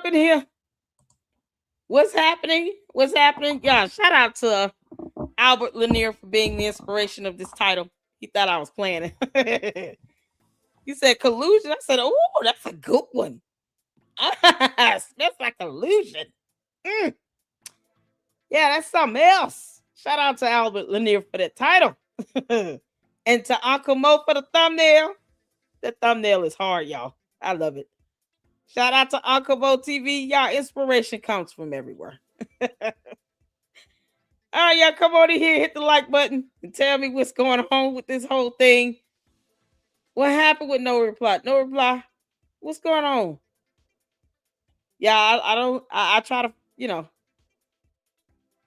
up in here? What's happening? What's happening? Yeah, shout out to Albert Lanier for being the inspiration of this title. He thought I was playing it. He said collusion. I said, oh, that's a good one. Smells like collusion. Mm. Yeah, that's something else. Shout out to Albert Lanier for that title. And to Uncle Mo for the thumbnail. That thumbnail is hard, y'all. I love it. Shout out to Uncle Mo TV. Y'all, inspiration comes from everywhere. All right, y'all, come on in here, hit the like button, and tell me what's going on with this whole thing. What happened with no reply? No reply. What's going on? Yeah, I don't. I try to,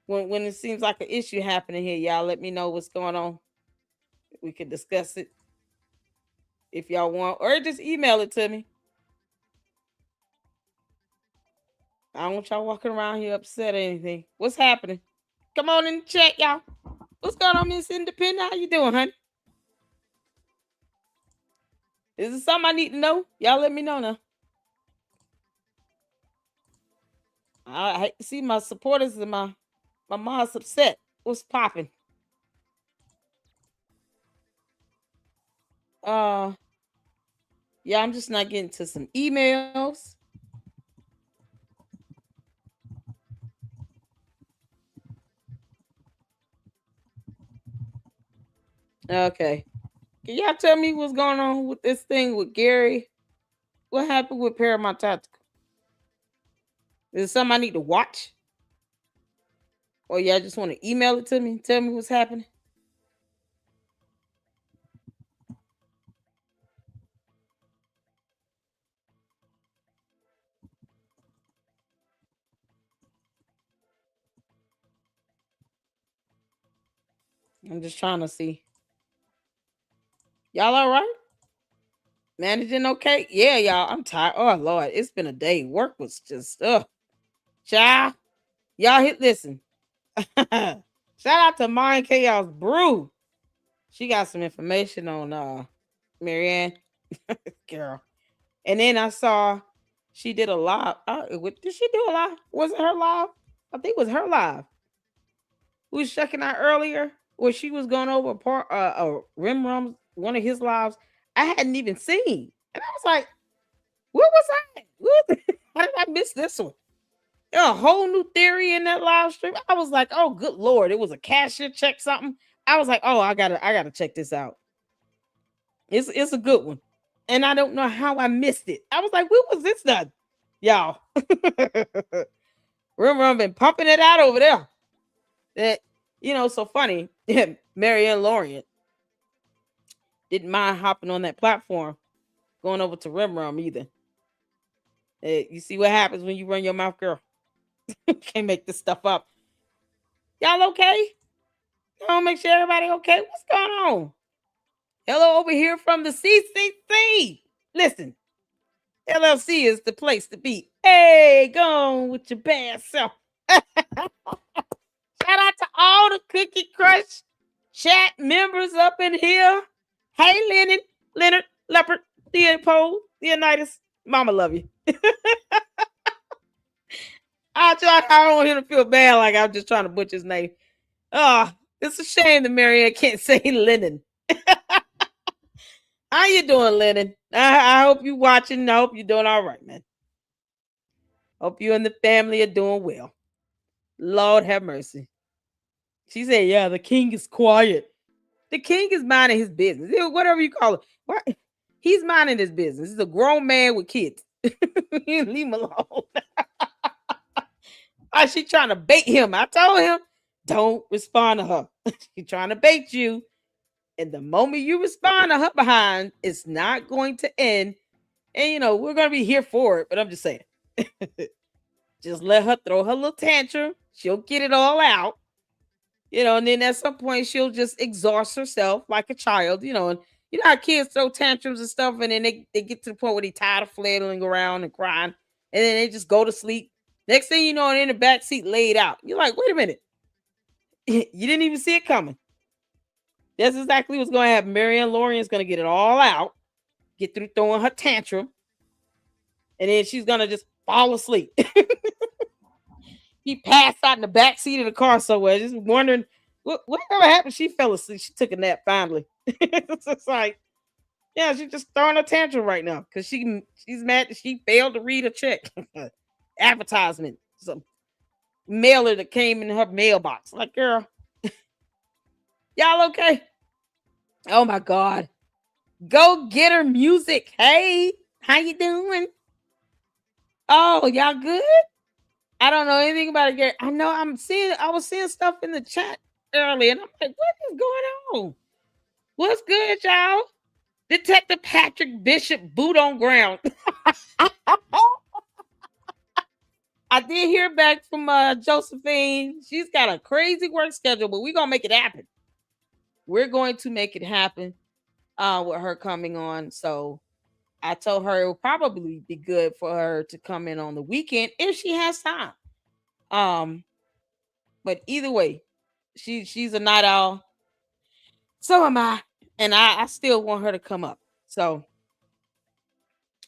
when it seems like an issue happening here, y'all let me know what's going on. We can discuss it if y'all want, or just email it to me. I don't want y'all walking around here upset or anything. What's happening? Come on in the chat, y'all. What's going on, Miss Independent? How you doing, honey? Is it something I need to know? Y'all let me know now. I hate to see my supporters and my moms upset. What's popping? Yeah, I'm just not getting to some emails. Okay. Can y'all tell me what's going on with this thing with Gary? What happened with Paramount Tactical? Is it something I need to watch? Or y'all just want to email it to me? Tell me what's happening? I'm just trying to see. Y'all all right? Managing okay? Yeah, y'all. I'm tired. Oh Lord, it's been a day. Work was just child. Y'all hit listen. Shout out to Mind Chaos Brew. She got some information on Marianne. Girl. And then I saw she did a live. Did she do a live? Was it her live? I think it was her live. We was checking out earlier where she was going over Rim Rum's one of his lives. I hadn't even seen, and I was like, "What was that? How did I miss this one?" There was a whole new theory in that live stream. I was like, "Oh, good lord!" It was a cashier check something. I was like, "Oh, I gotta check this out." It's a good one, and I don't know how I missed it. I was like, "What was this done, y'all?" Rim Rum been pumping it out over there. That so funny. Marianne Lorient didn't mind hopping on that platform, going over to Rimrum either. You see what happens when you run your mouth, girl. Can't make this stuff up. Y'all okay? Y'all make sure everybody okay. What's going on? Hello over here from the CCC. Listen, LLC is the place to be. Hey, go on with your bad self. Shout out to all the Cookie Crush chat members up in here. Hey, Leonard, Leopard, Theopole, Leonidas. Mama love you. I don't want him to feel bad like I'm just trying to butcher his name. Oh, it's a shame that Marianne can't say Lennon. How you doing, Lennon? I hope you watching. I hope you're doing all right, man. Hope you and the family are doing well. Lord have mercy. She said, yeah, the king is quiet. The king is minding his business. Whatever you call it. What? He's minding his business. He's a grown man with kids. Leave him alone. She trying to bait him. I told him, don't respond to her. She's trying to bait you. And the moment you respond to her behind, it's not going to end. And, we're going to be here for it. But I'm just saying. Just let her throw her little tantrum. She'll get it all out. And then at some point she'll just exhaust herself like a child, and you know how kids throw tantrums and stuff, and then they get to the point where they tired of flailing around and crying, and then they just go to sleep. Next thing you know, they're in the back seat laid out. You're like, wait a minute. You didn't even see it coming. That's exactly what's going to happen. Marianne Lorient's going to get it all out, get through throwing her tantrum, and then she's going to just fall asleep. He passed out in the back seat of the car somewhere, just wondering whatever happened. She fell asleep. She took a nap finally. It's just like, yeah, she's just throwing a tantrum right now because she's mad that she failed to read a check advertisement, some mailer that came in her mailbox. Like, girl, y'all okay? Oh my god, go get her music. Hey, how you doing? Oh, y'all good? I don't know anything about it. I know I was seeing stuff in the chat earlier, and I'm like, what is going on? What's good, y'all? Detective Patrick Bishop boot on ground. I did hear back from Josephine. She's got a crazy work schedule, but we're gonna make it happen. We're going to make it happen with her coming on. So I told her it will probably be good for her to come in on the weekend if she has time. Um, but either way, she's a night owl. So am I, and I still want her to come up. So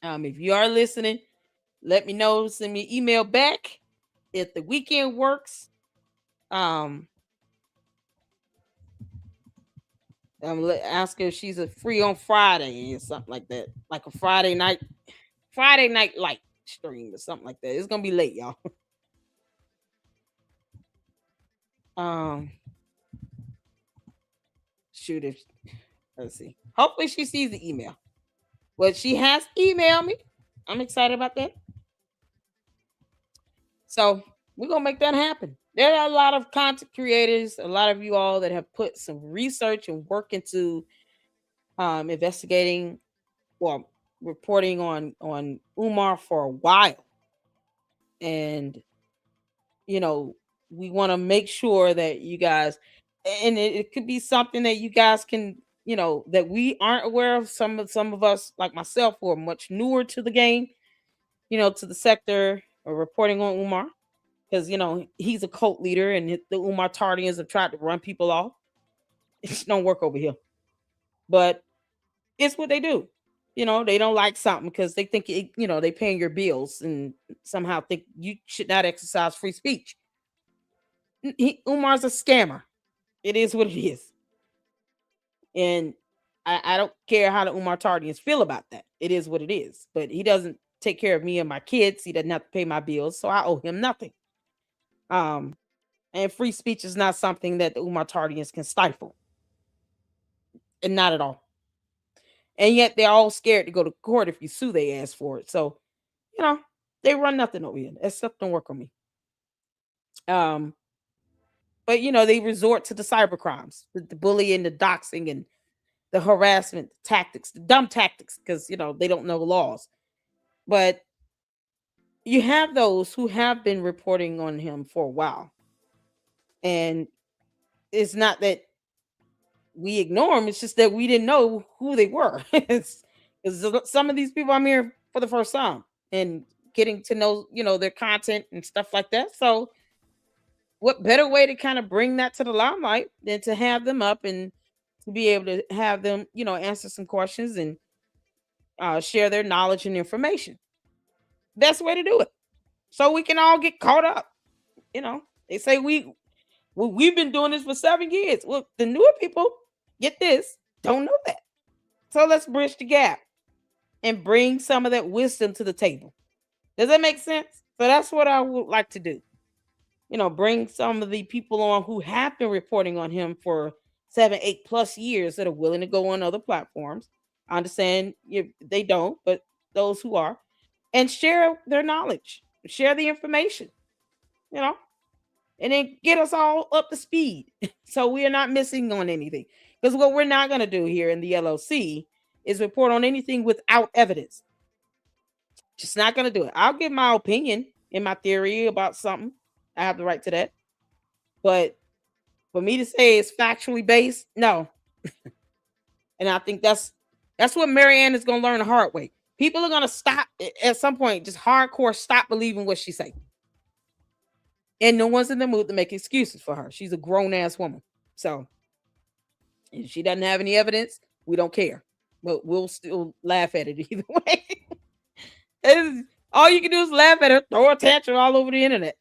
if you are listening, let me know. Send me an email back if the weekend works. Um, I'm gonna ask her if she's a free on Friday or something like that, like a Friday night light stream or something like that. It's gonna be late, y'all. Um, shoot, if let's see. Hopefully, she sees the email. Well, she has emailed me. I'm excited about that. So we're gonna make that happen. There are a lot of content creators, a lot of you all that have put some research and work into investigating or reporting on Umar for a while, and you know we want to make sure that you guys, and it could be something that you guys can, that we aren't aware of. Some of us, like myself, who are much newer to the game, to the sector, or reporting on Umar, because he's a cult leader, and the Umar Tardians have tried to run people off. It don't work over here, but it's what they do. They don't like something because they think they paying your bills and somehow think you should not exercise free speech. Umar's a scammer. It is what it is, and I don't care how the Umar Tardians feel about that. It is what it is. But he doesn't take care of me and my kids. He doesn't have to pay my bills, so I owe him nothing. Um, and free speech is not something that the Umar Tardians can stifle, and not at all. And yet they're all scared to go to court if you sue they ass for it. So, you know, they run nothing over here. That stuff don't work on me. Um, but they resort to the cyber crimes, the bullying, the doxing, and the harassment tactics, the dumb tactics, because they don't know the laws. But you have those who have been reporting on him for a while. And it's not that we ignore them, it's just that we didn't know who they were. Because some of these people I'm here for the first time and getting to know, their content and stuff like that. So what better way to kind of bring that to the limelight than to have them up and to be able to have them, answer some questions and share their knowledge and information. Best way to do it. So we can all get caught up. They say we've been doing this for 7 years. Well, the newer people, get this, don't know that. So let's bridge the gap and bring some of that wisdom to the table. Does that make sense? So that's what I would like to do. Bring some of the people on who have been reporting on him for 7, 8+ years that are willing to go on other platforms. I understand they don't, but those who are, and share their knowledge, share the information, and then get us all up to speed so we are not missing on anything. Because what we're not going to do here in the LLC is report on anything without evidence. Just not going to do it. I'll give my opinion and my theory about something. I have the right to that. But for me to say it's factually based, no. And I think that's what Marianne is going to learn the hard way. People are going to stop at some point, just hardcore stop believing what she say. And no one's in the mood to make excuses for her. She's a grown-ass woman. So if she doesn't have any evidence, we don't care. But we'll still laugh at it either way. All you can do is laugh at her, throw a tantrum all over the internet.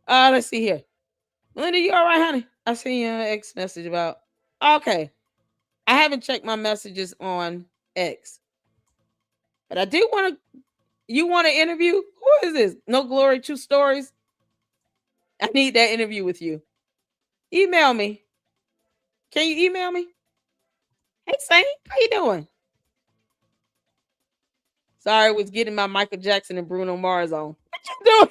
Let's see here. Linda, you all right, honey? I seen your ex message about. Okay, I haven't checked my messages on X, but I do want to. You want to interview? Who is this? No Glory, True Stories. I need that interview with you. Email me. Can you email me? Hey, Saint, how you doing? Sorry, I was getting my Michael Jackson and Bruno Mars on. What you doing?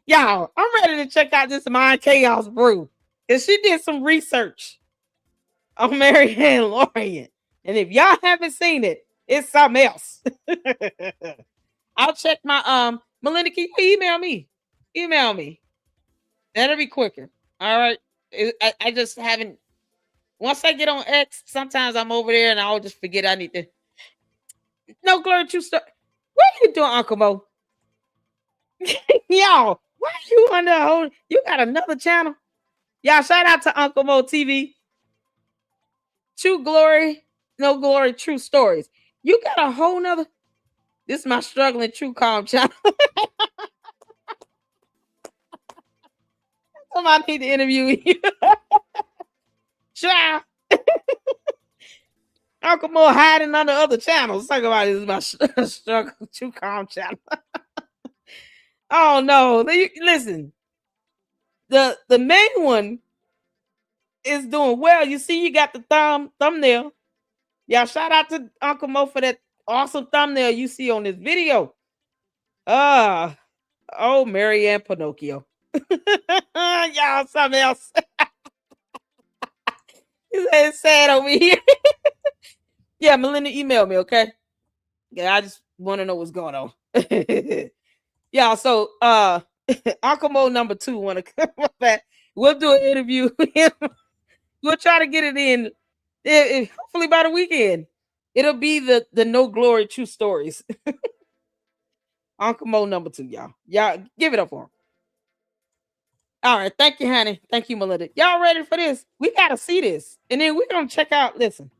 Y'all, I'm ready to check out this Mind Chaos brew. Because she did some research on Mary Ann Lorient. And if y'all haven't seen it, it's something else. I'll check my Melinda, can you email me? Email me. That'll be quicker. All right. I just haven't once I get on X, sometimes I'm over there and I'll just forget I need to. No Glory True Story. What are you doing, Uncle Mo? Y'all, why are you on the whole? You got another channel? Y'all, shout out to Uncle Mo TV. True Glory, No Glory, True Stories. You got a whole nother. This is my struggling true calm channel. Somebody need to interview you. Sure. Uncle Mo hiding under other channels. Talk about this is my struggle true calm channel. Oh no. Listen. The main one is doing well. You see, you got the thumbnail. Y'all shout out to Uncle Mo for that awesome thumbnail you see on this video. Oh, Mary Ann Pinocchio. Y'all, something else. It's sad over here. Yeah, Melinda, email me, okay? Yeah, I just want to know what's going on. Yeah, so Uncle Mo number 2 want to come up back. We'll do an interview with him. We'll try to get it in hopefully by the weekend. It'll be the No Glory True Stories. Uncle Mo number 2, y'all. Y'all give it up for him. All right, thank you, honey. Thank you, Melinda. Y'all ready for this? We gotta see this, and then we're gonna check out. Listen,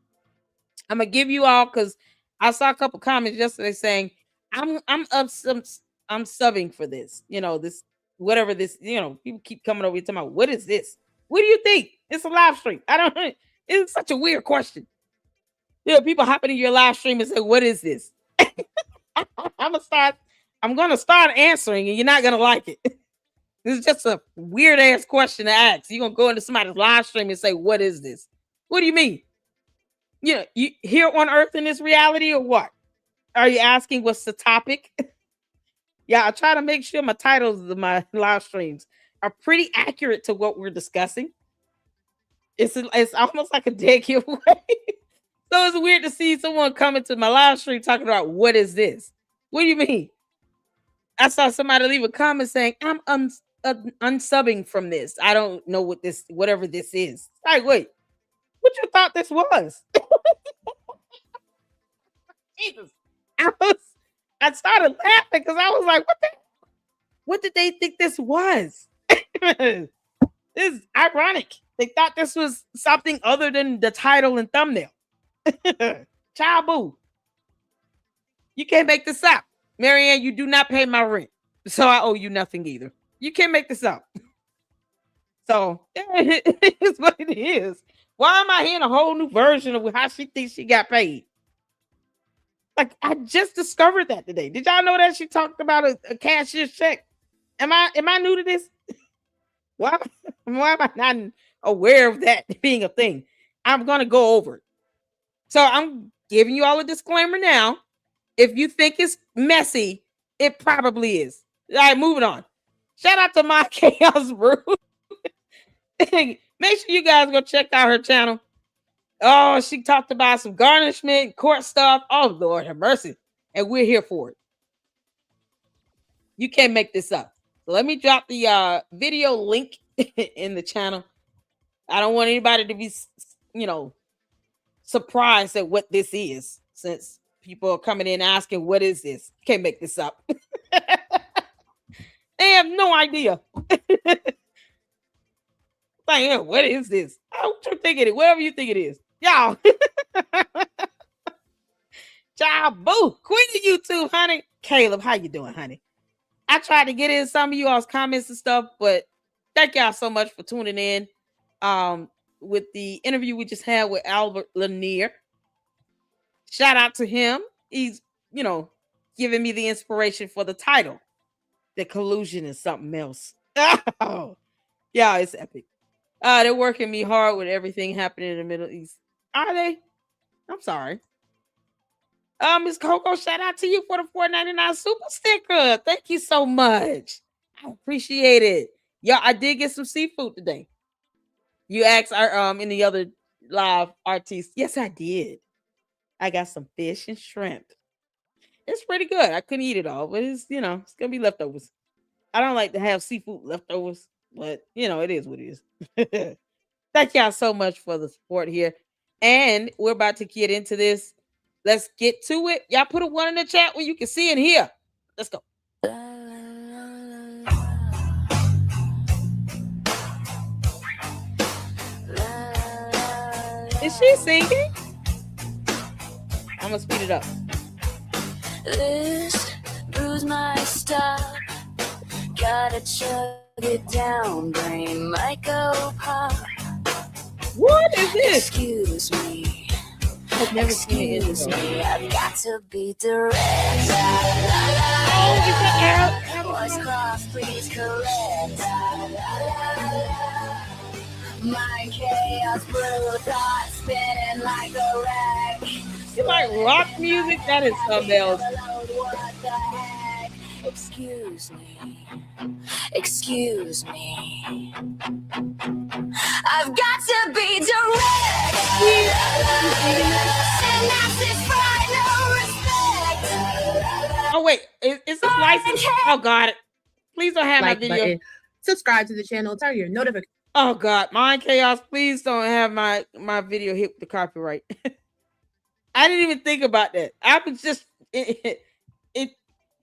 I'm gonna give you all because I saw a couple comments yesterday saying I'm up some I'm subbing for this. You know this whatever this. You know people keep coming over here talking about what is this? What do you think? It's a live stream. I don't. It's such a weird question. You know, people hopping in your live stream and say, "What is this?" I'm gonna start answering, and you're not gonna like it. This is just a weird ass question to ask. You're gonna go into somebody's live stream and say, "What is this?" What do you mean? You know, you here on Earth in this reality or what? Are you asking what's the topic? Yeah, I try to make sure my titles of my live streams are pretty accurate to what we're discussing. It's almost like a dead giveaway. So it's weird to see someone coming to my live stream talking about what is this? What do you mean? I saw somebody leave a comment saying, I'm unsubbing from this. I don't know what this, whatever this is. Like, wait, what you thought this was? Jesus. I started laughing because I was like, what did they think this was? This is ironic. They thought this was something other than the title and thumbnail. Child boo. You can't make this up. Marianne, you do not pay my rent. So I owe you nothing either. You can't make this up. So it's what it is. Why am I hearing a whole new version of how she thinks she got paid? Like I just discovered that today. Did y'all know that she talked about a cashier's check? Am I new to this? Why am I not aware of that being a thing? I'm gonna go over it. So I'm giving you all a disclaimer now. If you think it's messy, it probably is. All right, moving on. Shout out to my Chaos Brew. Make sure you guys go check out her channel. Oh, she talked about some garnishment, court stuff. Oh, Lord have mercy. And we're here for it. You can't make this up. So let me drop the video link in the channel. I don't want anybody to be, surprised at what this is, since people are coming in asking, what is this? You can't make this up. They have no idea. Like, what is this? I don't think it is. Whatever you think it is. Y'all. Child, boo. Queen of YouTube, honey. Caleb, how you doing, honey? I tried to get in some of you all's comments and stuff, but thank y'all so much for tuning in. With the interview we just had with Albert Lanier. Shout out to him. He's, giving me the inspiration for the title. The Collusion is something else. Oh, yeah, it's epic. They're working me hard with everything happening in the Middle East. Are they? I'm sorry. Miss Coco, shout out to you for the $4.99 super sticker. Thank you so much. I appreciate it. Yeah, I did get some seafood today. You asked our in the other live artist. Yes, I did. I got some fish and shrimp. It's pretty good. I couldn't eat it all, but it's it's gonna be leftovers. I don't like to have seafood leftovers, but it is what it is. Thank y'all so much for the support here. And we're about to get into this. Let's get to it. Y'all put a one in the chat where you can see and hear. Let's go. Is she singing? I'm gonna speed it up. This bruise my stop. Gotta chug it down. Brain might go pop. What is this? Excuse me. I've never seen it. Excuse me. I've got to be direct. Oh, is that Arab? Voice cross, please correct. My chaos brew thought spinning like a wreck. It's like rock music. That is something else. What the heck? Excuse me. Excuse me. I've got to be direct. Synapses fry, no respect. Oh wait, is this licensed? Oh god, please don't have like my video. Button. Subscribe to the channel. Turn your notifications. Oh god, Mind Chaos, please don't have my video hit with the copyright. I didn't even think about that. I was just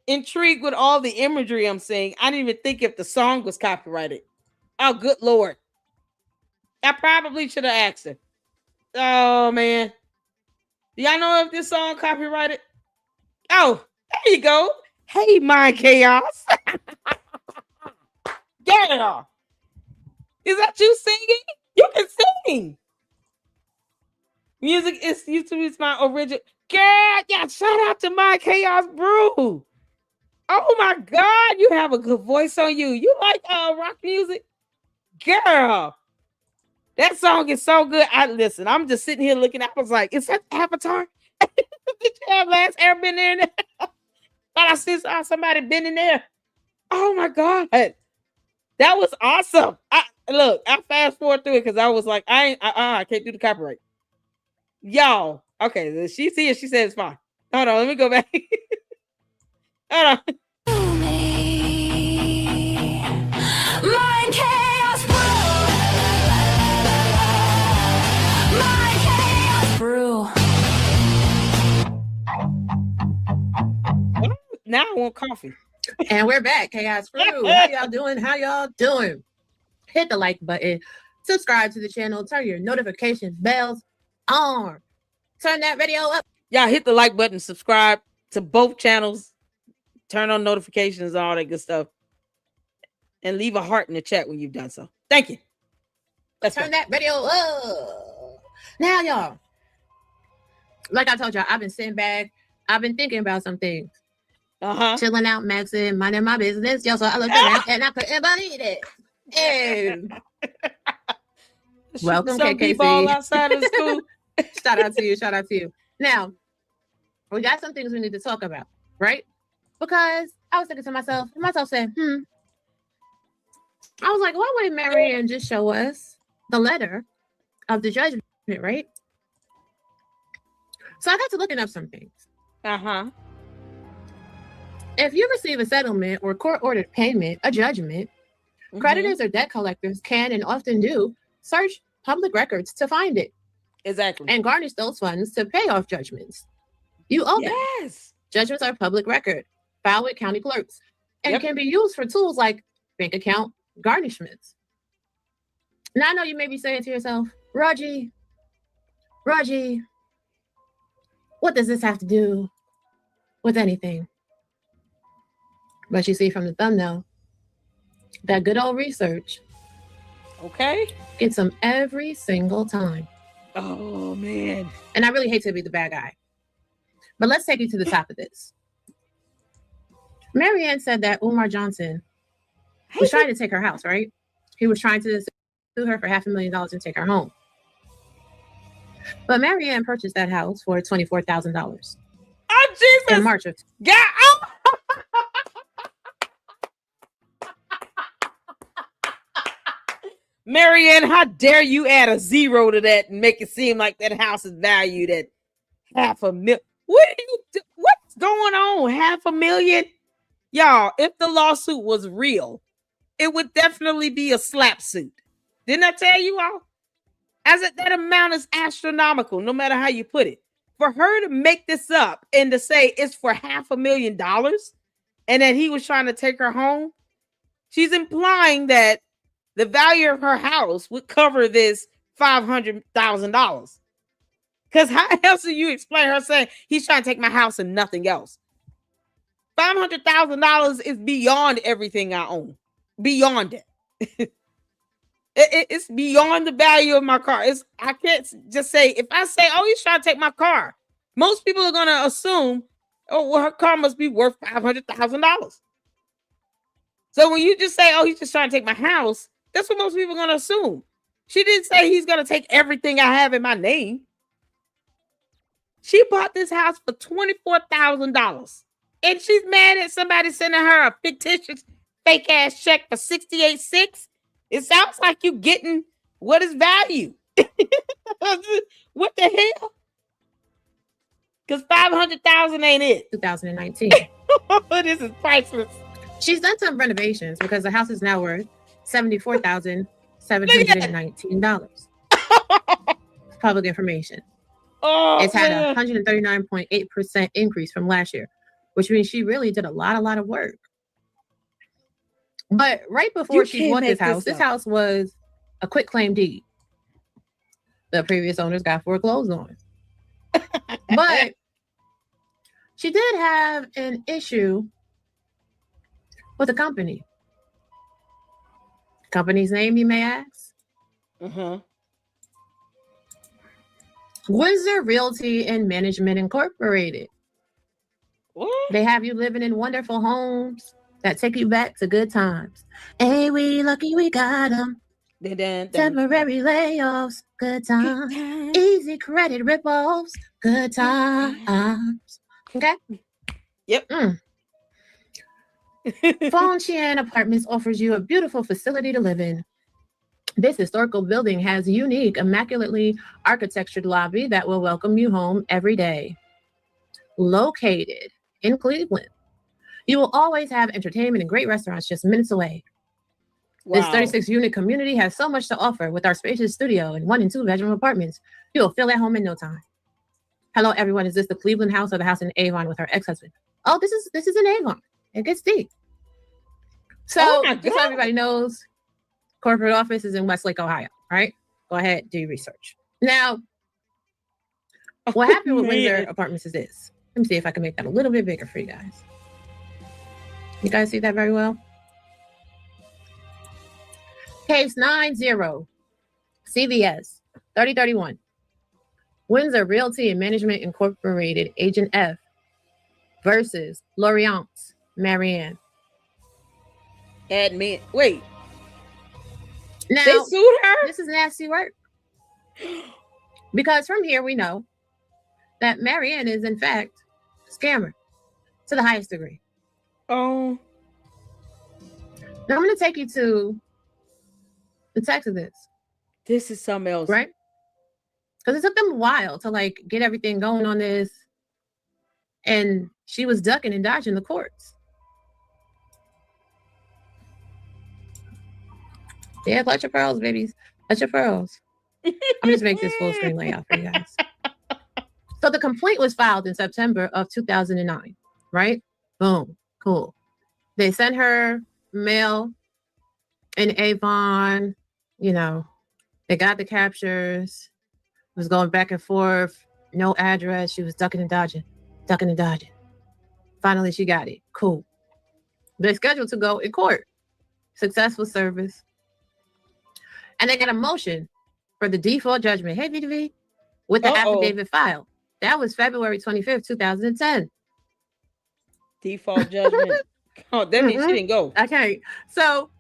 intrigued with all the imagery I'm seeing. I didn't even think if the song was copyrighted. Oh, good lord. I probably should have asked her. Oh, man. Do y'all know if this song copyrighted? Oh, there you go. Hey, Mind Chaos. Yeah. Is that you singing? You can sing. Music is used to be my original. Girl, yeah, shout out to My Chaos Brew. Oh my God, you have a good voice on you. You like rock music? Girl, that song is so good. Listen, I'm just sitting here looking. I was like, is that Avatar? Did you have Last Airbender in there? Thought I saw somebody been in there. Oh my God. That was awesome. I fast forward through it because I was like, I can't do the copyright. Y'all, okay, she's here. She said it's fine. Hold on, let me go back. Hold on. Mind Chaos Brew. Now I want coffee. And we're back, Chaos Brew. How y'all doing? How y'all doing? Hit the like button. Subscribe to the channel. Turn your notification bells on. Turn that video up. Y'all hit the like button. Subscribe to both channels. Turn on notifications, all that good stuff. And leave a heart in the chat when you've done so. Thank you. Let's turn that video up. Now, y'all. Like I told y'all, I've been sitting back. I've been thinking about some things. Chilling out, maxing, minding my business. Yo, so I looked around and I couldn't believe it. And welcome, KKC. All outside of school. Shout out to you. Shout out to you. Now, we got some things we need to talk about, right? Because I was thinking to myself, and myself said, I was like, why wouldn't Marianne just show us the letter of the judgment, right? So I got to looking up some things. If you receive a settlement or court-ordered payment, a judgment, creditors or debt collectors can and often do search public records to find it. Exactly. And garnish those funds to pay off judgments. You owe them. Yes. Judgments are public record, filed with county clerks, and can be used for tools like bank account garnishments. Now I know you may be saying to yourself, Raji, what does this have to do with anything? But you see from the thumbnail, that good old research Okay. gets them every single time. Oh man. And I really hate to be the bad guy. But let's take you to the top of this. Marianne said that Umar Johnson was trying to take her house, right? He was trying to sue her for $500,000 and take her home. But Marianne purchased that house for $24,000 Oh Jesus. in March of God. Oh. Marianne, how dare you add a zero to that and make it seem like that house is valued at $500,000? What are you do? What's going on? $500,000? Y'all, if the lawsuit was real, it would definitely be a slap suit. Didn't I tell you all? That amount is astronomical, no matter how you put it. For her to make this up and to say it's for $500,000 and that he was trying to take her home, she's implying that the value of her house would cover this $500,000. Because how else do you explain her saying he's trying to take my house and nothing else? $500,000 is beyond everything I own. Beyond it. It's beyond the value of my car. I can't just say, if I say, oh, he's trying to take my car, most people are going to assume, oh, well, her car must be worth $500,000. So when you just say, oh, he's just trying to take my house, that's what most people are going to assume. She didn't say he's going to take everything I have in my name. She bought this house for $24,000. And she's mad at somebody sending her a fictitious fake ass check for $68,600. It sounds like you getting what is value. What the hell? Because $500,000 ain't it. 2019. This is priceless. She's done some renovations because the house is now worth $74,719. Public information. Oh, it's had a 139.8% increase from last year, which means she really did a lot of work. But right before she bought this house was a quit claim deed. The previous owners got foreclosed on. But she did have an issue with the company. Company's name, you may ask? Windsor Realty and Management Incorporated. What? They have you living in wonderful homes that take you back to good times. Hey, we lucky we got them. Temporary layoffs, good times. Easy credit ripples, good times. Okay? Yep. Fauchian Apartments offers you a beautiful facility to live in. This historical building has a unique, immaculately architectured lobby that will welcome you home every day. Located in Cleveland, you will always have entertainment and great restaurants just minutes away. Wow. This 36-unit community has so much to offer with our spacious studio and 1 and 2 bedroom apartments. You will feel at home in no time. Hello, everyone. Is this the Cleveland house or the house in Avon with her ex-husband? Oh, this is in Avon. It gets deep. So, just so everybody knows, corporate office is in Westlake, Ohio, right? Go ahead, do your research. Now, what happened with Windsor Apartments is this. Let me see if I can make that a little bit bigger for you guys. You guys see that very well? Case 90, CVS 3031. Windsor Realty and Management Incorporated, Agent F versus Lorient, Marianne. Admin. Wait. Now, they sued her? This is nasty work. Because from here we know that Marianne is in fact a scammer to the highest degree. Oh. Now I'm going to take you to the text of this. This is something else. Right? Because it took them a while to like get everything going on this. And she was ducking and dodging the courts. Yeah, clutch your pearls, babies. Clutch your pearls. I'm just make this full screen layout for you guys. So the complaint was filed in September of 2009, right? Boom. Cool. They sent her mail in Avon. You know, they got the captures. It was going back and forth. No address. She was ducking and dodging. Finally, she got it. Cool. They're scheduled to go in court. Successful service. And they got a motion for the default judgment. Hey, VDV. With the affidavit filed. That was February 25th, 2010. Default judgment. Oh, that means she didn't go. Okay. So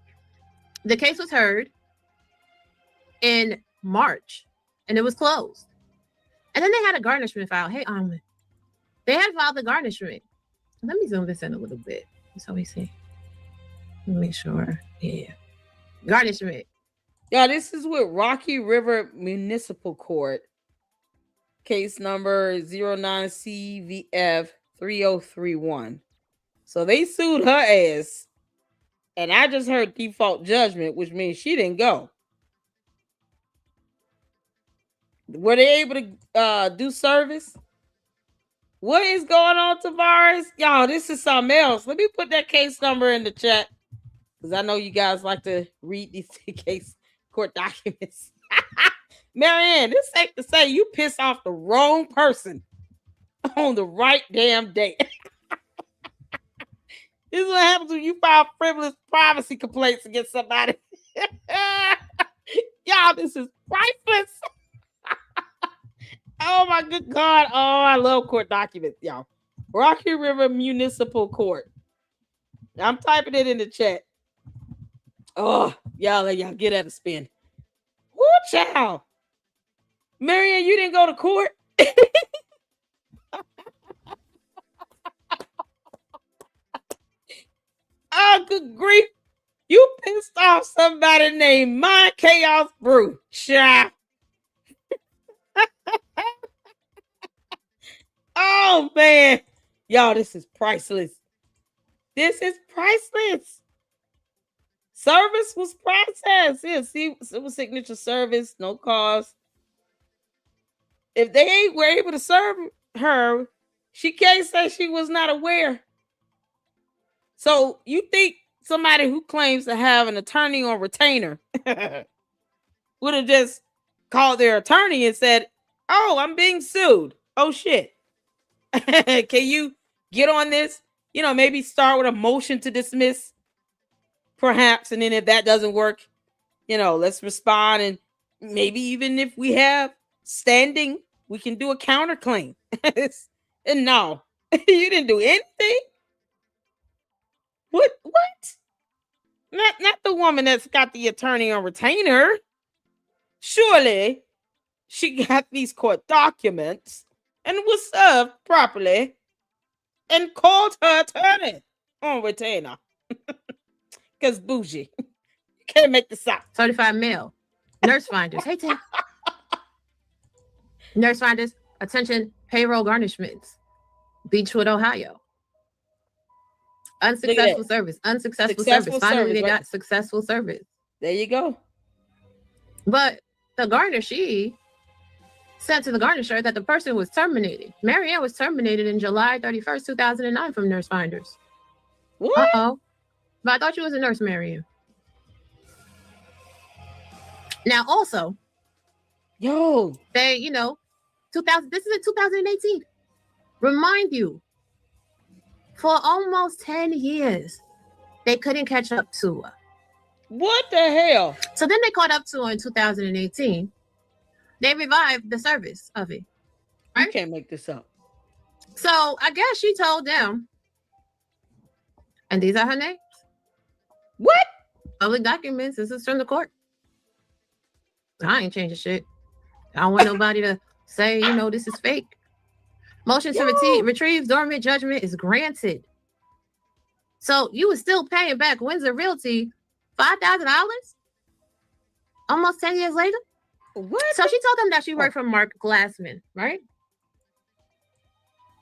the case was heard in March and it was closed. And then they had a garnishment filed. Hey, they had filed the garnishment. Let me zoom this in a little bit so we see. Let me make sure. Yeah. Garnishment. Yeah, this is with Rocky River Municipal Court. Case number 09CVF 3031. So they sued her ass. And I just heard default judgment, which means she didn't go. Were they able to do service? What is going on, Tavares? Y'all, this is something else. Let me put that case number in the chat. Because I know you guys like to read these case court documents. Marianne, it's safe to say you piss off the wrong person on the right damn day. This is what happens when you file frivolous privacy complaints against somebody. Y'all, this is priceless. Oh my good God. Oh, I love court documents, y'all. Rocky River Municipal Court. I'm typing it in the chat. Oh, y'all get at a spin. Woo, child. Marianne, you didn't go to court? Oh, good grief. You pissed off somebody named My Chaos Brew. Child. Oh, man. Y'all, this is priceless. This is priceless. Service was processed. Yeah, see, it was signature service, no cost. If they were able to serve her, she can't say she was not aware. So you think somebody who claims to have an attorney on retainer would have just called their attorney and said, "Oh, I'm being sued. Oh, shit. Can you get on this? You know, maybe start with a motion to dismiss, perhaps. And then if that doesn't work, you know, let's respond. And maybe even if we have standing, we can do a counterclaim." And no, you didn't do anything. What? Not the woman that's got the attorney on retainer. Surely she got these court documents and was served properly and called her attorney on retainer. Because bougie. You can't make this up. Certified mail. Nurse finders. Hey, Tim. Nurse finders. Attention. Payroll garnishments. Beechwood, Ohio. Unsuccessful service. Unsuccessful service. Finally, they got successful service. There you go. But the garnishee sent to the garnisher that the person was terminated. Marianne was terminated in July 31st, 2009 from nurse finders. What? Uh-oh. But I thought you was a nurse, Marianne. Now, also, they, you know, this is in 2018. Remind you, for almost 10 years, they couldn't catch up to her. What the hell? So then they caught up to her in 2018. They revived the service of it. Right? You can't make this up. So I guess she told them, and these are her names. What? Public documents. This is from the court. I ain't changing shit. I don't want nobody to say, you know, this is fake. Motion to retrieve dormant judgment is granted. So you were still paying back Windsor Realty $5,000 almost 10 years later? What? So she told them that she worked for Mark Glassman, right?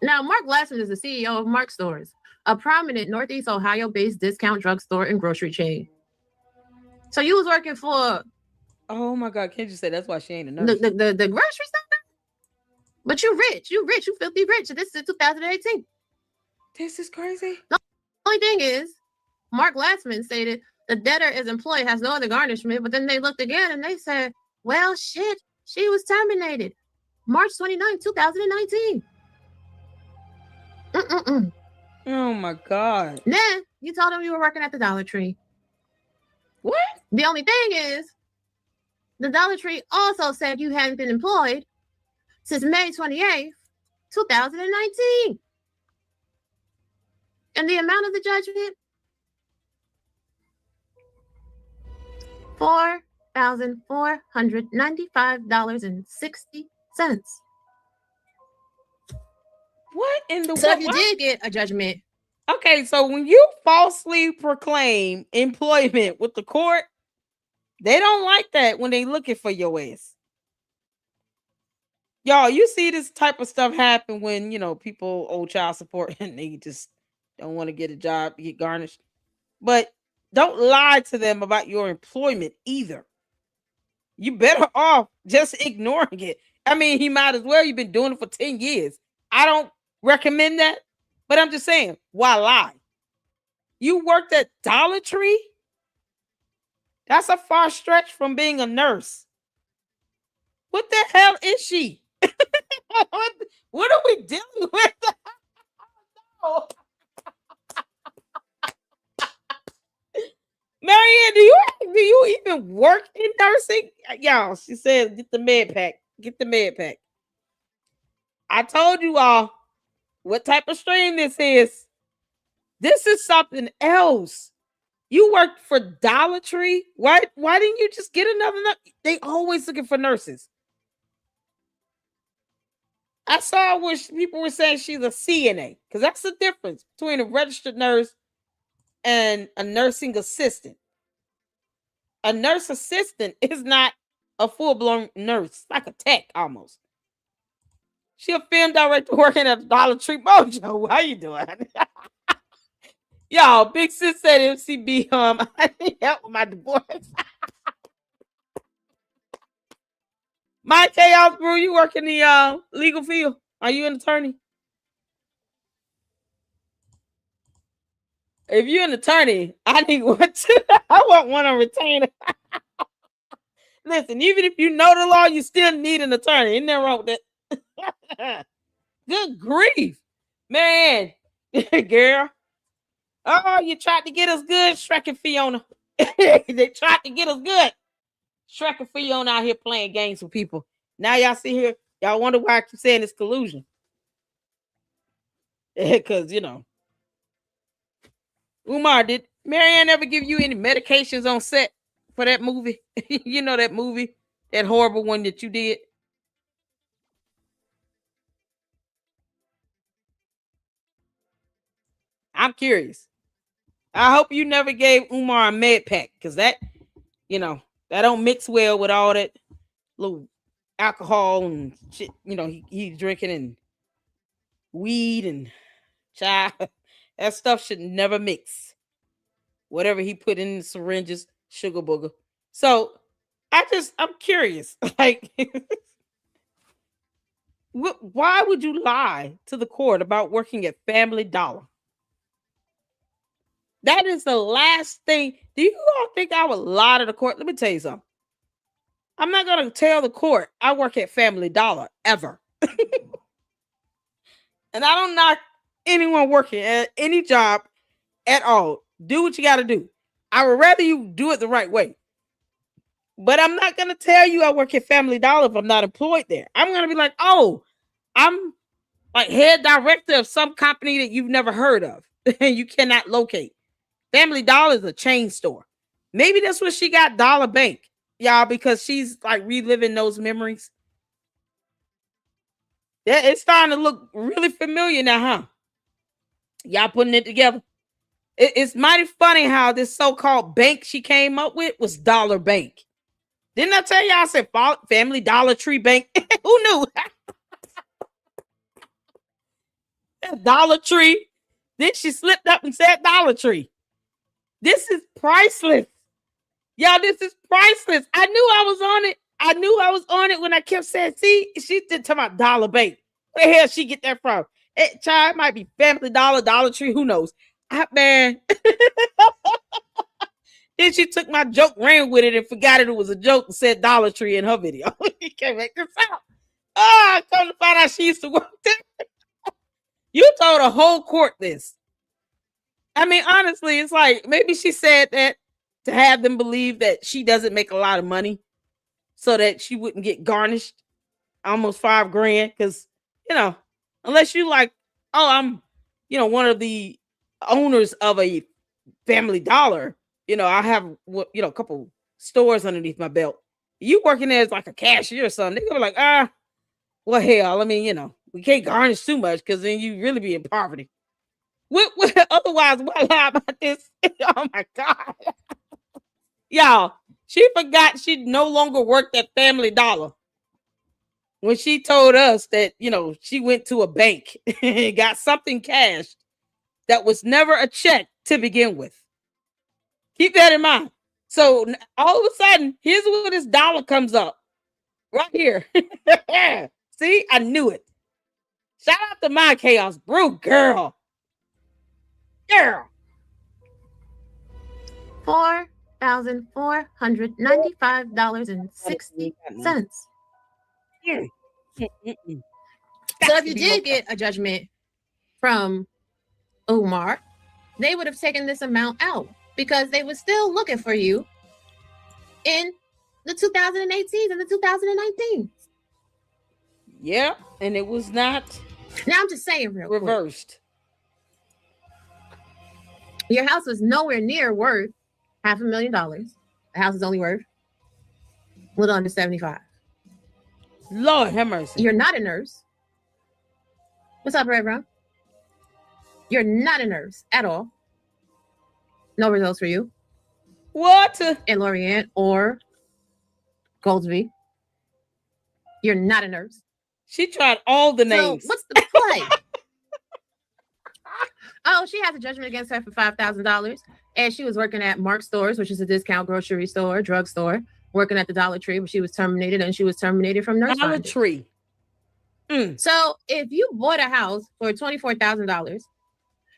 Now, Mark Glassman is the CEO of Mark Stores, a prominent Northeast Ohio-based discount drugstore and grocery chain. So you was working for... Oh my God, can't you say that's why she ain't a nurse? The grocery store? But you rich, you filthy rich. This is 2018. This is crazy. The only thing is, Mark Glassman stated the debtor is employed, has no other garnishment, but then they looked again and they said, well, shit, she was terminated. March 29, 2019. Oh my God. Then you told him you were working at the Dollar Tree. What? The only thing is, the Dollar Tree also said you hadn't been employed since May 28th, 2019. And the amount of the judgment? $4,495.60. What in the So world? if you did get a judgment. Okay, so when you falsely proclaim employment with the court, they don't like that when they looking for your ass. Y'all, you see this type of stuff happen when, people owe child support and they just don't want to get a job, get garnished. But don't lie to them about your employment either. You better off just ignoring it. I mean, he might as well. You've been doing it for 10 years. I don't recommend that, but I'm just saying, why lie? You worked at Dollar Tree? That's a far stretch from being a nurse. What the hell is she? What are we dealing with? Marianne, do you even work in nursing? Y'all, she said, get the med pack. Get the med pack. I told you all what type of stream this is. This is something else. You worked for Dollar Tree? Why didn't you just get another nurse? They always looking for nurses. I saw where people were saying she's a CNA, because that's the difference between a registered nurse and a nursing assistant. A nurse assistant is not a full-blown nurse, like a tech almost. She a film director working at Dollar Tree Mojo. How you doing? Y'all, Big Sis said MCB, I need help with my divorce. My Chaos Brew, you work in the legal field. Are you an attorney? If you're an attorney, I need one too. I want one on retainer. Listen, even if you know the law, you still need an attorney. Ain't nothing wrong with that. Good grief. Man, girl. Oh, you tried to get us good, Shrek and Fiona. They tried to get us good. Shrek and Fiona out here playing games with people. Now y'all see here, y'all wonder why I keep saying it's collusion. Because, Umar, did Marianne ever give you any medications on set for that movie? You know that movie, that horrible one that you did? I'm curious. I hope you never gave Umar a med pack, because that don't mix well with all that little alcohol and shit. He's drinking and weed and child. That stuff should never mix. Whatever he put in the syringes, sugar booger. So I'm curious. Like, why would you lie to the court about working at Family Dollar? That is the last thing. Do you all think I would lie to the court? Let me tell you something. I'm not going to tell the court I work at Family Dollar ever. And I don't knock anyone working at any job at all. Do what you got to do. I would rather you do it the right way. But I'm not going to tell you I work at Family Dollar if I'm not employed there. I'm going to be like, oh, I'm like head director of some company that you've never heard of and you cannot locate. Family Dollar is a chain store. Maybe that's what she got Dollar Bank, y'all, because she's like reliving those memories. Yeah, it's starting to look really familiar now, huh? Y'all putting it together. It's mighty funny how this so-called bank she came up with was Dollar Bank. Didn't I tell y'all I said Family Dollar Tree Bank? Who knew? Dollar Tree. Then she slipped up and said Dollar Tree. This is priceless. Y'all, this is priceless. I knew I was on it. I knew I was on it when I kept saying, see, she did talk about Dollar Bank. Where the hell she get that from? Child, it might be Family Dollar, Dollar Tree, who knows? Man. Then she took my joke, ran with it, and forgot it was a joke and said Dollar Tree in her video. You can't make this out. I come to find out she used to work there. You told a whole court this. I mean, honestly, it's like maybe she said that to have them believe that she doesn't make a lot of money so that she wouldn't get garnished almost $5,000. Because, unless you like, oh, I'm, one of the owners of a Family Dollar, I have, a couple stores underneath my belt. You working there as like a cashier or something. They're gonna be like, well, hell, I mean, we can't garnish too much because then you really be in poverty. Otherwise, what lie about this? Oh my God. Y'all, she forgot she no longer worked at Family Dollar when she told us that, she went to a bank and got something cashed that was never a check to begin with. Keep that in mind. So all of a sudden, here's where this dollar comes up. Right here. See, I knew it. Shout out to my Chaos Brew girl. Girl. $4,495.60. So if you did get a judgment from Umar, they would have taken this amount out because they were still looking for you in the 2018 and the 2019. Yeah, and it was not. Now I'm just saying, real reversed. Quick. Your house was nowhere near worth $500,000. The house is only worth a little under 75. Lord have mercy. You're not a nurse. What's up, Red Brown? You're not a nurse at all. No results for you. What? In Lorient or Goldsby. You're not a nurse. She tried all the names. So what's the play? Oh, she has a judgment against her for $5,000. And she was working at Mark Stores, which is a discount grocery store, drugstore, working at the Dollar Tree, but she was terminated, and she was terminated from Nurse Dollar Finder. Tree. So if you bought a house for $24,000,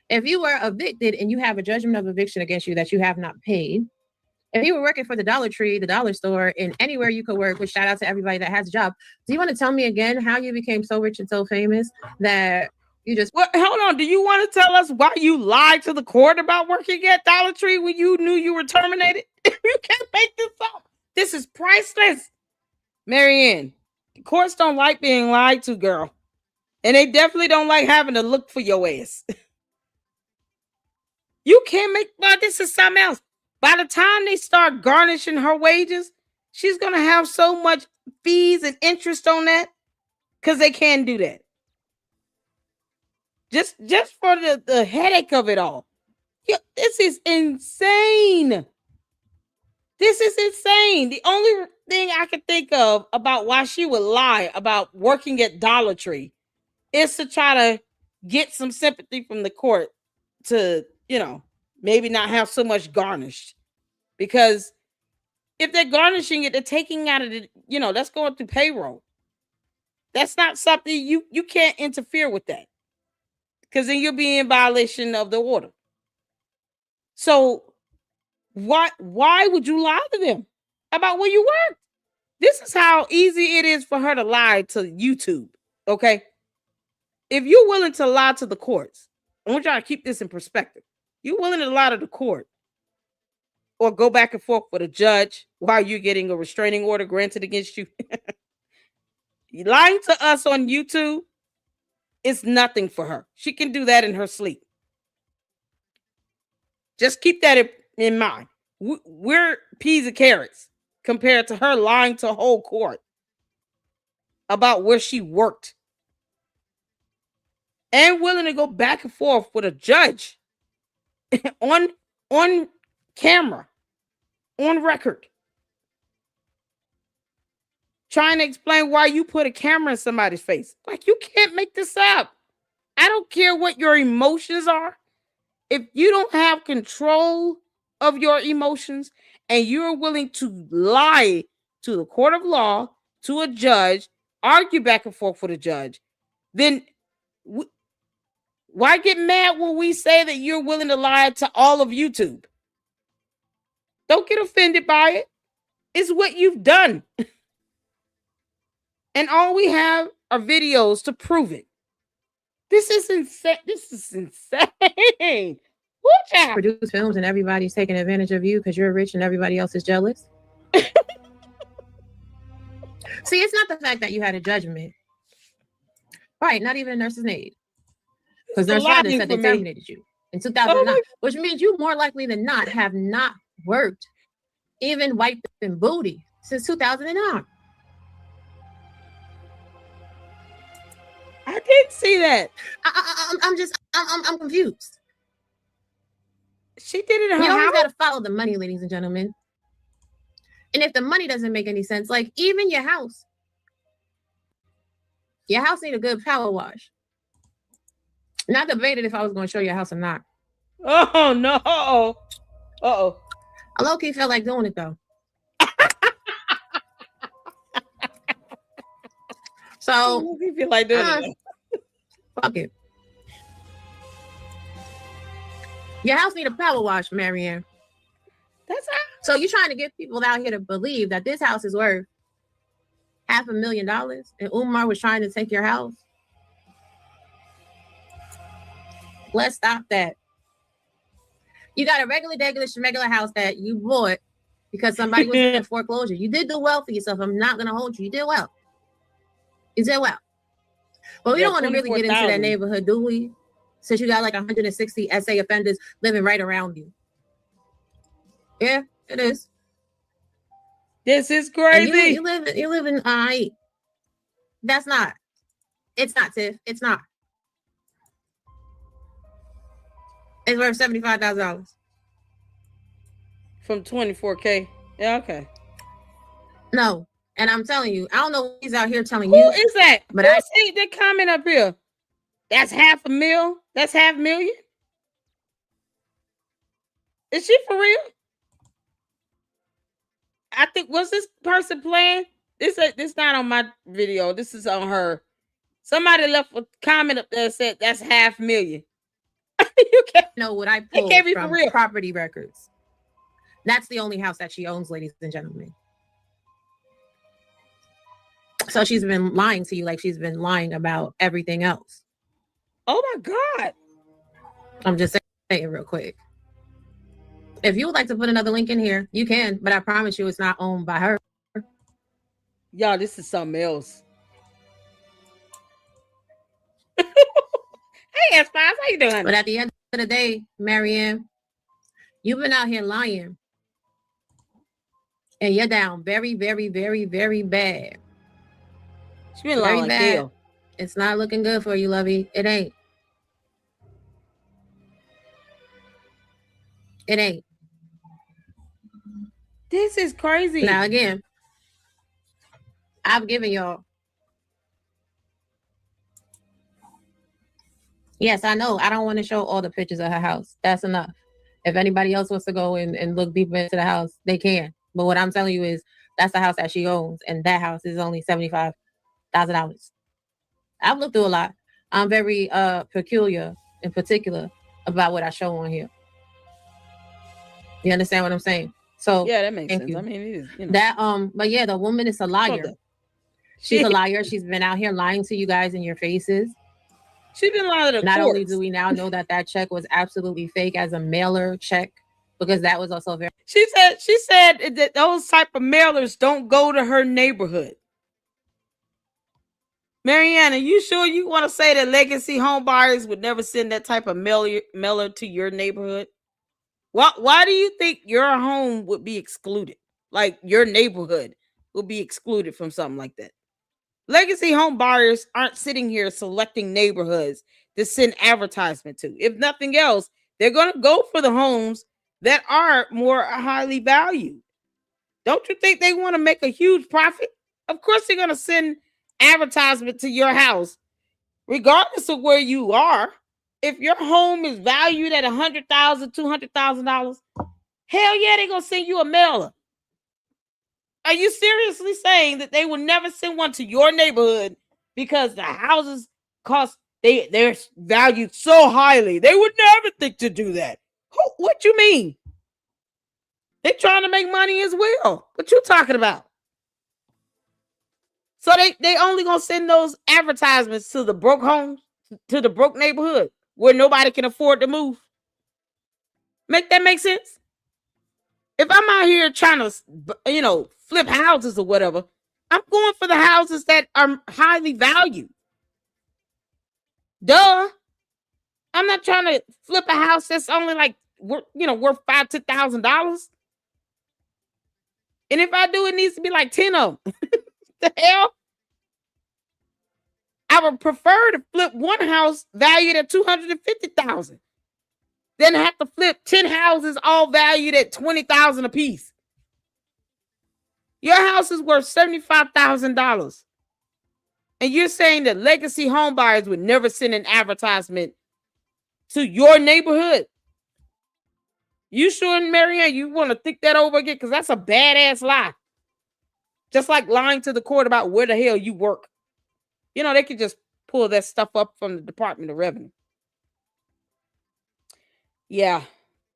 if you were evicted and you have a judgment of eviction against you that you have not paid, if you were working for the Dollar Tree, the dollar store, and anywhere you could work, which shout out to everybody that has a job, do you want to tell me again how you became so rich and so famous that you just... Well, hold on. Do you want to tell us why you lied to the court about working at Dollar Tree when you knew you were terminated? You can't make this up. This is priceless. Marianne, the courts don't like being lied to, girl. And they definitely don't like having to look for your ass. You can't make... Well, this is something else. By the time they start garnishing her wages, she's going to have so much fees and interest on that because they can't do that. Just for the headache of it all. Yeah, this is insane. This is insane. The only thing I can think of about why she would lie about working at Dollar Tree is to try to get some sympathy from the court to, maybe not have so much garnished. Because if they're garnishing it, they're taking out of it, that's going through payroll. That's not something you can't interfere with that. Because then you'll be in violation of the order. So why would you lie to them about where you work? This is how easy it is for her to lie to YouTube. Okay. If you're willing to lie to the courts, I want y'all to keep this in perspective. You're willing to lie to the court or go back and forth with a judge while you're getting a restraining order granted against you. Lying to us on YouTube is nothing for her. She can do that in her sleep. Just keep that in mind. We're peas and carrots compared to her lying to a whole court about where she worked. And willing to go back and forth with a judge on camera, on record, trying to explain why you put a camera in somebody's face. Like, you can't make this up. I don't care what your emotions are. If you don't have control of your emotions and you're willing to lie to the court of law, to a judge, argue back and forth with a judge, then why get mad when we say that you're willing to lie to all of YouTube? Don't get offended by it. It's what you've done. and all we have are videos to prove it. This is insane. This is insane. Produce films and everybody's taking advantage of you because you're rich and everybody else is jealous. See, it's not the fact that you had a judgment. Right, not even a nurse's aide. Because Nurse Ryder said they terminated you in 2009, which means you more likely than not have not worked, even wiped in booty since 2009. I didn't see that. I'm confused. She did it in her You always house? got to follow the money, ladies and gentlemen. And if the money doesn't make any sense, like even your house need a good power wash. Not debated if I was going to show your house or not. Oh no! Uh-oh. I low-key felt like doing it though. So I feel like doing it. Fuck it. Your house need a power wash, Marianne. That's how. So you're trying to get people out here to believe that this house is worth $500,000 and Umar was trying to take your house? Let's stop that. You got a regular house that you bought because somebody was in foreclosure. You did do well for yourself. I'm not going to hold you. You did well. You did well. But we don't want to really get into that neighborhood, do we? Since you got like 160 SA offenders living right around you. Yeah, it is. This is crazy. You live in That's not. It's not, Tiff. It's not. It's worth $75,000. From 24K. Yeah, okay. No. And I'm telling you, I don't know what he's out here telling Who you. Who is that? But I see the comment up here. That's $500,000. That's $500,000. Is she for real? I think, was this person playing? This not on my video. This is on her. Somebody left a comment up there that said that's $500,000. You can't know what I pulled from property records. That's the only house that she owns, ladies and gentlemen. So she's been lying to you like she's been lying about everything else. Oh my God. I'm just saying real quick. If you would like to put another link in here, you can, but I promise you it's not owned by her. Y'all, this is something else. Hey, Spice, how you doing? But at the end of the day, Marianne, you've been out here lying. And you're down very, very, very, very bad. She's been lying like hell. It's not looking good for you, lovey. It ain't. It ain't. This is crazy. Now, again, I've given y'all. Yes, I know. I don't want to show all the pictures of her house. That's enough. If anybody else wants to go and look deeper into the house, they can. But what I'm telling you is that's the house that she owns. And that house is only $75,000. I've looked through a lot. I'm very peculiar and particular about what I show on here. You understand what I'm saying? So yeah, that makes sense. You. I mean, it is, you know. That but yeah, the woman is a liar. She's a liar. She's been out here lying to you guys in your faces. She's been lying to the Not only do we now know that check was absolutely fake as a mailer check, because that was also very. She said that those type of mailers don't go to her neighborhood. Marianne, are you sure you want to say that legacy home buyers would never send that type of mailer to your neighborhood? Why do you think your home would be excluded? Like your neighborhood would be excluded from something like that? Legacy home buyers aren't sitting here selecting neighborhoods to send advertisement to. If nothing else, they're going to go for the homes that are more highly valued. Don't you think they want to make a huge profit? Of course, they're going to send advertisement to your house, regardless of where you are. If your home is valued at $100,000, $200,000, hell yeah, they're going to send you a mailer. Are you seriously saying that they will never send one to your neighborhood because the houses cost, they're valued so highly? They would never think to do that. What you mean? They're trying to make money as well. What you talking about? So they only gonna send those advertisements to the broke homes, to the broke neighborhood where nobody can afford to move. Make that make sense? If I'm out here trying to, flip houses or whatever, I'm going for the houses that are highly valued. Duh. I'm not trying to flip a house that's only like worth $5,000-$10,000. And if I do, it needs to be like 10 of them. The hell? I would prefer to flip one house valued at $250,000 than have to flip 10 houses all valued at $20,000 a piece. Your house is worth $75,000. And you're saying that legacy home buyers would never send an advertisement to your neighborhood? You sure, Marianne, you want to think that over again? Because that's a badass lie. Just like lying to the court about where the hell you work. They could just pull that stuff up from the Department of Revenue. Yeah.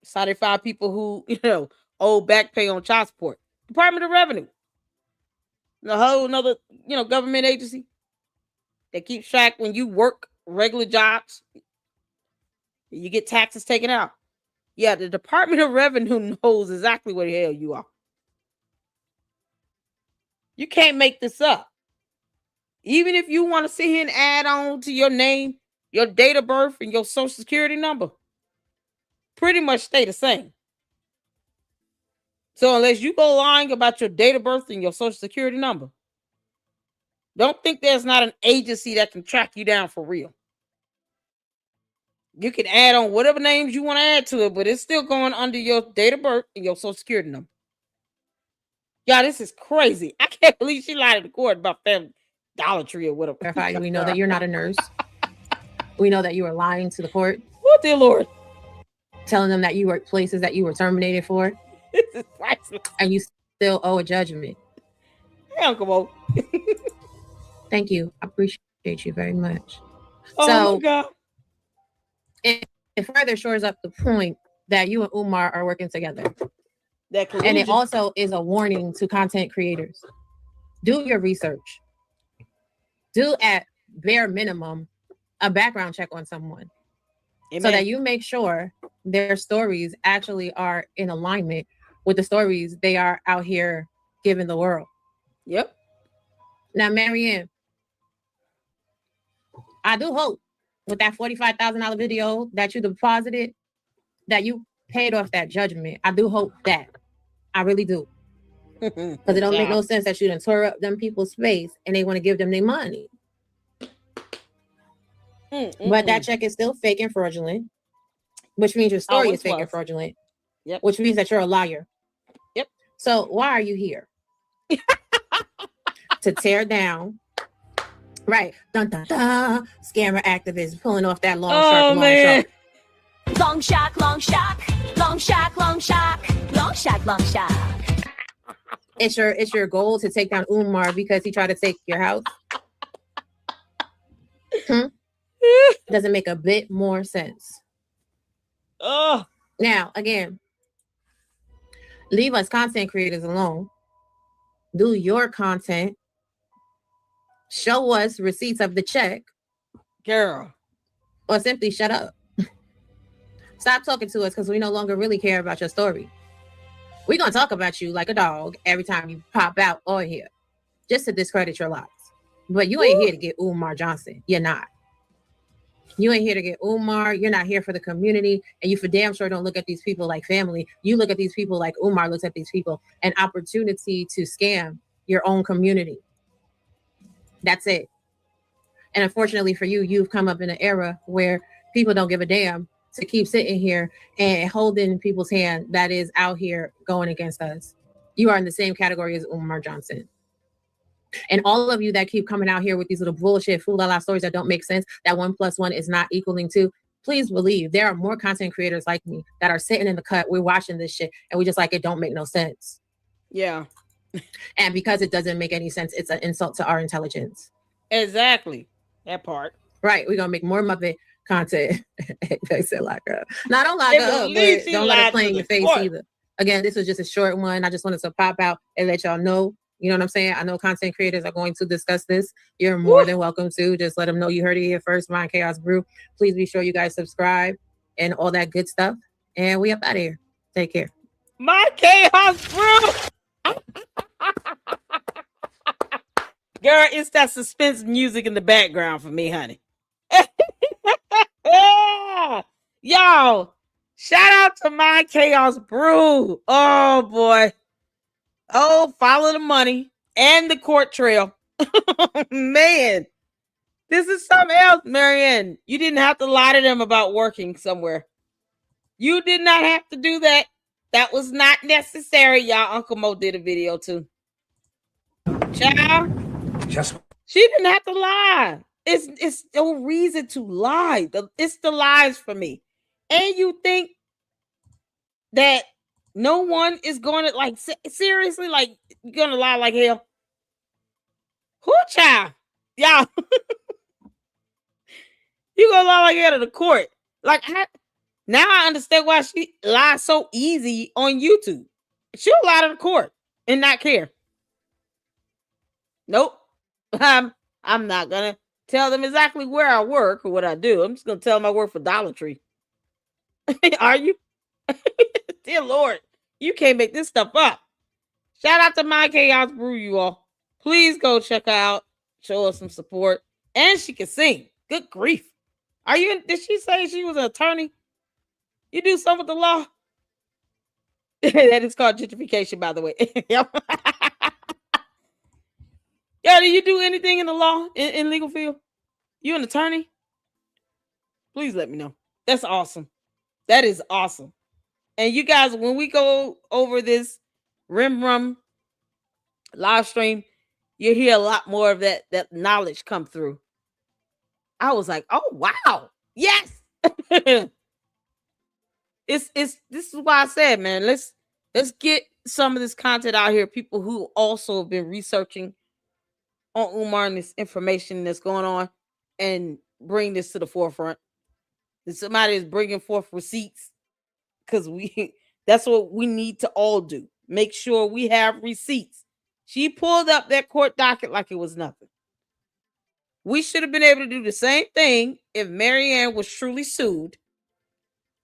Saw they find people who, owe back pay on child support. Department of Revenue. The whole another, government agency that keeps track when you work regular jobs. You get taxes taken out. Yeah, the Department of Revenue knows exactly where the hell you are. You can't make this up. Even if you want to sit here and add on to your name, your date of birth, and your social security number, pretty much stay the same. So unless you go lying about your date of birth and your social security number, don't think there's not an agency that can track you down for real. You can add on whatever names you want to add to it, but it's still going under your date of birth and your social security number. Y'all, this is crazy. I can't believe she lied to the court about Family Dollar Tree or whatever. We know that you're not a nurse. We know that you are lying to the court. Oh, dear Lord. Telling them that you work places that you were terminated for. This is priceless. And you still owe a judgment. Hey, Uncle Mo. Thank you. I appreciate you very much. Oh, my God. It further shores up the point that you and Umar are working together. That collusion. And it also is a warning to content creators. Do your research. Do at bare minimum a background check on someone. Amen. So that you make sure their stories actually are in alignment with the stories they are out here giving the world. Yep. Now, Marianne, I do hope with that $45,000 video that you deposited, that you paid off that judgment. I do hope that. I really do. Because it don't make no sense that you done tore up them people's space and they want to give them their money. But that check is still fake and fraudulent, which means your story is fake and fraudulent. Yep. Which means that you're a liar. Yep. So why are you here? To tear down. Right. Dun, dun, dun. Scammer activists pulling off that long shark, long shark. Long shock, long shock, long shock, long shock, long shock, long shock. It's your goal to take down Umar because he tried to take your house. Doesn't make a bit more sense. Now, again, leave us content creators alone. Do your content. Show us receipts of the check. Girl. Or simply shut up. Stop talking to us because we no longer really care about your story. We're going to talk about you like a dog every time you pop out on here. Just to discredit your lies. But you ain't here to get Umar Johnson. You're not. You ain't here to get Umar. You're not here for the community. And you for damn sure don't look at these people like family. You look at these people like Umar looks at these people. An opportunity to scam your own community. That's it. And unfortunately for you, you've come up in an era where people don't give a damn to keep sitting here and holding people's hand that is out here going against us. You are in the same category as Umar Johnson. And all of you that keep coming out here with these little bullshit fool-la-la stories that don't make sense, that 1 + 1 is not equaling 2, please believe there are more content creators like me that are sitting in the cut. We're watching this shit and we just like, it don't make no sense. Yeah. And because it doesn't make any sense, it's an insult to our intelligence. Exactly. That part. Right. We're going to make more Muppet content. They said lock up. Now, don't lock up, but don't let it play in your face either. Again, this was just a short one. I just wanted to pop out and let y'all know You know what I'm saying? I know content creators are going to discuss this. You're Woo. more than welcome to. Just let them know you heard it here first. Mind Chaos Brew. Please be sure you guys subscribe and all that good stuff. And we up out of here. Take care. My Chaos Brew. Girl, it's that suspense music in the background for me, honey. Y'all, shout out to My Chaos Brew. Oh boy. Oh, follow the money and the court trail. Man, this is something else, Marianne. You didn't have to lie to them about working somewhere. You did not have to do that. That was not necessary. Y'all, Uncle Mo did a video too. Child, she didn't have to lie. It's no reason to lie. It's the lies for me. And you think that no one is going to, like, seriously, like, you're going to lie like hell? Who, child? Y'all, you going to lie like hell to the court. Like, now I understand why she lies so easy on YouTube. She'll lie to the court and not care. Nope. I'm not going to tell them exactly where I work or what I do. I'm just going to tell them I work for Dollar Tree. Are you? Dear Lord, you can't make this stuff up. Shout out to My Chaos Brew, you all. Please go check her out. Show us some support. And she can sing. Good grief. Are you? Did she say she was an attorney? You do something with the law? That is called gentrification, by the way. Yo, do you do anything in the law, in legal field? You an attorney? Please let me know. That's awesome. That is awesome. And you guys, when we go over this Rim Rum live stream, you hear a lot more of that knowledge come through. I was like, oh wow, yes. It's this is why I said, man, let's get some of this content out here. People who also have been researching on Umar and this information that's going on, and bring this to the forefront. And somebody is bringing forth receipts, because that's what we need to all do. Make sure we have receipts. She pulled up that court docket like it was nothing. We should have been able to do the same thing if Marianne was truly sued,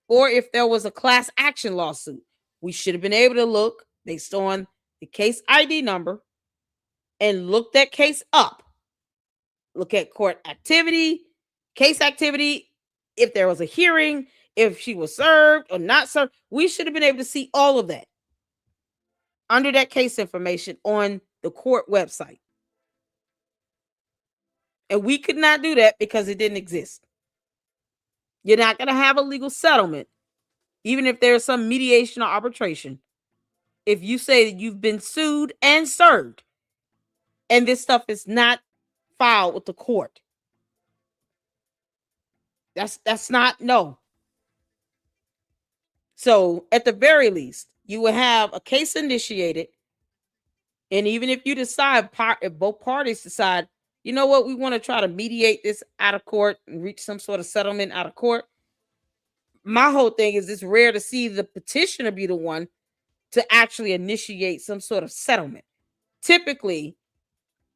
or if there was a class action lawsuit. We should have been able to look based on the case ID number and look that case up. Look at court activity, case activity, if there was a hearing, if she was served or not served. We should have been able to see all of that under that case information on the court website. And we could not do that because it didn't exist. You're not going to have a legal settlement, even if there's some mediation or arbitration, if you say that you've been sued and served and this stuff is not filed with the court. That's not, no. So at the very least, you will have a case initiated. And even if you decide, if both parties decide, you know what, we want to try to mediate this out of court and reach some sort of settlement out of court. My whole thing is, it's rare to see the petitioner be the one to actually initiate some sort of settlement. Typically,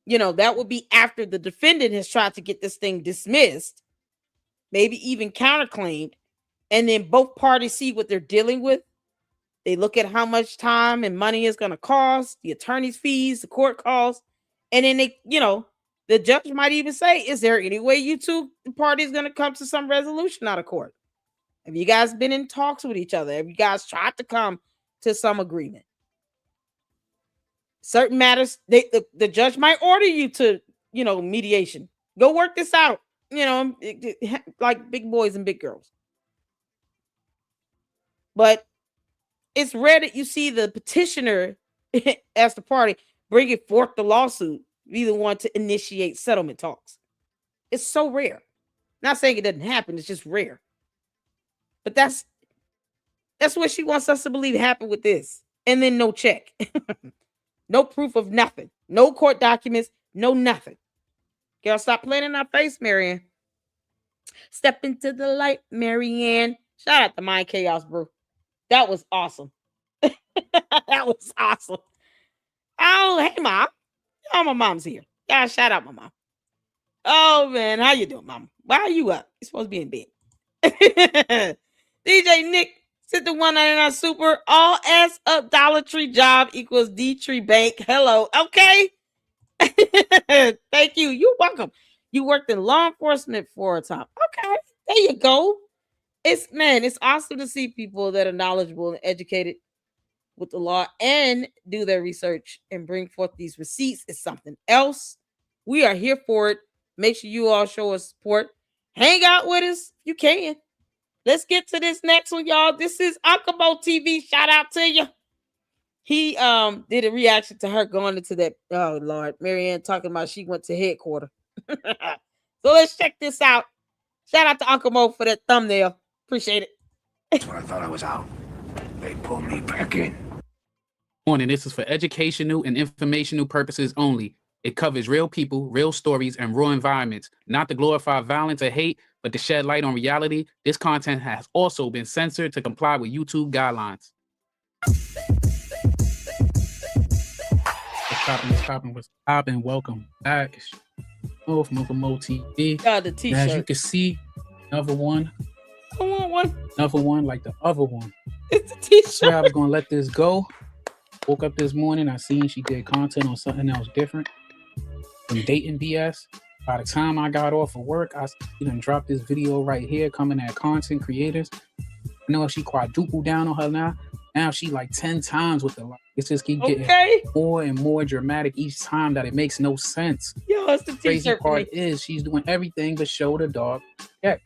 that would be after the defendant has tried to get this thing dismissed, maybe even counterclaimed, and then both parties see what they're dealing with. They look at how much time and money is going to cost, the attorney's fees, the court costs, and then they, the judge might even say, is there any way you two parties going to come to some resolution out of court? Have you guys been in talks with each other? Have you guys tried to come to some agreement? Certain matters, the judge might order you to, mediation. Go work this out, like big boys and big girls. But it's rare that you see the petitioner as the party bringing forth the lawsuit, be the one to initiate settlement talks. It's so rare. Not saying it doesn't happen, it's just rare. But that's what she wants us to believe happened with this. And then no check. No proof of nothing. No court documents. No nothing. Girl, stop playing in our face, Marianne. Step into the light, Marianne. Shout out to My Chaos Brew. That was awesome. That was awesome. Oh, Hey, Mom. Oh, my mom's here. Yeah, shout out my mom. Oh, man. How you doing, Mom? Why are you up? You're supposed to be in bed. DJ Nick, sent the 199 super. All ass up Dollar Tree job equals D Tree Bank. Hello. Okay. Thank you. You're welcome. You worked in law enforcement for a time. Okay. There you go. It's awesome to see people that are knowledgeable and educated with the law and do their research and bring forth these receipts. It's something else. We are here for it. Make sure you all show us support. Hang out with us. You can. Let's get to this next one, y'all. This is Uncle Mo TV. Shout out to you. He did a reaction to her going into that. Oh Lord, Marianne talking about she went to headquarters. So let's check this out. Shout out to Uncle Mo for that thumbnail. Appreciate it. That's when I thought I was out. They pulled me back in. And this is for educational and informational purposes only. It covers real people, real stories, and real environments, not to glorify violence or hate, but to shed light on reality. This content has also been censored to comply with YouTube guidelines. What's poppin'? Welcome back. From Uncle Mo TV. Got the t-shirt. As you can see, another one. I want one. Another one like the other one. It's a t-shirt. So I was gonna let this go. Woke up this morning, I seen she did content on something else different. Some dating BS. By the time I got off of work, I dropped this video right here coming at content creators. I know she quadrupled down on her now. Now she like 10 times with the like. It just keep getting more and more dramatic each time that it makes no sense. Yo, it's the t-shirt. Crazy part is she's doing everything but show the dog check.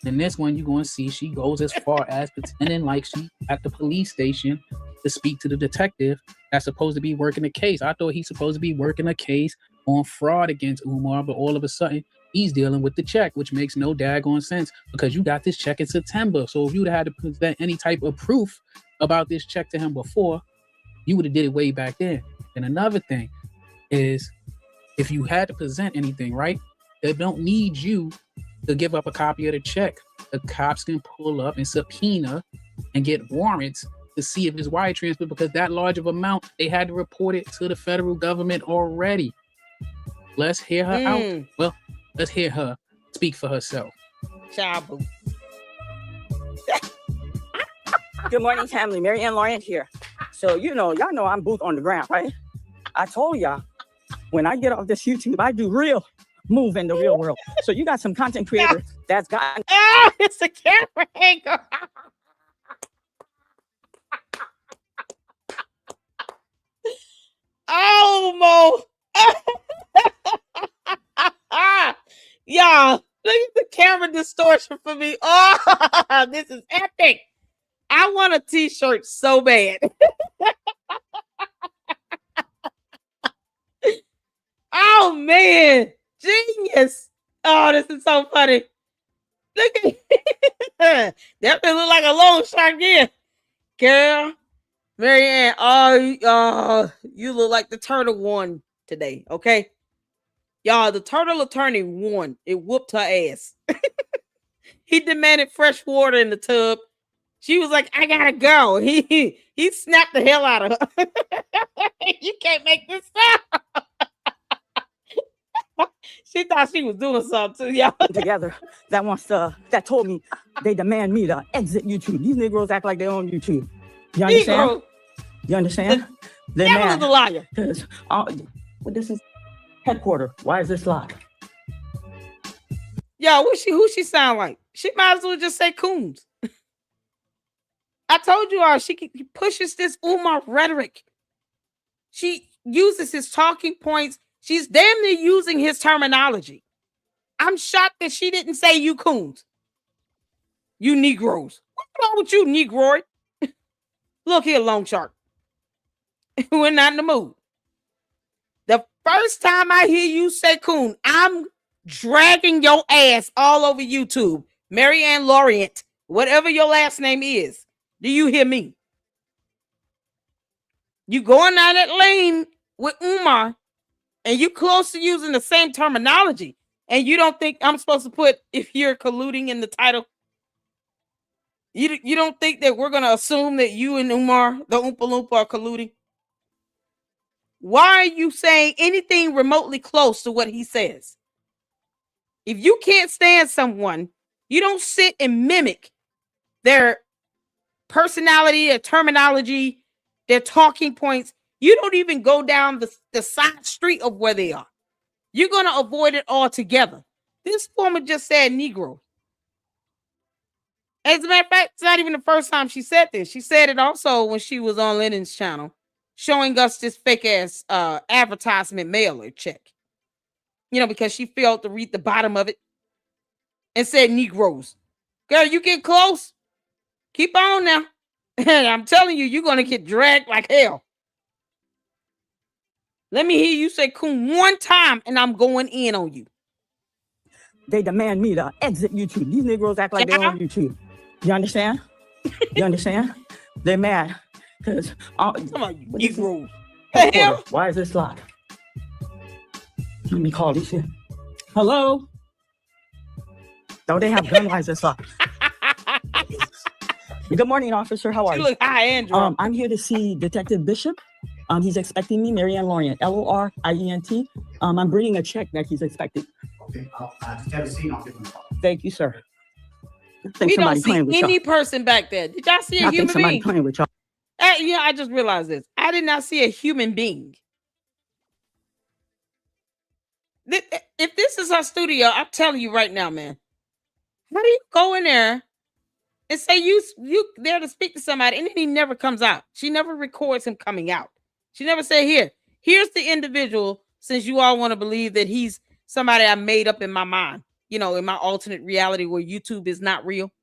In this one, you're going to see she goes as far as pretending like she at the police station to speak to the detective that's supposed to be working a case. I thought he's supposed to be working a case on fraud against Umar, but all of a sudden, he's dealing with the check, which makes no daggone sense because you got this check in September. So if you'd had to present any type of proof about this check to him before, you would have did it way back then. And another thing is, if you had to present anything, right, they don't need you to give up a copy of the check. The cops can pull up and subpoena and get warrants to see if it's wire transfer because that large of amount, they had to report it to the federal government already. Let's hear her out. Well, let's hear her speak for herself. Chabu. Good morning, family. Marianne Lorient here. So, y'all know I'm booth on the ground, right? I told y'all, when I get off this YouTube, I do real move in the real world. So you got some content creators that's gotten... Oh, it's a camera angle. Oh, Mo. Y'all, look at the camera distortion for me. Oh, this is epic. I want a t-shirt so bad. Oh, man. Genius. Oh, this is so funny. Look at that. That look like a long shot again. Girl, Marianne, you look like the turtle won today, okay? Y'all, the turtle attorney won. It whooped her ass. He demanded fresh water in the tub. She was like, I gotta go. He snapped the hell out of her. You can't make this up. She thought she was doing something too, y'all. Together that told me they demand me to exit YouTube. These Negroes act like they're on YouTube. You understand? Negro. You understand? They're That was mad the liar. because this is headquarters. Why is this locked? Yo, who she sound like? She might as well just say Coons. I told you all, she pushes this Umar rhetoric. She uses his talking points. She's damn near using his terminology. I'm shocked that she didn't say you coons. You Negroes. What's wrong with you, Negroid? Look here, Long Shark. We're not in the mood. The first time I hear you say coon, I'm dragging your ass all over YouTube. Marianne Lorient, whatever your last name is. Do you hear me? You going down that lane with Umar, and you close to using the same terminology, and you don't think I'm supposed to put if you're colluding in the title? You don't think that we're going to assume that you and Umar, the Oompa Loompa, are colluding? why are you saying anything remotely close to what he says? If you can't stand someone, you don't sit and mimic their personality, their terminology, their talking points. You don't even go down the side street of where they are. You're going to avoid it altogether. This woman just said Negro. As a matter of fact, it's not even the first time she said this. She said it also when she was on Lennon's channel, showing us this fake ass advertisement mailer check. You know, because she failed to read the bottom of it and said Negroes. Girl, you get close. Keep on now. And I'm telling you, you're going to get dragged like hell. Let me hear you say coon one time and I'm going in on you. They demand me to exit YouTube. These Negroes act like they're on YouTube. You understand? You understand? They're mad because Negroes. Why is this locked? Let me call these shit. Hello? Don't they have gun? Why is this locked? Good morning, officer. How are you? Look high, Andrew. I'm here to see Detective Bishop. He's expecting me, Marianne Lorient, Lorient. I'm bringing a check that he's expecting. Okay, just have a seat. I'll give him a call. Thank you, sir. We don't see any person back there. Did y'all see a human being? Playing with y'all. Yeah, I just realized this. I did not see a human being. If this is her studio, I'm telling you right now, man. How do you go in there and say you there to speak to somebody, and then he never comes out? She never records him coming out. She never said, here's the individual, since you all want to believe that he's somebody I made up in my mind, you know, in my alternate reality where YouTube is not real.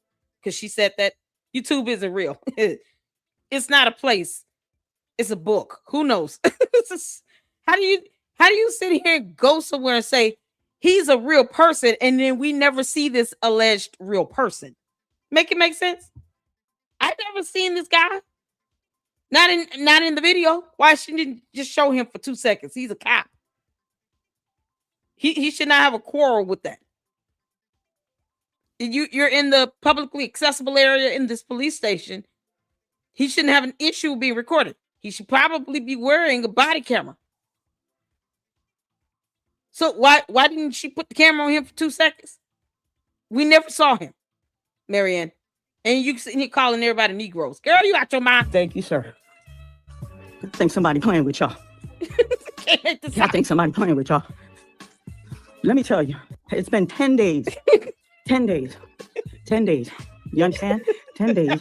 Because she said that YouTube isn't real. It's not a place. It's a book. Who knows? How do you sit here and go somewhere and say he's a real person, and then we never see this alleged real person? Make it make sense? I've never seen this guy. Not in the video. Why she didn't just show him for 2 seconds? He's a cop. He should not have a quarrel with that. You're in the publicly accessible area in this police station. He shouldn't have an issue being recorded. He should probably be wearing a body camera. So why didn't she put the camera on him for 2 seconds? We never saw him, Marianne. And you sitting here calling everybody Negroes. Girl, you out your mind. Thank you, sir. I think somebody playing with y'all. I think somebody playing with y'all. Let me tell you, it's been 10 days. 10 days. 10 days. You understand? 10 days.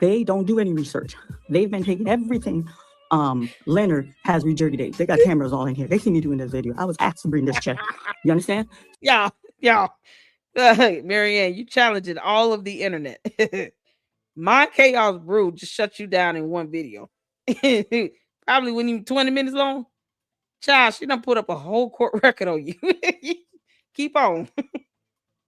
They don't do any research. They've been taking everything Leonard has regurgitated. They got cameras all in here. They see me doing this video. I was asked to bring this check. You understand? Yeah. Marianne, you challenging all of the internet. My Chaos Brew just shut you down in one video. Probably wasn't even 20 minutes long. Child, she done put up a whole court record on you. Keep on.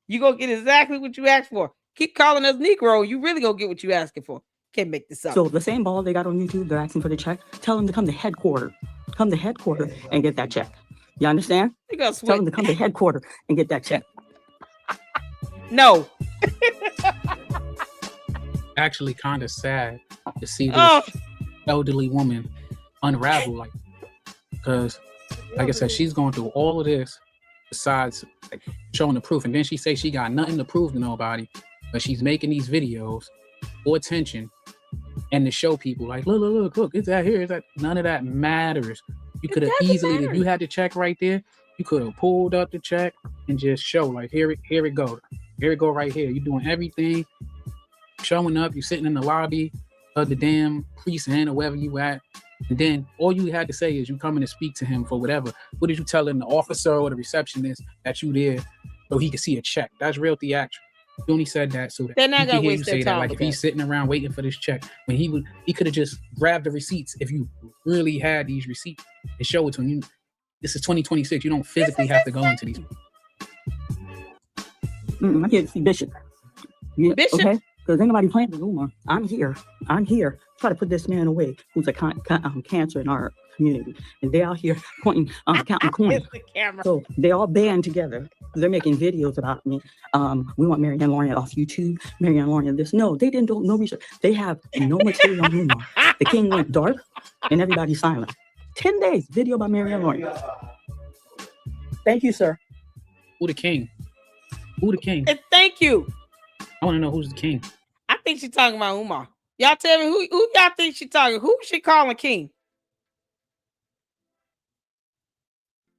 You gonna get exactly what you asked for. Keep calling us Negro. You really gonna get what you asking for. Can't make this up. So the same ball they got on YouTube, they're asking for the check. Tell them to come to headquarters. Come to headquarters and get that check. You understand? Tell them to come to headquarters and get that check. No. Actually kind of sad to see this elderly woman unravel, like, because like I said, she's going through all of this besides like showing the proof, and then she say she got nothing to prove to nobody, but she's making these videos for attention and to show people like, look, it's that here, is that? None of that matters. You could have easily, if you had the check right there, you could have pulled up the check and just show like, here it go right here. You're doing everything, showing up, you're sitting in the lobby of the damn precinct or wherever you at, and then all you had to say is you coming to speak to him for whatever. What did you telling the officer or the receptionist that you there so he could see a check? That's real theatrical. You only said that so that they're not gonna waste you their say time. That. Like if he's sitting around waiting for this check, when he could have just grabbed the receipts if you really had these receipts and show it to him. This is 2026. You don't physically have to go into these. I'm here to see Bishop. Yeah, Bishop? Okay? Because ain't nobody playing with Umar. I'm here. Try to put this man away who's a cancer in our community. And they out here pointing, counting coins. So they all band together. They're making videos about me. We want Marianne Lorient off YouTube. Marianne Lorient this. No, they didn't do no research. They have no material on Umar. The king went dark and everybody's silent. 10 days. Video by Mary and Lorient. Thank you, sir. Who the king? Who the king? And thank you. I want to know who's the king. I think she's talking about Umar. Y'all tell me who y'all think she talking? Who she calling king?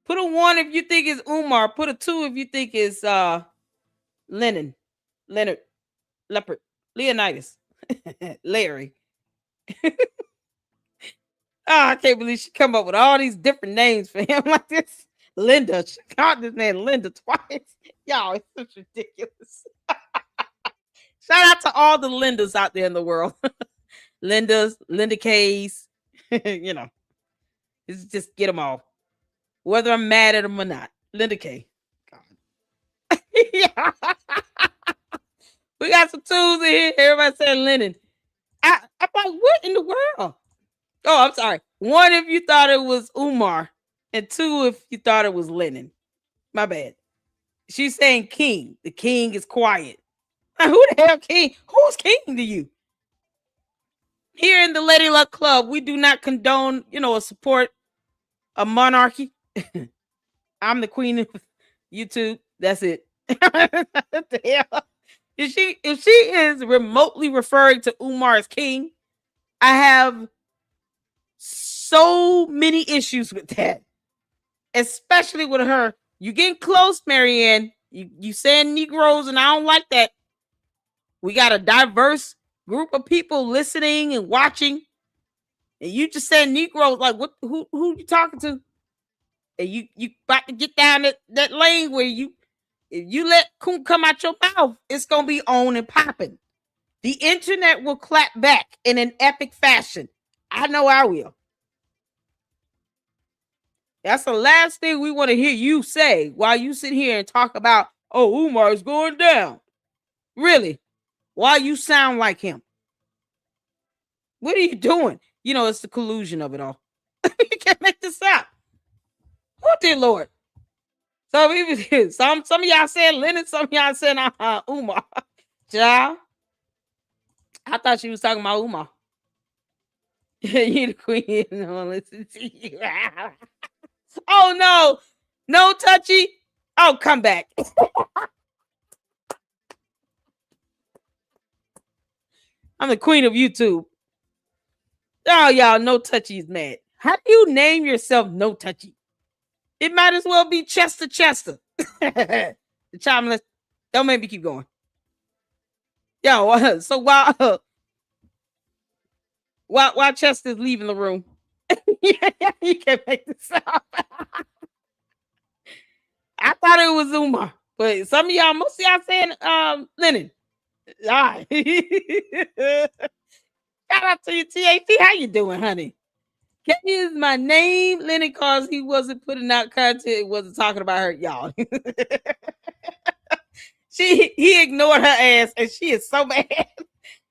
Put a 1 if you think it's Umar. Put a 2 if you think it's Leonard, Leopard, Leonidas, Larry. I can't believe she come up with all these different names for him like this. Linda. She called this man Linda twice. Y'all, it's such ridiculous. Shout out to all the Lindas out there in the world. Lindas, Linda K's, you know. It's just get them all. Whether I'm mad at them or not. Linda K. God. Yeah. We got some tools in here. Everybody saying Lennon. I'm like, what in the world? Oh, I'm sorry. 1 if you thought it was Umar, and 2 if you thought it was Lennon. My bad. She's saying king. The king is quiet. Who the hell king? Who's king to you? Here in the Lady Luck Club, we do not condone, or support a monarchy. I'm the queen of YouTube. That's it. What the hell? If she is remotely referring to Umar as king, I have so many issues with that. Especially with her. You getting close, Marianne. You saying Negroes, and I don't like that. We got a diverse group of people listening and watching. And you just saying Negroes, like what who you talking to? And you about to get down that lane where if you let coon come out your mouth, it's gonna be on and popping. The internet will clap back in an epic fashion. I know I will. That's the last thing we want to hear you say while you sit here and talk about, oh, Umar is going down. Really? Why you sound like him? What are you doing? It's the collusion of it all. You can't make this up. Oh, dear Lord. So some of y'all said Lennon, some of y'all said Umar. Child, I thought she was talking about Umar. You the queen. No, listen to you. Oh no, no touchy. Oh, come back. I'm the queen of YouTube. Oh, y'all, no touchy is mad. How do you name yourself No Touchy? It might as well be Chester. The childless. Don't make me keep going. Yo, so while Chester's leaving the room, you can't make this up. I thought it was Umar, but some of y'all, most of y'all saying Lennon. All right. Shout out to you, TAT. How you doing, honey? Can you use my name, Lennon, cause he wasn't putting out content, wasn't talking about her, y'all. He ignored her ass, and she is so mad.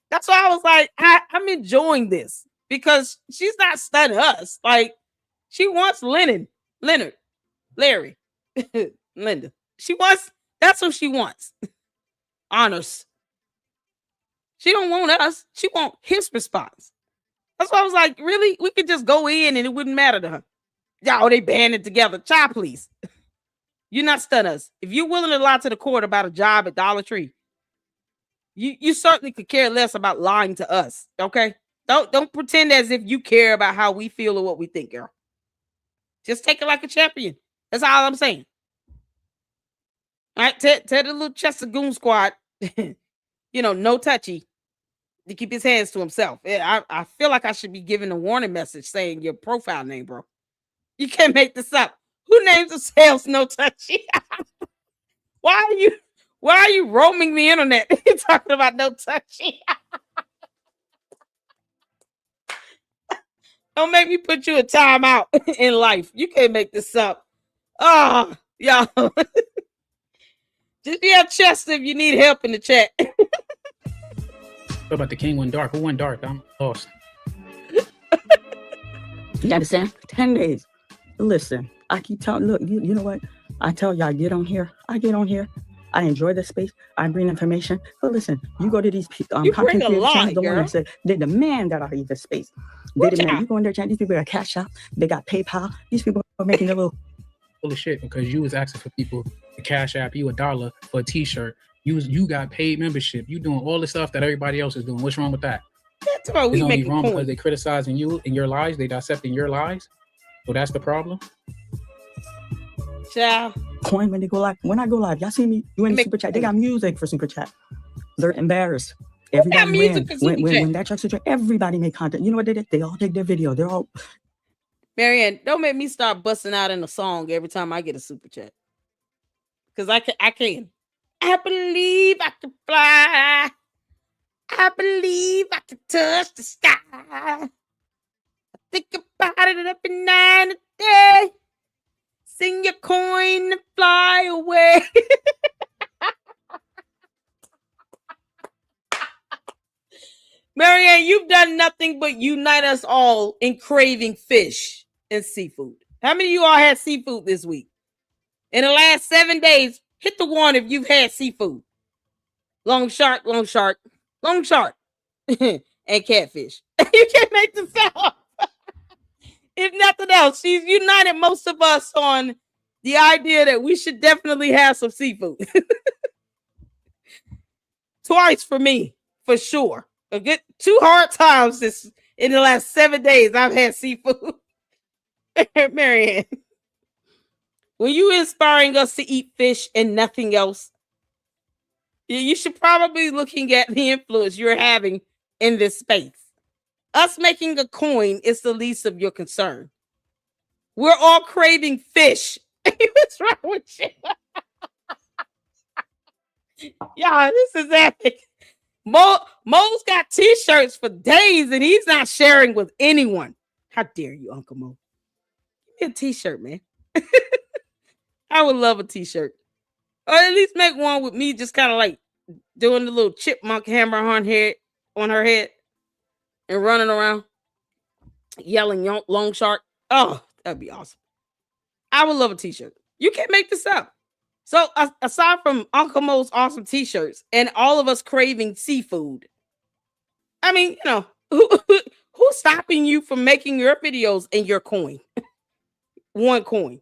That's why I was like, I'm enjoying this because she's not stunning us. Like, she wants Leonard, Larry, Linda. That's what she wants. Honors. She don't want us. She want his response. That's why I was like, really? We could just go in and it wouldn't matter to her. Y'all, they banded together. Child, please. You're not stun us. If you're willing to lie to the court about a job at Dollar Tree, you certainly could care less about lying to us. Okay? Don't pretend as if you care about how we feel or what we think, girl. Just take it like a champion. That's all I'm saying. All right, tell the little Chester Goon Squad, no touchy, to keep his hands to himself. I feel like I should be giving a warning message saying your profile name, bro. You can't make this up. Who names themselves No Touchy? Why are you roaming the internet talking about No Touchy? Don't make me put you a timeout in life. You can't make this up. Oh, y'all. Just have Chester if you need help in the chat. What about the king went dark? Who went dark? I'm lost. You understand? 10 days. Listen, I keep telling, look, you know what? I tell y'all, I get on here. I enjoy the space. I bring information. But listen, you go to these You bring content a creator lot, channels, the one girl. that said they demand that I leave the space. They Watch demand out. you go in their channel. These people got Cash App. They got PayPal. These people are making their little Full of shit because you was asking for people to cash app you $1 for a t-shirt. You got paid membership. You doing all the stuff that everybody else is doing. What's wrong with that? That's why It's we only make wrong a because coin. they criticizing you and your lies. They dissecting your lies. So that's the problem. Child. coin when they go live. When I go live, y'all see me doing Make super chat. They coin. got music for super chat. They're embarrassed. got Everybody music ran. for super chat? When that truck super chat, everybody made content. You know what they did? They all take their video. They're all Marianne, don't make me start busting out in a song every time I get a super chat. Because I can. I believe I can fly. I believe I can touch the sky. I think about it every night and day. Sing your coin and fly away. Marianne, you've done nothing but unite us all in craving fish and seafood. How many of you all had seafood this week? In the last 7 days, hit the one if you've had seafood. Long shark, long shark, long shark, and catfish. You can't make this up. If nothing else, she's united most of us on the idea that we should definitely have some seafood. Twice for me, for sure. A good 2 hard times this in the last 7 days I've had seafood. Marianne, when you inspiring us to eat fish and nothing else, you should probably be looking at the influence you're having in this space. Us making a coin is the least of your concern. We're all craving fish. What's wrong with you? Yeah, this is epic. Mo's got t-shirts for days and he's not sharing with anyone. How dare you, Uncle Mo? Give me a t-shirt, man. I would love a t-shirt. Or at least make one with me just kind of like doing the little chipmunk hammer on her head and running around yelling long shark. Oh, that'd be awesome. I would love a t-shirt. You can't make this up. So aside from Uncle Mo's awesome t-shirts and all of us craving seafood, I mean, you know, who's stopping you from making your videos and your coin? One coin.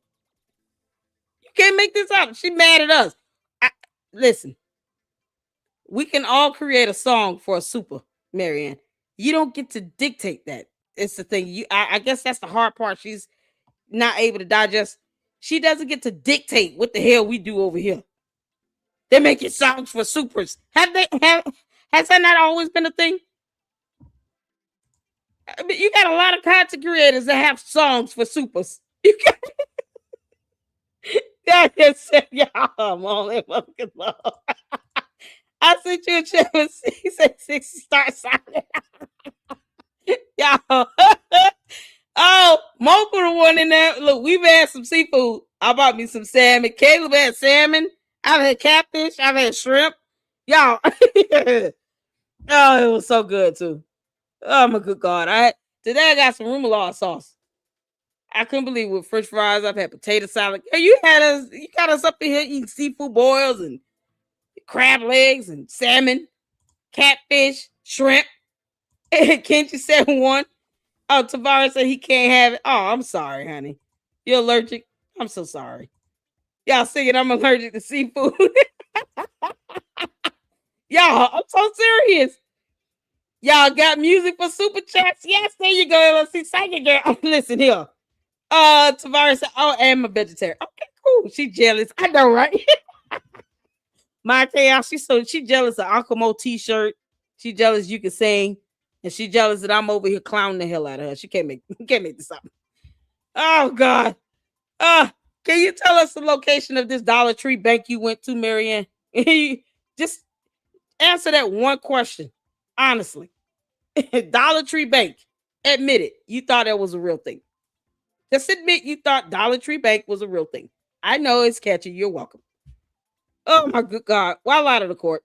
You can't make this up. She mad at us. Listen, we can all create a song for a super, Marianne. You don't get to dictate that. It's the thing. I guess that's the hard part. She's not able to digest. She doesn't get to dictate what the hell we do over here. They're making songs for supers. Has that not always been a thing? I mean, you got a lot of content creators that have songs for supers. You got that just said, yeah, I'm only fucking love. I sent you a chat with 6 start signing. Y'all. Oh, Mo put the one in there. Look, we've had some seafood. I bought me some salmon. Caleb had salmon. I've had catfish. I've had shrimp. Y'all. Oh, it was so good too. Oh my good God. Today I got some remoulade sauce. I couldn't believe with French fries. I've had potato salad. You got us up in here eating seafood boils and crab legs and salmon, catfish, shrimp. Can't you say one? Oh, Tavares said he can't have it. Oh, I'm sorry, honey. You're allergic? I'm so sorry. Y'all singing I'm allergic to seafood. Y'all, I'm so serious. Y'all got music for super chats? Yes, there you go. Let's see, second girl. Listen here. Tavares said, oh, I'm a vegetarian. Okay, cool. She jealous. I know, right? My chaos. She jealous of Uncle Mo t-shirt. She jealous you can sing. And she jealous that I'm over here clowning the hell out of her. She can't make this up. Oh God. Can you tell us the location of this Dollar Tree bank you went to, Marianne? Just answer that one question. Honestly. Dollar Tree Bank. Admit it. You thought that was a real thing. Just admit you thought Dollar Tree Bank was a real thing. I know it's catchy. You're welcome. Oh my good God. Well, out of the court.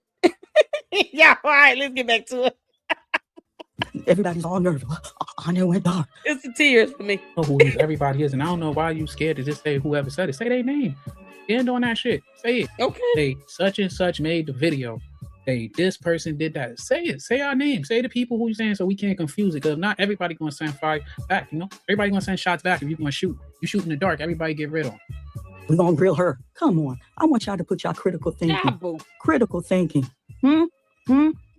Yeah, all right, let's get back to it. Everybody's all nervous. I know went dark. It's the tears for me. I know who this everybody is, and I don't know why you scared to just say whoever said it. Say their name. End on that shit. Say it. Okay. Hey, such and such made the video. Hey, this person did that. Say it. Say our name. Say the people who you're saying so we can't confuse it. Because not everybody gonna send fire back, you know? Everybody gonna send shots back if you're gonna shoot. You shoot in the dark, everybody get rid of. We're gonna grill her. Come on. I want y'all to put y'all critical thinking. Yeah, boo. Critical thinking.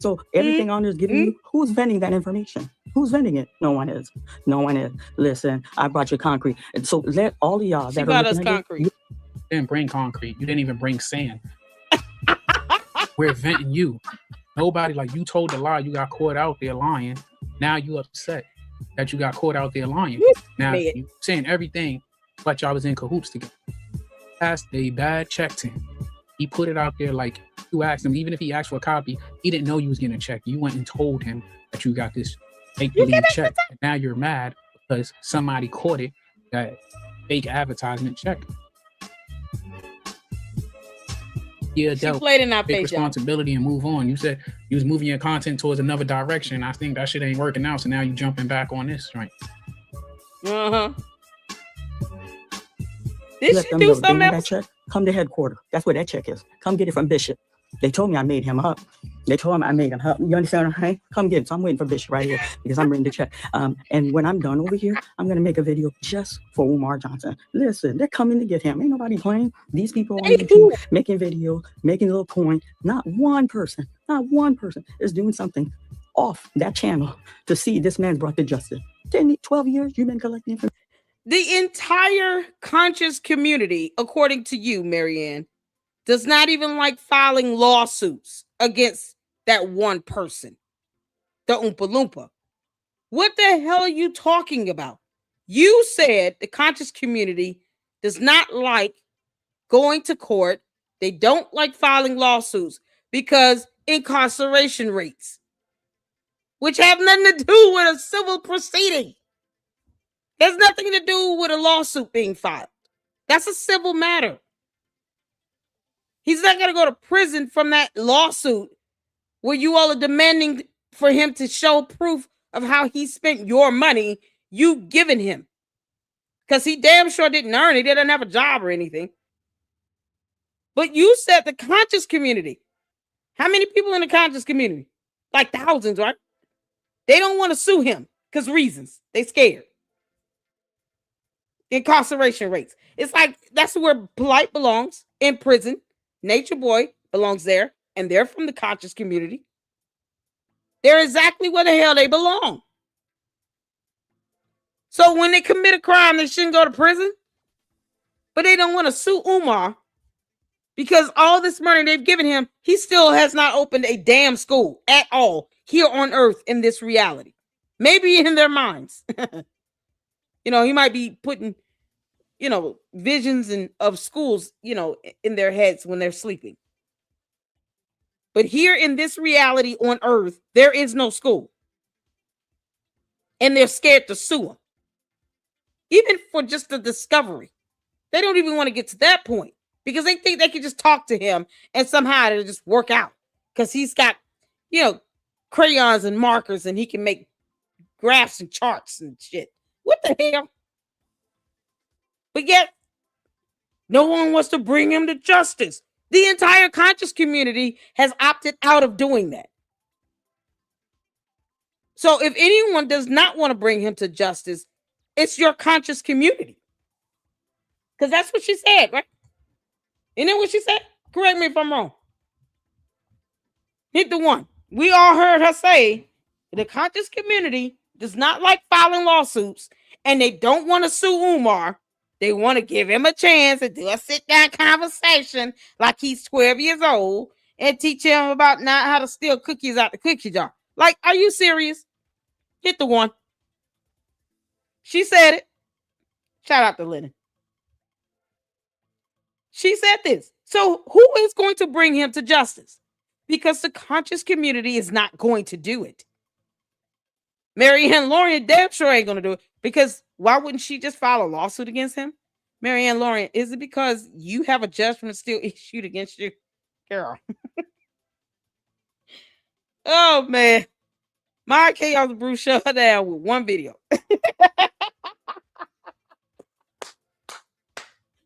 So everything on is giving you, who's vending that information? Who's vending it? No one is. No one is. Listen, I brought you concrete. And so let all of y'all She that brought are us looking at concrete. You didn't bring concrete. You didn't even bring sand. We're venting you. Nobody, like, you told the lie, you got caught out there lying. Now you upset that you got caught out there lying. Now man. you saying everything but y'all was in cahoots together. Passed a bad check to him. He put it out there like you asked him, even if he asked for a copy, he didn't know you was getting a check. You went and told him that you got this make-believe check. And now you're mad because somebody caught it, that fake advertisement check. Yeah, She played in our take face, y'all. responsibility and move on. You said you was moving your content towards another direction. I think that shit ain't working out, so now you jumping back on this, right? Uh-huh. Did let she them do know. They something want else? that check? Come to headquarters. That's where that check is. Come get it from Bishop. They told me I made him up. They told me I made him up. You understand? Hey, come get it. So I'm waiting for Bishop right here because I'm ready to check. And when I'm done over here, I'm gonna make a video just for Umar Johnson. Listen, they're coming to get him. Ain't nobody playing. These people on YouTube making videos, making a little coin. Not one person is doing something off that channel to see this man's brought to justice. 10, 12 years you've been collecting information. The entire conscious community, according to you, Marianne, does not even like filing lawsuits against that one person, the Oompa Loompa. What the hell are you talking about? You said the conscious community does not like going to court. They don't like filing lawsuits because incarceration rates, which have nothing to do with a civil proceeding. There's nothing to do with a lawsuit being filed. That's a civil matter. He's not going to go to prison from that lawsuit where you all are demanding for him to show proof of how he spent your money you've given him. Because he damn sure didn't earn it. He didn't have a job or anything. But you said the conscious community. How many people in the conscious community? Like thousands, right? They don't want to sue him because reasons. They scared. Incarceration rates. It's like that's where Polite belongs, in prison. Nature Boy belongs there, and they're from the conscious community. They're exactly where the hell they belong. So when they commit a crime, they shouldn't go to prison. But they don't want to sue Umar because all this money they've given him, he still has not opened a damn school at all here on earth in this reality. Maybe in their minds. You know, he might be putting, you know, visions of schools, you know, in their heads when they're sleeping. But here in this reality on earth, there is no school. And they're scared to sue him. Even for just the discovery. They don't even want to get to that point because they think they can just talk to him and somehow it'll just work out. Because he's got, you know, crayons and markers and he can make graphs and charts and shit. What the hell? But yet, no one wants to bring him to justice. The entire conscious community has opted out of doing that. So if anyone does not want to bring him to justice, it's your conscious community. Because that's what she said, right? Isn't that what she said? Correct me if I'm wrong. Hit the one. We all heard her say the conscious community does not like filing lawsuits and they don't want to sue Umar. They want to give him a chance to do a sit-down conversation like he's 12 years old and teach him about not how to steal cookies out the cookie jar. Like, are you serious? Hit the one. She said it. Shout out to Lennon. She said this. So who is going to bring him to justice? Because the conscious community is not going to do it. Marianne Lorient damn sure ain't going to do it. Because why wouldn't she just file a lawsuit against him? Marianne Lorient, is it because you have a judgment still issued against you? Girl. Oh, man. My chaos brew shut her down with one video.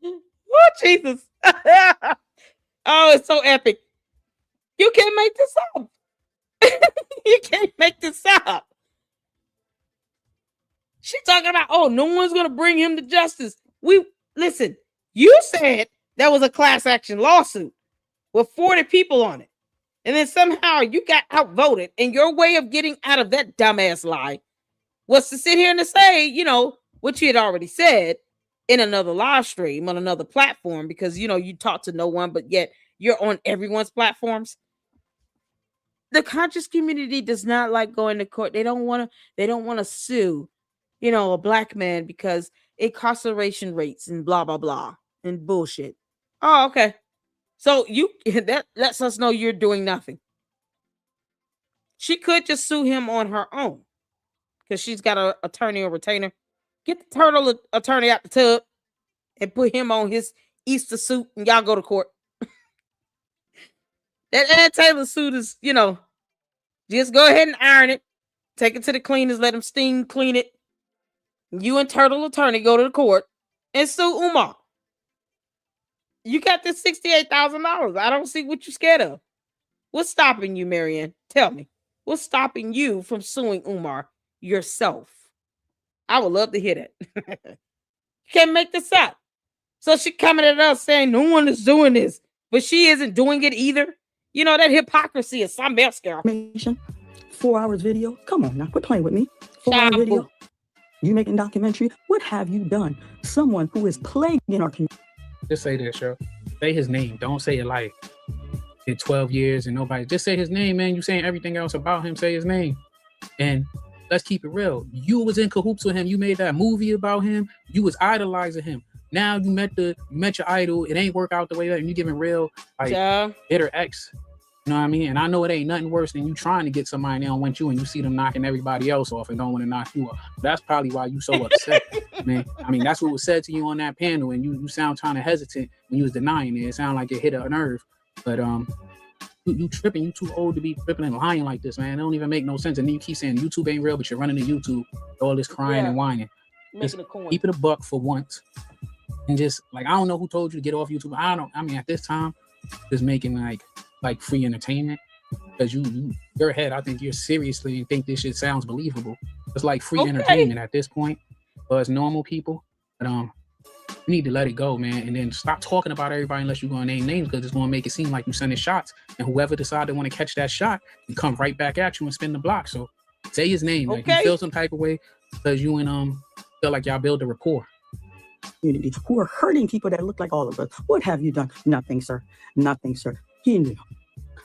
Oh, Jesus. Oh, it's so epic. You can't make this up. You can't make this up. She talking about, oh, no one's gonna bring him to justice. We listen, you said that was a class action lawsuit with 40 people on it. And then somehow you got outvoted, and your way of getting out of that dumbass lie was to sit here and to say, you know, what you had already said in another live stream on another platform, because you know you talk to no one, but yet you're on everyone's platforms. The conscious community does not like going to court. They don't want to sue, you know, a black man because incarceration rates and blah blah blah and bullshit. Oh, okay. So you that lets us know you're doing nothing. She could just sue him on her own because she's got an attorney or retainer. Get the turtle attorney out the tub and put him on his Easter suit, and y'all go to court. That Ann Taylor suit is, you know, just go ahead and iron it. Take it to the cleaners, let them steam clean it. You and turtle attorney go to the court and sue Umar. You got this $68,000. I don't see what you're scared of. What's stopping you, Marianne? Tell me. What's stopping you from suing Umar yourself? I would love to hear that. You can't make this up. So she coming at us saying no one is doing this, but she isn't doing it either. You know, that hypocrisy is something else, girl. 4 hours video. Come on now, quit playing with me. 4-hour video. You making documentary? What have you done? Someone who is plaguing our community. Just say this, yo. Say his name. Don't say it like in 12 years and nobody. Just say his name, man. You saying everything else about him. Say his name. And let's keep it real. You was in cahoots with him. You made that movie about him. You was idolizing him. Now you met your idol. It ain't work out the way that, and you giving real like bitter ex. You know what I mean? And I know it ain't nothing worse than you trying to get somebody and they don't want you, and you see them knocking everybody else off and don't want to knock you off. That's probably why you so upset, man. I mean, that's what was said to you on that panel, and you sound kind of hesitant when you was denying it. It sounded like it hit a nerve, but you tripping. You too old to be tripping and lying like this, man. It don't even make no sense. And then you keep saying YouTube ain't real, but you're running to YouTube, all this crying and whining. Just keep it a buck for once, and just like I don't know who told you to get off YouTube. I mean, at this time, just making like free entertainment, because your head, I think you're seriously think this shit sounds believable. It's like free entertainment at this point for us normal people. But you need to let it go, man, and then stop talking about everybody unless you're gonna name names, because it's gonna make it seem like you're sending shots, and whoever decide they want to catch that shot and come right back at you and spin the block. So say his name. Like you feel some type of way because you and feel like y'all build a rapport. Community who are hurting people that look like all of us. What have you done? Nothing, sir. Nothing, sir. He knew.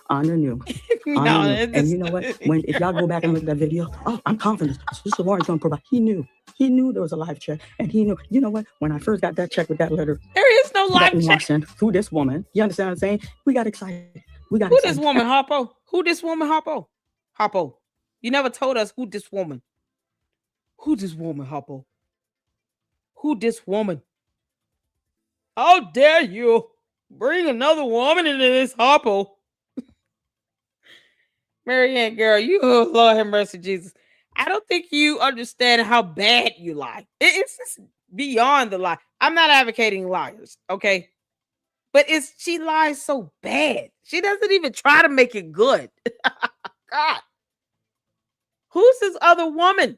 Honor knew. Honor knew. And you know what? If y'all go back and look at that video, I'm confident. Sister Lorent's going to provide. He knew. He knew there was a live check. And he knew. You know what? When I first got that check with that letter, there is no live check. Sent through this woman. You understand what I'm saying? We got excited. Who this woman, Harpo? Who this woman, Harpo? Harpo. You never told us who this woman. Who this woman, Harpo? Who this woman? How dare you bring another woman into this Harpo? Marianne, girl, you, oh, Lord have mercy, Jesus. I don't think you understand how bad you lie. It's just beyond the lie. I'm not advocating liars, okay? But she lies so bad. She doesn't even try to make it good. God. Who's this other woman?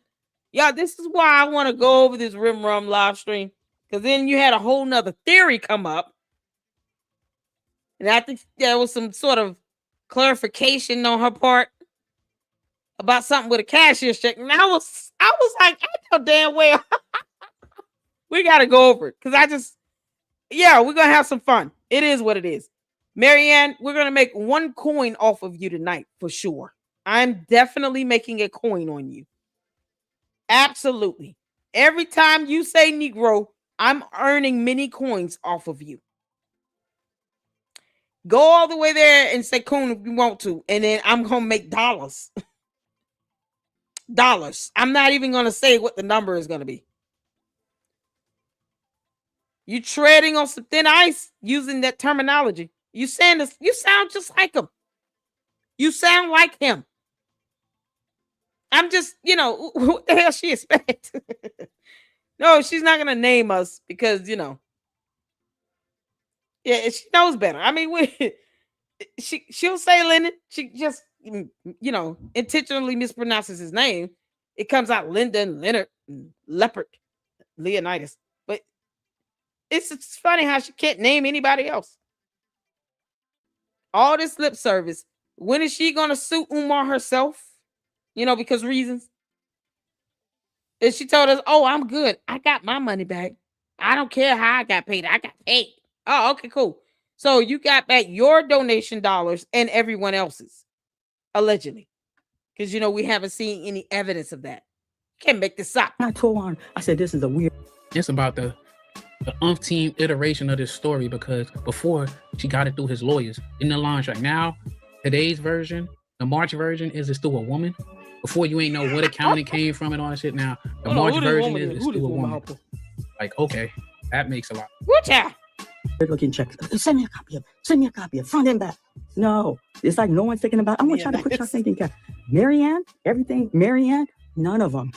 Yeah, this is why I want to go over this Rim Rum live stream. Because then you had a whole nother theory come up. And I think there was some sort of clarification on her part about something with a cashier's check. And I was like, I know damn well. We got to go over it. Because we're going to have some fun. It is what it is. Marianne, we're going to make one coin off of you tonight for sure. I'm definitely making a coin on you. Absolutely. Every time you say Negro, I'm earning many coins off of you. Go all the way there and say coin if you want to, and then I'm going to make dollars. Dollars. I'm not even going to say what the number is going to be. You treading on some thin ice using that terminology. You saying this, you sound just like him. You sound like him. I'm just, what the hell she expect? No, she's not gonna name us because yeah, she knows better. I mean, she'll say Lennon. She just intentionally mispronounces his name. It comes out Linda and Leonard and Leopard, Leonidas. But it's funny how she can't name anybody else. All this lip service. When is she gonna sue Umar herself? Because reasons. And she told us, "Oh, I'm good. I got my money back. I don't care how I got paid. I got paid." Oh, okay, cool. So you got back your donation dollars and everyone else's, allegedly, because we haven't seen any evidence of that. You can't make this up. I told her, I said, this is a weird. It's about the umpteenth iteration of this story, because before she got it through his lawyers in the launch. Right now, today's version, the March version, is it's through a woman. Before, you ain't know what account it came from and all that shit. Now the March version is through a woman. Like, okay, that makes a lot. What y'all? Looking checks. Send me a copy of front and back. No, it's like no one's thinking about. I want y'all to put your thinking cap. Marianne, everything. Marianne, none of them.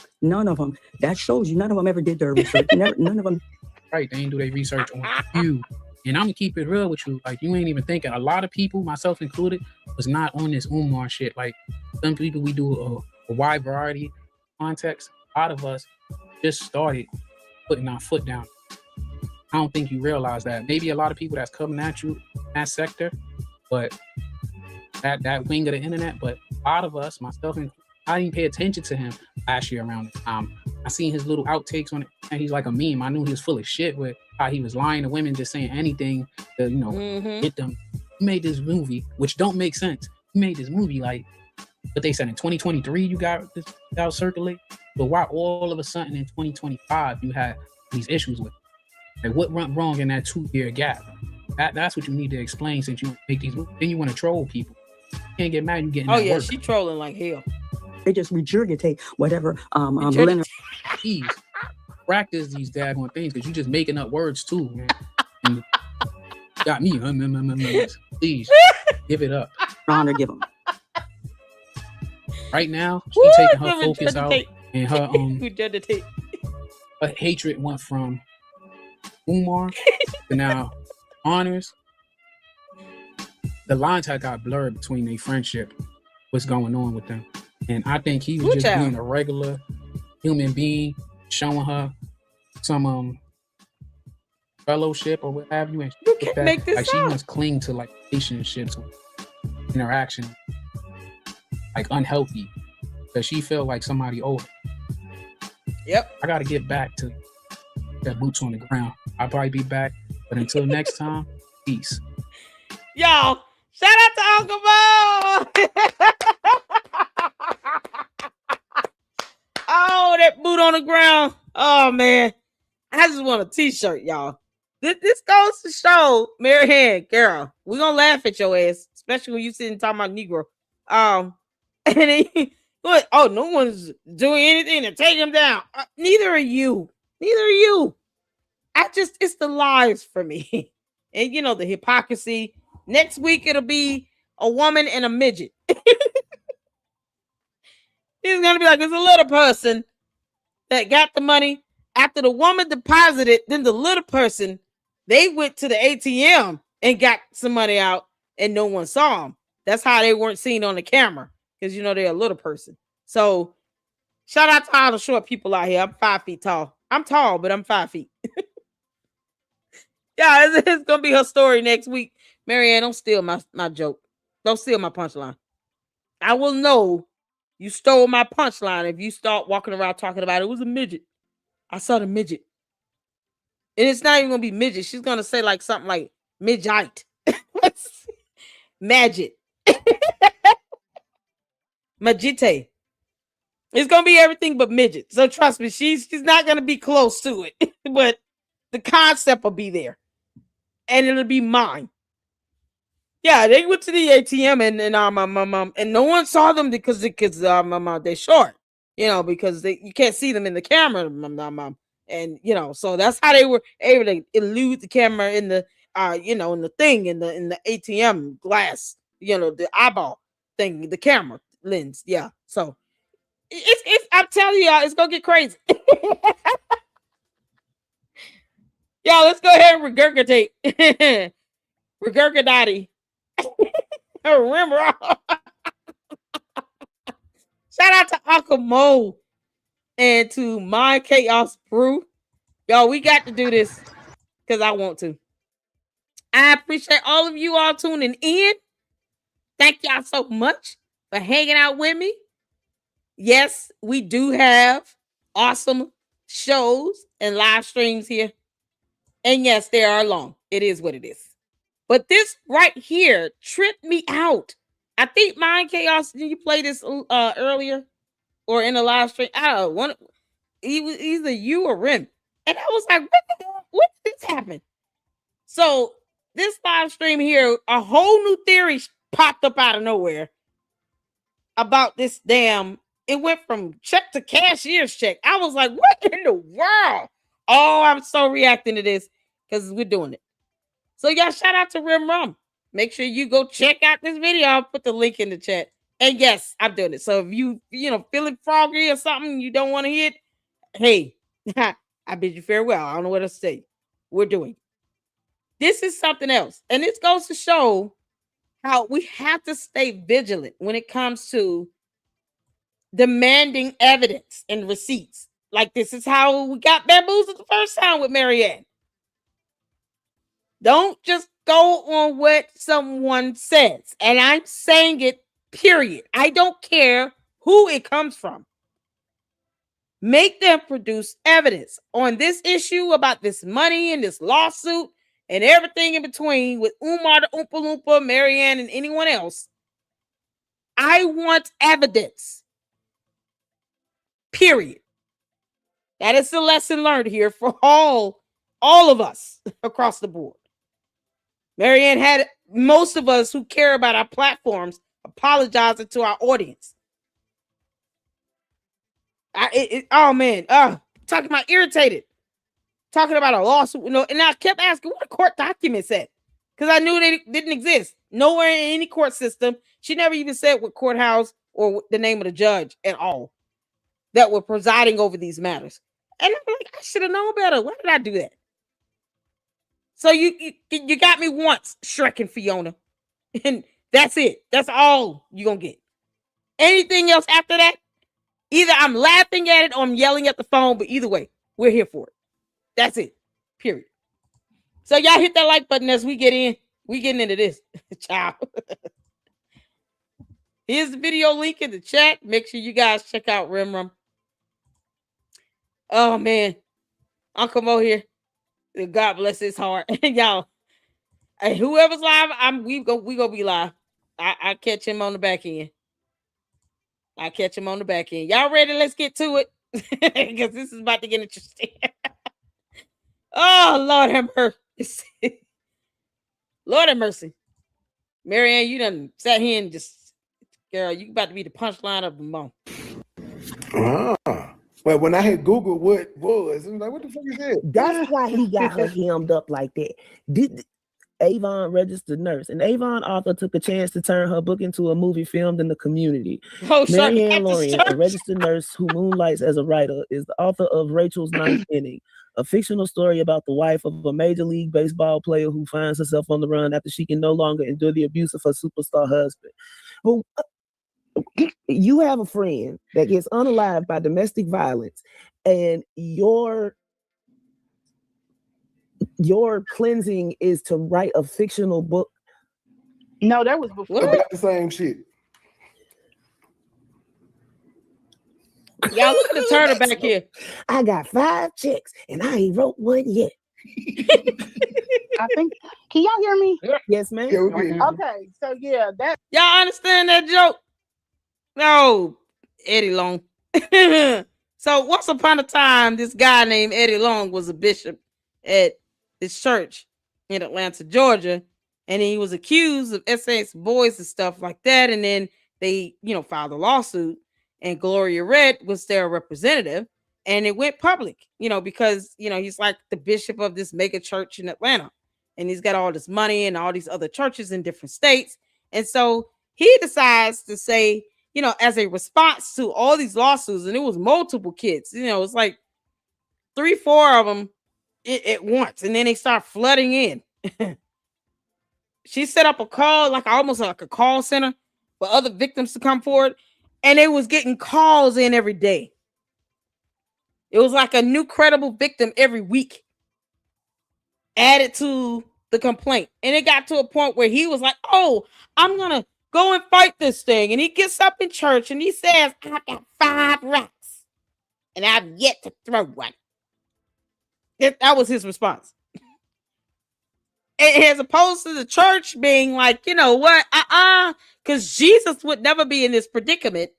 That shows you none of them ever did their research. None of them. Right, they ain't do their research on you. And I'm gonna keep it real with you. Like, you ain't even thinking. A lot of people, myself included, was not on this Umar shit. Like, some people, we do a wide variety of context. A lot of us just started putting our foot down. I don't think you realize that. Maybe a lot of people that's coming at you in that sector, but that wing of the internet. But a lot of us, myself, and I didn't pay attention to him last year around this time. I seen his little outtakes on it, and he's like a meme. I knew he was full of shit with how he was lying to women, just saying anything to get them. He made this movie, which don't make sense. He made this movie like, but they said in 2023 you got this out circulate, but why all of a sudden in 2025 you had these issues with? Like, what went wrong in that 2-year gap? That's what you need to explain, since you make these movies. Then you want to troll people. You can't get mad. You getting that work. She trolling like hell. They just regurgitate whatever. Regurgitate. Please practice these daggone things, because you just making up words too, man. And got me. Please give it up. Honor, give them. Right now, she's taking her focus out, and her her hatred went from Umar to now Honors. The lines had got blurred between their friendship. What's going on with them? And I think he was just being a regular human being, showing her some fellowship or what have you. And you can't make this like up. She must cling to like relationships, interaction, like unhealthy, because she felt like somebody owed her. Yep. I got to get back to that boots on the ground. I'll probably be back, but until next time, peace. Y'all, shout out to Uncle Bo. Oh, that boot on the ground. Oh man, I just want a t-shirt, y'all. This goes to show, Marianne, girl, we gonna laugh at your ass, especially when you sitting talking about Negro. And then no one's doing anything to take him down. Neither are you. It's the lies for me. And the hypocrisy. Next week it'll be a woman and a midget. He's gonna be like, there's a little person that got the money. After the woman deposited, then the little person, they went to the ATM and got some money out, and no one saw them. That's how they weren't seen on the camera, because they're a little person. So shout out to all the short people out here. I'm 5 feet tall. I'm tall, but I'm 5 feet. Yeah, it's gonna be her story next week. Marianne, don't steal my joke. Don't steal my punchline. I will know you stole my punchline if you start walking around talking about it was a midget. I saw the midget. And it's not even gonna be midget. She's gonna say like something like midgite. Magic. Magite. It's gonna be everything but midget. So trust me, she's not gonna be close to it. But the concept will be there. And it'll be mine. Yeah, they went to the ATM and no one saw them because they're short, because you can't see them in the camera, and so that's how they were able to elude the camera in the in the thing in the ATM glass, the eyeball thing, the camera lens, yeah. So It's I'm telling y'all, it's gonna get crazy. Y'all, let's go ahead and regurgitate. Regurgitati. Remember. Shout out to Uncle Mo and to My Chaos Brew. Y'all, we got to do this because I want to. I appreciate all of you all tuning in. Thank y'all so much for hanging out with me. Yes, we do have awesome shows and live streams here. And yes, they are long. It is what it is. But this right here tripped me out. I think Mind Chaos, did you play this earlier or in the live stream? I don't know. Either you or Rim. And I was like, what the hell? When did this happen? So this live stream here, a whole new theory popped up out of nowhere about this damn. It went from check to cashier's check. I was like, what in the world? Oh, I'm so reacting to this because we're doing it. So y'all, shout out to Rim Rum. Make sure you go check out this video. I'll put the link in the chat. And yes, I'm doing it. So if you feeling froggy or something you don't want to hit, hey, I bid you farewell. I don't know what to say. We're doing. This is something else. And this goes to show how we have to stay vigilant when it comes to demanding evidence and receipts. Like this is how we got bamboozled the first time with Marianne. Don't just go on what someone says. And I'm saying it, period. I don't care who it comes from. Make them produce evidence on this issue about this money and this lawsuit and everything in between with Umar, the Oompa Loompa, Marianne, and anyone else. I want evidence. Period. That is the lesson learned here for all of us across the board. Marianne had most of us who care about our platforms apologizing to our audience. Oh man, talking about irritated, talking about a lawsuit, and I kept asking what the court documents said because I knew they didn't exist nowhere in any court system. She never even said what courthouse or the name of the judge at all that were presiding over these matters. And I'm like, I should have known better. Why did I do that? So you got me once, Shrek and Fiona, and that's it. That's all you're gonna get. Anything else after that? Either I'm laughing at it or I'm yelling at the phone, but either way, we're here for it. That's it. Period. So y'all hit that like button as we get in. We getting into this. Ciao. Here's the video link in the chat. Make sure you guys check out Rim Rum. Oh man. Uncle Mo here. God bless his heart. Y'all. Whoever's live, we gonna be live. I catch him on the back end. Y'all ready? Let's get to it. Because this is about to get interesting. Oh, Lord have mercy. Lord have mercy. Marianne, you done sat here and just, girl, you about to be the punchline of the month. Well, when I had Googled what it was, I was like, what the fuck is that? That's why he got her hemmed up like that. Avon registered nurse, and Avon author took a chance to turn her book into a movie filmed in the community. Marianne Lorient, a registered nurse who moonlights as a writer, is the author of Rachel's Ninth Inning, a fictional story about the wife of a Major League Baseball player who finds herself on the run after she can no longer endure the abuse of her superstar husband. Well, you have a friend that gets unalived by domestic violence, and your cleansing is to write a fictional book. No, that was before. About the same shit. Y'all look at the turtle back here. I got 5 checks and I ain't wrote one yet. I think. Can y'all hear me? Yes, ma'am. Yeah, Okay, so yeah, that. Y'all understand that joke? No, Eddie Long. So once upon a time, this guy named Eddie Long was a bishop at this church in Atlanta, Georgia, and he was accused of SS boys and stuff like that. And then they, filed a lawsuit, and Gloria Red was their representative, and it went public, because he's like the bishop of this mega church in Atlanta, and he's got all this money and all these other churches in different states, and so he decides to say as a response to all these lawsuits, and it was multiple kids. It's like 3-4 of them at once, and then they start flooding in. She set up a call, almost like a call center for other victims to come forward, and they was getting calls in every day. It was like a new credible victim every week added to the complaint. And it got to a point where he was like, oh, I'm going to go and fight this thing. And he gets up in church and he says, I got 5 rocks and I've yet to throw one. That was his response. As opposed to the church being like, you know what? Because Jesus would never be in this predicament.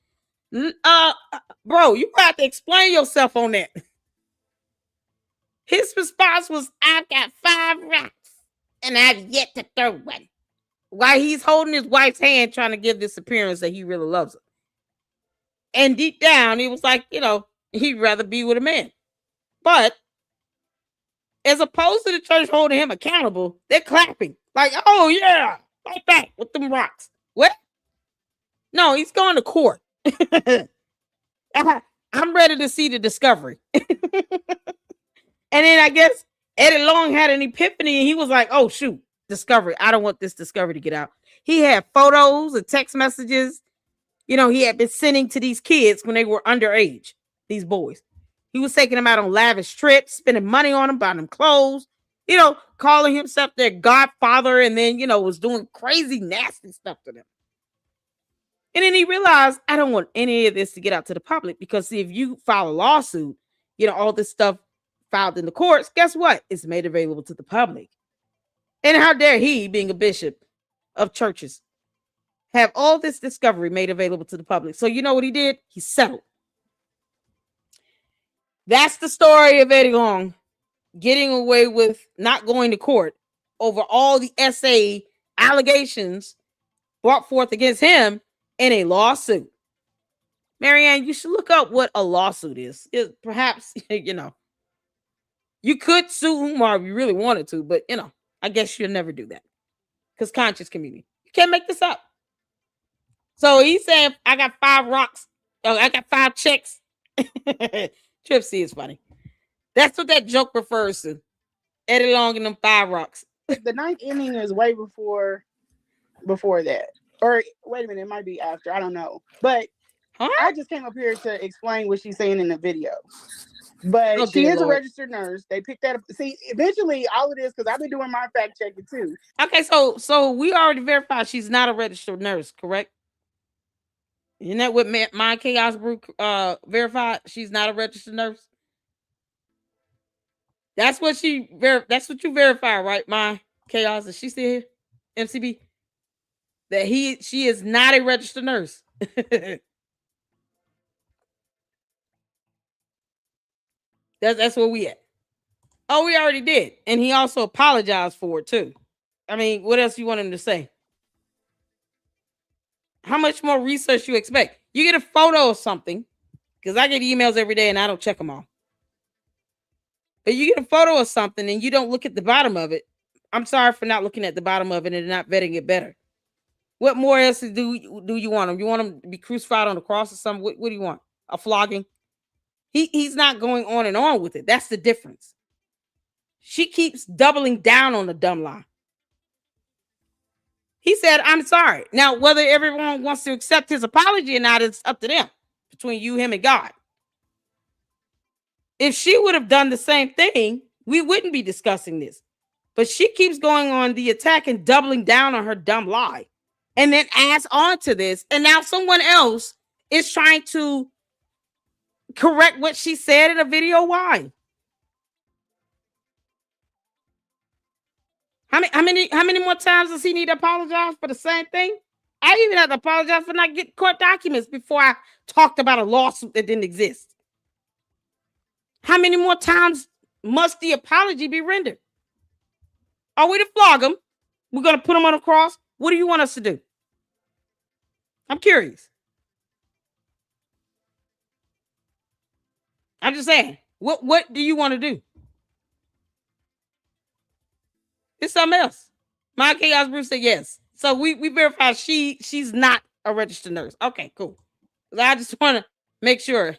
Bro, you have to explain yourself on that. His response was, I've got 5 rocks and I've yet to throw one. While he's holding his wife's hand, trying to give this appearance that he really loves her. And deep down, he was like, he'd rather be with a man. But as opposed to the church holding him accountable, they're clapping. Like, oh yeah, right back with them rocks. What? No, he's going to court. I'm ready to see the discovery. And then I guess Eddie Long had an epiphany and he was like, oh shoot, discovery. I don't want this discovery to get out. He had photos and text messages, he had been sending to these kids when they were underage, these boys. He was taking them out on lavish trips, spending money on them, buying them clothes, calling himself their godfather, and then, was doing crazy, nasty stuff to them. And then he realized, I don't want any of this to get out to the public because if you file a lawsuit, all this stuff filed in the courts, guess what? It's made available to the public. And how dare he, being a bishop of churches, have all this discovery made available to the public. So you know what he did? He settled. That's the story of Eddie Long getting away with not going to court over all the SA allegations brought forth against him in a lawsuit. Marianne, you should look up what a lawsuit is. Perhaps, you could sue Umar if you really wanted to, but, I guess you'll never do that because conscious community. You can't make this up. So he's saying, I got 5 rocks. Oh, I got 5 checks. Tripsy is funny. That's what that joke refers to. Eddie Long and them 5 rocks. The 9th inning is way before that. Or wait a minute, it might be after. I don't know. But I just came up here to explain what she's saying in the video. But she is a registered nurse. They picked that up. See, eventually all of this, because I've been doing my fact checking too. Okay, so we already verified she's not a registered nurse, correct? Isn't that what my Chaos Brew verified? She's not a registered nurse. That's what you verified, right? My Chaos, is she still here? MCB? That she is not a registered nurse. That's where we at. Oh, we already did. And he also apologized for it too. I mean, what else you want him to say? How much more research you expect? You get a photo of something, because I get emails every day and I don't check them all. But you get a photo of something and you don't look at the bottom of it. I'm sorry for not looking at the bottom of it and not vetting it better. What more else do you want him? You want him to be crucified on the cross or something? What do you want? A flogging? He's not going on and on with it. That's the difference. She keeps doubling down on the dumb lie. He said, I'm sorry. Now, whether everyone wants to accept his apology or not, it's up to them, between you, him, and God. If she would have done the same thing, we wouldn't be discussing this. But she keeps going on the attack and doubling down on her dumb lie. And then adds on to this. And now someone else is trying to correct what she said in a video. Why? How many more times does he need to apologize for the same thing? I even had to apologize for not getting court documents before I talked about a lawsuit that didn't exist. How many more times must the apology be rendered? Are we to flog him? We're going to put him on a cross? What do you want us to do? I'm curious. I'm just saying, what do you want to do? It's something else. My Chaos Bruce said yes. So we verified she's not a registered nurse. Okay, cool. I just want to make sure.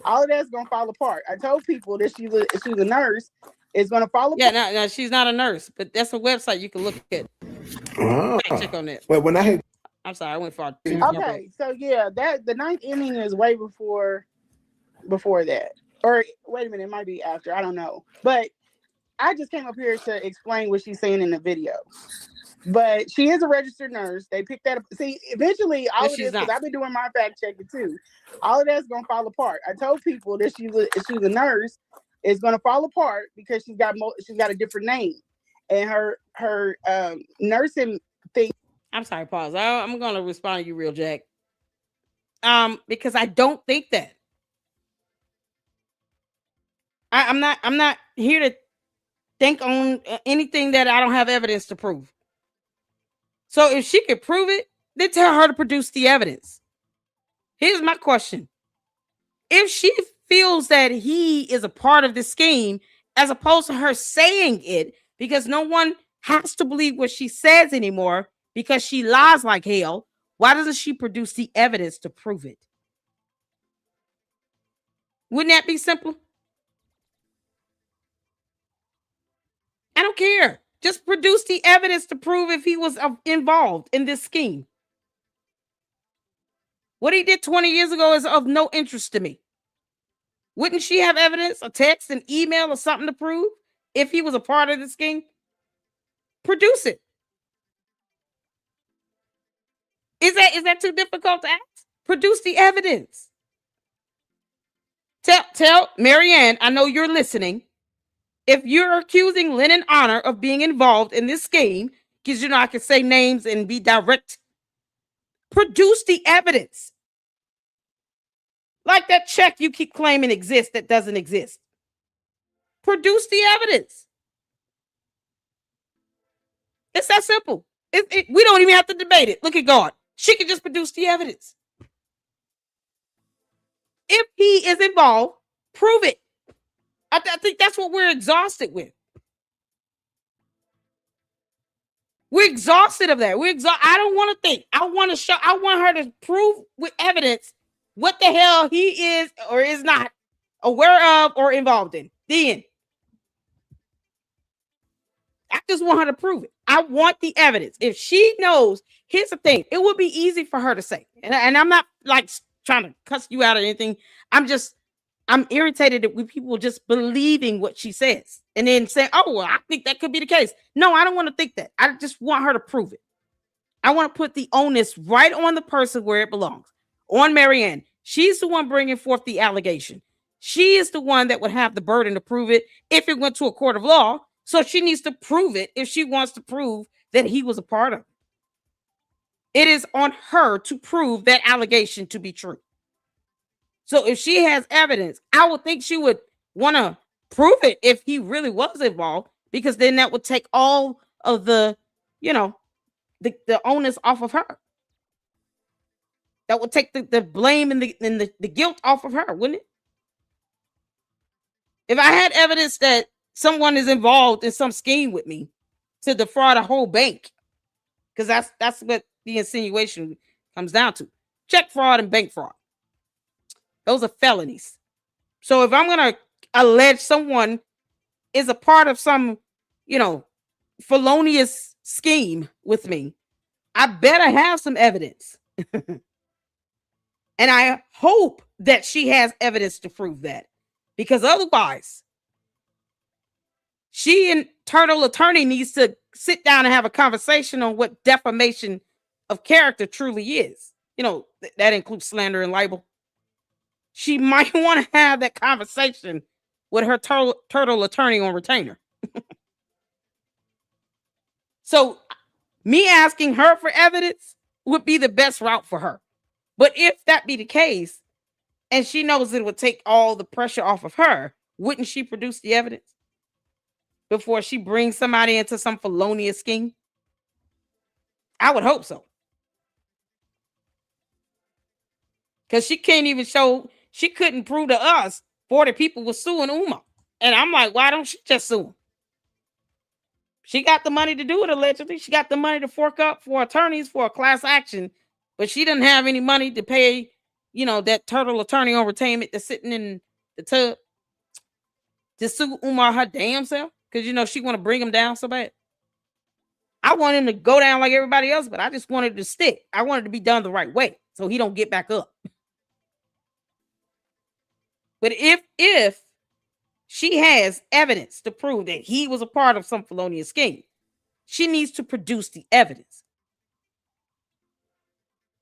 All of that's gonna fall apart. I told people that she's a nurse. It's gonna fall apart. Yeah, no, she's not a nurse, but that's a website you can look at. Check on that. Well, when I had, I'm sorry, I went far. Okay, so yeah, that the ninth inning is way before that. Or wait a minute, it might be after. I don't know. But I just came up here to explain what she's saying in the video. But she is a registered nurse. They picked that up. See, eventually, all of this, because I've been doing my fact checking too. All of that's gonna fall apart. I told people that she's a nurse. It's gonna fall apart because she's got a different name, and her nursing thing. I'm sorry, pause. I'm gonna respond to you, real Jack. Because I don't think that. I'm not here to think on anything that I don't have evidence to prove. So if she could prove it, then tell her to produce the evidence. Here's my question. If she feels that he is a part of the scheme, as opposed to her saying it, because no one has to believe what she says anymore because she lies like hell, why doesn't she produce the evidence to prove it? Wouldn't that be simple? I don't care. Just produce the evidence to prove if he was involved in this scheme. What he did 20 years ago is of no interest to me. Wouldn't she have evidence, a text, an email, or something to prove if he was a part of the scheme? Produce it. Is that too difficult to ask? Produce the evidence. Tell Marianne, I know you're listening. If you're accusing Lynn and Honor of being involved in this scheme, because I can say names and be direct, produce the evidence. Like that check you keep claiming exists that doesn't exist. Produce the evidence. It's that simple. We don't even have to debate it. Look at God. She can just produce the evidence. If he is involved, prove it. I think that's what we're exhausted with. We're exhausted of that. I don't want to think. I want her to prove with evidence what the hell he is or is not aware of or involved in. Then I just want her to prove it. I want the evidence. If she knows, here's the thing. It would be easy for her to say. And I'm not like trying to cuss you out or anything. I'm irritated with people just believing what she says and then saying, oh, well, I think that could be the case. No, I don't want to think that. I just want her to prove it. I want to put the onus right on the person where it belongs, on Marianne. She's the one bringing forth the allegation. She is the one that would have the burden to prove it if it went to a court of law. So she needs to prove it if she wants to prove that he was a part of it. It is on her to prove that allegation to be true. So if she has evidence, I would think she would want to prove it if he really was involved, because then that would take all of the onus off of her. That would take the blame and the guilt off of her, wouldn't it? If I had evidence that someone is involved in some scheme with me to defraud a whole bank, because that's what the insinuation comes down to. Check fraud and bank fraud. Those are felonies. So if I'm going to allege someone is a part of some, felonious scheme with me, I better have some evidence. And I hope that she has evidence to prove that, because otherwise, she and Turtle Attorney needs to sit down and have a conversation on what defamation of character truly is. That includes slander and libel. She might want to have that conversation with her turtle attorney on retainer. So me asking her for evidence would be the best route for her. But if that be the case, and she knows it would take all the pressure off of her, wouldn't she produce the evidence before she brings somebody into some felonious scheme? I would hope so. Because she can't even show, she couldn't prove to us 40 people were suing Umar. And I'm like, why don't she just sue him? She got the money to do it, allegedly. She got the money to fork up for attorneys for a class action but she doesn't have any money to pay, that turtle attorney on retainment that's sitting in the tub to sue Umar her damn self because she want to bring him down so bad. I want him to go down like everybody else, but I just wanted to stick. I wanted to be done the right way so he don't get back up. But if she has evidence to prove that he was a part of some felonious scheme, she needs to produce the evidence.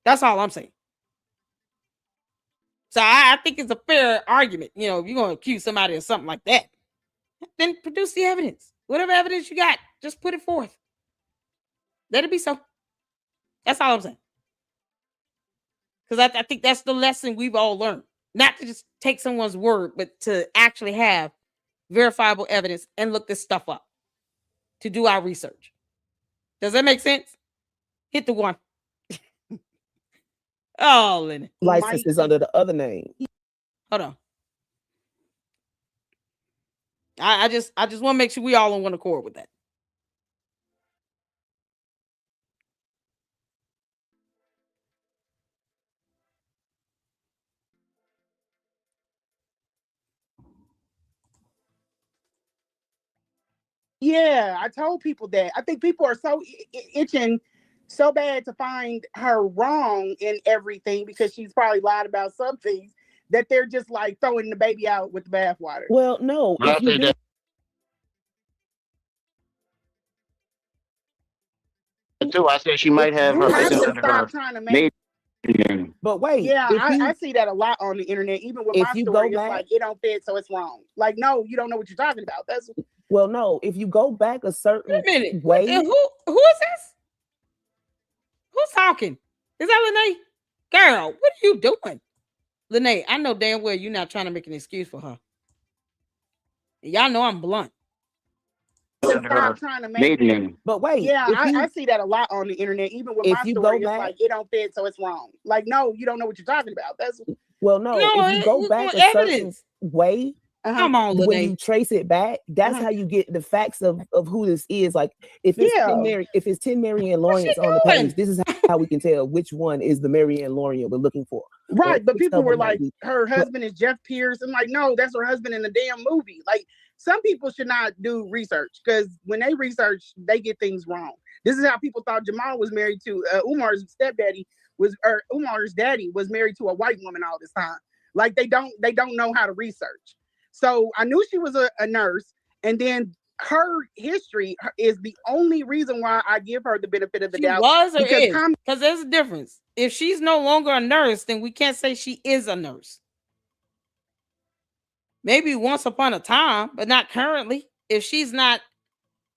That's all I'm saying. So I think it's a fair argument. If you're going to accuse somebody of something like that, then produce the evidence. Whatever evidence you got, just put it forth. Let it be so. That's all I'm saying. Because I think that's the lesson we've all learned. Not to just take someone's word, but to actually have verifiable evidence and look this stuff up. To do our research. Does that make sense? Hit the one. Oh, Lenny. License is under the other name. Hold on. I just want to make sure we all on one accord with that. Yeah, I told people that. I think people are so itching so bad to find her wrong in everything because she's probably lied about some things that they're just like throwing the baby out with the bathwater. Well, no. If you do... Too, I said she might have her license under her maiden name. But wait, yeah, I see that a lot on the internet. Even with my story, it's like it don't fit, so it's wrong. Like, no, you don't know what you're talking about. That's well, no. If you go back a certain way, who is this? Who's talking? Is that Lene? Girl, what are you doing? Lene, I know damn well you're not trying to make an excuse for her. Y'all know I'm blunt. Trying to make but wait, yeah, I see that a lot on the internet. Even with my story, it's like it don't fit, so it's wrong. Like, no, you don't know what you're talking about. That's well, no. If you go back a certain way, come on, Lene. When you trace it back, that's how you get the facts of who this is. Like, if it's 10 Marianne Lorient on the page, this is how we can tell which one is the Marianne Lorient we're looking for. Right, but people were like, her husband is Jeff Pierce. I'm like, no, that's her husband in the damn movie. Like, some people should not do research because when they research, they get things wrong. This is how people thought Jamal was married to Umar's stepdaddy or Umar's daddy was married to a white woman all this time. Like, they don't know how to research. So I knew she was a nurse, and then her history is the only reason why I give her the benefit of the doubt. Was or is? Because there's a difference. If she's no longer a nurse, then we can't say she is a nurse. Maybe once upon a time, but not currently. If she's not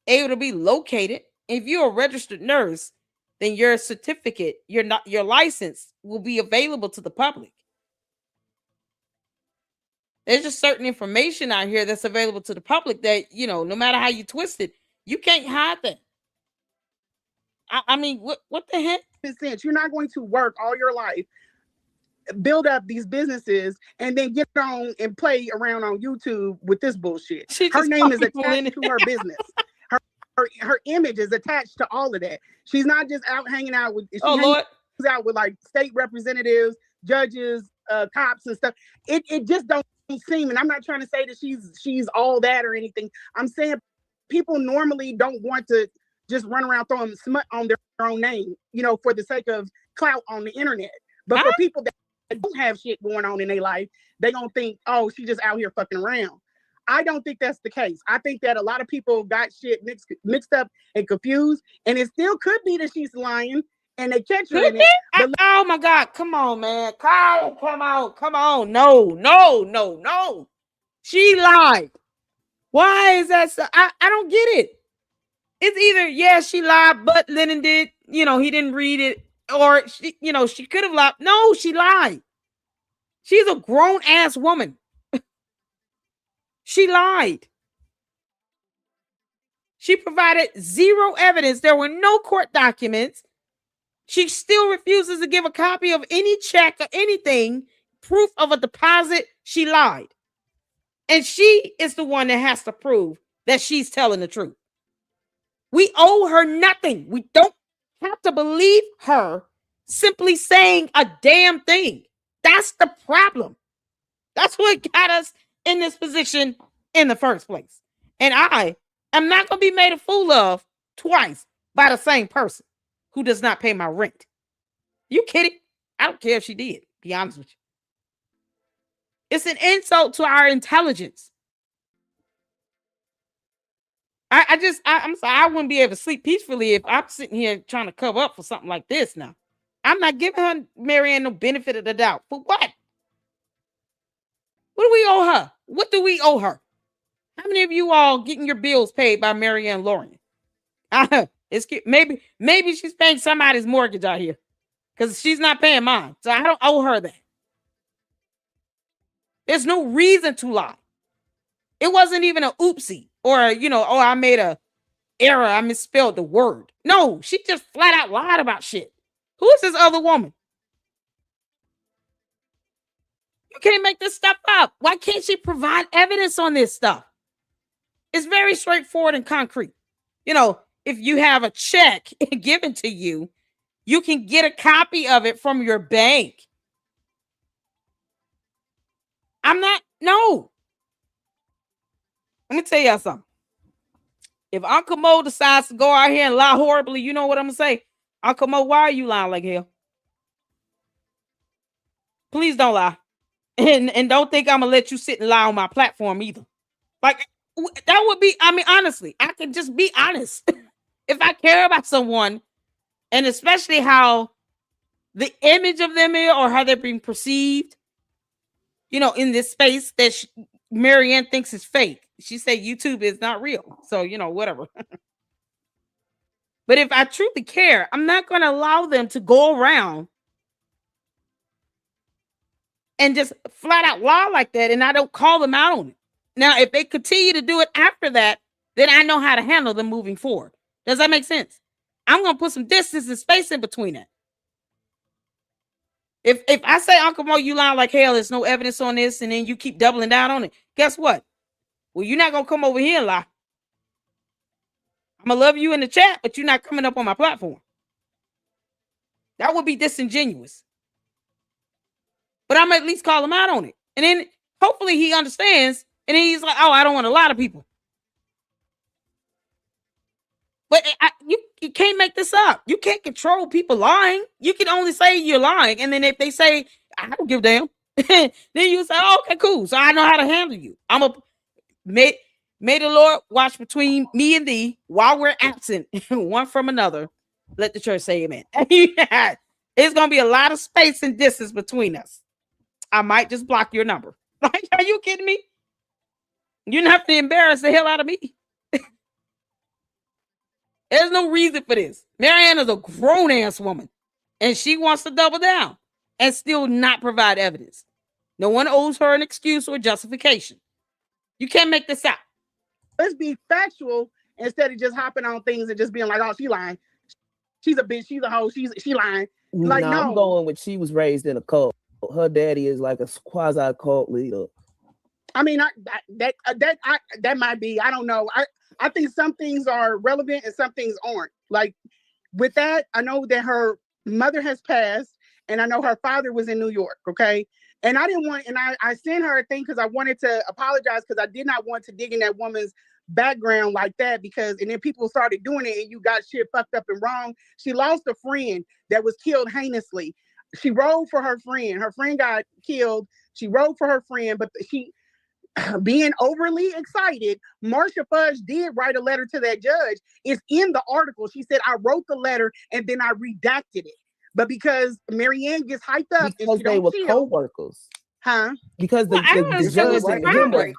able to be located, if you're a registered nurse, then your certificate, your license will be available to the public. There's just certain information out here that's available to the public that, no matter how you twist it, you can't hide that. I mean, what the heck? You're not going to work all your life, build up these businesses, and then get on and play around on YouTube with this bullshit. Her name is attached to her business. Her image is attached to all of that. She's not just out hanging out with. She hangs out with like state representatives, judges, cops, and stuff. It just don't seem. And I'm not trying to say that she's all that or anything. I'm saying people normally don't want to just run around throwing smut on their own name, for the sake of clout on the internet. But for people that don't have shit going on in their life, they gonna think, oh, she just out here fucking around. I don't think that's the case. I think that a lot of people got shit mixed up and confused, and it still could be that she's lying and they catch her in it. Oh my God, come on, man. Kyle, come on. No. She lied. Why is that so? I don't get it. It's either, she lied, but Lennon did, he didn't read it, or she could have lied. No, she lied. She's a grown ass woman. She lied. She provided zero evidence. There were no court documents. She still refuses to give a copy of any check or anything, proof of a deposit. She lied. And she is the one that has to prove that she's telling the truth. We owe her nothing. We don't have to believe her simply saying a damn thing. That's the problem. That's what got us in this position in the first place. And I am not going to be made a fool of twice by the same person who does not pay my rent. You kidding? I don't care if she did, be honest with you. It's an insult to our intelligence. I'm sorry, I wouldn't be able to sleep peacefully if I'm sitting here trying to cover up for something like this now. I'm not giving her, Marianne, no benefit of the doubt. For what? What do we owe her? What do we owe her? How many of you all getting your bills paid by Marianne Lorient? Maybe she's paying somebody's mortgage out here because she's not paying mine. So I don't owe her that. There's no reason to lie. It wasn't even an oopsie or, I made a error. I misspelled the word. No, she just flat out lied about shit. Who is this other woman? You can't make this stuff up. Why can't she provide evidence on this stuff? It's very straightforward and concrete. If you have a check given to you, you can get a copy of it from your bank. No. Let me tell y'all something. If Uncle Mo decides to go out here and lie horribly, you know what I'm going to say? Uncle Mo, why are you lying like hell? Please don't lie. And don't think I'm going to let you sit and lie on my platform either. Like, that would be, honestly, I can just be honest. If I care about someone, and especially how the image of them is or how they're being perceived, in this space that Marianne thinks is fake. She said YouTube is not real. So, whatever. But if I truly care, I'm not going to allow them to go around and just flat out lie like that, and I don't call them out on it. Now, if they continue to do it after that, then I know how to handle them moving forward. Does that make sense? I'm going to put some distance and space in between it. If I say, Uncle Mo, you lying like hell, there's no evidence on this, and then you keep doubling down on it, guess what? Well, you're not going to come over here and lie. I'm going to love you in the chat, but you're not coming up on my platform. That would be disingenuous. But I'm at least call him out on it. And then hopefully he understands, and then he's like, oh, I don't want a lot of people. But you can't make this up. You can't control people lying. You can only say you're lying. And then if they say, I don't give a damn, then you say, oh, okay, cool. So I know how to handle you. May the Lord watch between me and thee while we're absent, one from another. Let the church say amen. It's going to be a lot of space and distance between us. I might just block your number. Like, are you kidding me? You're not have to embarrass the hell out of me. There's no reason for this. Marianne is a grown-ass woman, and she wants to double down and still not provide evidence. No one owes her an excuse or justification. You can't make this up. Let's be factual instead of just hopping on things and just being like, oh, she lying. She's a bitch. She's a hoe. She lying. Like, no. I'm going with she was raised in a cult. Her daddy is like a quasi cult leader. That might be. I don't know. I think some things are relevant and some things aren't. Like with that, I know that her mother has passed, and I know her father was in New York. Okay. And I didn't want, and I sent her a thing because I wanted to apologize because I did not want to dig in that woman's background like that and then people started doing it and you got shit fucked up and wrong. She lost a friend that was killed heinously. She rode for her friend. Her friend got killed. She rode for her friend, but she, being overly excited, Marsha Fudge did write a letter to that judge. It's in the article. She said, I wrote the letter and then I redacted it. But because Marianne gets hyped up because they were co-workers. Huh? Because the judge were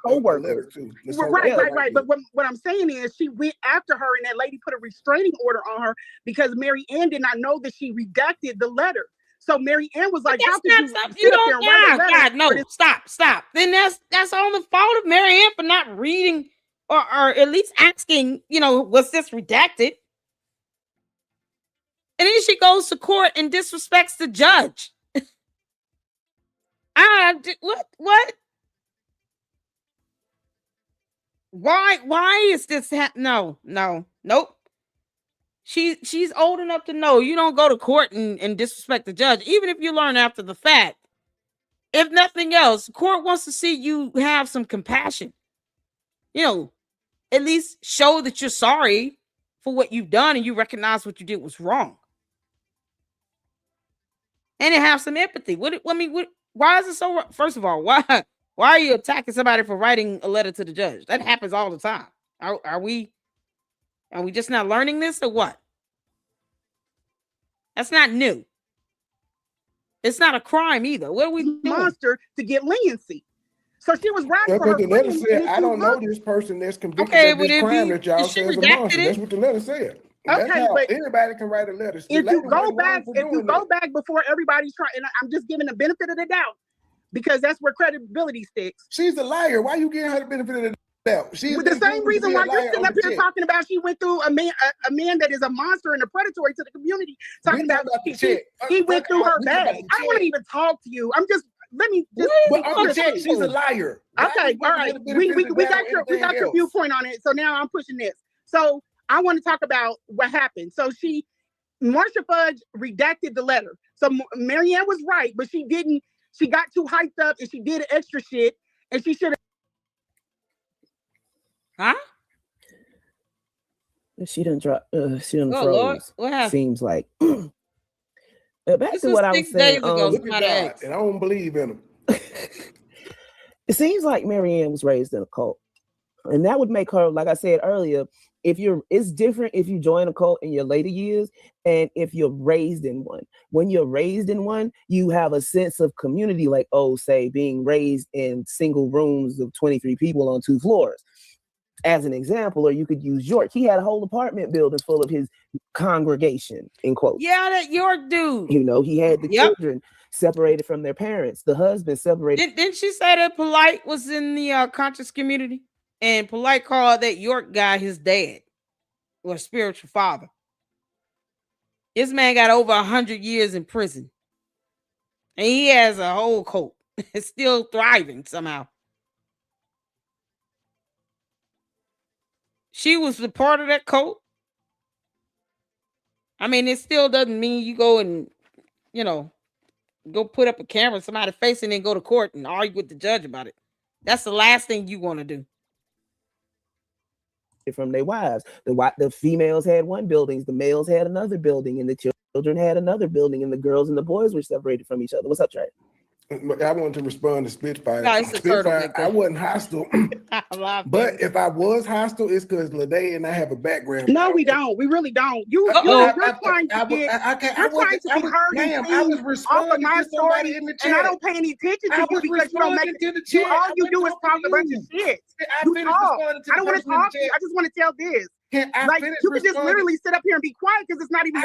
co-workers. Right. But what I'm saying is she went after her and that lady put a restraining order on her because Marianne did not know that she redacted the letter. So Marianne was like, how could you sit up there and write a letter? God, no, stop. Then that's on the fault of Marianne for not reading or at least asking, was this redacted? And then she goes to court and disrespects the judge. What? Why is this nope. She's old enough to know you don't go to court and disrespect the judge, even if you learn after the fact. If nothing else, court wants to see you have some compassion. At least show that you're sorry for what you've done and you recognize what you did was wrong. And have some empathy. Why is it so? First of all, why are you attacking somebody for writing a letter to the judge? That happens all the time. Are we just not learning this or what? That's not new. It's not a crime either. What are we doing? Monster to get leniency. So she was right for her. The letter said, "I don't know this person that's convicted of this crime that y'all say is a monster." That's what the letter said. Okay, but anybody can write a letter. If you go back before everybody's trying, and I'm just giving the benefit of the doubt because that's where credibility sticks. She's a liar. Why are you giving her the benefit of the doubt? She's the same reason why you're sitting up here talking about she went through a man that is a monster and a predatory to the community. Talking about he went through her bag. I don't want to even talk to you. Let me just. She's a liar. Okay, all right. We got your viewpoint on it. So now I'm pushing this. So I want to talk about what happened. So Marsha Fudge redacted the letter. So Marianne was right, but she didn't. She got too hyped up and she did extra shit, and she should have. Huh? She done drop. She done froze. Lord. What happened? Seems like. Back to what I was saying. Look at God, and I don't believe in him. It seems like Marianne was raised in a cult, and that would make her, like I said earlier, it's different if you join a cult in your later years and if you're raised in one. When you're raised in one, you have a sense of community, like, say being raised in single rooms of 23 people on 2 floors. As an example, or you could use York. He had a whole apartment building full of his congregation, in quotes. Yeah, that York dude. He had the children separated from their parents, the husband separated. Didn't she say that Polite was in the conscious community? And Polite called that York guy his dad or spiritual father. This man got over 100 years in prison. And he has a whole cult. It's still thriving somehow. She was a part of that cult. I mean, it still doesn't mean you go and, go put up a camera in somebody's face and then go to court and argue with the judge about it. That's the last thing you want to do. From their wives. The females had one building, the males had another building, and the children had another building, and the girls and the boys were separated from each other. What's up, Trey? I wanted to respond to Spitfire. No, it's a Spitfire, turtle. I wasn't hostile. But if I was hostile, it's because Lede and I have a background. No, we don't. We really don't. You're trying to be heard I was responding to somebody in the chat. And I don't pay any attention to you because you don't make it. All you do is talk a bunch of shit. I don't want to talk to you. I just want to tell this. You can just literally sit up here and be quiet because it's not even.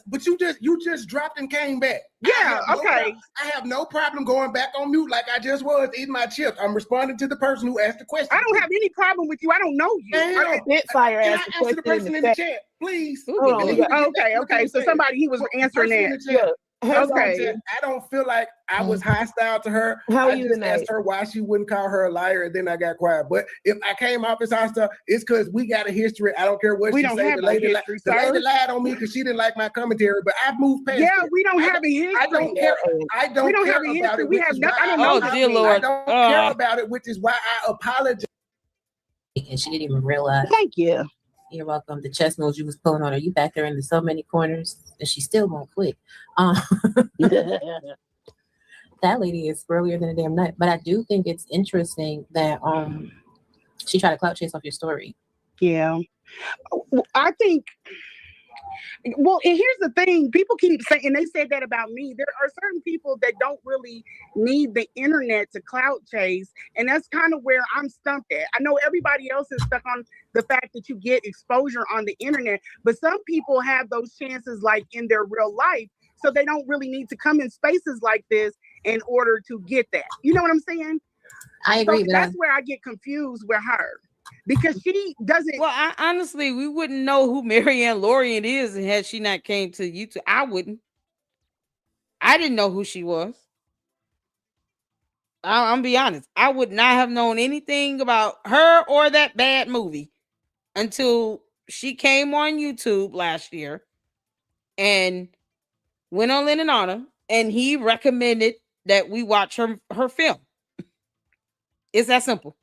But you just dropped and came back. Yeah, okay. I have no problem going back on mute like I just was eating my chips. I'm responding to the person who asked the question. I don't have any problem with you. I don't know you. Spitfire asked the question in the chat, please. Okay. So he was answering that. Okay. I don't feel like I was hostile to her. How are you tonight? I just asked her why she wouldn't call her a liar, and then I got quiet. But if I came off as hostile, it's because we got a history. I don't care what she said. The lady lied on me because she didn't like my commentary, but I've moved past. Yeah, we don't have a history. I don't care. We don't have a history. We have nothing. I don't know. Dear Lord. I don't care about it, which is why I apologize. And she didn't even realize. Thank you. You're welcome. The chest moves you was pulling on her. You back there into so many corners, and she still won't quit. That lady is earlier than a damn nut. But I do think it's interesting that she tried to clout chase off your story. Yeah, I think. Well, and here's the thing: people keep saying, and they said that about me. There are certain people that don't really need the internet to clout chase, and that's kind of where I'm stumped at. I know everybody else is stuck on the fact that you get exposure on the internet, but some people have those chances like in their real life, so they don't really need to come in spaces like this in order to get that. You know what I'm saying? I agree. So that's where I get confused with her. Because she doesn't. Well, honestly, we wouldn't know who Marianne Lorient is had she not came to YouTube. I wouldn't. I didn't know who she was. I'm be honest. I would not have known anything about her or that bad movie until she came on YouTube last year and went on Lennon Honor, and he recommended that we watch her film. It's that simple.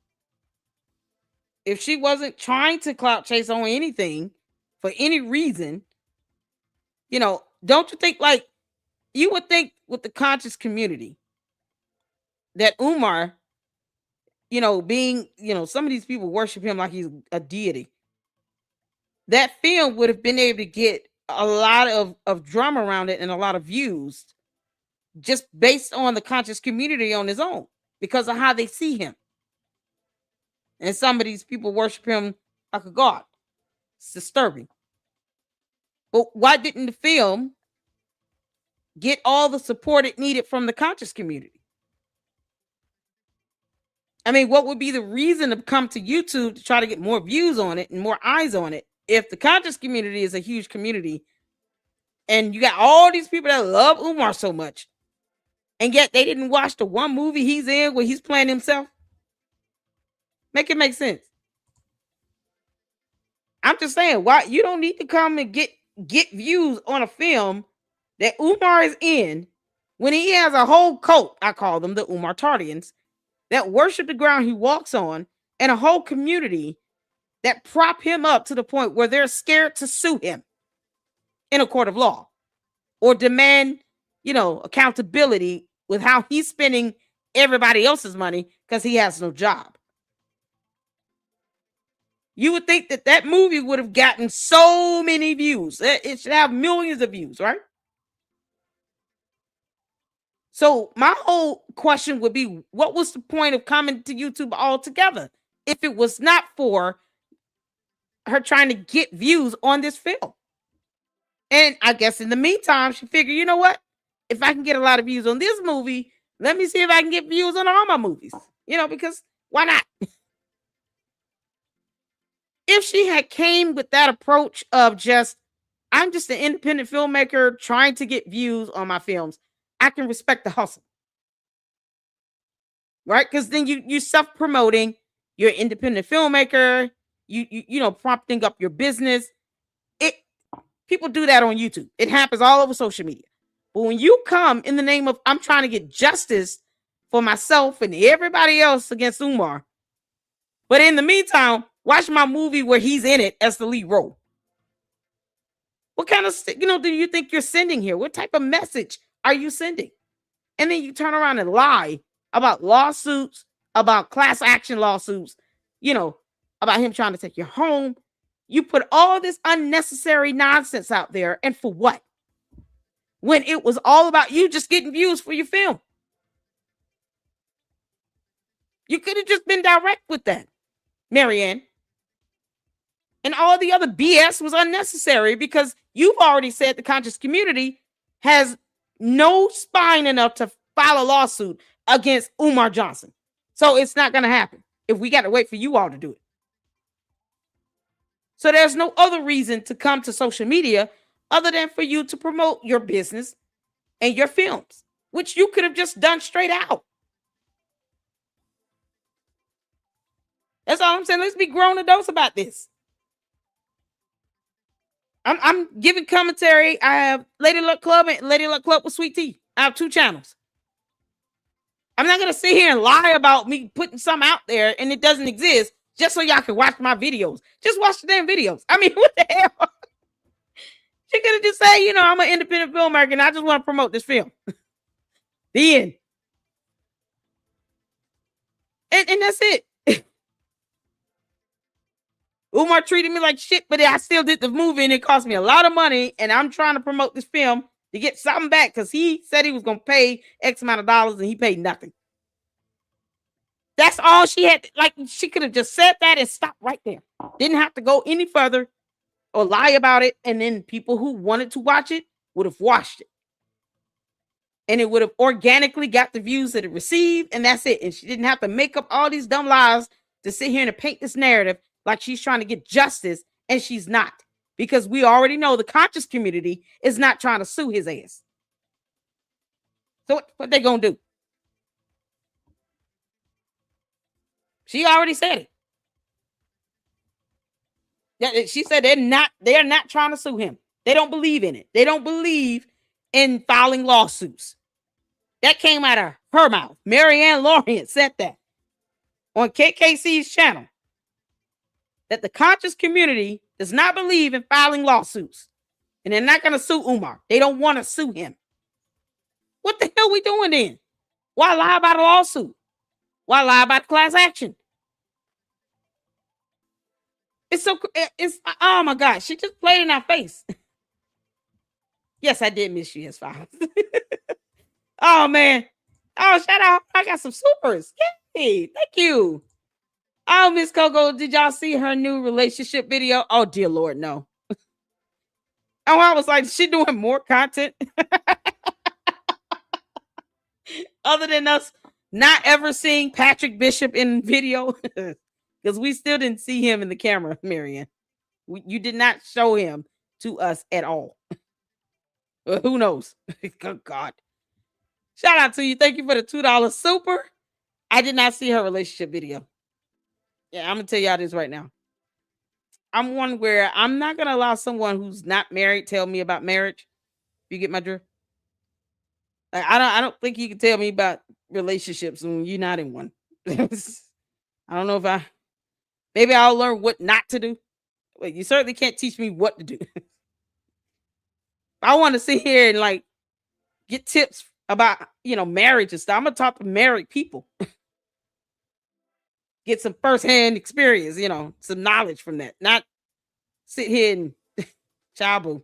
If she wasn't trying to clout chase on anything for any reason, don't you think, like, you would think with the conscious community that Umar, being, some of these people worship him like he's a deity. That film would have been able to get a lot of drama around it and a lot of views just based on the conscious community on his own because of how they see him. And some of these people worship him like a god. It's disturbing. But why didn't the film get all the support it needed from the conscious community? I mean, what would be the reason to come to YouTube to try to get more views on it and more eyes on it if the conscious community is a huge community and you got all these people that love Umar so much, and yet they didn't watch the one movie he's in where he's playing himself? Make it make sense. I'm just saying, why you don't need to come and get views on a film that Umar is in when he has a whole cult, I call them the Umar Tardians, that worship the ground he walks on, and a whole community that prop him up to the point where they're scared to sue him in a court of law or demand, accountability with how he's spending everybody else's money because he has no job. You would think that movie would have gotten so many views. It should have millions of views, right? So my whole question would be, what was the point of coming to YouTube altogether if it was not for her trying to get views on this film? And I guess in the meantime, she figured, you know what? If I can get a lot of views on this movie, let me see if I can get views on all my movies. Because why not? If she had came with that approach of I'm just an independent filmmaker trying to get views on my films, I can respect the hustle. Right? Because then you self-promoting, you're an independent filmmaker, you prompting up your business. People do that on YouTube. It happens all over social media. But when you come in the name of, I'm trying to get justice for myself and everybody else against Umar, but in the meantime, watch my movie where he's in it as the lead role. What kind of, do you think you're sending here? What type of message are you sending? And then you turn around and lie about lawsuits, about class action lawsuits, about him trying to take your home. You put all this unnecessary nonsense out there, and for what? When it was all about you just getting views for your film. You could have just been direct with that, Marianne. And all the other BS was unnecessary because you've already said the conscious community has no spine enough to file a lawsuit against Umar Johnson. So it's not going to happen if we got to wait for you all to do it. So there's no other reason to come to social media other than for you to promote your business and your films, which you could have just done straight out. That's all I'm saying. Let's be grown adults about this. I'm giving commentary. I have Lady Luck Club and Lady Luck Club with Sweet Tea. I have 2 channels. I'm not going to sit here and lie about me putting something out there and it doesn't exist just so y'all can watch my videos. Just watch the damn videos. I mean, what the hell? She could have just said, I'm an independent filmmaker and I just want to promote this film. The end. And that's it. Umar treated me like shit, but I still did the movie and it cost me a lot of money. And I'm trying to promote this film to get something back because he said he was going to pay X amount of dollars and he paid nothing. That's all she had. Like, she could have just said that and stopped right there. Didn't have to go any further or lie about it. And then people who wanted to watch it would have watched it. And it would have organically got the views that it received. And that's it. And she didn't have to make up all these dumb lies to sit here and paint this narrative like she's trying to get justice. And she's not. Because we already know the conscious community is not trying to sue his ass. So what they going to do? She already said it. She said they're not trying to sue him. They don't believe in it. They don't believe in filing lawsuits. That came out of her mouth. Marianne Lorient said that on KKC's channel, that the conscious community does not believe in filing lawsuits. And they're not going to sue Umar. They don't want to sue him. What the hell are we doing then? Why lie about a lawsuit? Why lie about class action? It's oh my God. She just played in our face. Yes, I did miss you, S5. Oh, man. Oh, shout out. I got some supers. Yay. Thank you. Oh, Miss Coco, did y'all see her new relationship video? Oh, dear Lord, no. Oh, I was like, she doing more content other than us not ever seeing Patrick Bishop in video, because we still didn't see him in the camera, Marianne. You did not show him to us at all. Who knows? Good God. Shout out to you. Thank you for the $2 super. I did not see her relationship video. Yeah, I'm going to tell y'all this right now. I'm one where I'm not going to allow someone who's not married tell me about marriage. You get my drift? Like, I don't think you can tell me about relationships when you're not in one. I don't know if maybe I'll learn what not to do. But you certainly can't teach me what to do. I want to sit here and like get tips about, marriage and stuff. I'm going to talk to married people. Get some firsthand experience, some knowledge from that. Not sit here and child boo.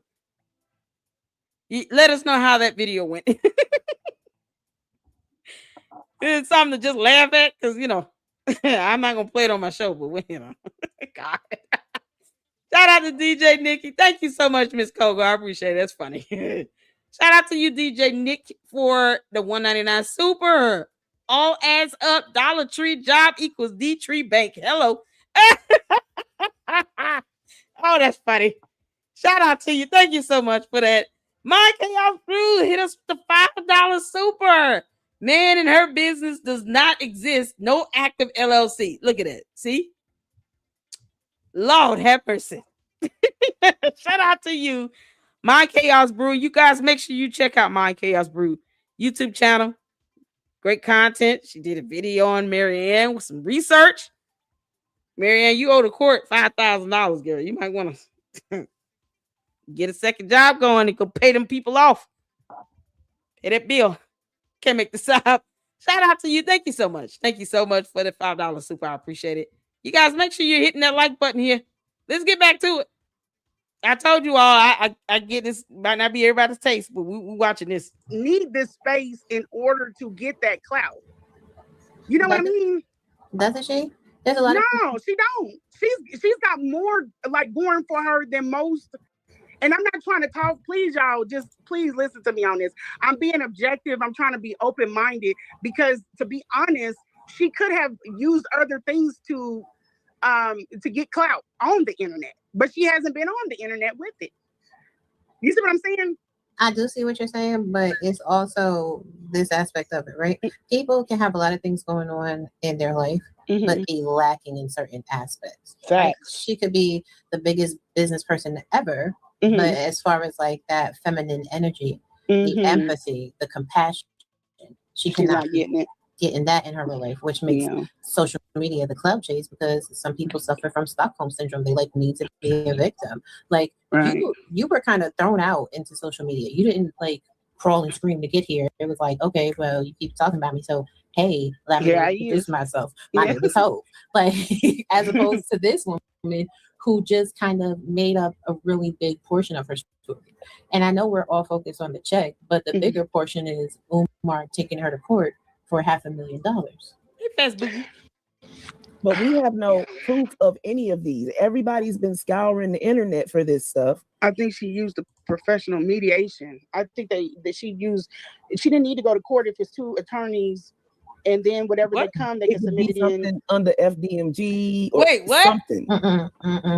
Let us know how that video went. It's something to just laugh at because, I'm not going to play it on my show, but, God. Shout out to DJ Nikki. Thank you so much, Miss Kogo. I appreciate it. That's funny. Shout out to you, DJ Nick, for the $1.99 super. All adds up. Dollar Tree job equals D Tree Bank. Hello. Oh, that's funny. Shout out to you. Thank you so much for that. My Chaos Crew hit us with the $5 super. Man in her business does not exist. No active LLC. Look at it. See? Lord have mercy. Shout out to you. My Chaos Brew. You guys make sure you check out My Chaos Brew YouTube channel. Great content. She did a video on Marianne with some research. Marianne, you owe the court $5,000, girl. You might want to get a second job going and go pay them people off. Pay that bill. Can't make this up. Shout out to you. Thank you so much. Thank you so much for the $5 super. I appreciate it. You guys make sure you're hitting that like button here. Let's get back to it. I told you all, I get this, might not be everybody's taste, but we watching this. Need this space in order to get that clout. You know what I mean? Doesn't she? There's a lot No, she don't. She's got more like going for her than most. And I'm not trying to talk. Please, y'all, just please listen to me on this. I'm being objective. I'm trying to be open-minded because, to be honest, she could have used other things to get clout on the internet, but she hasn't been on the internet with it. You see what I'm saying? I do see what you're saying, but it's also this aspect of it, right? People can have a lot of things going on in their life, but be lacking in certain aspects. Right? She could be the biggest business person ever, but as far as like that feminine energy, the empathy, the compassion, she's not getting that in her real life, which makes social media the clout chase, because some people suffer from Stockholm syndrome. They like need to be a victim. Like you were kind of thrown out into social media. You didn't like crawl and scream to get here. It was like, okay, well, you keep talking about me, so hey, let me introduce myself. My name is Hope. Like, as opposed to this woman who just kind of made up a really big portion of her story. And I know we're all focused on the check, but the bigger portion is Umar taking her to court for $500,000. But we have no proof of any of these. Everybody's been scouring the internet for this stuff. I think she used a professional mediation. I think that she didn't need to go to court if it's two attorneys and then whatever they come, they can submit it in under FDMG. Or Wait, what? Something.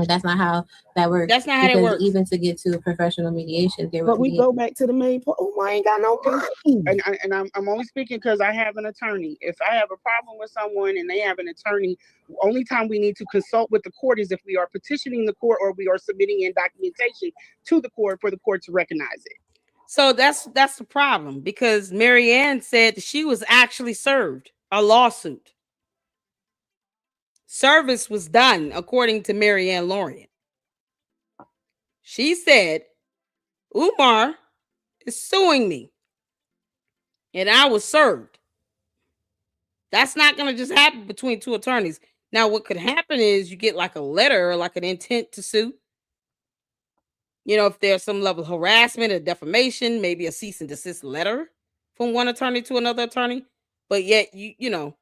That's not how that works. That's not how that works. Even to get to professional mediation, but we go back to the main point. Oh, I ain't got no money. And I'm only speaking because I have an attorney. If I have a problem with someone and they have an attorney, only time we need to consult with the court is if we are petitioning the court or we are submitting in documentation to the court for the court to recognize it. So that's the problem, because Marianne said she was actually served a lawsuit. Service was done, according to Marianne Lorient. She said, Umar is suing me, and I was served. That's not going to just happen between two attorneys. Now, what could happen is you get like a letter or like an intent to sue. You know, if there's some level of harassment or defamation, maybe a cease and desist letter from one attorney to another attorney. But yet, you know,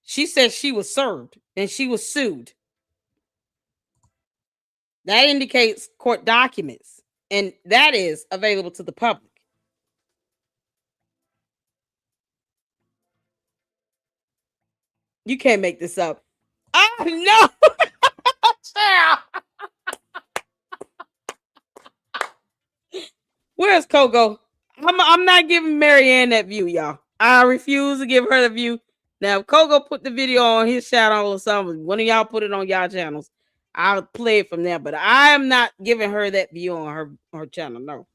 she said she was served and she was sued. That indicates court documents, and that is available to the public. You can't make this up. Oh, no. Where's Coco? I'm not giving Marianne that view, y'all. I refuse to give her the view. Now, if Coco put the video on his channel or something, one of y'all put it on y'all channels, I'll play it from there. But I am not giving her that view on her channel. No.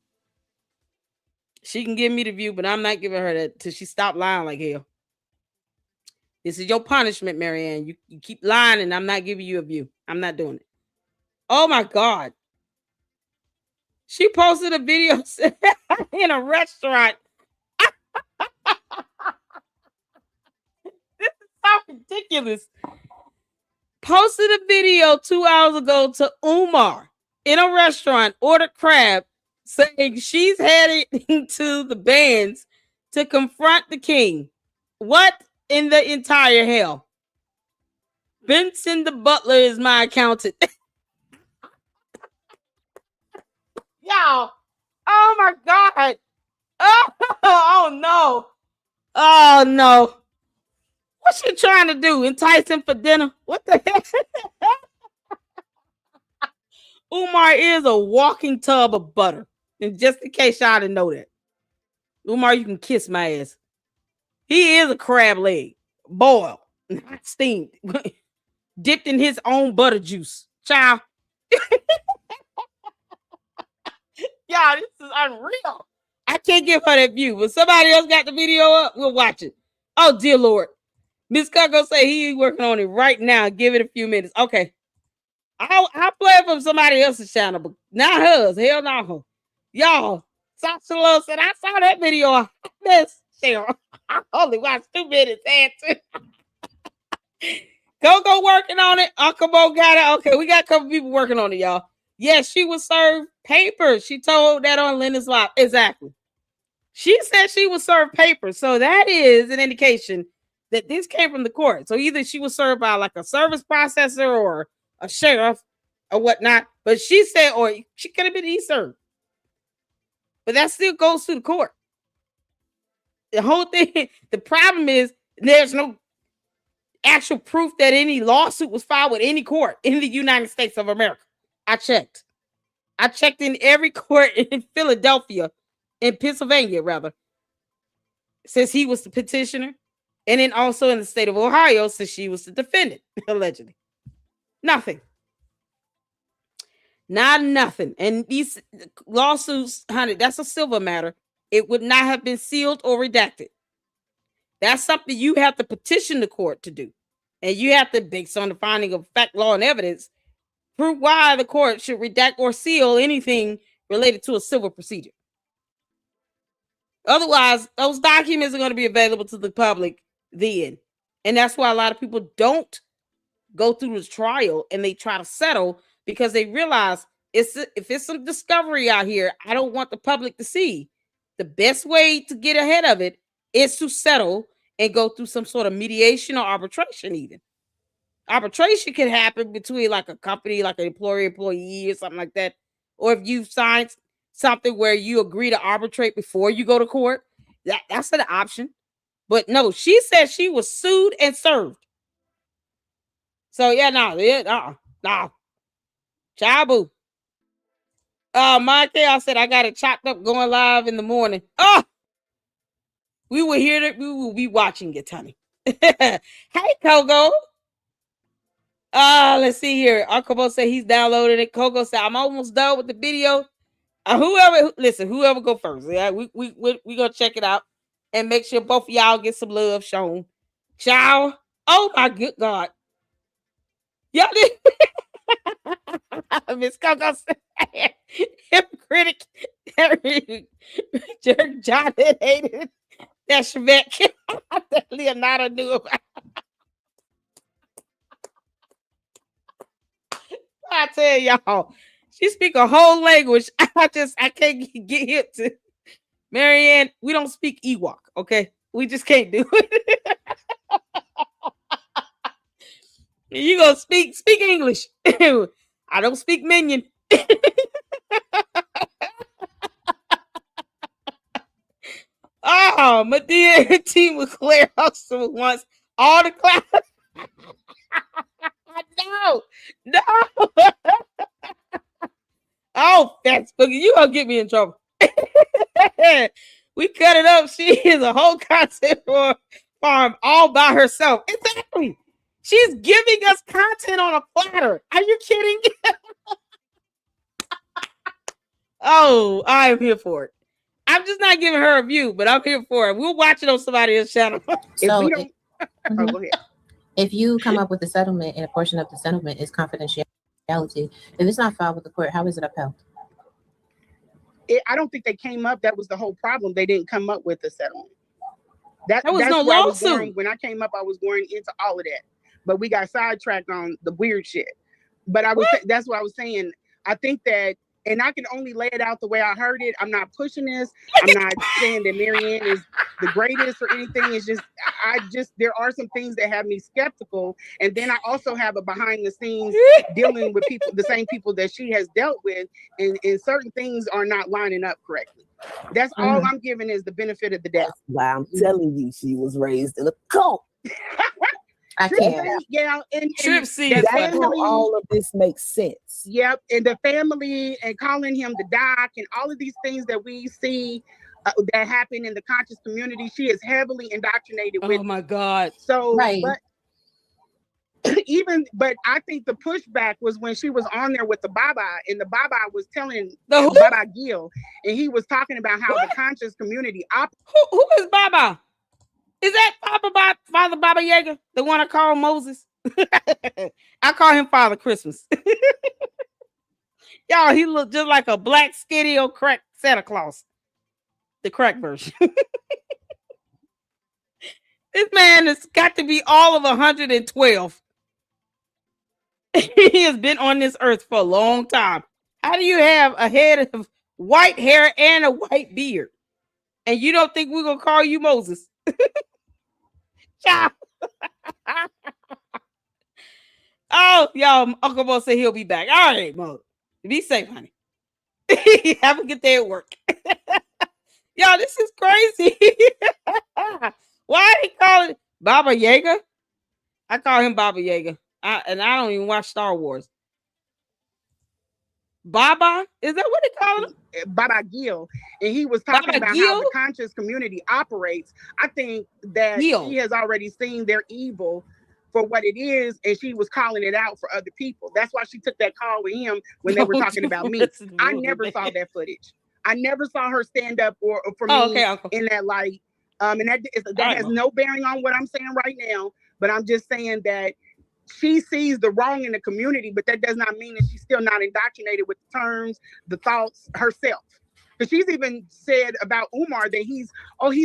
She can give me the view, but I'm not giving her that till she stop lying like hell. This is your punishment, Marianne. You keep lying, and I'm not giving you a view. I'm not doing it. Oh, my God. She posted a video in a restaurant. This is so ridiculous. Posted a video 2 hours ago to Umar in a restaurant, ordered crab, saying she's heading to the bands to confront the king. What in the entire hell? Benson the butler is my accountant. Y'all. Oh my God. Oh no. Oh no. What's she trying to do? Entice him for dinner? What the heck? Umar is a walking tub of butter. And just in case y'all didn't know that. Umar, you can kiss my ass. He is a crab leg. Boiled. Not steamed. Dipped in his own butter juice. Child. Y'all, this is unreal. I can't give her that view. But somebody else got the video up, we'll watch it. Oh, dear Lord. Miss Coco say he's working on it right now. Give it a few minutes. Okay. I'll play it from somebody else's channel, but not hers. Hell no. Y'all, Sasha Love said, I saw that video. I missed Cheryl. I only watched 2 minutes. Coco working on it. Uncle Bo got it. Okay, we got a couple people working on it, y'all. Yes, she was served papers. She told that on Linda's Live. Exactly. She said she was served papers. So that is an indication that this came from the court. So either she was served by like a service processor or a sheriff or whatnot. But she said, or she could have been e-served. But that still goes to the court. The whole thing, the problem is there's no actual proof that any lawsuit was filed with any court in the United States of America. I checked in every court in Philadelphia, in Pennsylvania, rather, since he was the petitioner. And then also in the state of Ohio, since she was the defendant, allegedly. Nothing. Not nothing. And these lawsuits, honey, that's a civil matter. It would not have been sealed or redacted. That's something you have to petition the court to do. And you have to, based on the finding of fact, law, and evidence, prove why the court should redact or seal anything related to a civil procedure. Otherwise, those documents are going to be available to the public then. And that's why a lot of people don't go through this trial and they try to settle, because they realize if it's some discovery out here, I don't want the public to see. The best way to get ahead of it is to settle and go through some sort of mediation or arbitration even. Arbitration can happen between like a company, like an employee or something like that. Or if you've signed something where you agree to arbitrate before you go to court, that's an option. But no, she said she was sued and served. So yeah, no. Chabu. My chaos said I got it chopped up going live in the morning. Oh, we will hear it. We will be watching it, honey. Hey, Kogo. Let's see here. Akobo said he's downloaded it. Kogo said I'm almost done with the video. Whoever go first. Yeah, we gonna check it out and make sure both of y'all get some love shown. Ciao. Oh my good God. Y'all did. Miss Coco said hypocritic. Jerk John hated that Shevette that Leonardo knew about. I tell y'all, she speak a whole language. I can't get hip to. Marianne, we don't speak Ewok, okay? We just can't do it. You gonna speak English. I don't speak Minion. Oh, Medea team with Claire Hustle once all the class. No. Oh, that's boogie. You gonna get me in trouble. We cut it up. She is a whole content farm all by herself. Exactly. She's giving us content on a platter. Are you kidding? Oh, I'm here for it. I'm just not giving her a view, but I'm here for it. We'll watch it on somebody else's channel. So go ahead. If you come up with a settlement and a portion of the settlement is confidentiality, if it's not filed with the court, how is it upheld? I don't think they came up. That was the whole problem. They didn't come up with a settlement. That was no lawsuit. When I came up, I was going into all of that, but we got sidetracked on the weird shit. But that's what I was saying. I think that, and I can only lay it out the way I heard it. I'm not pushing this. I'm not saying that Marianne is the greatest or anything. It's just, there are some things that have me skeptical. And then I also have a behind the scenes dealing with people, the same people that she has dealt with, and certain things are not lining up correctly. That's all I'm giving is the benefit of the doubt. Why I'm telling you, she was raised in a cult. I can't. Yeah, and that's how all of this makes sense. Yep, and the family and calling him the doc and all of these things that we see that happen in the conscious community, she is heavily indoctrinated with. Oh my God! So, right. But I think the pushback was when she was on there with the Baba, and the Baba was telling Baba Gil, and he was talking about how the conscious community. Who is Baba? Is that Father Baba Yaga, the one I call Moses? I call him Father Christmas. Y'all, he looked just like a black skinny old crack Santa Claus, the crack version. This man has got to be all of 112. He has been on this earth for a long time. How do you have a head of white hair and a white beard, and you don't think we're gonna call you Moses? Oh, y'all, Uncle Bo said he'll be back. All right, Mo. Be safe, honey. Have a good day at work. Y'all, this is crazy. Why they call it Baba Yaga? I call him Baba Yaga. And I don't even watch Star Wars. Baba? Is that what they call him? Baba Gil. And he was talking about how the conscious community operates. I think that she has already seen their evil for what it is, and she was calling it out for other people. That's why she took that call with him when they were talking about me. I never saw that footage. I never saw her stand up or for me in that light. And that has no bearing on what I'm saying right now. But I'm just saying that she sees the wrong in the community, but that does not mean that she's still not indoctrinated with the terms, the thoughts herself. Because she's even said about Umar that he's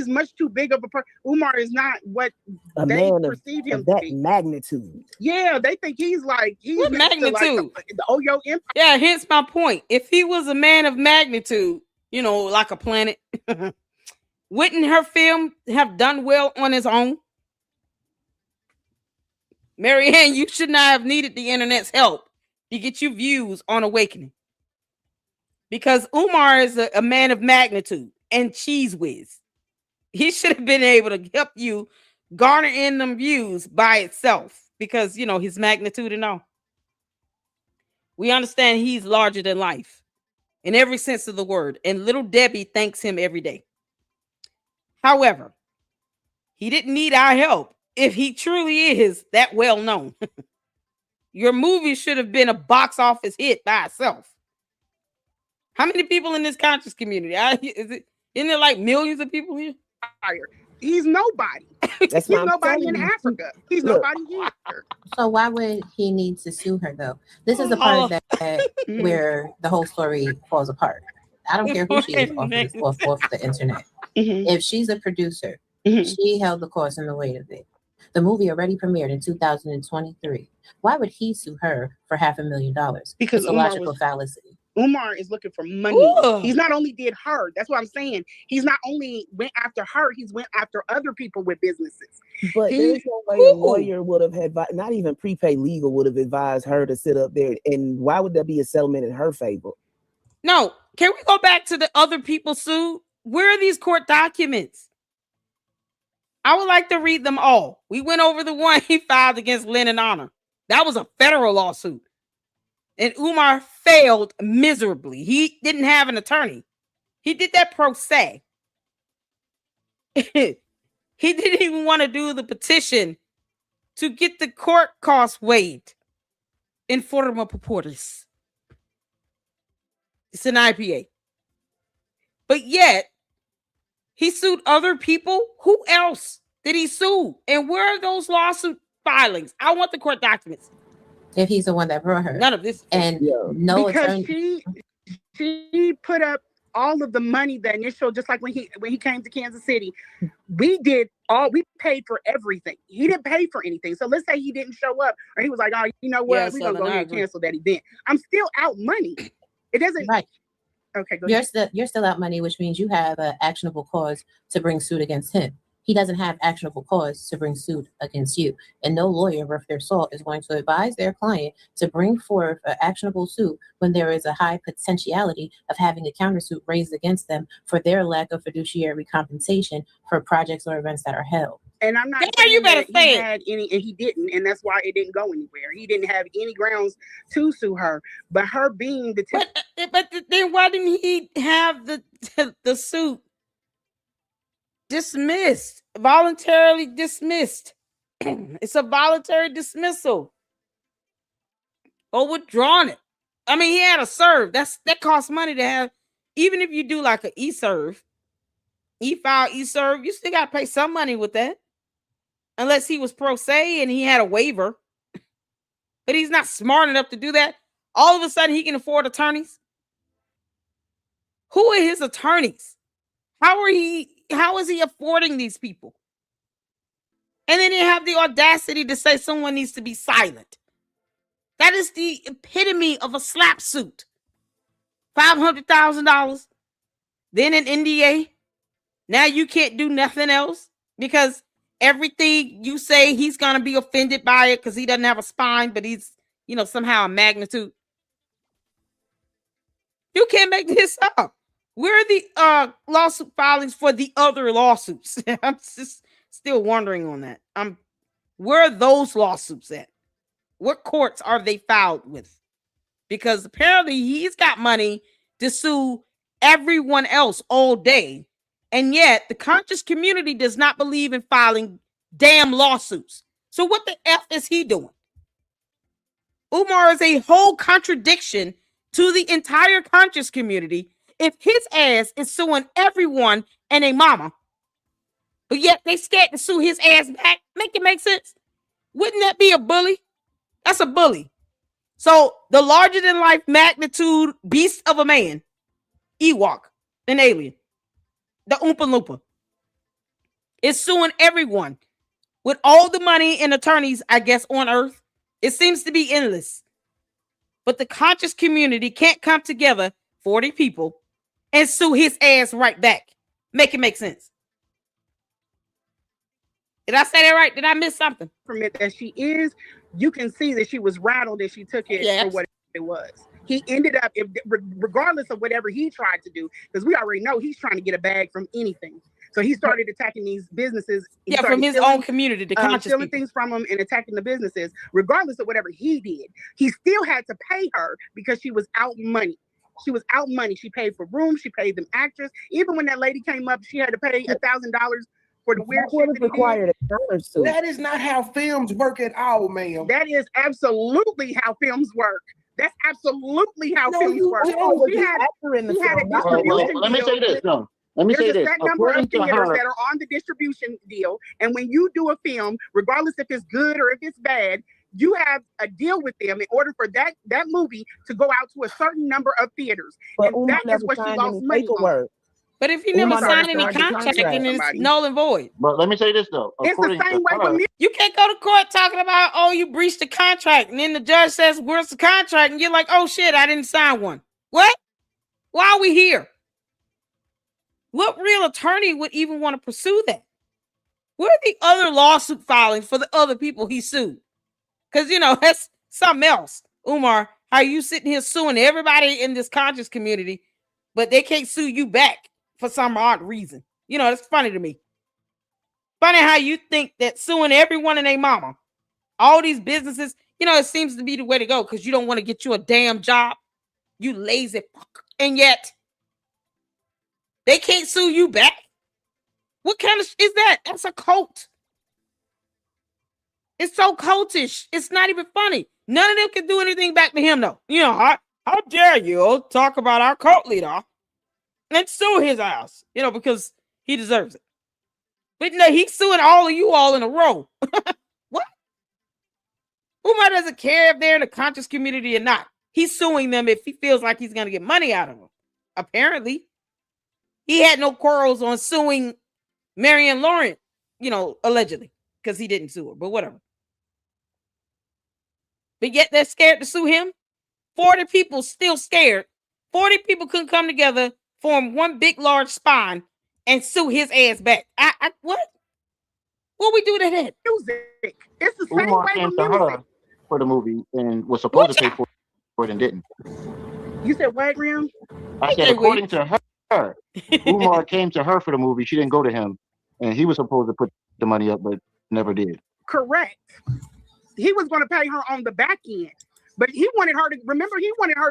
much too big of a person. Umar is not what they perceive him to be. Magnitude. Yeah, they think he's what magnitude? The Oyo Empire. Yeah, hence my point. If he was a man of magnitude, like a planet, wouldn't her film have done well on its own? Marianne, you should not have needed the internet's help to get you views on Awakening. Because Umar is a man of magnitude and cheese whiz. He should have been able to help you garner in them views by itself because, you know, his magnitude and all. We understand he's larger than life in every sense of the word. And little Debbie thanks him every day. However, he didn't need our help if he truly is that well known. Your movie should have been a box office hit by itself. How many people in this conscious community? Isn't there like millions of people here? He's nobody. That's He's nobody in Africa. He's nobody here. So why would he need to sue her though? This is the part that where the whole story falls apart. I don't care who she is off the internet. If she's a producer, she held the cost and the weight of it. The movie already premiered in 2023. Why would he sue her for $500,000? Because it's a logical fallacy. Umar is looking for money. Ooh. He's not only did her. That's what I'm saying. He's not only went after her. He's went after other people with businesses. But there's no way a lawyer would have advised, not even prepaid legal would have advised her to sit up there. And why would there be a settlement in her favor? No. Can we go back to the other people sued? Where are these court documents? I would like to read them all. We went over the one he filed against Lynn and Honor. That was a federal lawsuit. And Umar failed miserably. He didn't have an attorney. He did that pro se. He didn't even want to do the petition to get the court costs waived in forma pauperis. It's an IPA. But yet, he sued other people. Who else did he sue? And where are those lawsuit filings? I want the court documents. If he's the one that brought her. None of this. And no because attorney. she put up all of the money, the initial, just like when he came to Kansas City, we paid for everything. He didn't pay for anything. So let's say he didn't show up or he was like, oh, you know what? We're gonna go ahead and cancel that event. I'm still out money. It doesn't Okay, go ahead. You're still out money, which means you have an actionable cause to bring suit against him. He doesn't have actionable cause to bring suit against you. And no lawyer worth their salt is going to advise their client to bring forth an actionable suit when there is a high potentiality of having a countersuit raised against them for their lack of fiduciary compensation for projects or events that are held. And I'm not saying you better say he had any, and he didn't, and that's why it didn't go anywhere. He didn't have any grounds to sue her, but her being the but then why didn't he have the suit dismissed, voluntarily dismissed? It's a voluntary dismissal or withdrawn it. I mean, he had to serve. That costs money to have. Even if you do like an e-serve, e-file, e-serve, you still got to pay some money with that. Unless he was pro se and he had a waiver. But he's not smart enough to do that. All of a sudden, he can afford attorneys. Who are his attorneys? How is he affording these people? And then they have the audacity to say someone needs to be silent. That is the epitome of a slap suit. $500,000. Then an NDA. Now you can't do nothing else because everything you say, he's going to be offended by it because he doesn't have a spine, but he's, somehow a magnitude. You can't make this up. Where are the lawsuit filings for the other lawsuits? I'm just still wondering on that. Where are those lawsuits at? What courts are they filed with? Because apparently he's got money to sue everyone else all day. And yet the conscious community does not believe in filing damn lawsuits. So what the F is he doing? Umar is a whole contradiction to the entire conscious community if his ass is suing everyone and a mama, but yet they scared to sue his ass back. Make it make sense? Wouldn't that be a bully? That's a bully. So the larger than life magnitude beast of a man, Ewok, an alien, the Oompa Loompa, is suing everyone with all the money and attorneys, I guess, on earth. It seems to be endless. But the conscious community can't come together, 40 people, and sue his ass right back. Make it make sense. Did I say that right? Did I miss something? Permit that she is, you can see that she was rattled and she took it for what it was. He ended up, regardless of whatever he tried to do, because we already know he's trying to get a bag from anything. So he started attacking these businesses. From his own community, the conscious stealing people. things from them and attacking the businesses, regardless of whatever he did. He still had to pay her because she was out money. She was out money. She paid for rooms. She paid them actors. Even when that lady came up, she had to pay $1,000 for the weird shit that required. That is not how films work at all, ma'am. That is absolutely how films work. That's absolutely how films work. She had a distribution let me say this. No, let me say this. There's a set number of theaters that are on the distribution deal, and when you do a film, regardless if it's good or if it's bad, you have a deal with them in order for that movie to go out to a certain number of theaters. But and that is what she lost money on. But if you never signed any contract, then it's null and void. But let me say this though. It's the same way with me. You can't go to court talking about, oh, you breached the contract. And then the judge says, where's the contract? And you're like, oh, shit, I didn't sign one. What? Why are we here? What real attorney would even want to pursue that? Where are the other lawsuit filings for the other people he sued? Because, that's something else. Umar, how you sitting here suing everybody in this conscious community, but they can't sue you back for some odd reason. That's funny to me. Funny how you think that suing everyone and their mama, all these businesses, it seems to be the way to go because you don't want to get you a damn job. You lazy fuck. And yet, they can't sue you back. What kind of is that? That's a cult. It's so cultish. It's not even funny. None of them can do anything back to him, though. How dare you talk about our cult leader and sue his ass, because he deserves it. But no, he's suing all of you all in a row. What? Umar doesn't care if they're in the conscious community or not. He's suing them if he feels like he's going to get money out of them. Apparently, he had no quarrels on suing Marianne Lorient, allegedly, because he didn't sue her, but whatever. But yet they're scared to sue him. 40 people still scared. 40 people couldn't come together, form one big, large spine, and sue his ass back. What? What we do to that? Music. It's the same Umar way came with to music. her for the movie and was supposed to pay for it and didn't. You said what, Graham? I said, according to her, Umar came to her for the movie. She didn't go to him. And he was supposed to put the money up, but never did. Correct. He was going to pay her on the back end. But he wanted her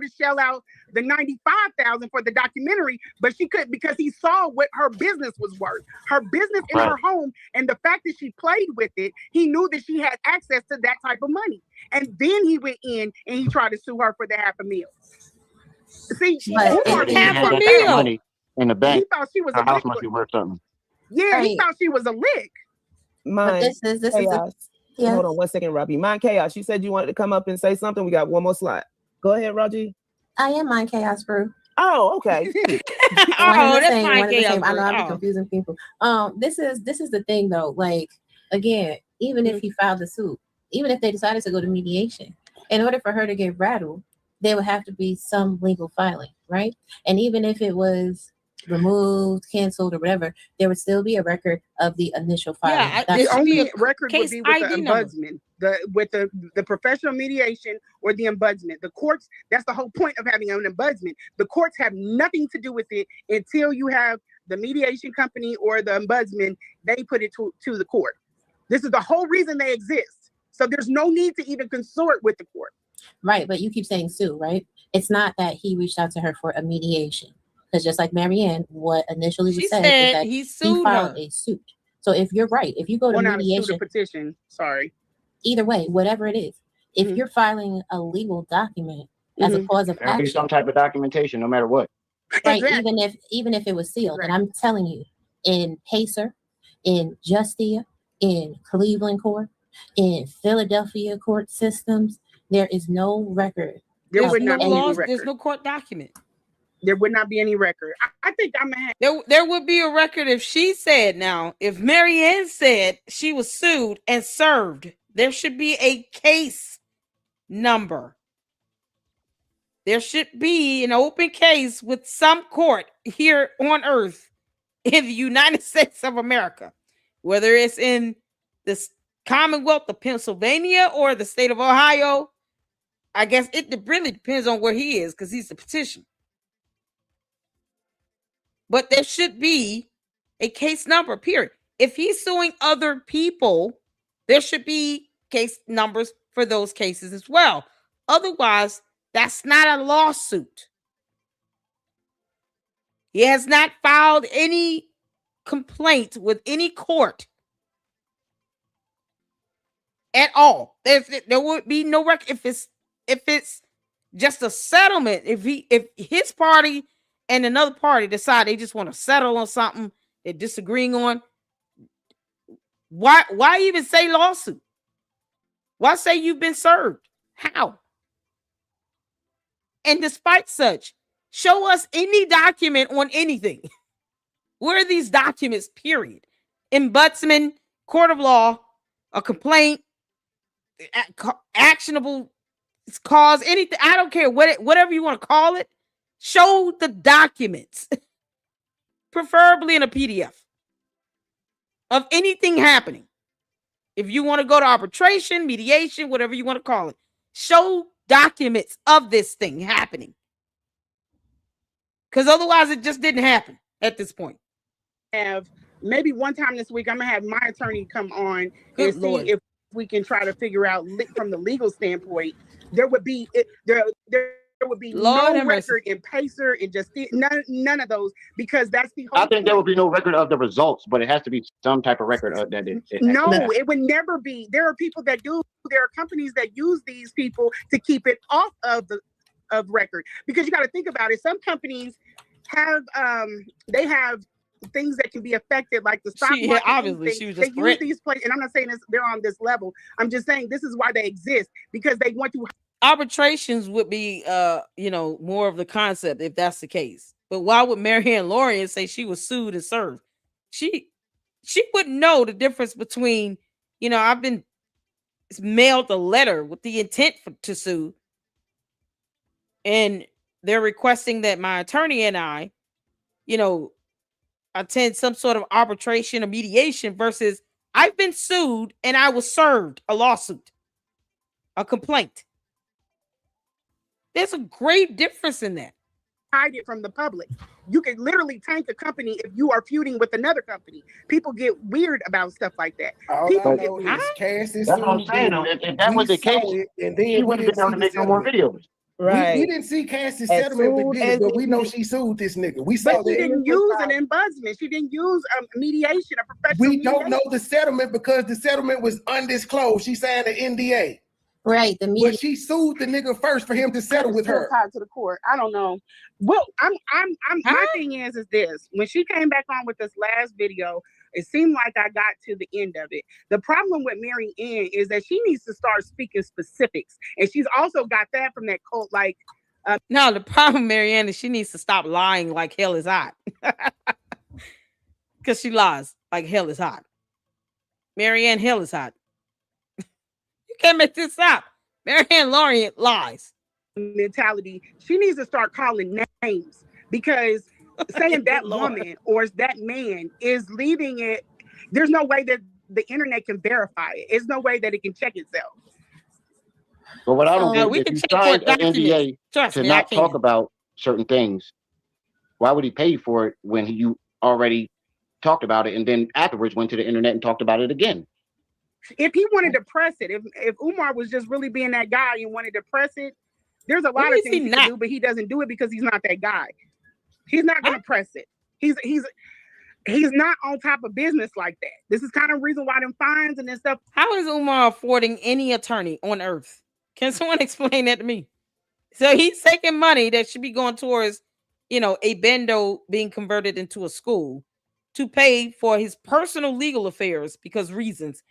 to shell out the $95,000 for the documentary, but she couldn't because he saw what her business was worth. Her business in her home, and the fact that she played with it, he knew that she had access to that type of money. And then he went in and he tried to sue her for the $500,000. See, Umar $500,000 money in the bank. He thought she was her house must be worth something. Yeah, he thought she was a lick. This is Hold on 1 second, Robbie. Mind Chaos. You said you wanted to come up and say something. We got one more slot. Go ahead, Roger. I am Mind Chaos Brew. Oh, okay. That's Mind Chaos. I know I'm confusing people. This is the thing though. Like again, even if he filed the suit, even if they decided to go to mediation, in order for her to get rattled, there would have to be some legal filing, right? And even if it was removed, canceled, or whatever, there would still be a record of the initial filing. Yeah, the only record would be with the ombudsman, with the professional mediation or the ombudsman. The courts, that's the whole point of having an ombudsman. The courts have nothing to do with it until you have the mediation company or the ombudsman. They put it to the court. This is the whole reason they exist. So there's no need to even consort with the court. Right, but you keep saying sue, right? It's not that he reached out to her for a mediation. Because just like Marianne, what initially was said is that he filed a suit. So if you're right, if you go to mediation, a petition, sorry. Either way, whatever it is, if you're filing a legal document as a cause of There'll be action, some type of documentation, no matter what. right? Even if it was sealed, and I'm telling you, in Pacer, in Justia, in Cleveland court, in Philadelphia court systems, there is no record. There would not be any record. There's no court document. There would not be any record. I think I'm gonna have there would be a record if she said, now, if Marianne said she was sued and served, there should be a case number. There should be an open case with some court here on earth in the United States of America, whether it's in the Commonwealth of Pennsylvania or the state of Ohio. I guess it really depends on where he is because he's the petitioner. But there should be a case number, period. If he's suing other people, there should be case numbers for those cases as well. Otherwise, that's not a lawsuit. He has not filed any complaint with any court at all. There would be no record if it's just a settlement. If his party and another party decide they just want to settle on something they're disagreeing on, why even say lawsuit? Why say you've been served? How? And despite such, show us any document on anything. Where are these documents, period? Ombudsman, court of law, a complaint, actionable cause, anything. I don't care whatever you want to call it. Show the documents, preferably in a PDF, of anything happening. If you want to go to arbitration, mediation, whatever you want to call it, show documents of this thing happening. Because otherwise it just didn't happen at this point. Have maybe one time this week, I'm gonna have my attorney come on and see if we can try to figure out from the legal standpoint. There would be no record in Pacer and just none of those, because that's the whole I think there would be no record of the results, but it has to be some type of record of that. It would never be. There are people that do. There are companies that use these people to keep it off of record, because you got to think about it. Some companies have they have things that can be affected, like the stock market. Yeah, obviously, she was just they use these places, and I'm not saying they're on this level. I'm just saying this is why they exist, because they want to. Arbitrations would be, more of the concept if that's the case. But why would Marianne Lorient say she was sued and served? She wouldn't know the difference between, I've been mailed a letter with the intent to sue, and they're requesting that my attorney and I, attend some sort of arbitration or mediation, versus I've been sued and I was served a lawsuit, a complaint. There's a great difference in that. Hide it from the public. You could literally tank a company if you are feuding with another company. People get weird about stuff like that. People get weird. That's what I'm saying. If that was the case, and then she wouldn't have been able to make no more videos. Right. We didn't see Cassie's settlement with this, but we know she sued this nigga. We saw but she didn't use an ombudsman. She didn't use a mediation, a professional. We don't know the settlement because the settlement was undisclosed. She signed an NDA. Right. But she sued the nigga first for him to settle with her. Tied to the court. I don't know. Well, my thing is this. When she came back on with this last video, it seemed like I got to the end of it. The problem with Mary Ann is that she needs to start speaking specifics. And she's also got that from that cult, like no, the problem, Mary Ann, is she needs to stop lying like hell is hot. Because she lies like hell is hot. Mary Ann, hell is hot. You can't make this up. Marianne Lorient lies. Mentality. She needs to start calling names, because saying that woman or that man is leaving it. There's no way that the internet can verify it. There's no way that it can check itself. But what I don't know, if you signed an NDA to not talk about certain things, why would he pay for it when you already talked about it and then afterwards went to the internet and talked about it again? If he wanted to press it, if Umar was just really being that guy and wanted to press it, there's a lot of things he can do, but he doesn't do it because he's not that guy. He's not going to press it. He's not on top of business like that. This is kind of reason why them fines and this stuff. How is Umar affording any attorney on earth? Can someone explain that to me? So he's taking money that should be going towards, a bendo being converted into a school to pay for his personal legal affairs because reasons.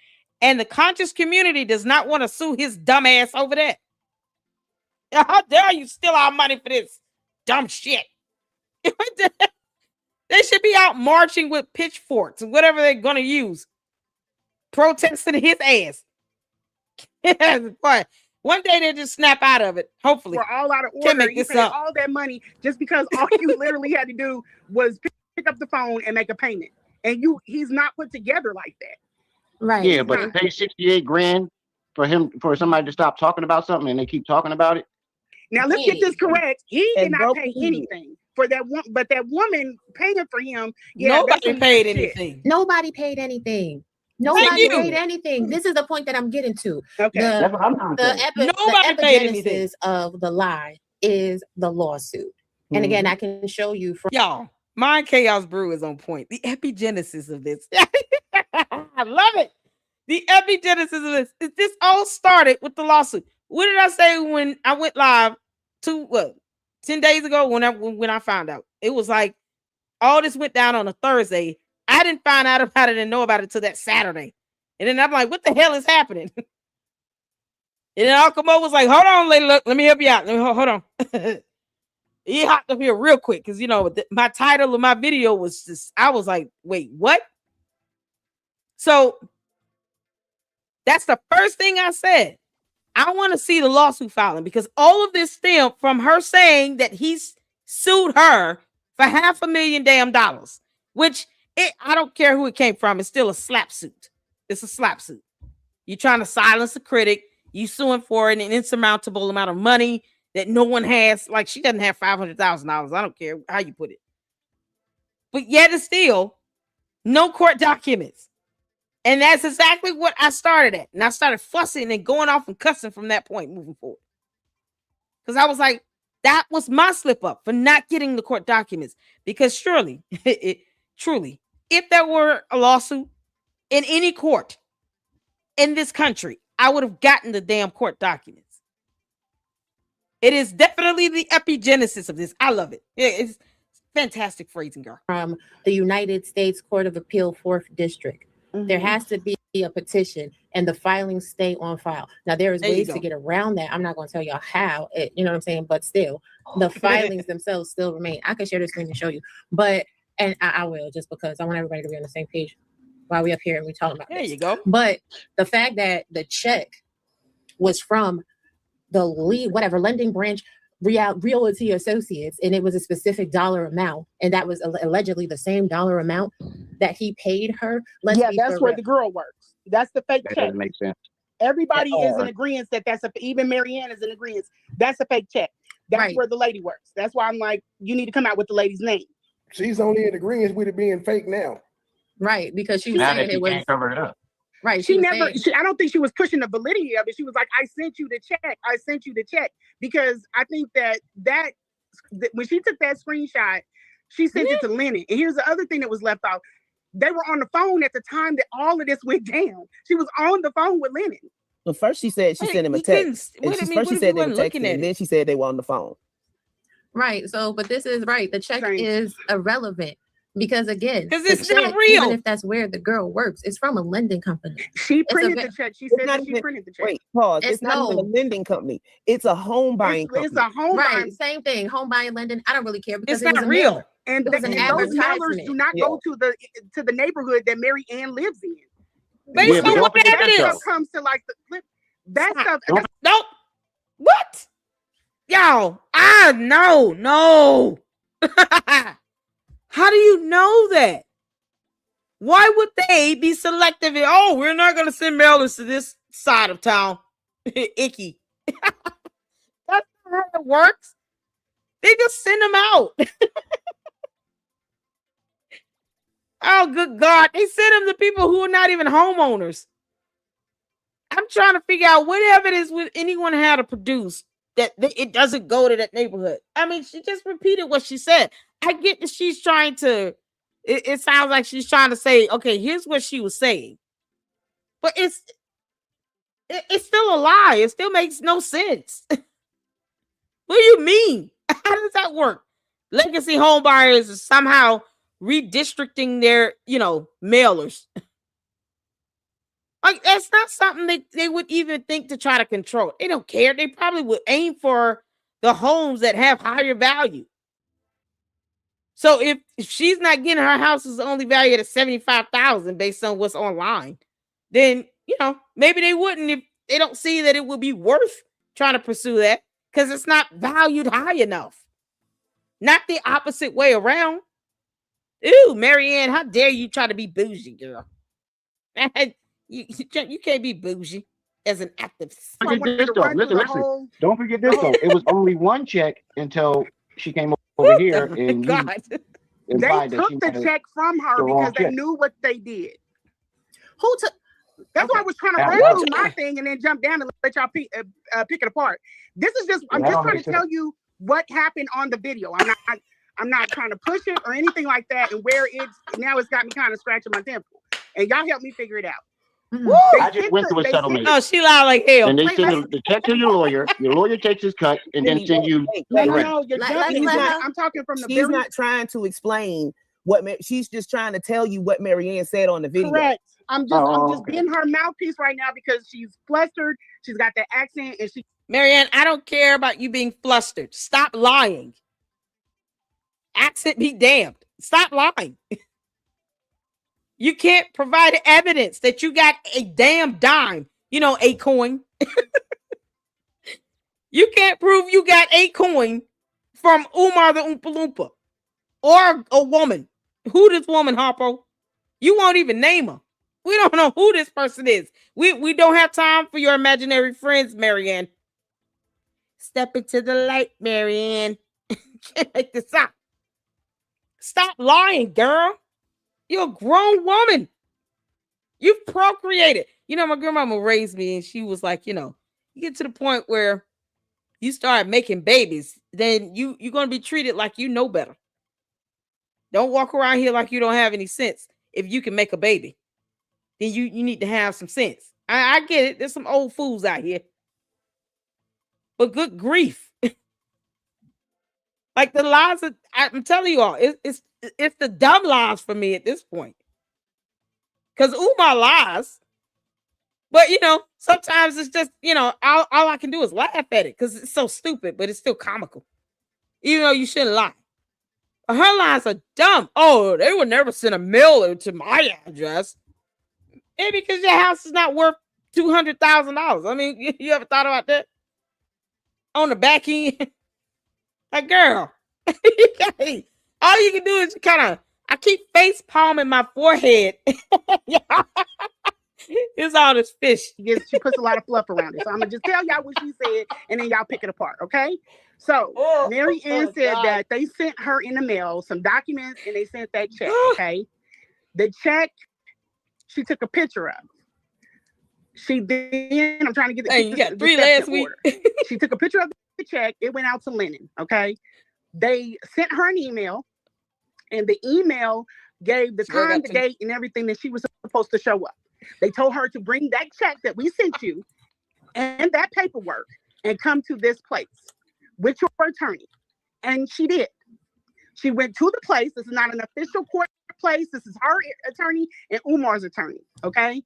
And the conscious community does not want to sue his dumb ass over that. How dare you steal our money for this dumb shit? They should be out marching with pitchforks and whatever they're going to use, protesting his ass. But one day they just snap out of it. Hopefully, we're all out of order. You paid all that money just because all you literally had to do was pick up the phone and make a payment, and he's not put together like that. Right. Yeah, but to pay $68,000 for somebody to stop talking about something and they keep talking about it. Now let's get this correct. He did not pay anything. for that one, but that woman paying for him. Yeah, nobody paid anything. Nobody paid anything. Nobody paid anything. This is the point that I'm getting to. Okay. The epigenesis of the lie is the lawsuit. And again, I can show you from y'all. Mind Chaos Brew is on point. The epigenesis of this. I love it. The epigenesis of this all started with the lawsuit. What did I say when I went live 10 days ago when I found out? It was like all this went down on a Thursday. I didn't find out about it and know about it till that Saturday. And then I'm like, what the hell is happening? And then Alcamo was like, hold on, lady, look, let me help you out. Hold on. He hopped up here real quick because, my title of my video was just, I was like, wait, what? So that's the first thing I said. I want to see the lawsuit filing because all of this stemmed from her saying that he's sued her for $500,000 damn, which I don't care who it came from. It's still a slap suit. It's a slap suit. You're trying to silence a critic. You suing for an insurmountable amount of money that no one has. Like, she doesn't have $500,000. I don't care how you put it. But yet it's still no court documents. And that's exactly what I started at. And I started fussing and going off and cussing from that point moving forward. Because I was like, that was my slip up for not getting the court documents. Because surely, truly, if there were a lawsuit in any court in this country, I would have gotten the damn court documents. It is definitely the epigenesis of this. I love it. It's fantastic phrasing, girl. From the United States Court of Appeal, 4th District. There has to be a petition and the filings stay on file. Now, there is ways to get around that. I'm not going to tell y'all how, you know what I'm saying? But still, the filings themselves still remain. I can share the screen and show you. But, and I will, just because I want everybody to be on the same page while we up here and we talk about this. There you go. But the fact that the check was from the lending branch Realty Associates, and it was a specific dollar amount, and that was allegedly the same dollar amount that he paid her. That's where the girl works. That's the fake check. That doesn't make sense. Everybody is in agreement that even Marianne is in agreement. That's a fake check. That's where the lady works. That's why I'm like, you need to come out with the lady's name. She's only in agreement with it being fake now. Right, because she was saying it was. Can't cover it up. Right. I don't think she was pushing the validity of it. She was like, I sent you the check. I sent you the check. Because I think that when she took that screenshot, she sent it to Lennon. And here's the other thing that was left off. They were on the phone at the time that all of this went down. She was on the phone with Lennon. Well, first she said she sent him a text. First she said they were texting, and then she said they were on the phone. Right. So, but this is right. The check is irrelevant. Because again, it's not real. Even if that's where the girl works, it's from a lending company. She printed the check. She said that she printed the check. Wait, pause. It's not even a lending company. It's a home buying company. It's a home buying. Same thing. Home buying, lending. I don't really care because it's not real. And those mailers do not go to the neighborhood that Mary Ann lives in. Based on what that stuff comes to like that stuff. Nope. What? Y'all, no. How do you know that? Why would they be selective? We're not going to send mailers to this side of town. Icky. That's not how it works. They just send them out. Oh, good God. They send them to people who are not even homeowners. I'm trying to figure out what evidence would anyone have to produce that it doesn't go to that neighborhood. I mean, she just repeated what she said. I get that she's trying to, it sounds like she's trying to say, okay, here's what she was saying. But it's still a lie. It still makes no sense. What do you mean? How does that work? Legacy home buyers are somehow redistricting their, mailers. Like, that's not something they would even think to try to control. They don't care. They probably would aim for the homes that have higher value. So if she's not getting her house is only valued at $75,000 based on what's online, then, maybe they wouldn't if they don't see that it would be worth trying to pursue that because it's not valued high enough. Not the opposite way around. Ew, Marianne, how dare you try to be bougie, girl? You can't be bougie as an activist. Listen. Don't forget this, though. It was only one check until she came over. over here and you they took the check from her because they knew what they did. Who took? That's why I was trying to run through my thing and then jump down and let y'all pick it apart. This is just I'm just trying to tell you what happened on the video. I'm not trying to push it or anything like that. And where it's got me kind of scratching my temple. And y'all help me figure it out. I just went through a settlement. No, she lied like hell. And they send the check to your lawyer. Your lawyer takes his cut and then send you. No. I'm talking from the. She's not trying to explain what she's just trying to tell you what Marianne said on the video. Correct. I'm just being her mouthpiece right now because she's flustered. She's got that accent, and Marianne, I don't care about you being flustered. Stop lying. Accent be damned. Stop lying. You can't provide evidence that you got a damn dime, a coin. You can't prove you got a coin from Umar the Oompa Loompa or a woman. Who this woman, Harpo? You won't even name her. We don't know who this person is. We don't have time for your imaginary friends, Marianne. Step into the light, Marianne. Can't make this up. Stop lying, girl. You're a grown woman. You've procreated. My grandmama raised me and she was like, you get to the point where you start making babies, then you're going to be treated like you know better. Don't walk around here like you don't have any sense. If you can make a baby, then you need to have some sense. I get it. There's some old fools out here. But good grief. Like the lies, I'm telling you all, it's the dumb lies for me at this point. Because Umar lies. But, sometimes it's just, all I can do is laugh at it because it's so stupid, but it's still comical. Even though you shouldn't lie. Her lies are dumb. Oh, they would never send a mailer to my address. Maybe because your house is not worth $200,000. I mean, you ever thought about that? On the back end? Like, girl, all you can do is I keep face palming my forehead. It's all this fish. She puts a lot of fluff around it. So I'm going to just tell y'all what she said, and then y'all pick it apart, okay? So Marianne said that they sent her in the mail some documents, and they sent that check, okay? The check, she took a picture of. I'm trying to get you got 3 last week. She took a picture of the check. It went out to Lennon, okay? They sent her an email, and the email gave the time, the date, and everything that she was supposed to show up. They told her to bring that check that we sent you and that paperwork and come to this place with your attorney. And she did. She went to the place. This is not an official court place. This is her attorney and Umar's attorney, okay?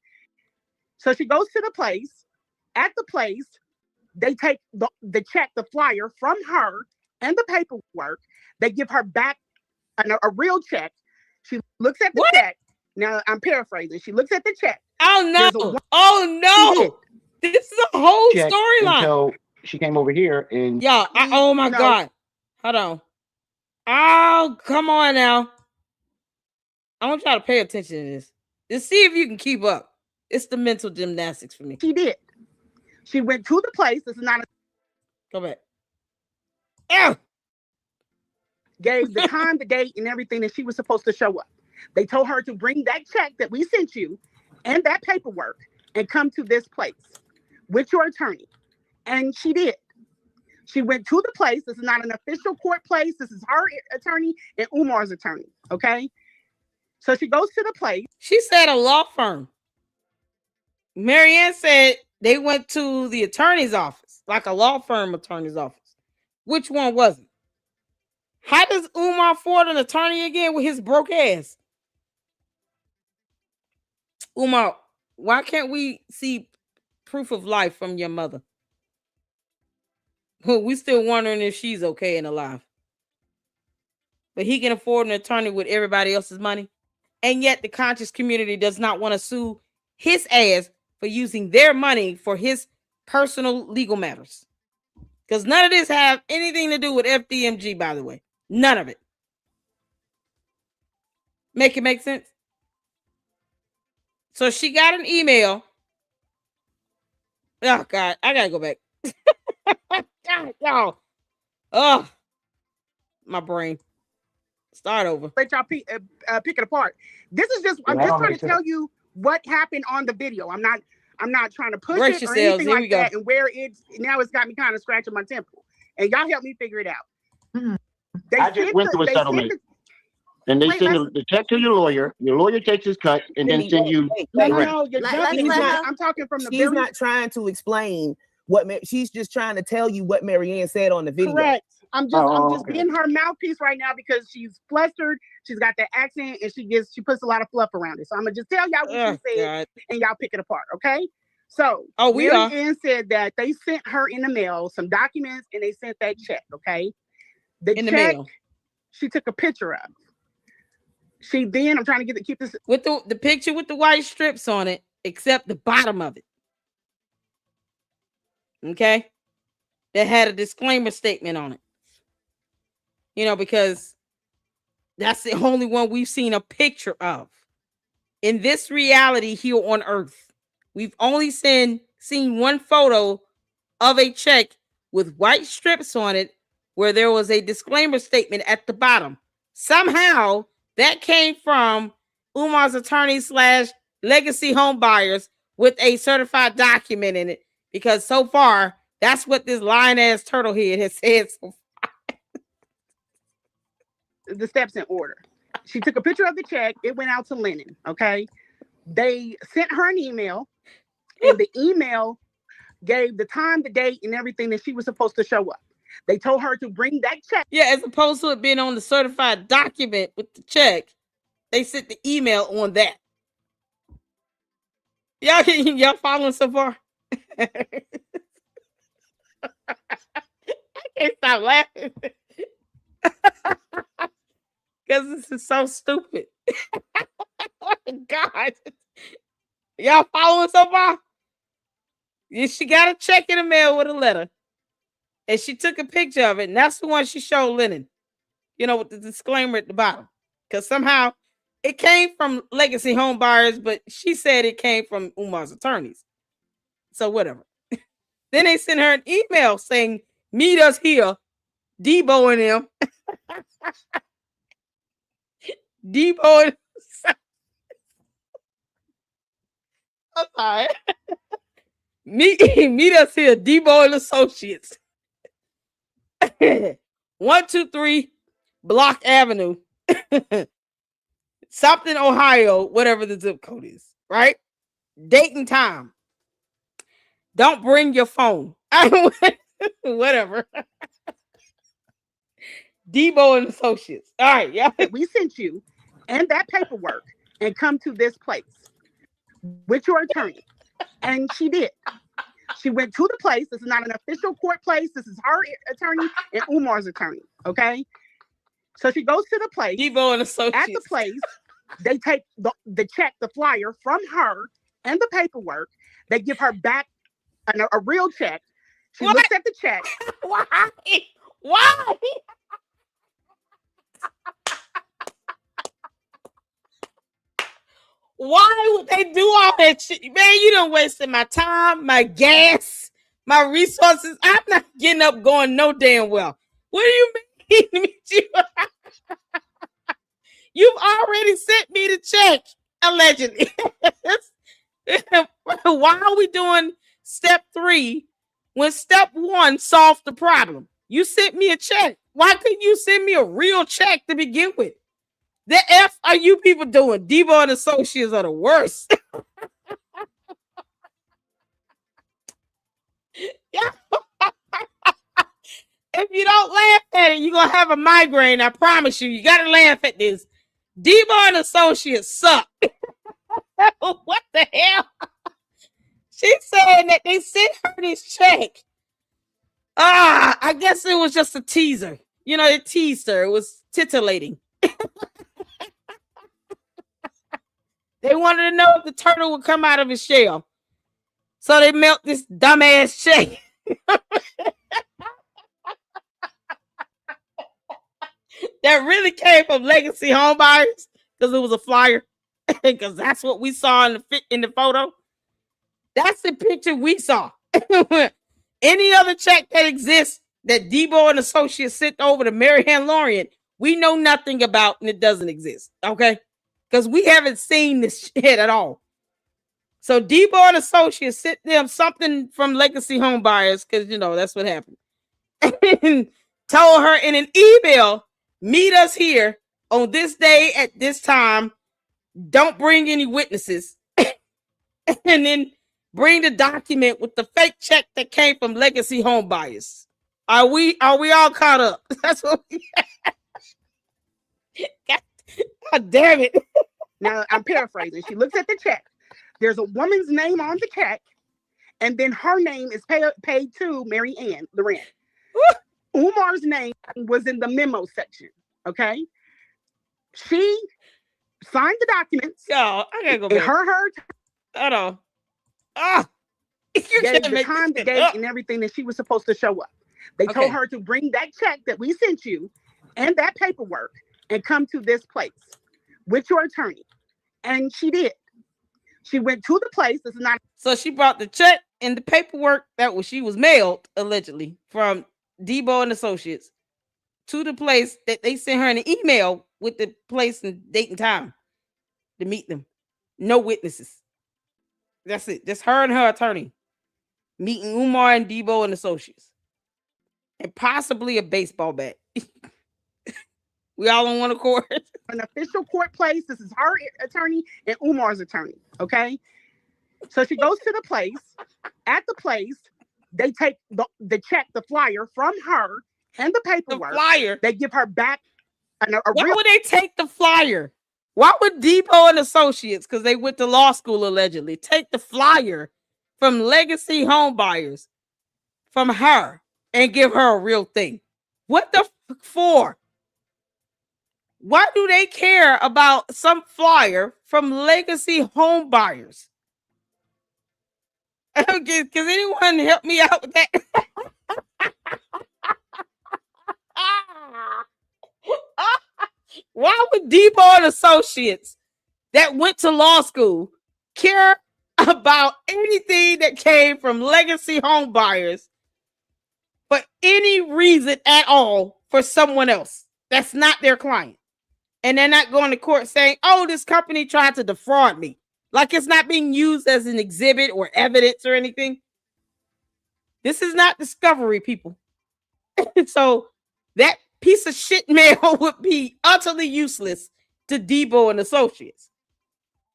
So she goes to the place. At the place, they take the check, the flyer from her and the paperwork. They give her back a real check. She looks at the check. Now, I'm paraphrasing. She looks at the check. Oh, no. Oh, no. This is a whole storyline. Until she came over here and... Yeah. Oh, my God. Hold on. Oh, come on now. I want y'all to pay attention to this. Just see if you can keep up. It's the mental gymnastics for me. She did. She went to the place. This is not a... Go back. Ew. Gave the time, the date, and everything that she was supposed to show up. They told her to bring that check that we sent you and that paperwork and come to this place with your attorney. And she did. She went to the place. This is not an official court place. This is her attorney and Umar's attorney, okay? So she goes to the place. She said a law firm. Marianne said they went to the attorney's office, like a law firm attorney's office. Which one was it? How does Umar afford an attorney again with his broke ass? Umar, why can't we see proof of life from your mother? We still wondering if she's okay and alive. But he can afford an attorney with everybody else's money. And yet the conscious community does not want to sue his ass for using their money for his personal legal matters. Because none of this have anything to do with FDMG, by the way. None of it. Make it make sense? So she got an email. Oh, God. I got to go back. God, y'all. Oh. my brain. Start over. Let y'all pick it apart. This is just I'm just trying to tell you what happened on the video. I'm not trying to push it or anything like that. And where it's got me kind of scratching my temple. And y'all help me figure it out. Mm-hmm. I just went through a settlement. And they send the check to your lawyer. Your lawyer takes his cut and then send you. No, you're I'm talking from the She's not trying to explain she's just trying to tell you what Marianne said on the video. Correct. I'm just being her mouthpiece right now because she's flustered. She's got that accent and she puts a lot of fluff around it. So I'm gonna just tell y'all what she said and y'all pick it apart, okay? So Marianne said that they sent her in the mail some documents and they sent that check, okay? The mail. She took a picture of. I'm trying to keep this with the picture with the white strips on it, except the bottom of it. Okay, that had a disclaimer statement on it. You know, because that's the only one we've seen a picture of in this reality here on Earth. We've only seen one photo of a check with white strips on it, where there was a disclaimer statement at the bottom. Somehow that came from Umar's attorney / legacy home buyers with a certified document in it, because so far that's what this lying ass turtle head has said so far. The steps in order. She took a picture of the check. It went out to Lennon. Okay. They sent her an email, and the email gave the time, the date, and everything that she was supposed to show up. They told her to bring that check. Yeah, as opposed to it being on the certified document with the check, they sent the email on that. Y'all following so far? I can't stop laughing because this is so stupid. Oh my God, y'all following so far? She got a check in the mail with a letter. And she took a picture of it, and that's the one she showed Lennon, with the disclaimer at the bottom. Because somehow it came from legacy home buyers, but she said it came from Umar's attorneys. So whatever. Then they sent her an email saying, meet us here, Debo and them. Debo and I'm sorry. Meet us here, Debo and Associates. 123 Block Avenue, something, Ohio, whatever the zip code is, right? Date and time. Don't bring your phone. Whatever. Debo and Associates. All right, yeah. We sent you and that paperwork and come to this place with your attorney. And she did. She went to the place. This is not an official court place. This is her attorney and Umar's attorney. Okay. So she goes to the place. Debo and Associates. At the place, they take the check, the flyer from her and the paperwork. They give her back a real check. She looks at the check. Why? Why would they do all that shit? Man, you done wasted my time, my gas, my resources. I'm not getting up going no damn well. What do you mean? You've already sent me the check, allegedly. Why are we doing step 3 when step 1 solved the problem? You sent me a check. Why couldn't you send me a real check to begin with? The F are you people doing? Debo and Associates are the worst. Yeah. If you don't laugh at it, you're going to have a migraine. I promise you. You got to laugh at this. Debo and Associates suck. What the hell? She said that they sent her this check. I guess it was just a teaser. It teased her. It was titillating. They wanted to know if the turtle would come out of his shell. So they mailed this dumbass check. That really came from legacy home buyers because it was a flyer. Because that's what we saw in the photo. That's the picture we saw. Any other check that exists that Debo and Associates sent over to Marianne Lorient, we know nothing about, and it doesn't exist. Okay, because we haven't seen this shit at all. So Debo and Associates sent them something from Legacy Home Buyers, because that's what happened. And told her in an email, meet us here on this day at this time. Don't bring any witnesses. And then bring the document with the fake check that came from Legacy Home Buyers. Are we all caught up? That's what God damn it. Now I'm paraphrasing. She looks at the check. There's a woman's name on the check, and then her name is paid to Marianne Lorient. Umar's name was in the memo section. Okay. She signed the documents. Yo, I gotta go back. Hold on. You gave can't the time, the date, and everything that she was supposed to show up. They told her to bring that check that we sent you and that paperwork and come to this place with your attorney. And she did. She went to the place. This is not. So she brought the check and the paperwork she was mailed allegedly from Debo and Associates to the place that they sent her an email with the place and date and time to meet them. No witnesses. That's it. Just her and her attorney meeting Umar and Debo and Associates, and possibly a baseball bat. We all on one accord. An official court place. This is her attorney and Umar's attorney. Okay. So she goes to the place. At the place, they take the check, the flyer from her and the paperwork. The flyer. They give her back. Why would they take the flyer? Why would Debo and Associates, because they went to law school allegedly, take the flyer from Legacy Home Buyers from her and give her a real thing? What the fuck for? Why do they care about some flyer from Legacy Home Buyers? Can anyone help me out with that? Why would Debo and Associates that went to law school care about anything that came from Legacy Home Buyers for any reason at all for someone else that's not their client? And they're not going to court saying, oh, this company tried to defraud me. Like it's not being used as an exhibit or evidence or anything. This is not discovery, people. So that piece of shit mail would be utterly useless to Debo and Associates,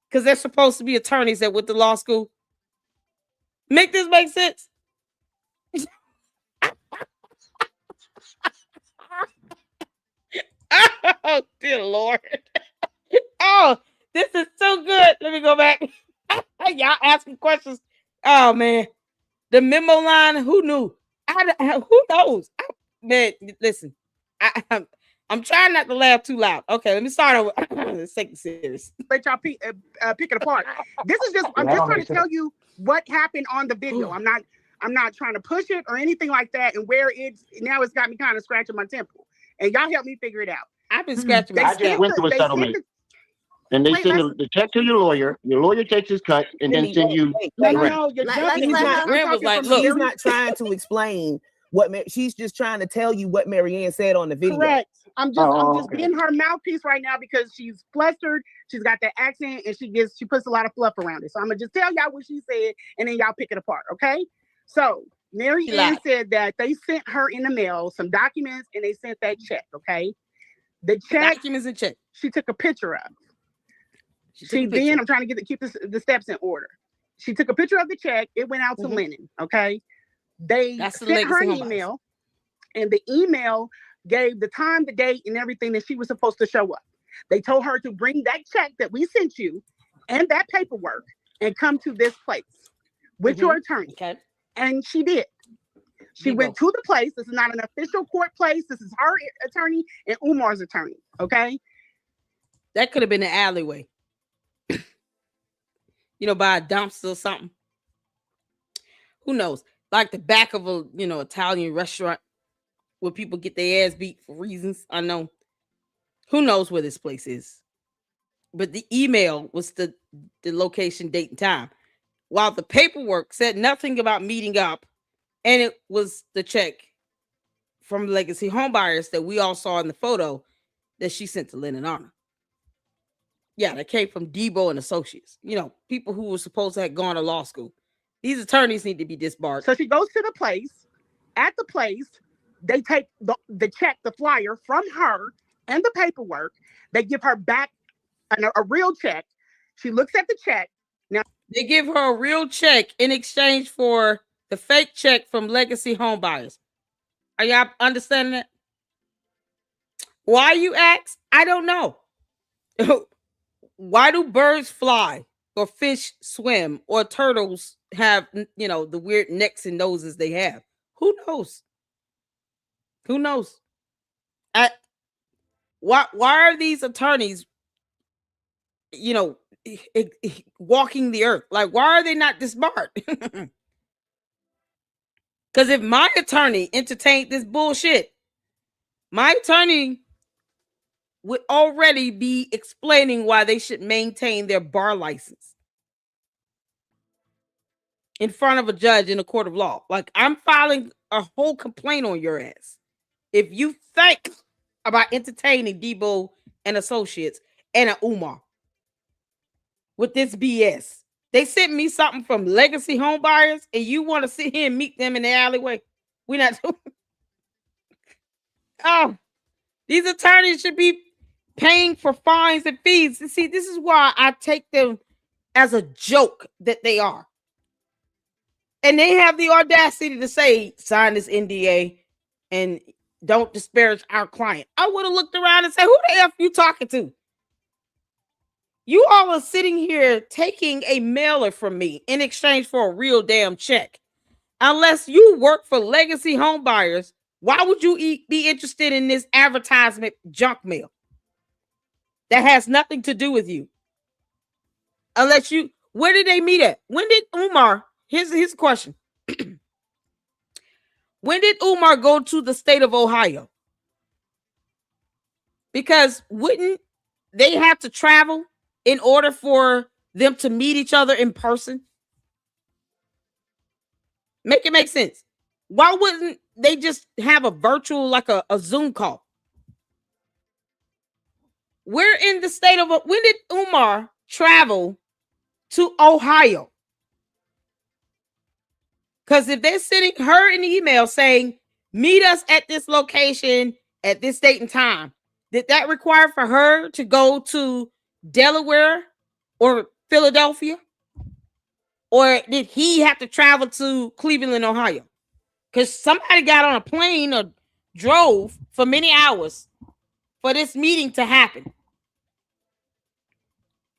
because they're supposed to be attorneys that went to law school. Make this make sense? Oh, dear Lord. Oh, this is so good. Let me go back. Y'all asking questions. Oh, man. The memo line, who knew? Who knows? Man, listen. I'm trying not to laugh too loud. Okay, let me start over. Let's take it serious. Let y'all pick it apart. This is just, I'm just trying to tell you what happened on the video. I'm not trying to push it or anything like that. And where it's got me kind of scratching my temple. And y'all help me figure it out. I've been scratching my I just went through a settlement. And they send the check to your lawyer. Your lawyer takes his cut and then send you. No, you're jumping. He's not trying to explain she's just trying to tell you what Marianne said on the video. Correct. I'm just being her mouthpiece right now because she's flustered. She's got that accent and she puts a lot of fluff around it. So I'm gonna just tell y'all what she said and then y'all pick it apart. Okay. So Marianne said that they sent her in the mail some documents and they sent that check. Okay. The check, documents and check. She took a picture of. I'm trying to keep the steps in order. She took a picture of the check. It went out to Lennon. Okay. They sent her an email, and the email gave the time, the date, and everything that she was supposed to show up. They told her to bring that check that we sent you and that paperwork and come to this place with your attorney. Okay. And she did. She went to the place. This is not an official court place. This is her attorney and Umar's attorney. Okay. That could have been an alleyway. By a dumpster or something. Who knows? Like the back of a, Italian restaurant where people get their ass beat for reasons unknown. Who knows where this place is? But the email was the location, date, and time. While the paperwork said nothing about meeting up, and it was the check from Legacy Homebuyers that we all saw in the photo that she sent to Lynn and Anna. Yeah, that came from Debo and Associates. You know, people who were supposed to have gone to law school. These attorneys need to be disbarred. So she goes to the place. At the place, they take the check, the flyer from her and the paperwork. They give her back a real check. She looks at the check. Now they give her a real check in exchange for the fake check from Legacy Homebuyers. Are y'all understanding that? Why, you ask? I don't know. Why do birds fly or fish swim or turtles have, you know, the weird necks and noses they have? Who knows? Who knows? Why are these attorneys, you know, walking the earth? Like, why are they not disbarred? Because if my attorney entertained this bullshit, my attorney would already be explaining why they should maintain their bar license in front of a judge in a court of law. Like, I'm filing a whole complaint on your ass if you think about entertaining Debo and Associates and an Umar with this BS. They sent me something from Legacy Homebuyers, and you want to sit here and meet them in the alleyway? We're not doing. Oh, these attorneys should be paying for fines and fees. And see, this is why I take them as a joke that they are. And they have the audacity to say, sign this NDA and don't disparage our client. I would have looked around and said, who the F you talking to? You all are sitting here taking a mailer from me in exchange for a real damn check. Unless you work for Legacy Homebuyers, why would you be interested in this advertisement junk mail that has nothing to do with you? Unless you, where did they meet at? When did Umar, here's the question. When did Umar go to the state of Ohio? Because wouldn't they have to travel in order for them to meet each other in person? Make it make sense. Why wouldn't they just have a virtual, like a Zoom call? We're in the state of, when did Umar travel to Ohio? Because if they're sending her an email saying, meet us at this location at this date and time, did that require for her to go to Delaware or Philadelphia? Or did he have to travel to Cleveland, Ohio? Because somebody got on a plane or drove for many hours for this meeting to happen.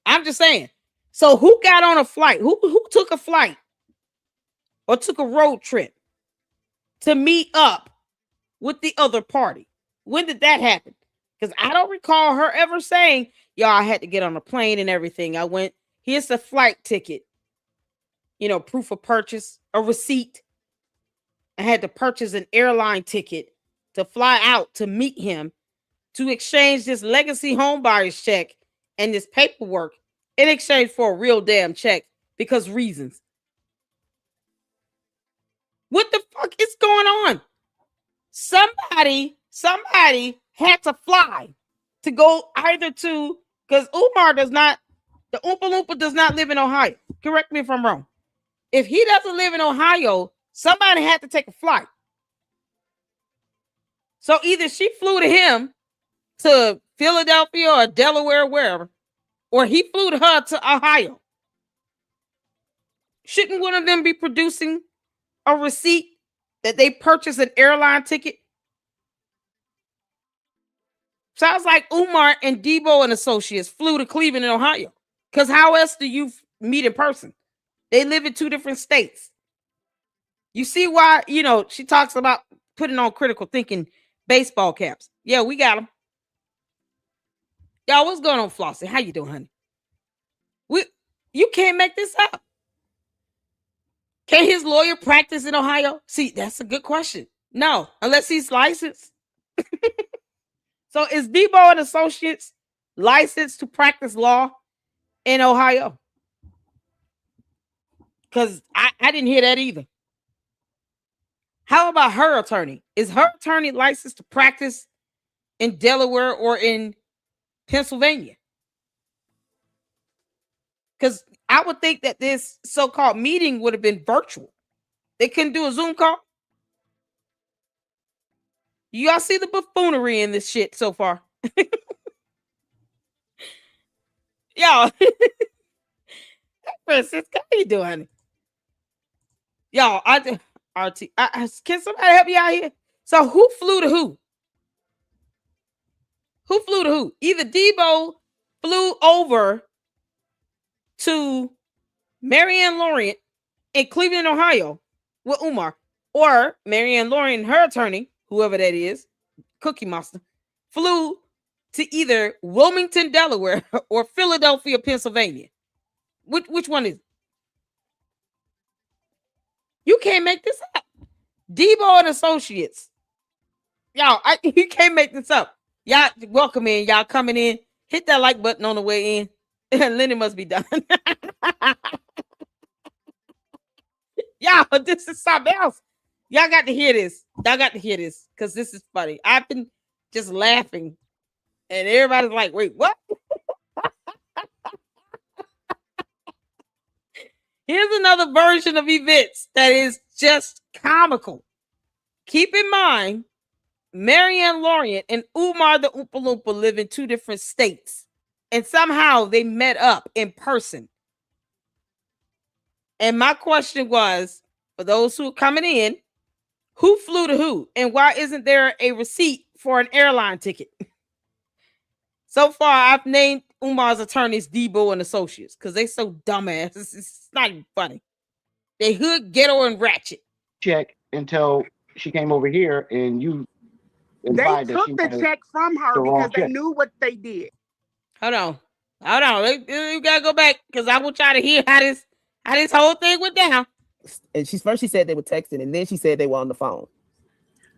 I'm just saying. So who got on a flight? Who took a flight or took a road trip to meet up with the other party? When did that happen? Because I don't recall her ever saying, y'all, I had to get on a plane and everything. I went, here's the flight ticket. You know, proof of purchase, a receipt. I had to purchase an airline ticket to fly out to meet him to exchange this Legacy Homebuyers check and this paperwork in exchange for a real damn check because reasons. What the fuck is going on? Somebody had to fly to go either to, because Umar does not, the Oompa Loompa does not live in Ohio. Correct me if I'm wrong. If he doesn't live in Ohio, somebody had to take a flight. So either she flew to him to Philadelphia or Delaware, wherever, or he flew to her to Ohio. Shouldn't one of them be producing a receipt that they purchased an airline ticket? Sounds like Umar and Debo and Associates flew to Cleveland, Ohio. Because how else do you meet in person? They live in two different states. You see why, you know, she talks about putting on critical thinking baseball caps. Yeah, we got them. Y'all, what's going on, Flossie? How you doing, honey? You can't make this up. Can his lawyer practice in Ohio? See, that's a good question. No, unless he's licensed. So is Debo and Associates licensed to practice law in Ohio? Because I didn't hear that either. How about her attorney? Is her attorney licensed to practice in Delaware or in Pennsylvania? Because I would think that this so-called meeting would have been virtual. They couldn't do a Zoom call. Y'all see the buffoonery in this shit so far? Y'all, Francisca, how you doing? Y'all, RT, can somebody help me out here? So who flew to who? Who flew to who? Either Debo flew over to Marianne Lorient in Cleveland, Ohio with Umar, or Marianne Lorient and her attorney, whoever that is, Cookie Monster, flew to either Wilmington, Delaware, or Philadelphia, Pennsylvania. Which one is it? You can't make this up. Debo and Associates. Y'all, you can't make this up. Y'all, welcome in. Y'all coming in. Hit that like button on the way in. Lenny must be done. Y'all, this is something else. Y'all got to hear this. Y'all got to hear this because this is funny. I've been just laughing. And everybody's like, wait, what? Here's another version of events that is just comical. Keep in mind, Marianne Lorient and Umar the Oompa Loompa live in two different states. And somehow they met up in person. And my question was, for those who are coming in, who flew to who? And why isn't there a receipt for an airline ticket? So far, I've named Umar's attorneys Debo and Associates because they so dumbass. It's not even funny. They hood, ghetto, and ratchet. Check until she came over here and you implied that she took the check from her because they knew what they did. Hold on. You gotta go back because I will try to hear how this whole thing went down. And she said they were texting, and then she said they were on the phone.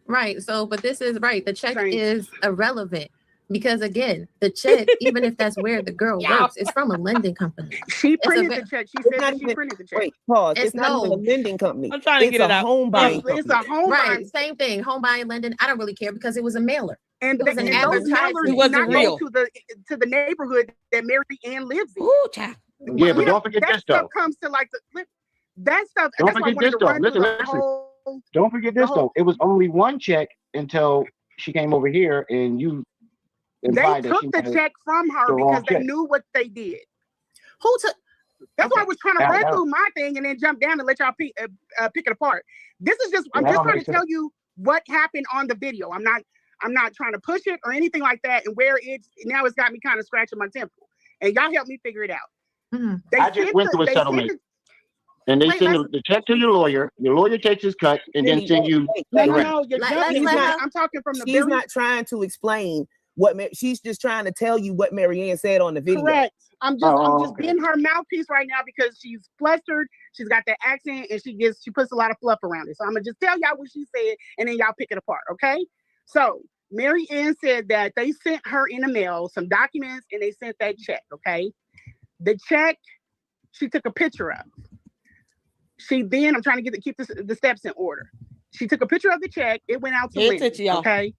Right. So, but this is right. The check is irrelevant. Because again, the check, even if that's where the girl works, it's from a lending company. She printed the check. She said that she printed the check. Wait, pause. It's not even a lending company. I'm trying to get it out. Home buying it's a home buying. Same thing. Home buying, lending. I don't really care because it was a mailer. And those mailers it wasn't real to the neighborhood that Mary Ann lives in. Ooh, child. Yeah, but don't forget this though. That stuff comes to like that stuff. Don't forget this though. Listen. Don't forget this though. It was only one check until she came over here and you. They took the check from her because they knew what they did. Who took? That's why I was trying to run through my thing and then jump down and let y'all pick it apart. This is just I'm just trying to tell you what happened on the video. I'm not trying to push it or anything like that. And where it's got me kind of scratching my temple. And y'all help me figure it out. Mm-hmm. I just went through a settlement. And they send the check to your lawyer. Your lawyer takes his cut and then send you. No, I'm talking from the. She's not trying to explain. She's just trying to tell you what Marianne said on the video. Correct. I'm just being her mouthpiece right now because she's flustered. She's got that accent and she puts a lot of fluff around it. So I'm gonna just tell y'all what she said and then y'all pick it apart. Okay. So Mary Ann said that they sent her in the mail some documents and they sent that check. Okay. The check she took a picture of. I'm trying to keep the steps in order. She took a picture of the check. It went out to Wendy. Okay.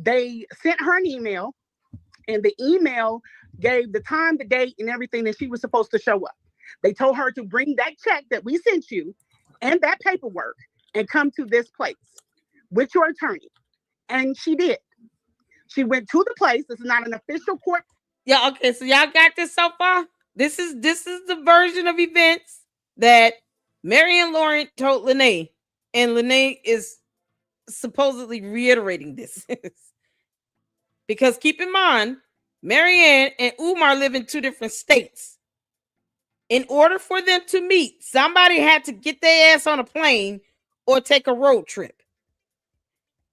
They sent her an email, and the email gave the time, the date, and everything that she was supposed to show up. They told her to bring that check that we sent you and that paperwork and come to this place with your attorney. And she did. She went to the place. This is not an official court. Yeah, okay. So y'all got this so far? This is the version of events that Marianne Lorient told Lene, and Lene is supposedly reiterating this. Because keep in mind, Marianne and Umar live in two different states. In order for them to meet, somebody had to get their ass on a plane or take a road trip.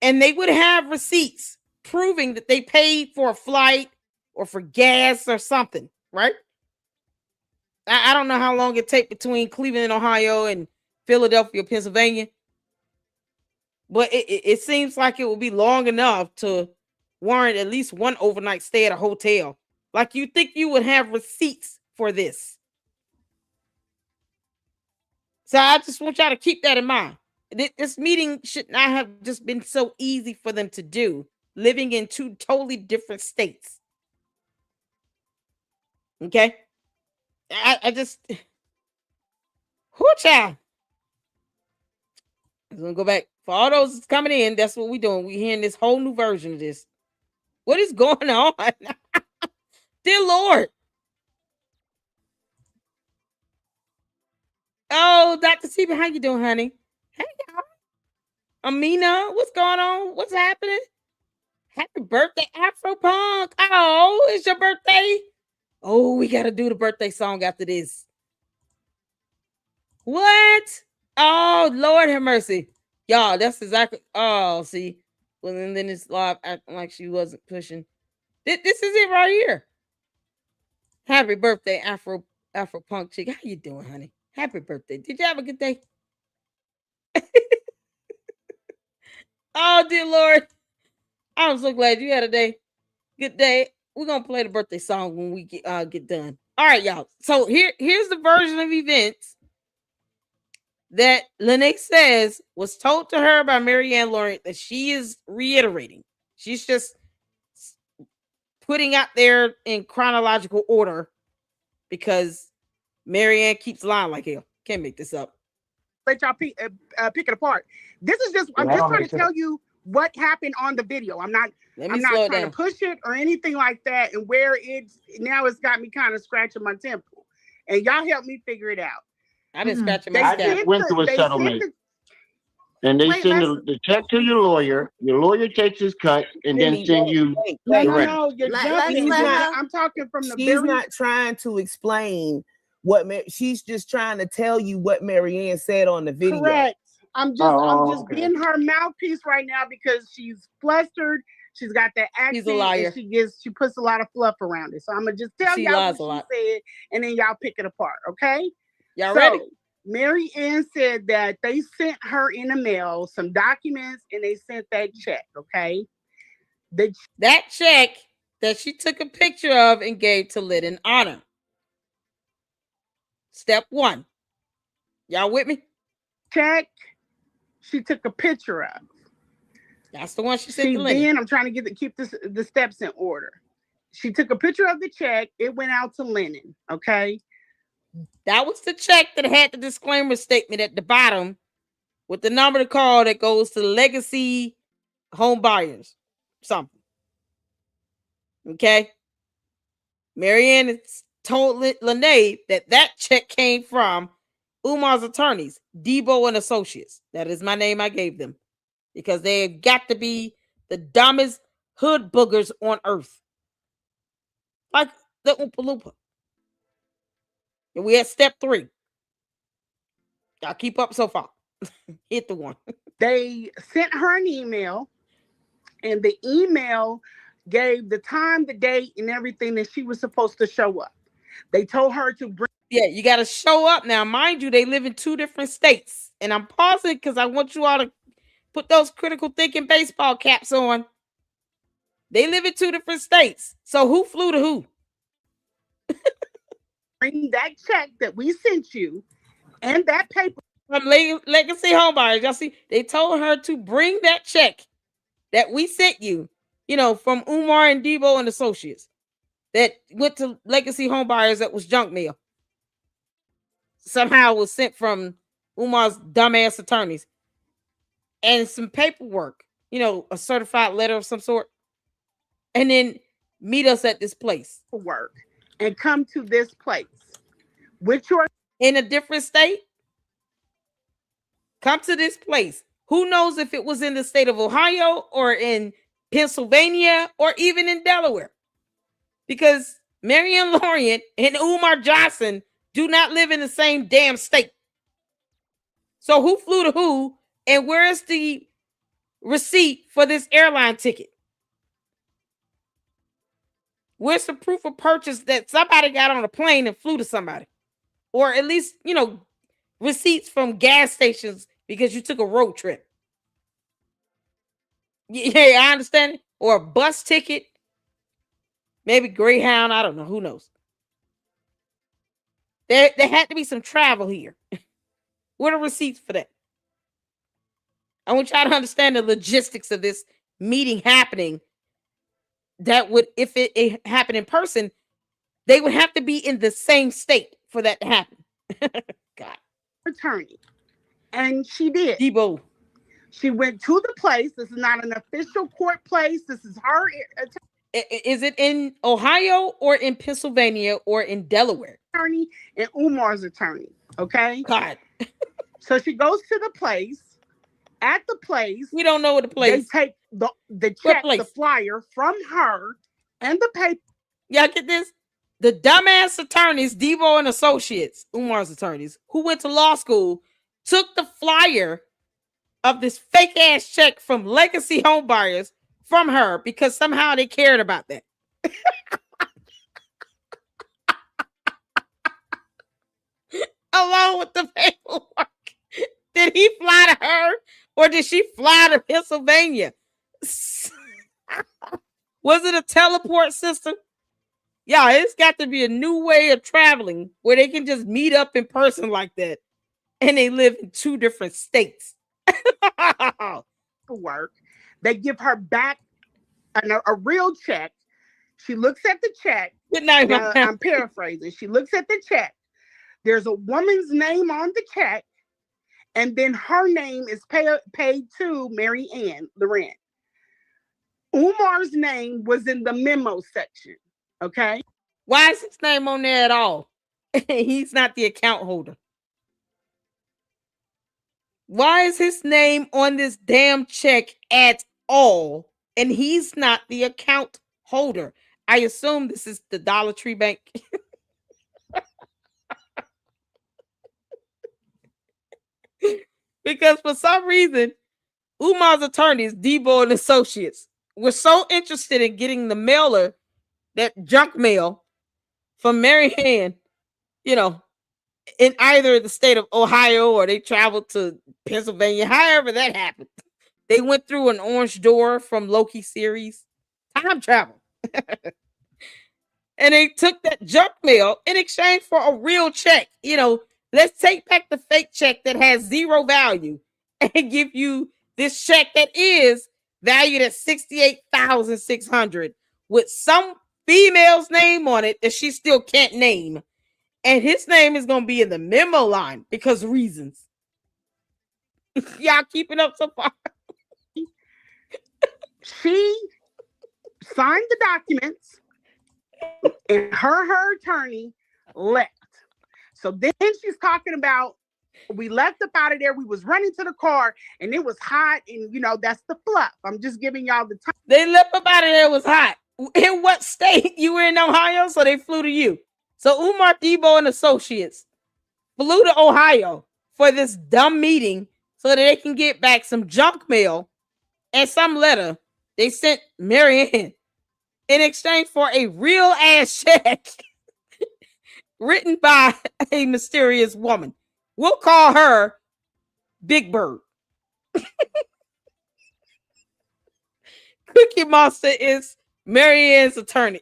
And they would have receipts proving that they paid for a flight or for gas or something, right? I don't know how long it takes between Cleveland, Ohio and Philadelphia, Pennsylvania. But it seems like it will be long enough to warrant at least one overnight stay at a hotel. Like you think you would have receipts for this. So I just want y'all to keep that in mind. This meeting should not have just been so easy for them to do, living in two totally different states. Okay? I just... Whoo, child. I'm going to go back. For all those coming in, that's what we're doing. We're hearing this whole new version of this. What is going on? Dear Lord. Oh, Dr. Seba, how you doing, honey? Hey, y'all. Amina, what's going on? What's happening? Happy birthday, Afropunk. Oh, it's your birthday. Oh, we got to do the birthday song after this. What? Oh, Lord have mercy. Y'all, that's exactly... Oh, see. Well, and then it's live acting like she wasn't pushing. This is it right here. Happy birthday, Afropunk chick. How you doing, honey? Happy birthday. Did you have a good day? Oh, dear Lord. I'm so glad you had a day. Good day. We're going to play the birthday song when we get done. All right, y'all. So here's the version of events that Lene says was told to her by Marianne Lorient that she is reiterating. She's just putting out there in chronological order because Marianne keeps lying like hell. Can't make this up. Let y'all pick it apart. This is just... I'm just trying to tell you what happened on the video. I'm not trying to push it or anything like that, and where it's got me kind of scratching my temple, and y'all help me figure it out. I didn't scratch my I just went through a settlement, and they send the check to your lawyer. Your lawyer takes his cut, and then send you the rest. No, you're jumping. I'm talking from the... She's not trying to explain what she's just trying to tell you what Marianne said on the video. Correct. I'm just being her mouthpiece right now because she's flustered. She's got that accent. She's a liar. And she puts a lot of fluff around it. So I'm gonna just tell y'all what she said, and then y'all pick it apart. Okay? Y'all ready? Marianne said that they sent her in the mail some documents, and they sent that check. Okay? That check that she took a picture of and gave to Lytton Honor. Step 1. Y'all with me? Check she took a picture of. That's the one she sent to Lytton. Then I'm trying to keep the steps in order. She took a picture of the check. It went out to Lennon. Okay. That was the check that had the disclaimer statement at the bottom with the number to call that goes to legacy home buyers. Something. Okay. Marianne told Lene that check came from Umar's attorneys, Debo and Associates. That is my name I gave them. Because they've got to be the dumbest hood boogers on earth. Like the Oompa Loompa. And we at step 3. Y'all keep up so far. Hit the one. They sent her an email, and the email gave the time, the date, and everything that she was supposed to show up. They told her to bring... Yeah, you got to show up. Now, mind you, they live in 2 different states. And I'm pausing because I want you all to put those critical thinking baseball caps on. They live in 2 different states. So who flew to who? Bring that check that we sent you and that paper. From Legacy Homebuyers. Y'all see, they told her to bring that check that we sent you, from Umar and Debo and Associates that went to Legacy Homebuyers that was junk mail. Somehow was sent from Umar's dumbass attorneys. And some paperwork, a certified letter of some sort. And then meet us at this place. Work and come to this place. With your... In a different state? Come to this place. Who knows if it was in the state of Ohio or in Pennsylvania or even in Delaware? Because Marianne Lorient and Umar Johnson do not live in the same damn state. So who flew to who, and where is the receipt for this airline ticket? Where's the proof of purchase that somebody got on a plane and flew to somebody? Or at least, receipts from gas stations because you took a road trip. Yeah, I understand it. Or a bus ticket. Maybe Greyhound. I don't know. Who knows? There had to be some travel here. What are receipts for that? I want y'all to understand the logistics of this meeting happening. That would, if it happened in person, they would have to be in the same state for that to happen. God. Attorney. And she did. Debo. She went to the place. This is not an official court place. This is her. Is it in Ohio or in Pennsylvania or in Delaware? Attorney and Umar's attorney. Okay. God. So she goes to the place. At the place, we don't know what the place. They take the check, the flyer from her, and the paper. Y'all get this? The dumbass attorneys, Debo and Associates, Umar's attorneys, who went to law school, took the flyer of this fake ass check from Legacy Home Buyers from her because somehow they cared about that. Along with the paperwork. Did he fly to her or did she fly to Pennsylvania? Was it a teleport system? Yeah, it's got to be a new way of traveling where they can just meet up in person like that. And they live in 2 different states. Work. They give her back a real check. She looks at the check. Now, I'm paraphrasing. She looks at the check. There's a woman's name on the check. And then her name is paid to Mary Ann Lorient. Umar's name was in the memo section. Okay. Why is his name on there at all? He's not the account holder. Why is his name on this damn check at all? And he's not the account holder. I assume this is the Dollar Tree Bank. Because for some reason, Umar's attorneys, Debo and Associates, were so interested in getting the mailer, that junk mail from Mary Ann, in either the state of Ohio or they traveled to Pennsylvania, however that happened. They went through an orange door from Loki series. Time travel. And they took that junk mail in exchange for a real check. Let's take back the fake check that has 0 value and give you this check that is valued at $68,600 with some female's name on it that she still can't name. And his name is going to be in the memo line because reasons. Y'all keeping up so far? She signed the documents and her attorney left. So then she's talking about, we left up out of there. We was running to the car and it was hot. And that's the fluff. I'm just giving y'all the time. They left up out of there. It was hot. In what state? You were in Ohio, so they flew to you. So Umar, Debo, and Associates flew to Ohio for this dumb meeting so that they can get back some junk mail and some letter they sent Mary Ann in exchange for a real ass check written by a mysterious woman. We'll call her Big Bird. Cookie Monster is Mary Ann's attorney.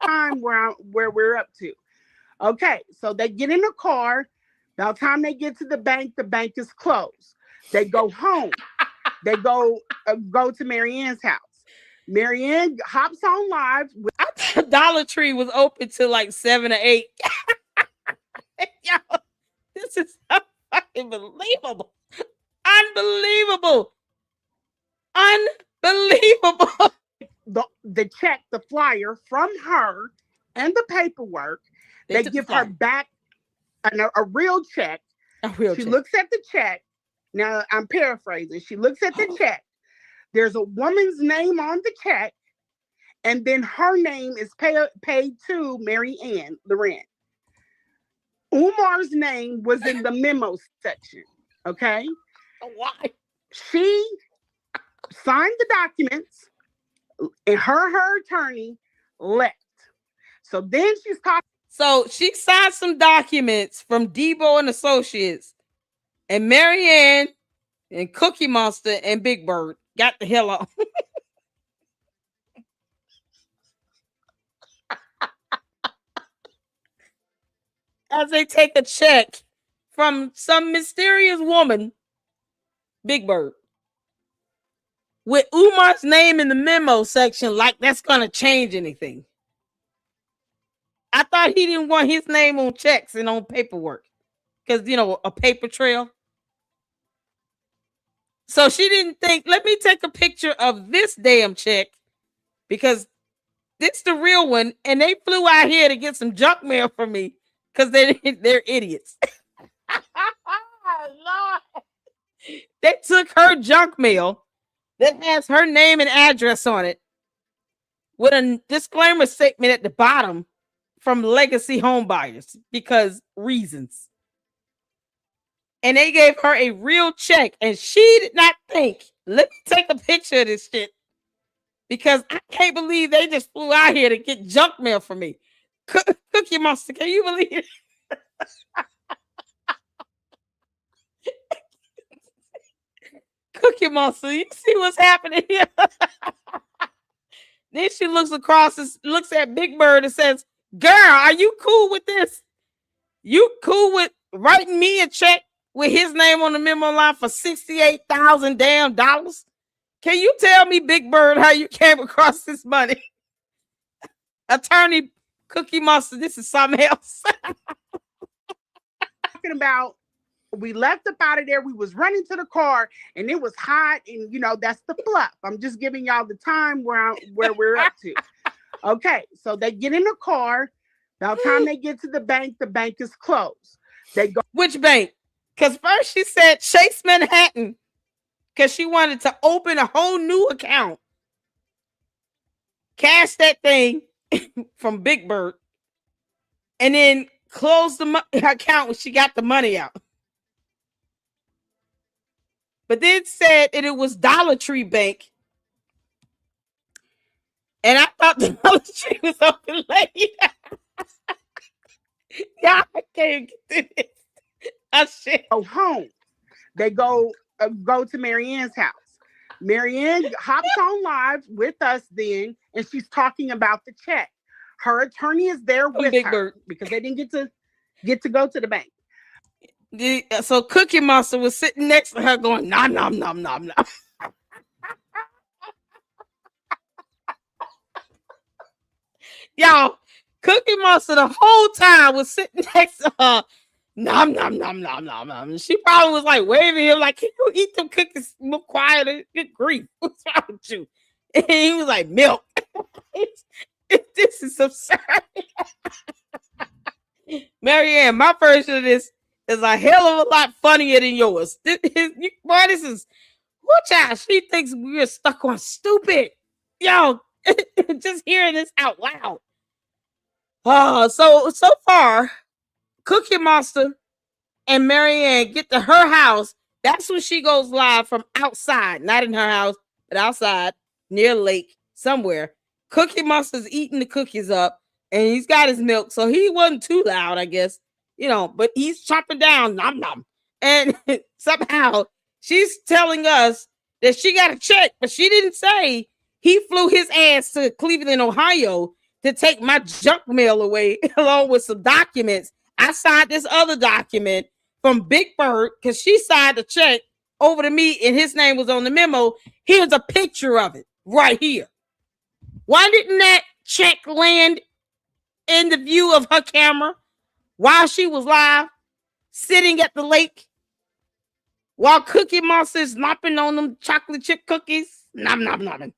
Time where we're up to. Okay, so they get in the car. By the time they get to the bank is closed. They go home. They go to Mary Ann's house. Mary Ann hops on live. I thought Dollar Tree was open till like 7 or 8. Yo, this is fucking believable. Unbelievable. The check, the flyer from her and the paperwork. They give her back a real check. She looks at the check. Now I'm paraphrasing. She looks at the check. There's a woman's name on the check, and then her name is paid to Mary Ann Lorient. Umar's name was in the memo section. Okay. Why? She signed the documents, and her attorney left. So then she's talking. So she signed some documents from Debo and Associates, and Mary Ann and Cookie Monster and Big Bird got the hell off. As they take a check from some mysterious woman Big Bird. With Umar's name in the memo section, like that's gonna change anything. I thought he didn't want his name on checks and on paperwork. Because, a paper trail. So she didn't think, let me take a picture of this damn check because this the real one. And they flew out here to get some junk mail from me because they're idiots. Lord. They took her junk mail that has her name and address on it with a disclaimer statement at the bottom from legacy home buyers because reasons. And they gave her a real check, and she did not think, let me take a picture of this shit because I can't believe they just flew out here to get junk mail from me. Cookie Monster, can you believe it? Cookie Monster, you see what's happening here? Then she looks across and looks at Big Bird and says, girl, are you cool with this? You cool with writing me a check with his name on the memo line for $68,000 damn dollars? Can you tell me, Big Bird, how you came across this money? Attorney Cookie Monster, this is something else. Talking about, we left up out of there. We was running to the car, and it was hot, and that's the fluff. I'm just giving y'all the time where we're up to. Okay, so they get in the car. By the time they get to the bank is closed. They go. Which bank? Because first she said Chase Manhattan because she wanted to open a whole new account. Cash that thing from Big Bird. And then close the account when she got the money out. But then said that it was Dollar Tree Bank. And I thought the Dollar Tree was open late. Yeah, I can't get this. Oh, shit. Go home. They go to Marianne's house. Marianne hops on live with us then, and she's talking about the check. Her attorney is there with Big her Bird. because they didn't get to go to the bank. So Cookie Monster was sitting next to her going, nom, nom, nom, nom, nom. Y'all, Cookie Monster the whole time was sitting next to her. Nom, nom, nom, nom, nom, nom. She probably was like waving him like, can you eat them cookies more quieter? Good grief. What's wrong with you? And he was like, milk. This is absurd. Marianne, my version of this is a hell of a lot funnier than yours. This is what child? She thinks we're stuck on stupid. Yo, just hearing this out loud. So far, Cookie Monster and Marianne get to her house. That's when she goes live from outside, not in her house, but outside near a lake somewhere. Cookie Monster's eating the cookies up, and he's got his milk, so he wasn't too loud, I guess, but he's chopping down, nom nom. And somehow she's telling us that she got a check, but she didn't say he flew his ass to Cleveland, Ohio to take my junk mail away along with some documents. I signed this other document from Big Bird because she signed a check over to me and his name was on the memo. Here's a picture of it right here. Why didn't that check land in the view of her camera while she was live sitting at the lake while Cookie Monster is lopping on them chocolate chip cookies? Nom, nom, nom.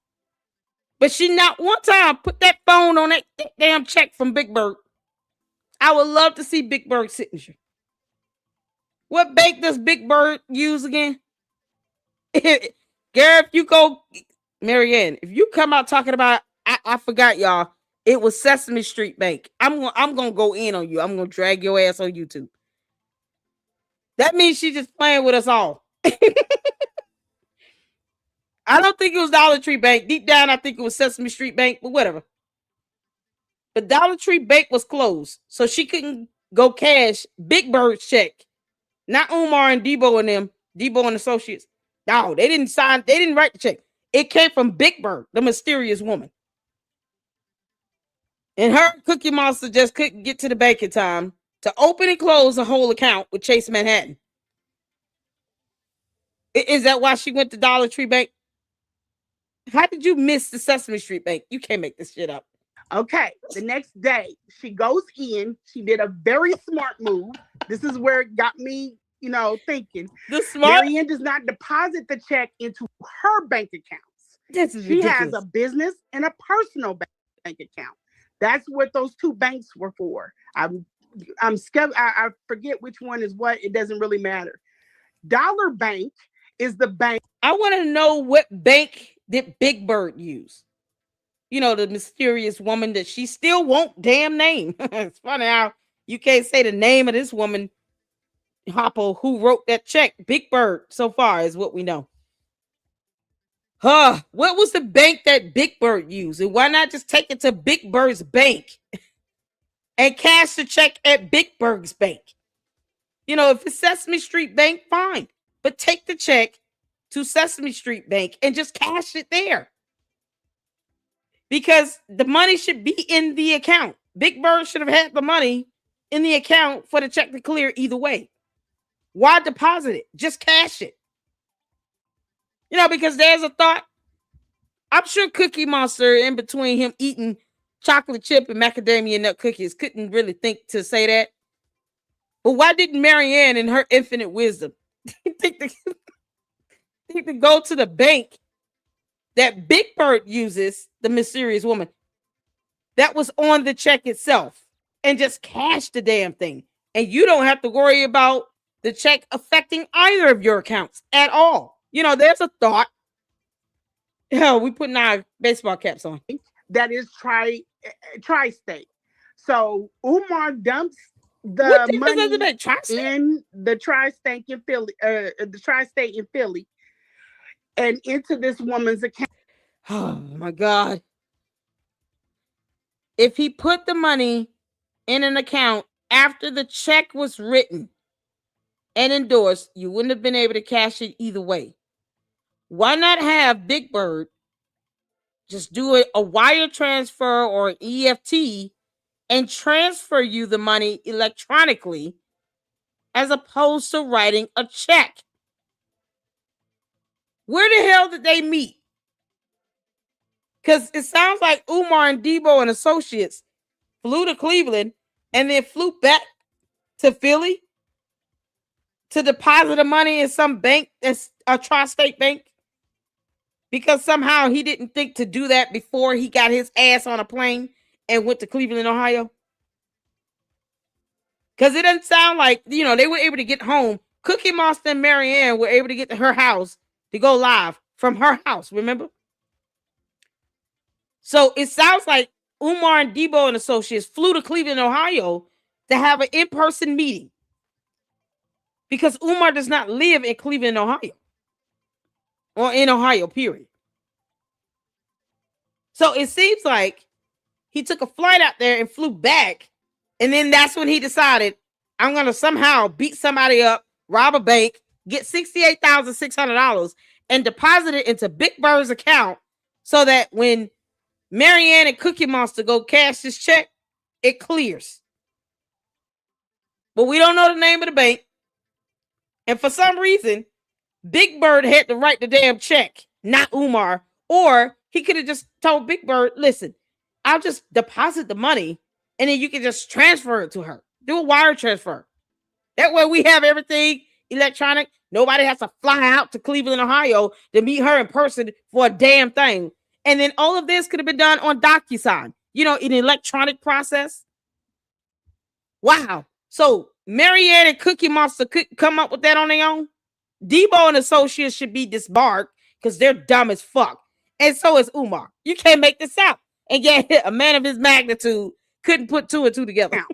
But she not one time put that phone on that damn check from Big Bird. I would love to see Big Bird's signature. What bank does Big Bird use again? Gary, if you go, Marianne, if you come out talking about, I forgot, y'all, it was Sesame Street Bank. I'm gonna go in on you. I'm gonna drag your ass on YouTube. That means she's just playing with us all. I don't think it was Dollar Tree Bank. Deep down, I think it was Sesame Street Bank, but whatever. But Dollar Tree Bank was closed, so she couldn't go cash Big Bird's check. Not Umar and Debo and them, Debo and Associates. No, they didn't write the check. It came from Big Bird, the mysterious woman. And her Cookie Monster just couldn't get to the bank in time to open and close a whole account with Chase Manhattan. Is that why she went to Dollar Tree Bank? How did you miss the Sesame Street Bank? You can't make this shit up. Okay, the next day she goes in. She did a very smart move. This is where it got me, thinking. The smart Marianne does not deposit the check into her bank accounts. This is she ridiculous. has a business and a personal bank account. That's what those two banks were for. I'm scared. I forget which one is what. It doesn't really matter. Dollar Bank is the bank. I want to know what bank did Big Bird use? The mysterious woman that she still won't damn name. It's funny how you can't say the name of this woman, Hopple, who wrote that check. Big Bird, so far, is what we know. What was the bank that Big Bird used? And why not just take it to Big Bird's bank and cash the check at Big Bird's bank? If it's Sesame Street Bank, fine. But take the check to Sesame Street Bank and just cash it there. Because the money should be in the account. Big Bird should have had the money in the account for the check to clear either way. Why deposit it? Just cash it. Because there's a thought. I'm sure Cookie Monster, in between him eating chocolate chip and macadamia nut cookies, couldn't really think to say that. But why didn't Marianne, in her infinite wisdom, think to go to the bank that Big Bird uses, the mysterious woman, that was on the check itself, and just cash the damn thing? And you don't have to worry about the check affecting either of your accounts at all. There's a thought. Hell, we putting our baseball caps on. That is tri-state. So Umar dumps the money in the tri-state in Philly, and into this woman's account. Oh my God. If he put the money in an account after the check was written and endorsed, you wouldn't have been able to cash it either way. Why not have Big Bird just do a wire transfer or an EFT and transfer you the money electronically as opposed to writing a check? Where the hell did they meet? Because it sounds like Umar and Debo and associates flew to Cleveland and then flew back to Philly to deposit the money in some bank that's a tri-state bank, because somehow he didn't think to do that before he got his ass on a plane and went to Cleveland, Ohio. Because it doesn't sound like, they were able to get home. Cookie Monster and Marianne were able to get to her house to go live from her house, remember? So it sounds like Umar and Debo and associates flew to Cleveland, Ohio to have an in-person meeting, because Umar does not live in Cleveland, Ohio, or in Ohio, period. So it seems like he took a flight out there and flew back, and then that's when he decided, I'm going to somehow beat somebody up, rob a bank, get $68,600 and deposit it into Big Bird's account so that when Marianne and Cookie Monster go cash this check, it clears. But we don't know the name of the bank. And for some reason, Big Bird had to write the damn check, not Umar. Or he could have just told Big Bird, listen, I'll just deposit the money and then you can just transfer it to her. Do a wire transfer. That way we have everything electronic. Nobody has to fly out to Cleveland, Ohio to meet her in person for a damn thing. And then all of this could have been done on DocuSign, an electronic process. Wow. So Marianne and Cookie Monster couldn't come up with that on their own. Debo and associates should be disbarred because they're dumb as fuck. And so is Umar. You can't make this out. And yet a man of his magnitude couldn't put two and two together.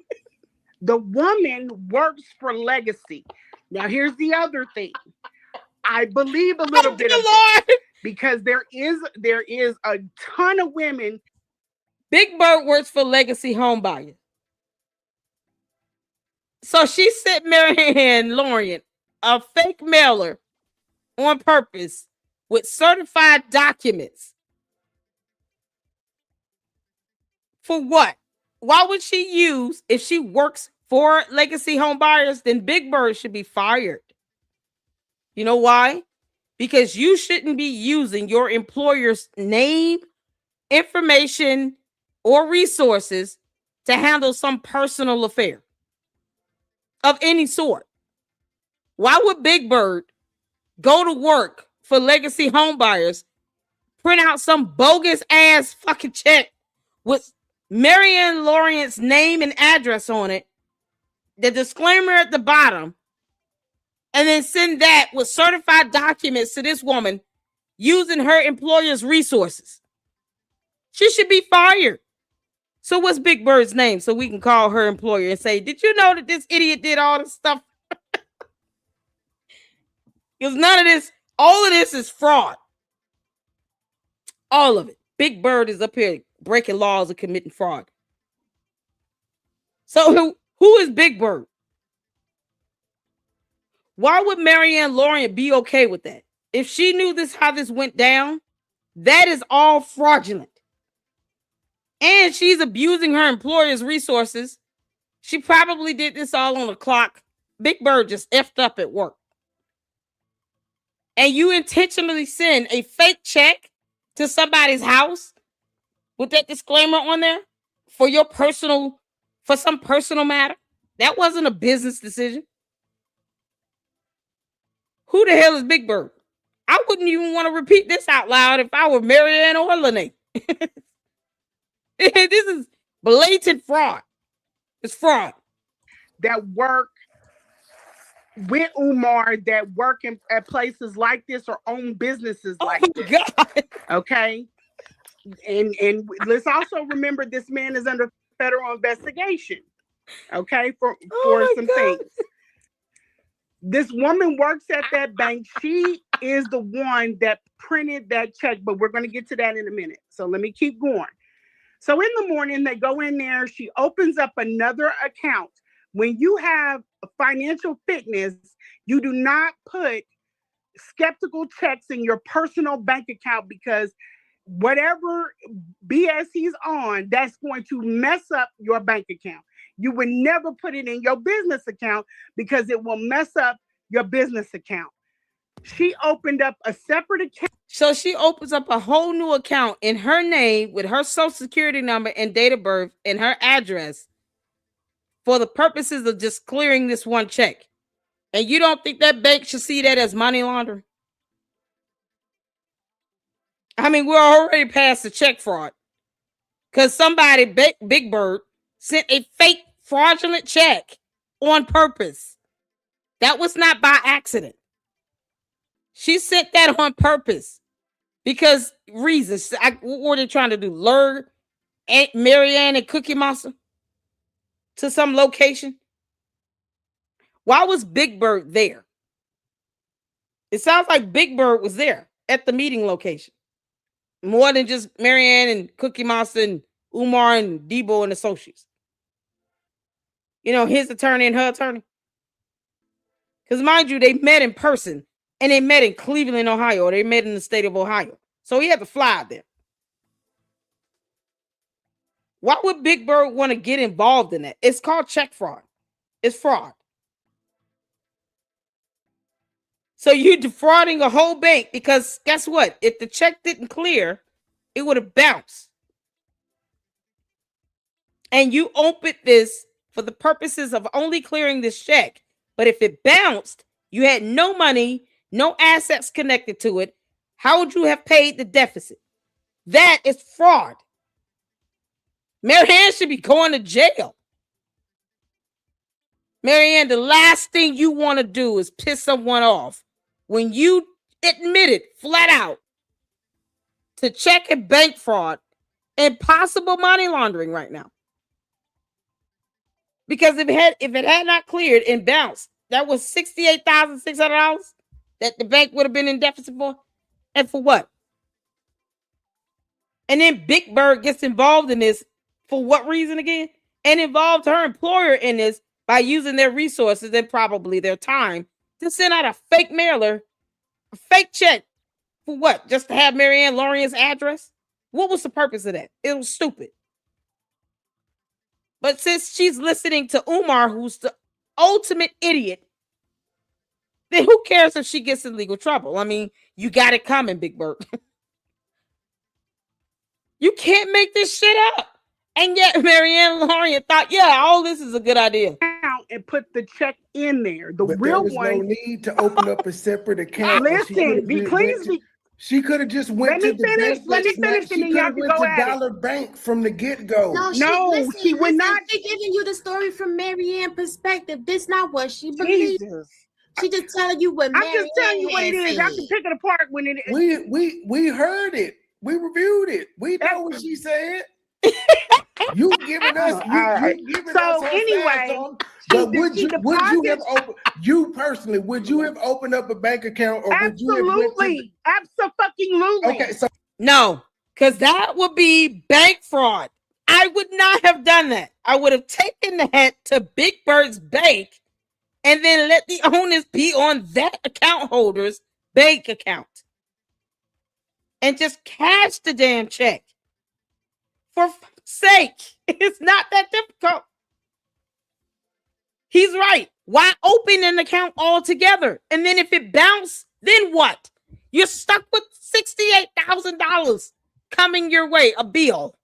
The woman works for Legacy. Now, here's the other thing. I believe a little bit of it, because there is a ton of women. Big Bird works for Legacy Home Buyers. So she sent Marianne Lorient a fake mailer on purpose with certified documents. For what? Why would she use, if she works for Legacy Home Buyers, then Big Bird should be fired. You know why? because you shouldn't be using your employer's name, information, or resources to handle some personal affair of any sort. Why would Big Bird go to work for legacy home buyers, print out some bogus ass fucking check with Marianne Lorient's name and address on it, the disclaimer at the bottom, and then send that with certified documents to this woman using her employer's resources? She should be fired. So what's Big Bird's name so we can call her employer and say, did you know that this idiot did all this stuff? Because none of this, all of this is fraud. All of it. Big Bird is up here breaking laws and committing fraud. So who is Big Bird? Why would Marianne Lorient be okay with that? If she knew this, how this went down, that is all fraudulent. And she's abusing her employer's resources. She probably did this all on the clock. Big Bird just effed up at work. And you intentionally send a fake check to somebody's house with that disclaimer on there for some personal matter. That wasn't a business decision. Who the hell is Big Bird? I wouldn't even want to repeat this out loud if I were Marianne or Lene. This is blatant fraud. It's fraud. That work with Umar, that work at places like this or own businesses like this. God. Okay. And let's also remember this man is under federal investigation. Okay, for some things. This woman works at that bank. She is the one that printed that check, but we're going to get to that in a minute. So let me keep going. So in the morning, they go in there. She opens up another account. When you have financial fitness, you do not put skeptical checks in your personal bank account because whatever BS he's on, that's going to mess up your bank account. You would never put it in your business account because it will mess up your business account. She opened up a separate account. So she opens up a whole new account in her name with her social security number and date of birth and her address for the purposes of just clearing this one check. And you don't think that bank should see that as money laundering? I mean, we're already past the check fraud because somebody, Big Bird, sent a fake fraudulent check on purpose. That was not by accident. She sent that on purpose because reasons. What were they trying to do? Lure Aunt Marianne and Cookie Monster to some location? Why was Big Bird there? It sounds like Big Bird was there at the meeting location. More than just Marianne and Cookie Monster and Umar and Debo and associates. You know, his attorney and her attorney. Because mind you, they met in person. And they met in Cleveland, Ohio. Or they met in the state of Ohio. So he had to fly out there. Why would Big Bird want to get involved in that? It's called check fraud. It's fraud. So you're defrauding a whole bank because guess what? If the check didn't clear, it would have bounced. And you opened this for the purposes of only clearing this check. But if it bounced, you had no money, no assets connected to it. How would you have paid the deficit? That is fraud. Marianne should be going to jail. Marianne, the last thing you want to do is piss someone off when you admitted flat out to check and bank fraud and possible money laundering right now. Because if it had not cleared and bounced, that was $68,600 that the bank would have been in deficit for. And for what? And then Big Bird gets involved in this for what reason again? And involved her employer in this by using their resources and probably their time to send out a fake mailer, a fake check. For what? Just to have Marianne Lorient's address? What was the purpose of that? It was stupid. But since she's listening to Umar, who's the ultimate idiot, then who cares if she gets in legal trouble? I mean, you got it coming, Big Bird. You can't make this shit up. And yet Marianne Lorient thought, yeah, all this is a good idea. And put the check in there. The but real there was one. No need to open up a separate account. Listen, she could have just went to the bank. Let me finish, and then you have to go at Dollar Bank from the get-go. No, she would not. She's giving you the story from Marianne's perspective. This not what she believes. She just telling you what Marianne. I'm just telling you what it is. I have to pick it apart when it is. We heard it. We reviewed it. We know what she said. You giving us. You giving so us anyway. But would you have opened? You personally, would you have opened up a bank account, or would you have went to Absolutely. Okay, so no, because that would be bank fraud. I would not have done that. I would have taken that to Big Bird's bank and then let the owners be on that account holder's bank account and just cash the damn check. For fuck's sake, it's not that difficult. He's right. Why open an account altogether? And then if it bounces, then what? You're stuck with $68,000 coming your way, a bill.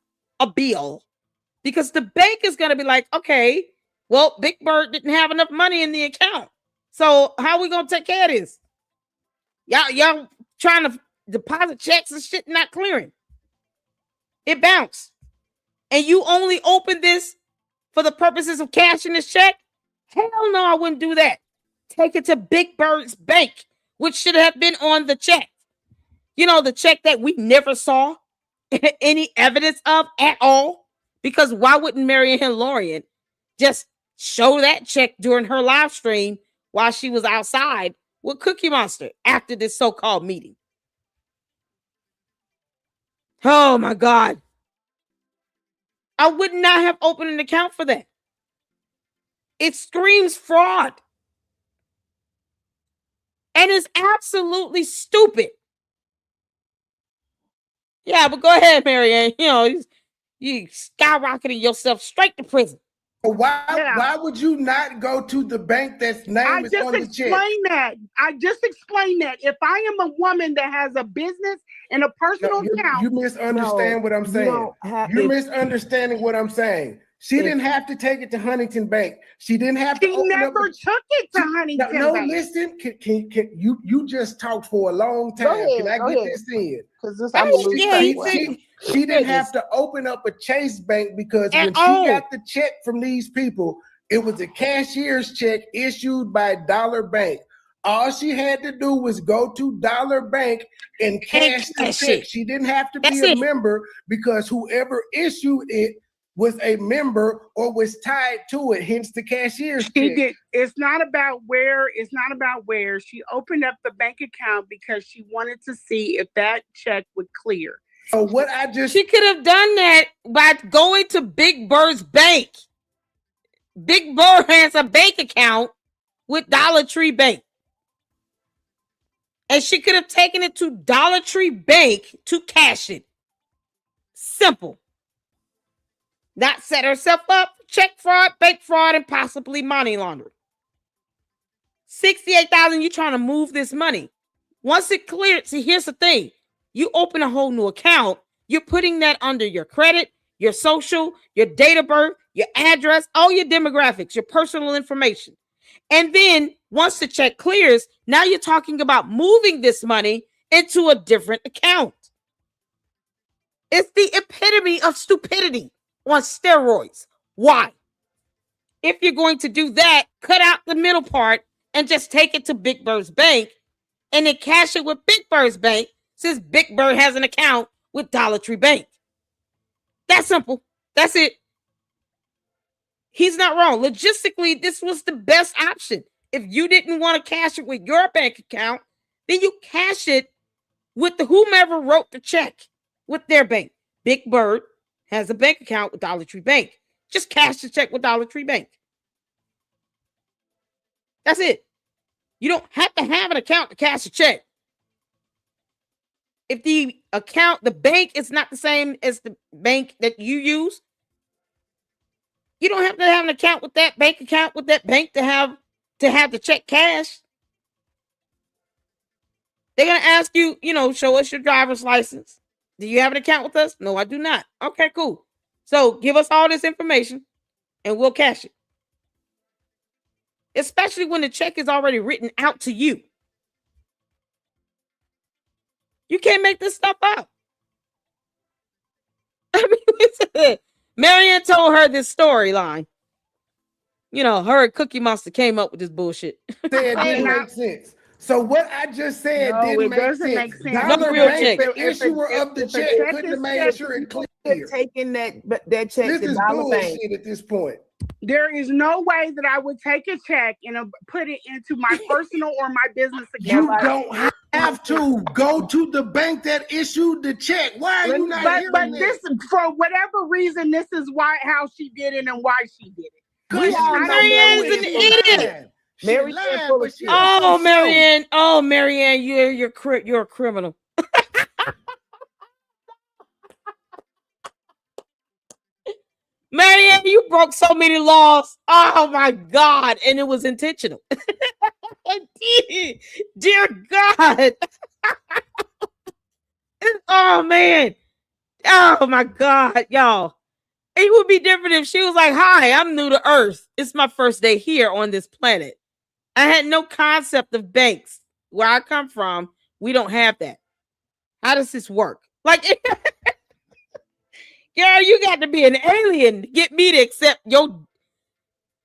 Because the bank is going to be like, okay, well, Big Bird didn't have enough money in the account. So how are we going to take care of this? Y'all trying to deposit checks and shit not clearing. It bounced. And you only opened this for the purposes of cashing this check? Hell no, I wouldn't do that. Take it to Big Bird's bank, which should have been on the check. You know, the check that we never saw any evidence of at all. Because why wouldn't Marianne Lorient just show that check during her live stream while she was outside with Cookie Monster after this so-called meeting? Oh my God. I would not have opened an account for that. It screams fraud. And it's absolutely stupid. Yeah, but go ahead, Marianne. You know, you skyrocketing yourself straight to prison. Why would you not go to the bank that's name is on the check? I just explained that. If I am a woman that has a business and a personal account. You misunderstand what I'm saying. You're misunderstanding what I'm saying. She didn't have to take it to Huntington Bank. She didn't have to. She never took it to Huntington Bank. Listen. Can you just talked for a long time? Can I get this in? Because she didn't have to open up a Chase Bank because when she got the check from these people, it was a cashier's check issued by Dollar Bank. All she had to do was go to Dollar Bank and cash the check. She didn't have to be a member because whoever issued it was a member or was tied to it, hence the cashier's check. It's not about where. She opened up the bank account because she wanted to see if that check would clear. So she could have done that by going to Big Bird's bank. Big Bird has a bank account with Dollar Tree Bank. And she could have taken it to Dollar Tree Bank to cash it. Simple. Not set herself up for check fraud, bank fraud, and possibly money laundering. $68,000, you trying to move this money. Once it cleared, see, here's the thing. You open a whole new account, you're putting that under your credit, your social, your date of birth, your address, all your demographics, your personal information. And then once the check clears, now you're talking about moving this money into a different account. It's the epitome of stupidity on steroids. Why? If you're going to do that, cut out the middle part and just take it to Big Bird's bank and then cash it with Big Bird's bank since Big Bird has an account with Dollar Tree Bank. That's simple. That's it. He's not wrong. Logistically, this was the best option. If you didn't want to cash it with your bank account, then you cash it with whomever wrote the check with their bank. Big Bird has a bank account with Dollar Tree Bank. Just cash the check with Dollar Tree Bank. That's it. You don't have to have an account to cash a check. If the bank is not the same as the bank that you use, you don't have to have an account with that bank to have the check cashed. They're going to ask you, show us your driver's license. Do you have an account with us? No, I do not. Okay, cool. So give us all this information and we'll cash it. Especially when the check is already written out to you. You can't make this stuff up. I mean, Marianne told her this storyline. Her and Cookie Monster came up with this bullshit. It didn't make sense. So what I just said didn't make sense. Dollar Bank, the issuer of the check, couldn't have made sure it clear. Taking that check. This is bullshit at this point. There is no way that I would take a check and put it into my personal or my business account. You don't have to go to the bank that issued the check. Why are you not hearing But this, for whatever reason, this is how she did it and why she did it. Marianne's an idiot. Marianne, you're a criminal. Marianne, you broke so many laws. Oh my God. And it was intentional. Dear God. Oh man. Oh my God, y'all. It would be different if she was like, hi, I'm new to Earth. It's my first day here on this planet. I had no concept of banks. Where I come from, we don't have that. How does this work? Like, girl, you got to be an alien to get me to accept your...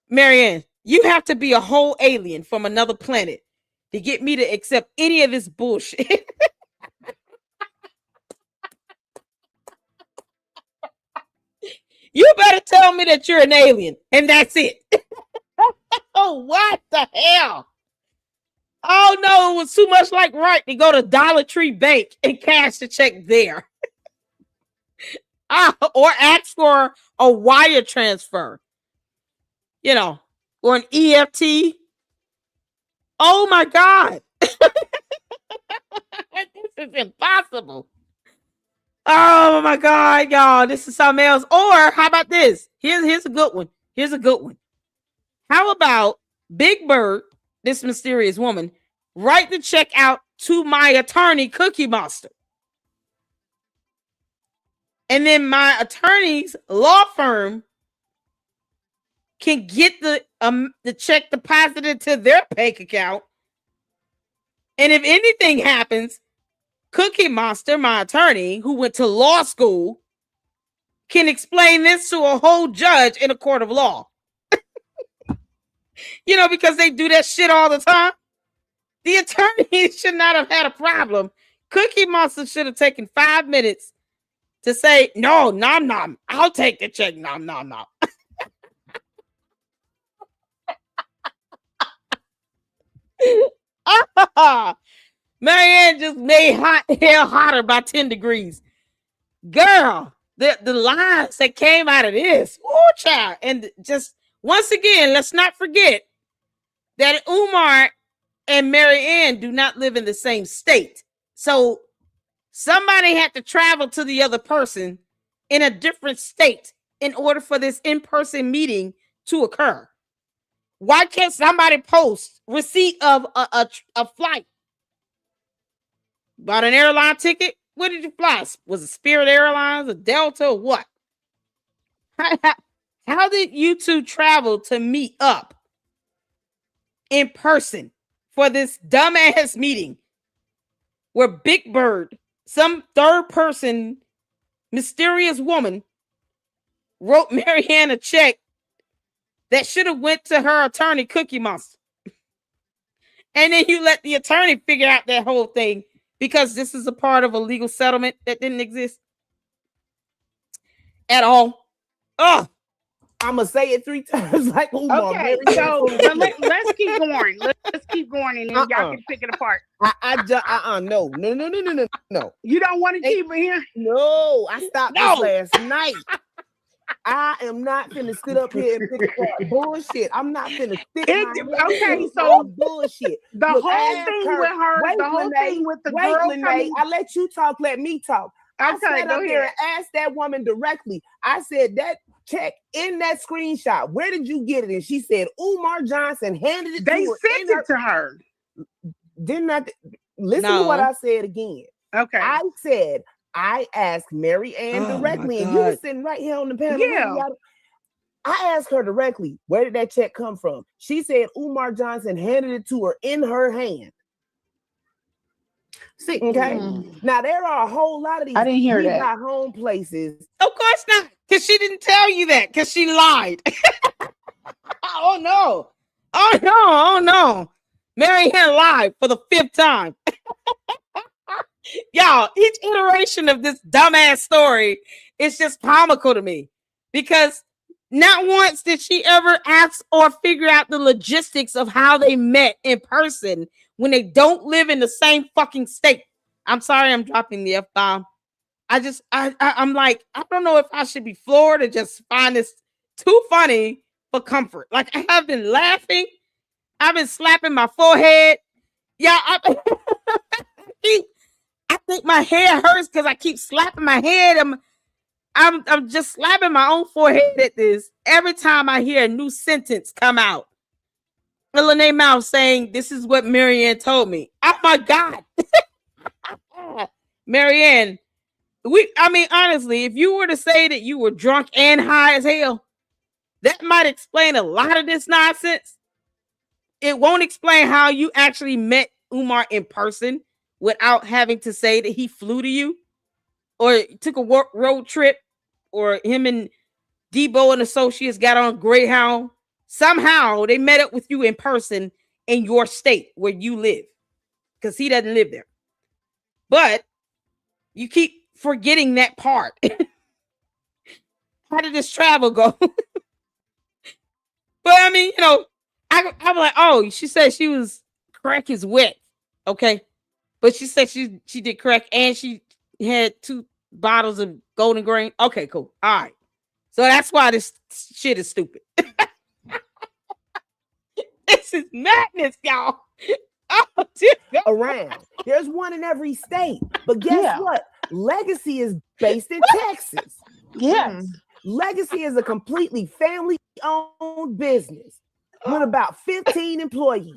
Marianne, you have to be a whole alien from another planet to get me to accept any of this bullshit. You better tell me that you're an alien, and that's it. Oh, what the hell? Oh, no, it was too much like right to go to Dollar Tree Bank and cash the check there. Or ask for a wire transfer, or an EFT. Oh, my God. This is impossible. Oh my God, y'all. This is something else. Or how about this? Here's a good one. Here's a good one. How about Big Bird, this mysterious woman, write the check out to my attorney, Cookie Monster. And then my attorney's law firm can get the check deposited to their bank account. And if anything happens, Cookie Monster, my attorney, who went to law school, can explain this to a whole judge in a court of law. Because they do that shit all the time. The attorney should not have had a problem. Cookie Monster should have taken 5 minutes to say, no, nom nom, I'll take the check, nom nom nom. Marianne just made hell hotter by 10 degrees. Girl, the lines that came out of this. Oh, child. And just once again, let's not forget that Umar and Marianne do not live in the same state. So somebody had to travel to the other person in a different state in order for this in-person meeting to occur. Why can't somebody post receipt of a flight? Bought an airline ticket? Where did you fly? Was it Spirit Airlines or Delta or what? How did you two travel to meet up in person for this dumbass meeting where Big Bird, some third person, mysterious woman, wrote Marianne a check that should have went to her attorney, Cookie Monster? And then you let the attorney figure out that whole thing because this is a part of a legal settlement that didn't exist at all. Oh, I'm gonna say it 3 times like Umar. Okay, so let's keep going. Let's keep going, and then y'all can pick it apart. No. You don't want to keep it here? No, I stopped this last night. I am not finna sit up here and pick apart bullshit. I'm not finna sit. Okay, so bullshit. The whole thing with her, the whole thing with the girl coming. I let you talk. Let me talk. I sat up here and asked that woman directly. I said, that check in that screenshot, where did you get it? And she said, Umar Johnson handed it to her. They sent it to her. Didn't I? Listen to what I said again. Okay. I said I asked Mary Ann directly, and you were sitting right here on the panel. Yeah. I asked her directly, where did that check come from? She said Umar Johnson handed it to her in her hand. See, okay. Now there are a whole lot of these. I didn't hear that. Got home places. Of course not, because she didn't tell you that, because she lied. Oh no! Oh no! Oh no! Mary Ann lied for the 5th time. Y'all, each iteration of this dumbass story is just comical to me, because not once did she ever ask or figure out the logistics of how they met in person when they don't live in the same fucking state. I'm sorry, I'm dropping the F-bomb. I'm like, I don't know if I should be floored or just find this too funny for comfort. Like, I have been laughing. I've been slapping my forehead. Yeah, I think my hair hurts because I keep slapping my head. I'm just slapping my own forehead at this every time I hear a new sentence come out. Lene mouth saying, "This is what Mary Ann told me." Oh my God. Mary Ann, honestly, if you were to say that you were drunk and high as hell, that might explain a lot of this nonsense. It won't explain how you actually met Umar in person without having to say that he flew to you or took a road trip, or him and Debo and associates got on Greyhound. Somehow they met up with you in person in your state where you live, because he doesn't live there. But you keep forgetting that part. How did this travel go? But I mean, I'm like, oh, she said she was crack is wet. Okay. But she said she did crack and she had 2 bottles of Golden Grain. Okay, cool. All right. So that's why this shit is stupid. This is madness, y'all. Oh, dear God. Around. There's one in every state. But guess what? Legacy is based in Texas. Yes. Legacy is a completely family-owned business with about 15 employees.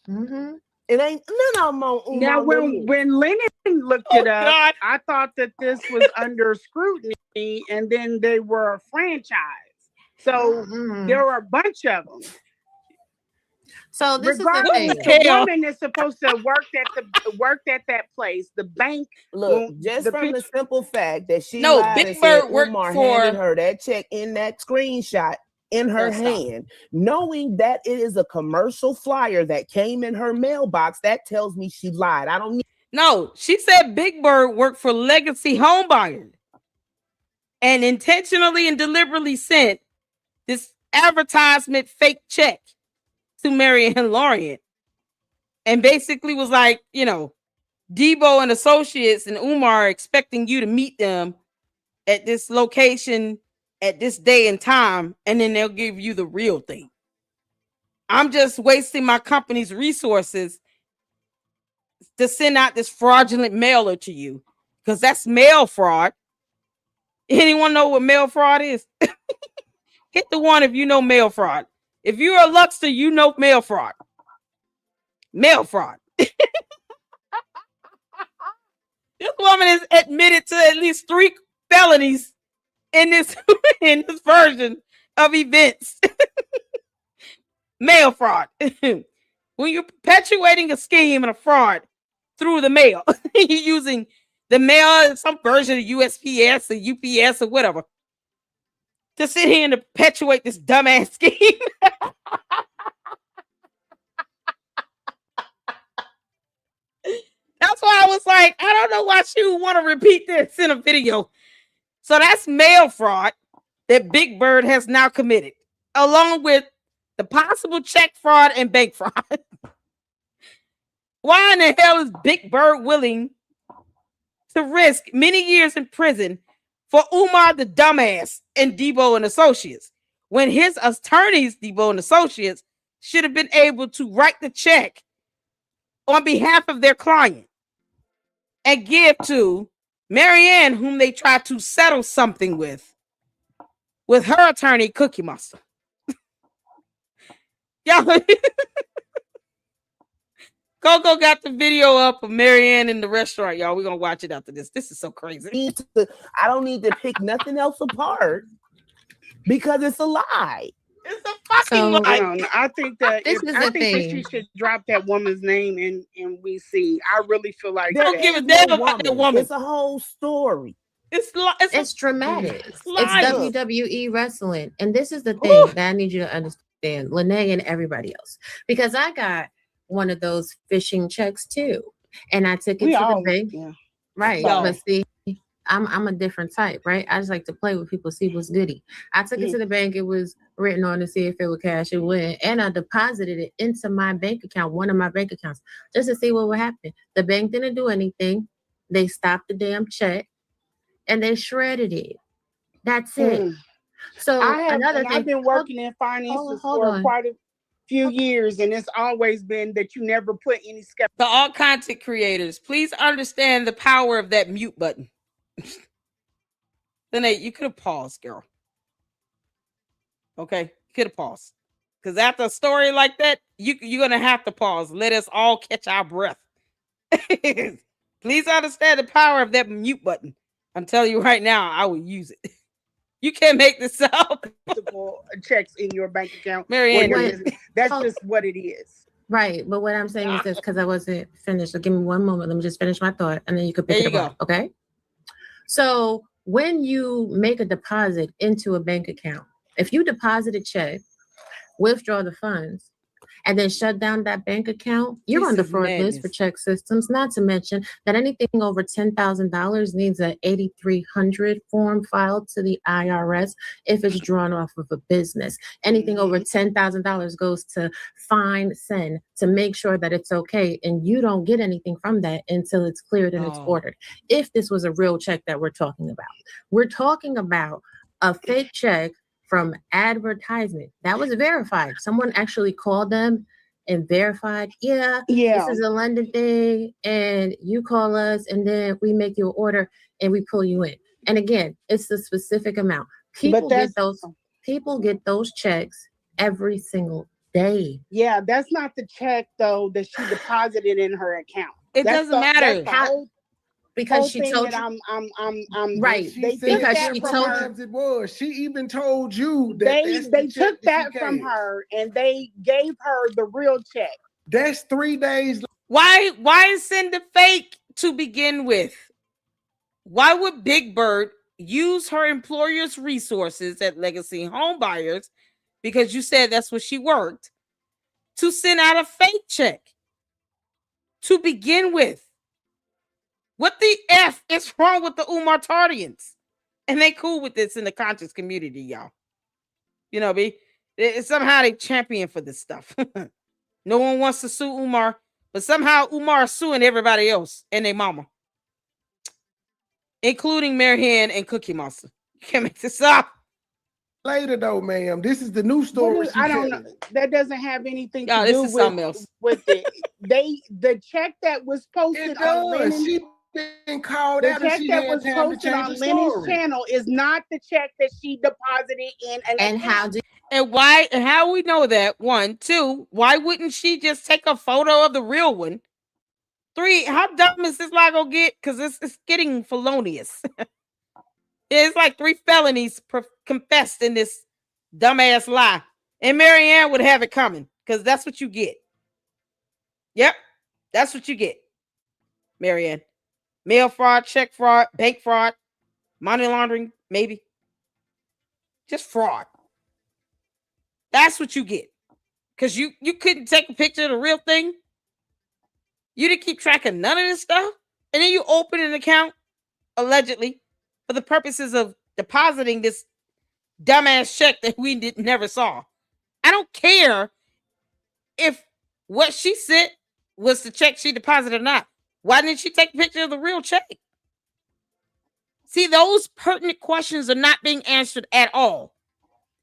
Mm-hmm. It ain't none of them on Umar. Now, when Lennon looked it up, God. I thought that this was under scrutiny, and then they were a franchise. So there were a bunch of them. So this regardless, is the woman is supposed to work at that place. The bank. Look, just from the simple fact that she lied Big and Bird said worked Umar for handed her that check in that screenshot in her hand, knowing that it is a commercial flyer that came in her mailbox, that tells me she lied. I don't need. No, she said Big Bird worked for Legacy Homebuyers and intentionally and deliberately sent this advertisement fake check to Mary Ann Lorient, and basically was like, Debo and associates and Umar are expecting you to meet them at this location at this day and time, and then they'll give you the real thing. I'm just wasting my company's resources to send out this fraudulent mailer to you, because that's mail fraud. Anyone know what mail fraud is? Hit the one if you know mail fraud. If you're a Luxter, you know mail fraud. Mail fraud. This woman is admitted to at least 3 felonies in this version of events. Mail fraud. When you're perpetuating a scheme and a fraud through the mail, you're using the mail, some version of USPS or UPS or whatever, to sit here and to perpetuate this dumbass scheme. That's why I was like, I don't know why she would want to repeat this in a video. So that's mail fraud that Big Bird has now committed, along with the possible check fraud and bank fraud. Why in the hell is Big Bird willing to risk many years in prison for Umar the dumbass and Debo and associates, when his attorneys, Debo and associates, should have been able to write the check on behalf of their client and give to Mary Ann, whom they tried to settle something with her attorney, Cookie Monster. Y'all, Coco got the video up of Marianne in the restaurant, y'all. We're gonna watch it after this. This is so crazy. I don't need to pick nothing else apart because it's a lie. It's a fucking lie. I don't know. I think that that she should drop that woman's name and we see. I really feel like don't give a damn about the woman. It's a whole story. It's dramatic. It's WWE wrestling. And this is the thing that I need you to understand, Lene and everybody else. Because I got one of those phishing checks too. And I took it to the bank. Yeah. Right. But see, I'm a different type, right? I just like to play with people, see what's goody. I took it to the bank. It was written on to see if it would cash. It wouldn't. And I deposited it into my bank account, one of my bank accounts, just to see what would happen. The bank didn't do anything. They stopped the damn check. And they shredded it. That's it. So I've been working in finances for quite a few years, and it's always been that you never put any skepticism. To all content creators, please understand the power of that mute button. Then you could have paused, girl. Okay, you could have paused. Because after a story like that, you're gonna have to pause. Let us all catch our breath. Please understand the power of that mute button. I'm telling you right now, I will use it. You can't make this up. Checks in your bank account. Marianne, that's just what it is. Right. But what I'm saying is this, because I wasn't finished. So give me one moment. Let me just finish my thought, and then you could pick it up. Okay. So when you make a deposit into a bank account, if you deposit a check, withdraw the funds, and then shut down that bank account, you're on the fraud list for check systems. Not to mention that anything over $10,000 needs an 8300 form filed to the IRS if it's drawn off of a business. Anything over $10,000 goes to fine send to make sure that it's okay, and you don't get anything from that until it's cleared and it's ordered. If this was a real check that we're talking about a fake check from advertisement that was verified. Someone actually called them and verified, this is a London thing, and you call us, and then we make you an order and we pull you in. And again, it's the specific amount. People get those checks every single day. Yeah, that's not the check though that she deposited in her account. It doesn't matter. Because she told you, I'm right. Because she told you it was. She even told you that they took that from her and they gave her the real check. That's 3 days. Why send the fake to begin with? Why would Big Bird use her employer's resources at Legacy Home Buyers, because you said that's what she worked, to send out a fake check to begin with? What the F is wrong with the Umar Tardians? And they cool with this in the conscious community, y'all. You know, somehow they champion for this stuff. No one wants to sue Umar, but somehow Umar is suing everybody else and their mama, including Marianne and Cookie Monster. You can't make this up. Later though, ma'am. This is the new story. I don't know. That doesn't have anything to do with something else. With it. The check that was posted on Lennon's, been called the out check that was posted on Lennon's channel is not the check that she deposited in. And how we know that? 1, 2, why wouldn't she just take a photo of the real one? 3, how dumb is this lie gonna get? Because it's getting felonious. It's like 3 felonies confessed in this dumbass lie. And Marianne would have it coming, because that's what you get. Yep, that's what you get, Marianne. Mail fraud, check fraud, bank fraud, money laundering, maybe. Just fraud. That's what you get. Because you couldn't take a picture of the real thing. You didn't keep track of none of this stuff. And then you open an account, allegedly, for the purposes of depositing this dumbass check that we never saw. I don't care if what she sent was the check she deposited or not. Why didn't she take a picture of the real check? See, those pertinent questions are not being answered at all.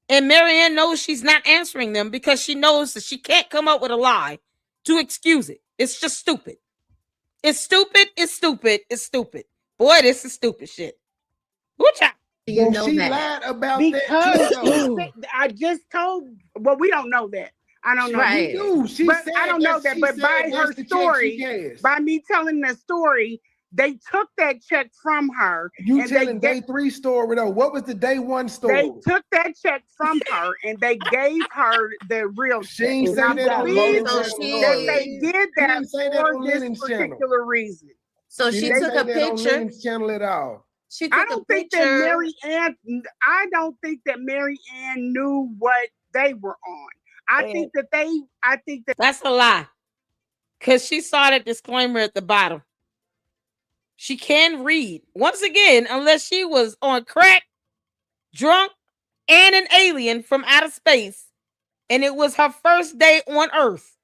And Marianne knows she's not answering them because she knows that she can't come up with a lie to excuse it. It's just stupid. It's stupid. It's stupid. It's stupid. Boy, this is stupid shit. What's up? Do you know she that? lied about because that. I just told. Well, we don't know that. I don't know. Right. But I don't know that. But by her story, by me telling the story, they took that check from her. You telling day 3 story though? What was the day 1 story? They took that check from her and they gave her the real check. She ain't say that on they did that for this particular reason. So she took a picture. Channel at all. I don't think that Mary Ann knew what they were on. I think that that's a lie. Because she saw that disclaimer at the bottom. She can read. Once again, unless she was on crack, drunk, and an alien from outer space, and it was her first day on Earth,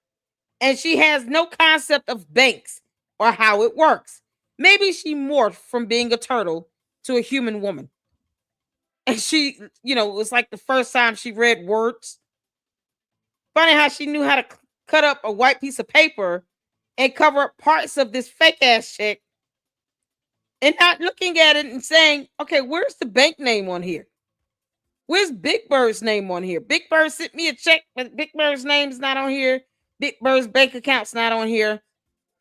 and she has no concept of banks or how it works. Maybe she morphed from being a turtle to a human woman. And she, it was like the first time she read words. Funny how she knew how to cut up a white piece of paper and cover up parts of this fake ass check and not looking at it and saying, okay, where's the bank name on here? Where's Big Bird's name on here? Big Bird sent me a check, but Big Bird's name's not on here. Big Bird's bank account's not on here.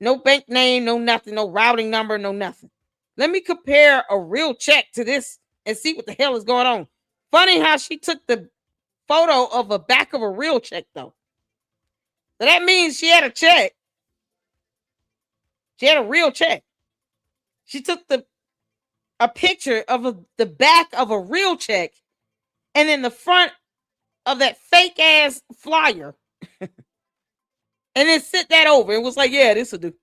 No bank name, no nothing, no routing number, no nothing. Let me compare a real check to this and see what the hell is going on. Funny how she took the photo of a back of a real check, though. So that means she had a check. She had a real check. She took a picture of the back of a real check and then the front of that fake ass flyer. And then sent that over. It was like, yeah, this will do.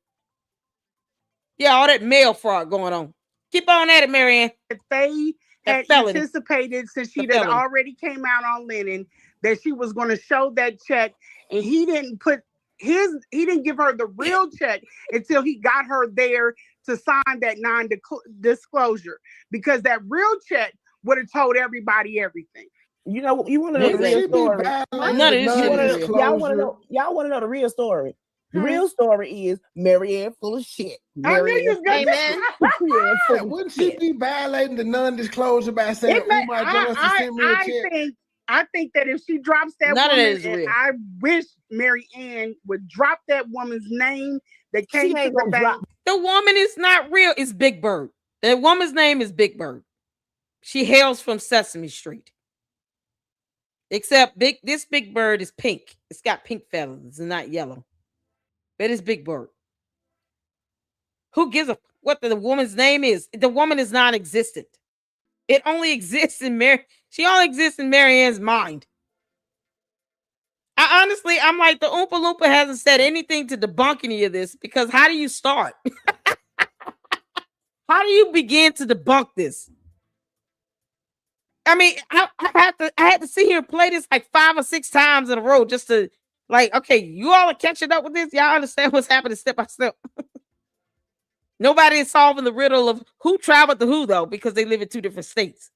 Yeah, all that mail fraud going on. Keep on at it, Marianne. If they had anticipated, since she had already came out on Lennon, that she was going to show that check, and he didn't give her the real check until he got her there to sign that non-disclosure, because that real check would have told everybody everything. You want to know the real story? Y'all want to know the real story? The real story is Marianne full of shit. Amen. Wouldn't she be violating the non-disclosure by saying, Umar Jones to send me a check? I think that if she drops that woman, I wish Mary Ann would drop that woman's name that came to the bank. The woman is not real. It's Big Bird. The woman's name is Big Bird. She hails from Sesame Street. Except this Big Bird is pink. It's got pink feathers and not yellow. But it's Big Bird. Who gives a what the woman's name is? The woman is non-existent. It only exists in she only exists in Marianne's mind. I'm like, the Oompa Loompa hasn't said anything to debunk any of this, because how do you start? How do you begin to debunk this? I mean, I had to sit here and play this like 5 or 6 times in a row just to okay, you all are catching up with this. Y'all understand what's happening step by step. Nobody is solving the riddle of who traveled to who, though, because they live in 2 different states.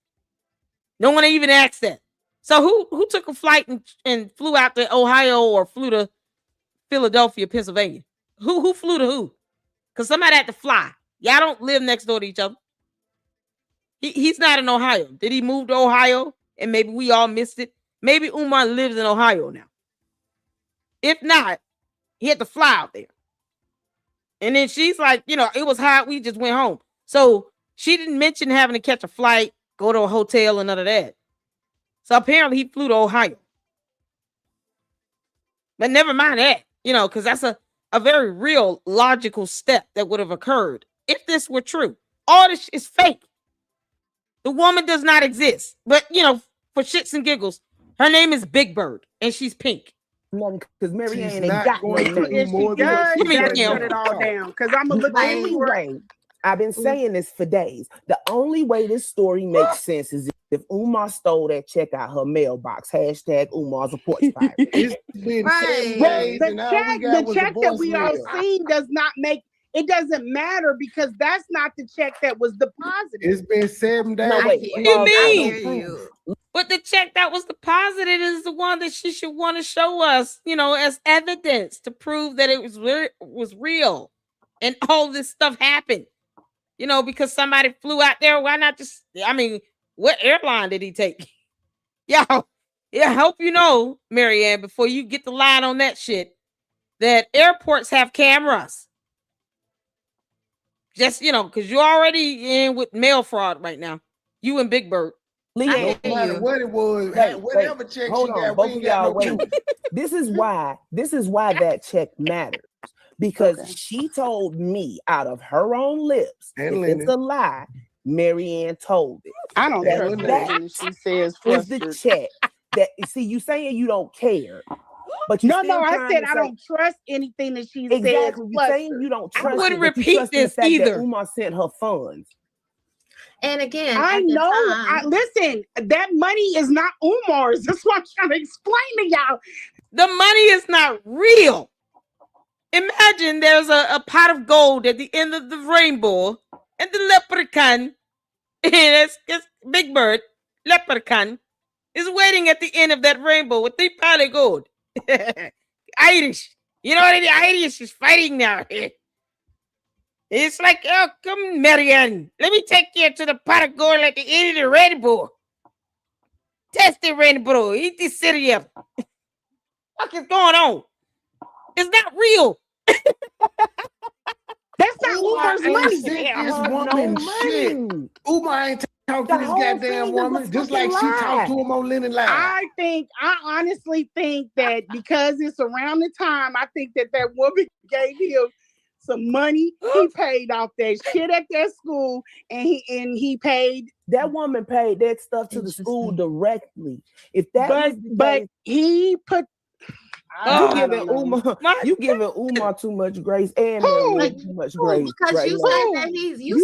No one even asked that. So who took a flight and flew out to Ohio or flew to Philadelphia, Pennsylvania? Who flew to who? Because somebody had to fly. Y'all don't live next door to each other. He's not in Ohio. Did he move to Ohio and maybe we all missed it? Maybe Umar lives in Ohio now. If not, he had to fly out there. And then she's like, it was hot. We just went home. So she didn't mention having to catch a flight, go to a hotel, and none of that. So apparently he flew to Ohio. But never mind that, because that's a very real logical step that would have occurred if this were true. All this is fake. The woman does not exist. But, for shits and giggles, her name is Big Bird, and she's pink. No, because Marianne ain't got more than shut it all down. Because I'm gonna look anyway. I've been saying this for days. The only way this story makes sense is if Umar stole that check out her mailbox. # Umar's a porch pirate. The check that we all seen does not make. It doesn't matter because that's not the check that was deposited. It's been 7 days. No, wait, what do you mean? But the check that was deposited is the one that she should want to show us, as evidence to prove that it was real and all this stuff happened. Because somebody flew out there. Why not just? I mean, what airline did he take? Y'all, Yeah, I hope you know, Marianne, before you get the line on that shit, that airports have cameras. Just, because you're already in with mail fraud right now. You and Big Bird. No matter what it was, whatever check she got, we ain't got no proof. This is why that check matters. Because she told me out of her own lips, if it's a lie, Marianne told it. I don't trust that. She says is the check. That see, you saying you don't care. But no, I said I don't trust anything that she says. Exactly. You're saying you don't trust. I wouldn't repeat this either. That Umar sent her funds. And again, I know. Listen, that money is not Umar's. That's what I'm trying to explain to y'all. The money is not real. Imagine there's a pot of gold at the end of the rainbow, and the leprechaun, it's Big Bird, leprechaun, is waiting at the end of that rainbow with 3 pounds of gold. Irish. You know what I mean? Irish is fighting now. It's like, oh, come, Marianne. Let me take you to the pot of gold at the end of the rainbow. Test the rainbow. Eat the cereal. What is going on? It's not real. That's not Umar's money. This woman shit. Umar ain't talk to this goddamn woman just like she talked to him on Lennon Live. I honestly think that because it's around the time, I think that woman gave him some money. He paid off that shit at that school, and he paid. That woman paid that stuff to the school directly. If that, but he put. You giving Umar too much grace and too much grace. Because right you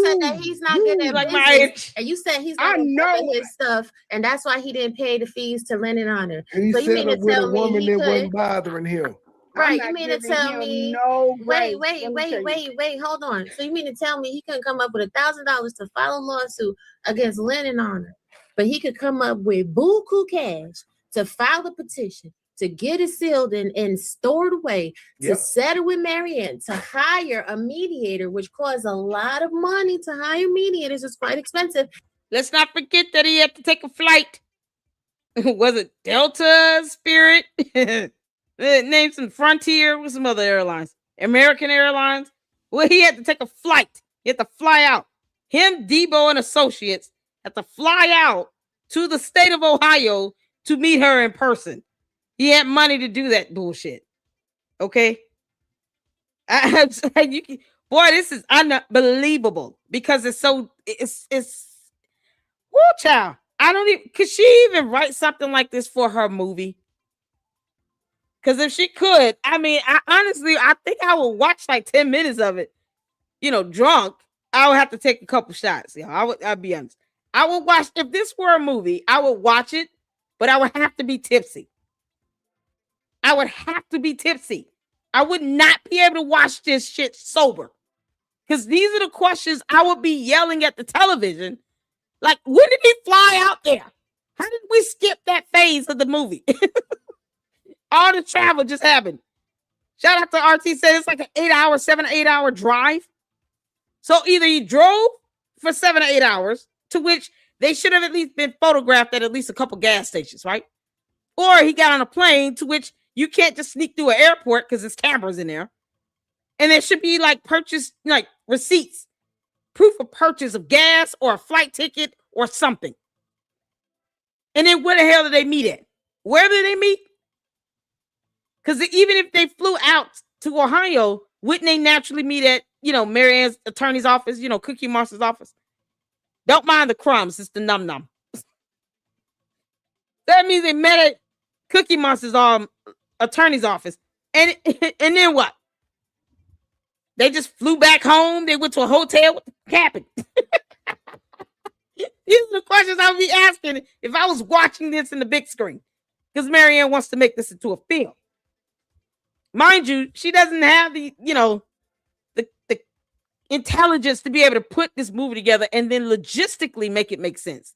said that he's not good at business, and you said he's not good at his stuff, and that's why he didn't pay the fees to Lennon Honor. He so you mean to with tell a me woman he that could? wasn't bothering him. Right, you mean to tell me? No, wait, hold on. So you mean to tell me he couldn't come up with $1,000 to file a lawsuit against Lennon Honor, but he could come up with buku cash to file a petition, to get it sealed and stored away, to settle with Marianne, to hire a mediator, which costs a lot of money to hire mediators. It's quite expensive. Let's not forget that he had to take a flight. Was it Delta, Spirit? Name some Frontier with some other airlines. American Airlines. Well, he had to take a flight. He had to fly out. Him, Debo, and associates had to fly out to the state of Ohio to meet her in person. He had money to do that bullshit. Okay? Boy, this is unbelievable because it's woo, child. I don't even, could she even write something like this for her movie? Because if she could, I mean, I think I would watch like 10 minutes of it, drunk. I would have to take a couple shots. I'll be honest. I would watch, if this were a movie, I would watch it, but I would have to be tipsy. I would have to be tipsy. I would not be able to watch this shit sober. Because these are the questions I would be yelling at the television. Like, when did he fly out there? How did we skip that phase of the movie? All the travel just happened. Shout out to RT, said it's like an 7 or 8 hour drive. So either he drove for 7 or 8 hours, to which they should have at least been photographed at least a couple gas stations, right? Or he got on a plane, to which you can't just sneak through an airport because there's cameras in there. And there should be like receipts, proof of purchase of gas or a flight ticket or something. And then where the hell did they meet at? Where did they meet? Because even if they flew out to Ohio, wouldn't they naturally meet at, Marianne's attorney's office, Cookie Monster's office? Don't mind the crumbs, it's the num-num. That means they met at Cookie Monster's attorney's office. And then what? They just flew back home. They went to a hotel. What happened? These are the questions I would be asking if I was watching this in the big screen. Because Marianne wants to make this into a film. Mind you, she doesn't have the intelligence to be able to put this movie together and then logistically make it make sense.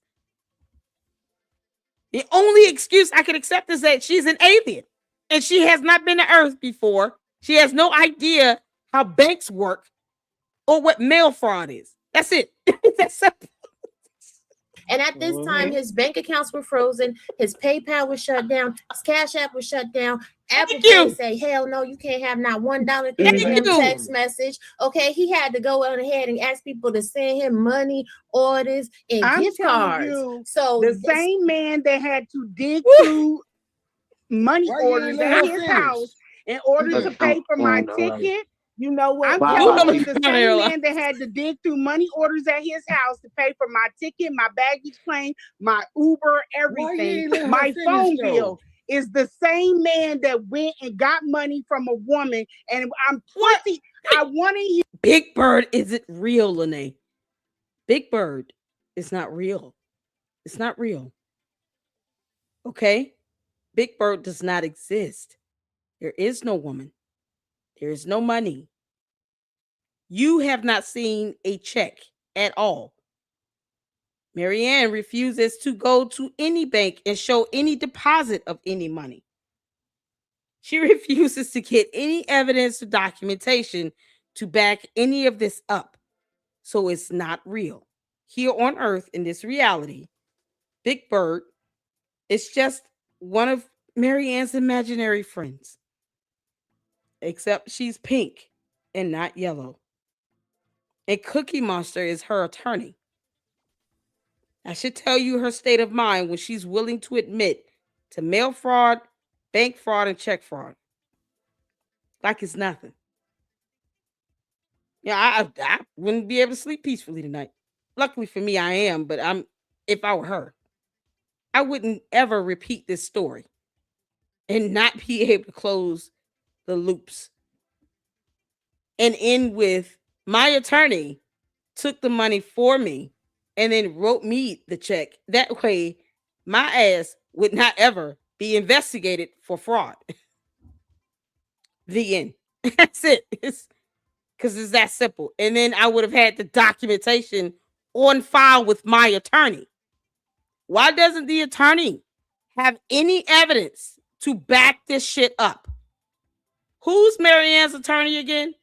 The only excuse I could accept is that she's an alien and she has not been to Earth before. She has no idea how banks work or what mail fraud is. That's it. That's simple. And at this time, his bank accounts were frozen. His PayPal was shut down. His Cash App was shut down. Apple Pay say, hell no, you can't have not $1 text message. Okay, he had to go on ahead and ask people to send him money, orders, and gift cards. So the same man that had to dig through money orders at his house in order to pay for my ticket. You know what? I'm telling you, the same man that had to dig through money orders at his house to pay for my ticket, my baggage claim, my Uber, everything, my phone bill, is the same man that went and got money from a woman. And I'm 20. I want to hear. Big Bird isn't real, Lene. Big Bird is not real. It's not real. Okay? Big Bird does not exist. There is no woman. There is no money. You have not seen a check at all. Marianne refuses to go to any bank and show any deposit of any money. She refuses to get any evidence or documentation to back any of this up. So it's not real. Here on Earth, in this reality, Big Bird is just one of Marianne's imaginary friends. Except she's pink and not yellow. And Cookie Monster is her attorney. I should tell you her state of mind when she's willing to admit to mail fraud, bank fraud, and check fraud. Like it's nothing. Yeah, I wouldn't be able to sleep peacefully tonight. Luckily for me, I am, but if I were her, I wouldn't ever repeat this story and not be able to close the loops. And end with my attorney took the money for me and then wrote me the check. That way, my ass would not ever be investigated for fraud. The end. That's it. Because it's that simple. And then I would have had the documentation on file with my attorney. Why doesn't the attorney have any evidence to back this shit up? Who's Marianne's attorney again?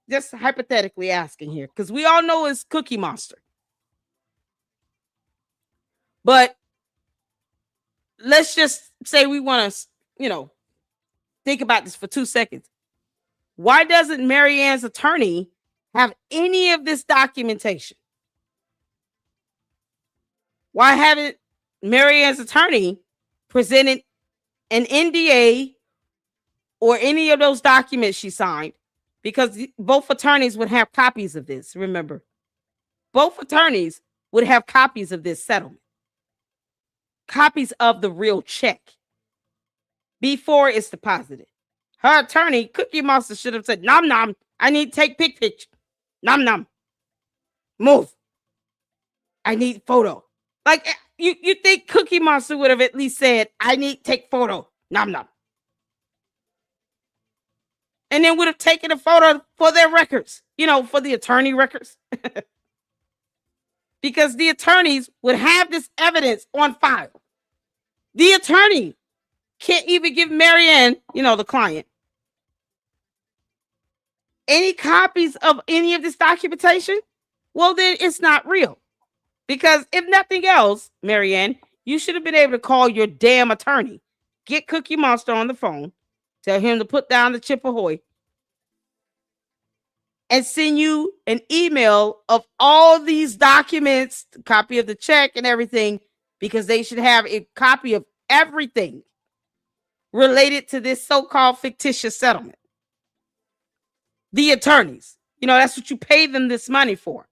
Just hypothetically asking here, because we all know it's Cookie Monster. But let's just say we want to, think about this for 2 seconds. Why doesn't Marianne's attorney have any of this documentation? Why haven't Marianne's attorney presented an NDA or any of those documents she signed? Because both attorneys would have copies of this, remember. Both attorneys would have copies of this settlement. Copies of the real check before it's deposited. Her attorney, Cookie Monster, should have said, nom nom, I need to take picture. Nom nom. Move. I need photo. Like, you think Cookie Monster would have at least said, I need to take photo. Nom nom. And then would have taken a photo for their records, for the attorney records. Because the attorneys would have this evidence on file. The attorney can't even give Marianne, the client, any copies of any of this documentation. Well, then it's not real. Because if nothing else, Marianne, you should have been able to call your damn attorney, get Cookie Monster on the phone, tell him to put down the chip ahoy, and send you an email of all these documents, a copy of the check and everything, because they should have a copy of everything related to this so-called fictitious settlement. The attorneys, that's what you pay them this money for.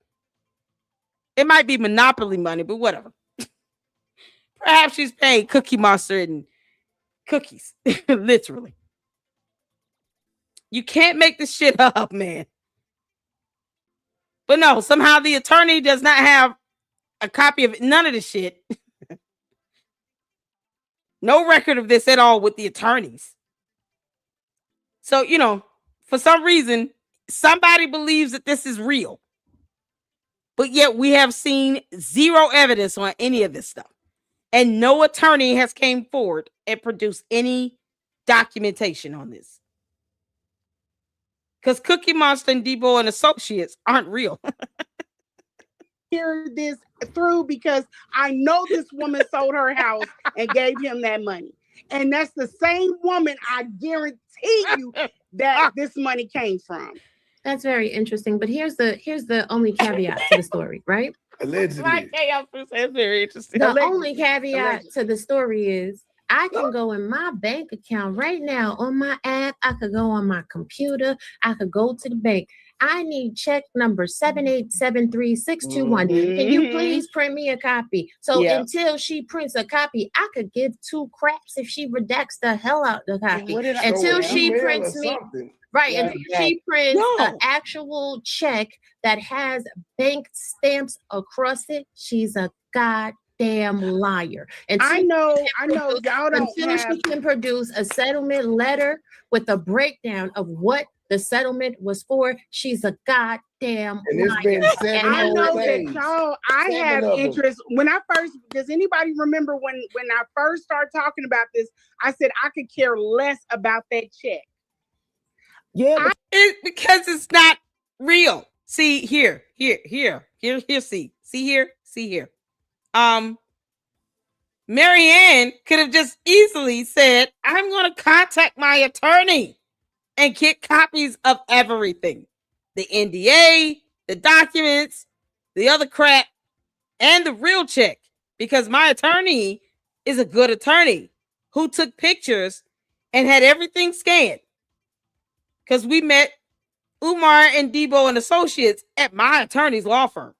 It might be monopoly money, but whatever. Perhaps she's paying Cookie Monster and cookies, literally. You can't make this shit up, man. But no, somehow the attorney does not have a copy of none of this shit. No record of this at all with the attorneys. So, for some reason, somebody believes that this is real. But yet we have seen zero evidence on any of this stuff. And no attorney has came forward and produced any documentation on this. Because Cookie Monster and Debo and Associates aren't real. hear this through because I know this woman sold her house and gave him that money. And that's the same woman I guarantee you that this money came from. That's very interesting. But here's the only caveat to the story, right? Allegedly. That's very interesting. The only caveat to the story is I can go in my bank account right now on my app. I could go on my computer. I could go to the bank. I need check number 7873621. Can you please print me a copy? So until she prints a copy, I could give two craps if she redacts the hell out the copy. Until she prints me. Right, and she prints an actual check that has bank stamps across it. She's a goddamn liar. And I know, y'all don't until she can produce a settlement letter with a breakdown of what the settlement was for, she's a goddamn liar. I know that y'all, I have interest. When I first, does anybody remember when I first started talking about this, I said I could care less about that check. Yeah, because it's not real. See here. See here. Marianne could have just easily said, I'm going to contact my attorney and get copies of everything. The NDA, the documents, the other crap, and the real check. Because my attorney is a good attorney who took pictures and had everything scanned. Because we met Umar and Debo and Associates at my attorney's law firm.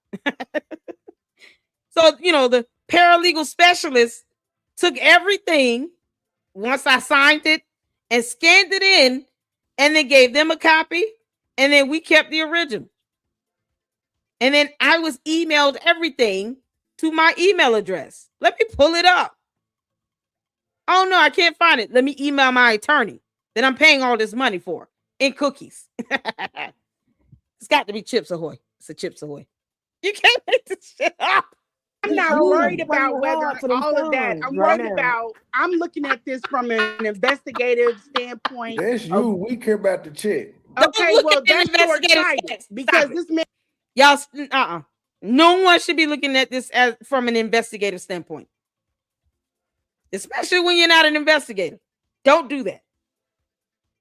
So, the paralegal specialist took everything once I signed it and scanned it in and then gave them a copy. And then we kept the original. And then I was emailed everything to my email address. Let me pull it up. Oh, no, I can't find it. Let me email my attorney that I'm paying all this money for. In cookies. It's got to be Chips Ahoy. It's a Chips Ahoy. You can't make this shit up. I'm not worried about whether all of that. I'm worried about, I'm looking at this from an investigative standpoint. That's you. We care about the check. Okay, well, that's short-sighted because this man. Y'all, no one should be looking at this as from an investigative standpoint. Especially when you're not an investigator. Don't do that.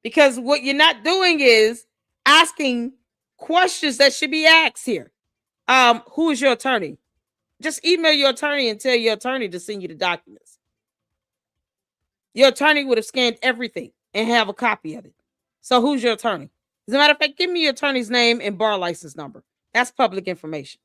Because what you're not doing is asking questions that should be asked here. Who is your attorney? Just email your attorney and tell your attorney to send you the documents. Your attorney would have scanned everything and have a copy of it. So who's your attorney? As a matter of fact, give me your attorney's name and bar license number. That's public information.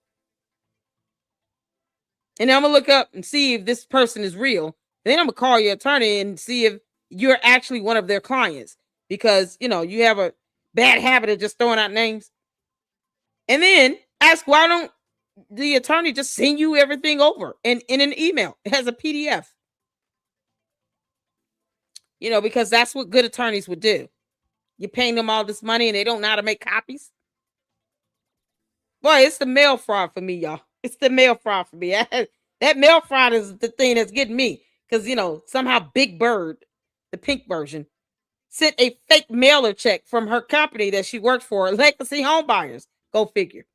And then I'm going to look up and see if this person is real. And then I'm going to call your attorney and see if you're actually one of their clients. Because, you have a bad habit of just throwing out names. And then ask, why don't the attorney just send you everything over in an email? It has a PDF. Because that's what good attorneys would do. You're paying them all this money and they don't know how to make copies. Boy, it's the mail fraud for me, y'all. It's the mail fraud for me. That mail fraud is the thing that's getting me. Because, somehow Big Bird, the pink version, sent a fake mailer check from her company that she worked for, Legacy Homebuyers, go figure,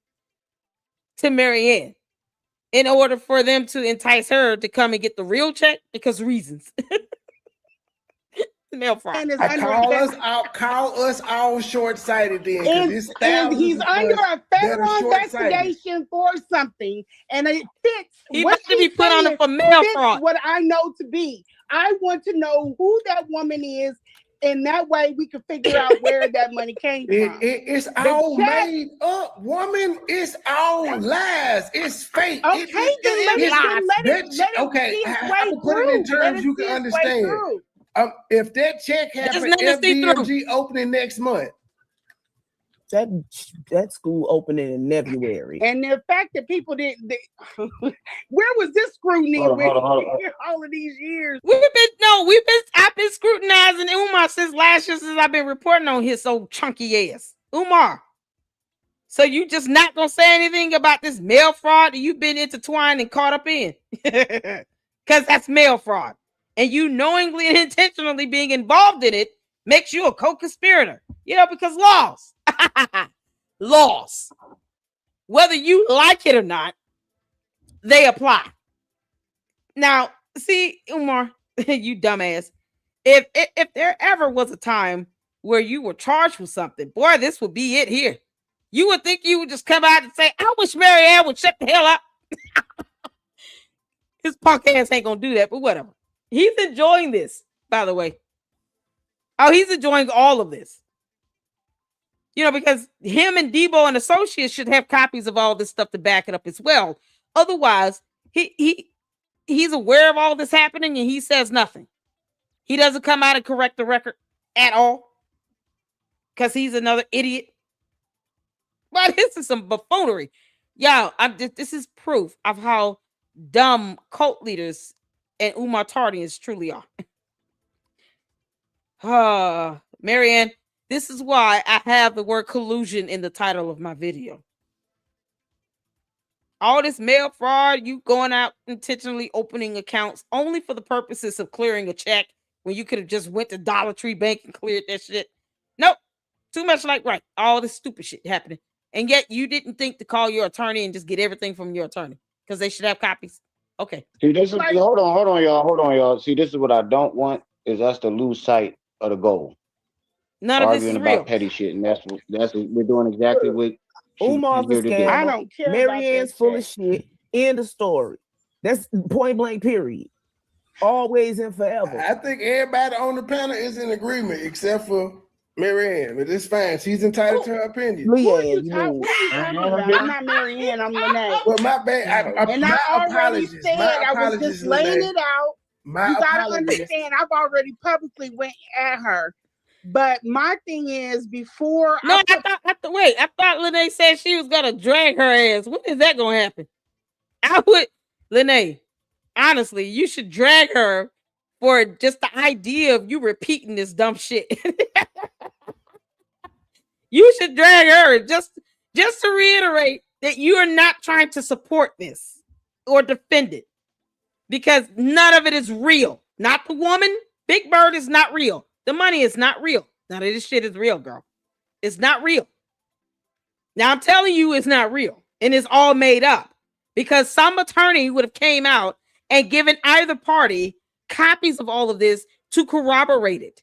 to Marianne, in order for them to entice her to come and get the real check because reasons. Mail fraud. Call us all short-sighted then. And he's under a federal investigation for something, and it fits. He must be put on it for mail fraud. What I know to be. I want to know who that woman is. And that way we can figure out where that money came from. It's all made up, woman. It's all lies. It's fake. Okay, then let it put it in terms you can understand. If that check happens, FDMG opening next month. That school opening in February. And the fact that people didn't, where was this scrutiny all of these years? I've been scrutinizing Umar since last year, since I've been reporting on his old chunky ass. Umar. So you just not gonna say anything about this mail fraud that you've been intertwined and caught up in? Because that's mail fraud. And you knowingly and intentionally being involved in it makes you a co-conspirator. Because laws. Whether you like it or not, they apply. Now, see, Umar, you dumbass. If there ever was a time where you were charged with something, boy, this would be it here. You would think you would just come out and say, I wish Marianne would shut the hell up. His punk ass ain't gonna do that, but whatever. He's enjoying this, by the way. Oh, he's enjoying all of this. You know, because him and Debo and associates should have copies of all this stuff to back it up as well. Otherwise, he's aware of all this happening and he says nothing. He doesn't come out and correct the record at all because he's another idiot. But this is some buffoonery. Y'all, this is proof of how dumb cult leaders and Umar Tardians truly are. Marianne, this is why I have the word collusion in the title of my video. All this mail fraud, you going out intentionally opening accounts only for the purposes of clearing a check when you could have just went to Dollar Tree Bank and cleared that shit. Nope. Too much like right. All this stupid shit happening. And yet you didn't think to call your attorney and just get everything from your attorney because they should have copies. Okay. See, this is hold on, y'all. See, this is what I don't want is us to lose sight of the goal. None of this is real. About petty shit, and that's what we're doing exactly what Umar's a scam. I don't care. Marianne's full of shit. End of story. That's point blank. Period. Always and forever. I think everybody on the panel is in agreement except for Marianne, but it's fine. She's entitled to her opinion. I'm not Marianne. I'm Lene. Well, my bad. I already said I was just laying it out. You gotta understand. I've already publicly went at her. But my thing is, before I thought Lene said she was gonna drag her ass. When is that gonna happen? Lene, honestly, you should drag her for just the idea of you repeating this dumb shit. You should drag her just to reiterate that you are not trying to support this or defend it because none of it is real. Not the woman. Big Bird is not real. The money is not real. None of this shit is real, girl. It's not real. Now I'm telling you it's not real and it's all made up because some attorney would have came out and given either party copies of all of this to corroborate it.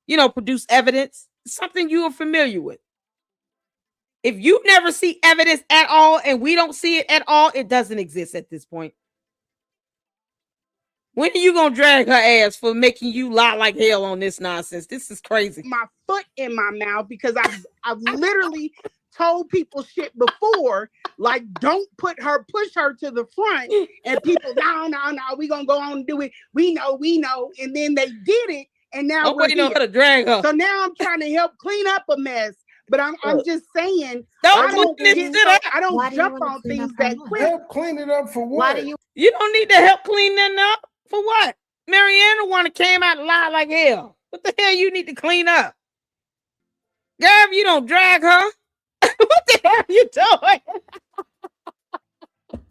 You know, produce evidence, something you are familiar with. If you never see evidence at all and we don't see it at all, it doesn't exist at this point. When are you gonna drag her ass for making you lie like hell on this nonsense? This is crazy. My foot in my mouth because I've literally told people shit before, like don't push her to the front, and people no, we gonna go on and do it. We know, and then they did it, and now we're here. To drag her. So now I'm trying to help clean up a mess. But I'm just saying, I don't jump on things that quick. Help clean it up for what? You don't need to help clean that up for what? Marianne, the one that came out and lied like hell. What the hell you need to clean up? Girl, if you don't drag her, what the hell are you doing?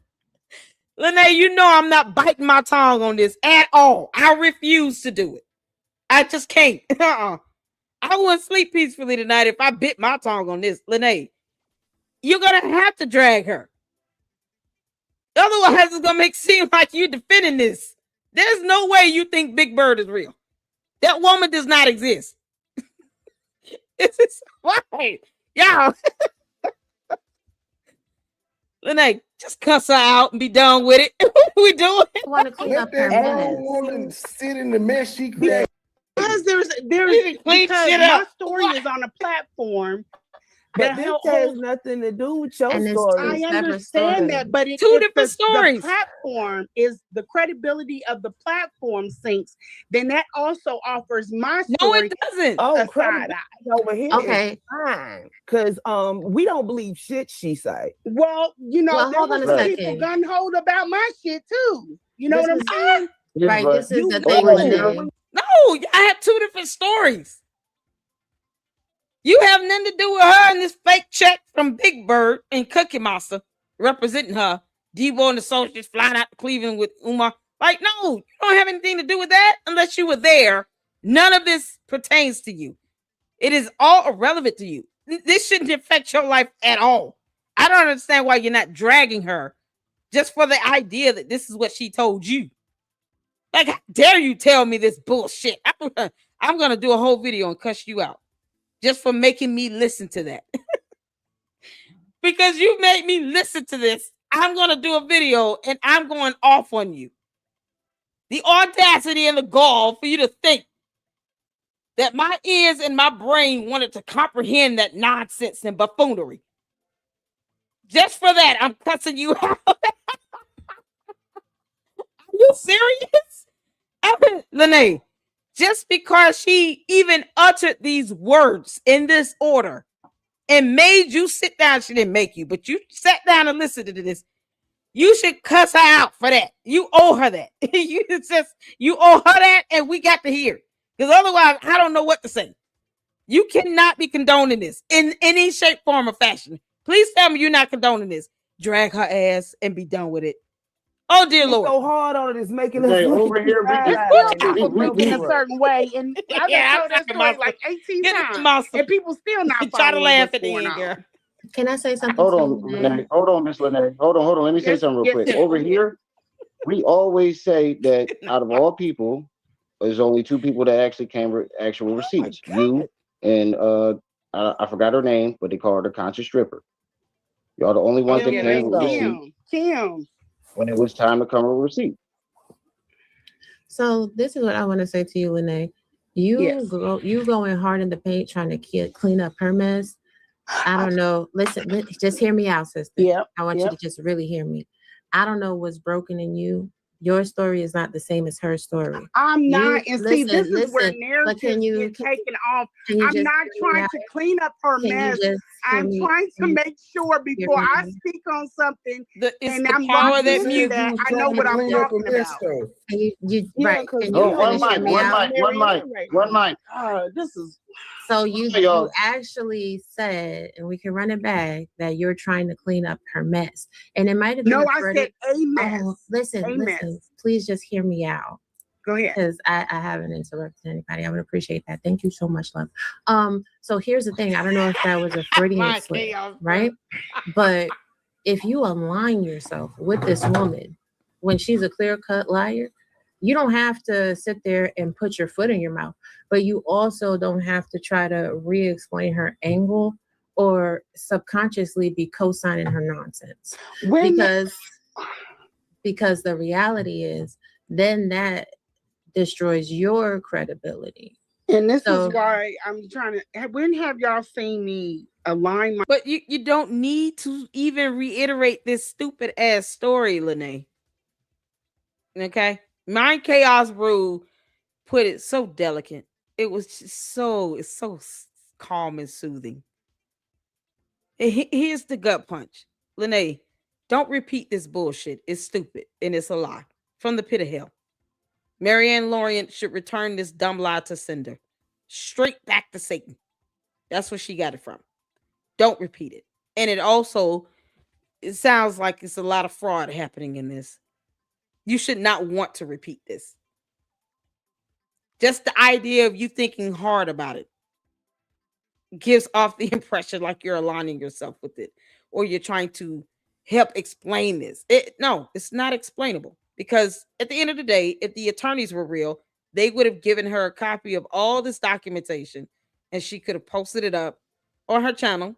Lene, you know I'm not biting my tongue on this at all. I refuse to do it. I just can't. I wouldn't sleep peacefully tonight if I bit my tongue on this. Lene, you're going to have to drag her. Otherwise, it's going to make it seem like you're defending this. There's no way you think Big Bird is real. That woman does not exist. This is why. Y'all. Lene, just cuss her out and be done with it. What we doing? I want to clean up her minutes. Woman sit in the mess she created. Because there's because my story is on a platform but this has nothing to do with your story. I understand that, but it's two different stories. The platform is the credibility of the platform sinks. Then that also offers my story. No, it doesn't. Oh, credibility over here. Okay, fine. Because we don't believe shit she say. Well, you know, there was people gun hold about my shit too. You know what I'm saying? Right. This is the thing. No, I have two different stories. You have nothing to do with her and this fake check from Big Bird and Cookie Monster representing her. Debo and associates flying out to Cleveland with Umar. Like, no, you don't have anything to do with that unless you were there. None of this pertains to you. It is all irrelevant to you. This shouldn't affect your life at all. I don't understand why you're not dragging her just for the idea that this is what she told you. Like, how dare you tell me this bullshit? I'm gonna do a whole video and cuss you out just for making me listen to that. Because you made me listen to this. I'm gonna do a video and I'm going off on you. The audacity and the gall for you to think that my ears and my brain wanted to comprehend that nonsense and buffoonery. Just for that, I'm cussing you out. Are you serious? Lene, just because she even uttered these words in this order and made you sit down, she didn't make you, but you sat down and listened to this. You should cuss her out for that. You owe her that. You owe her that, and we got to hear it. Because otherwise, I don't know what to say. You cannot be condoning this in any shape, form, or fashion. Please tell me you're not condoning this. Drag her ass and be done with it. Oh, dear Lord. So hard on it is making us over here. People thinking a certain way, and I've told that story like 18 times, and people still not try to laugh at the end, girl. Can I say something? Hold on, Renee. Hold on, Miss Lene. Hold on. Let me say something real quick. Over here, we always say that out of all people, there's only two people that actually came with actual receipts. You and I forgot her name, but they call her the conscious stripper. Y'all the only ones that came with receipts. Kim. When it was time to come with a receipt. So this is what I want to say to you, Lene. You going hard in the paint trying to clean up her mess. I don't know. Listen, just hear me out, sister. Yeah. I want you to just really hear me. I don't know what's broken in you. Your story is not the same as her story. I'm not, and see, this is where narratives get taken off. I'm not trying to clean up her mess. I'm trying to make sure before I speak on something, and I'm power that music. I know what I'm talking about. Right. One mic. This is. So you actually said, and we can run it back, that you're trying to clean up her mess. And it might have been I said a mess. Oh, listen, please just hear me out. Go ahead. Because I haven't interrupted anybody. I would appreciate that. Thank you so much, love. So here's the thing. I don't know if that was a Freudian slip, right? But if you align yourself with this woman when she's a clear-cut liar, you don't have to sit there and put your foot in your mouth, but you also don't have to try to re-explain her angle or subconsciously be co-signing her nonsense. Because the reality is then that destroys your credibility. And this is why I'm trying to, when have y'all seen me align my... But you don't need to even reiterate this stupid ass story, Lene. Okay? Mind Chaos Brew put it so delicate. It was just it's so calm and soothing. Here's the gut punch. Lene, don't repeat this bullshit. It's stupid and it's a lie from the pit of hell. Marianne Lorient should return this dumb lie to sender. Straight back to Satan. That's where she got it from. Don't repeat it. And it sounds like it's a lot of fraud happening in this. You should not want to repeat this. Just the idea of you thinking hard about it gives off the impression like you're aligning yourself with it or you're trying to help explain this. No, it's not explainable because at the end of the day, if the attorneys were real, they would have given her a copy of all this documentation and she could have posted it up on her channel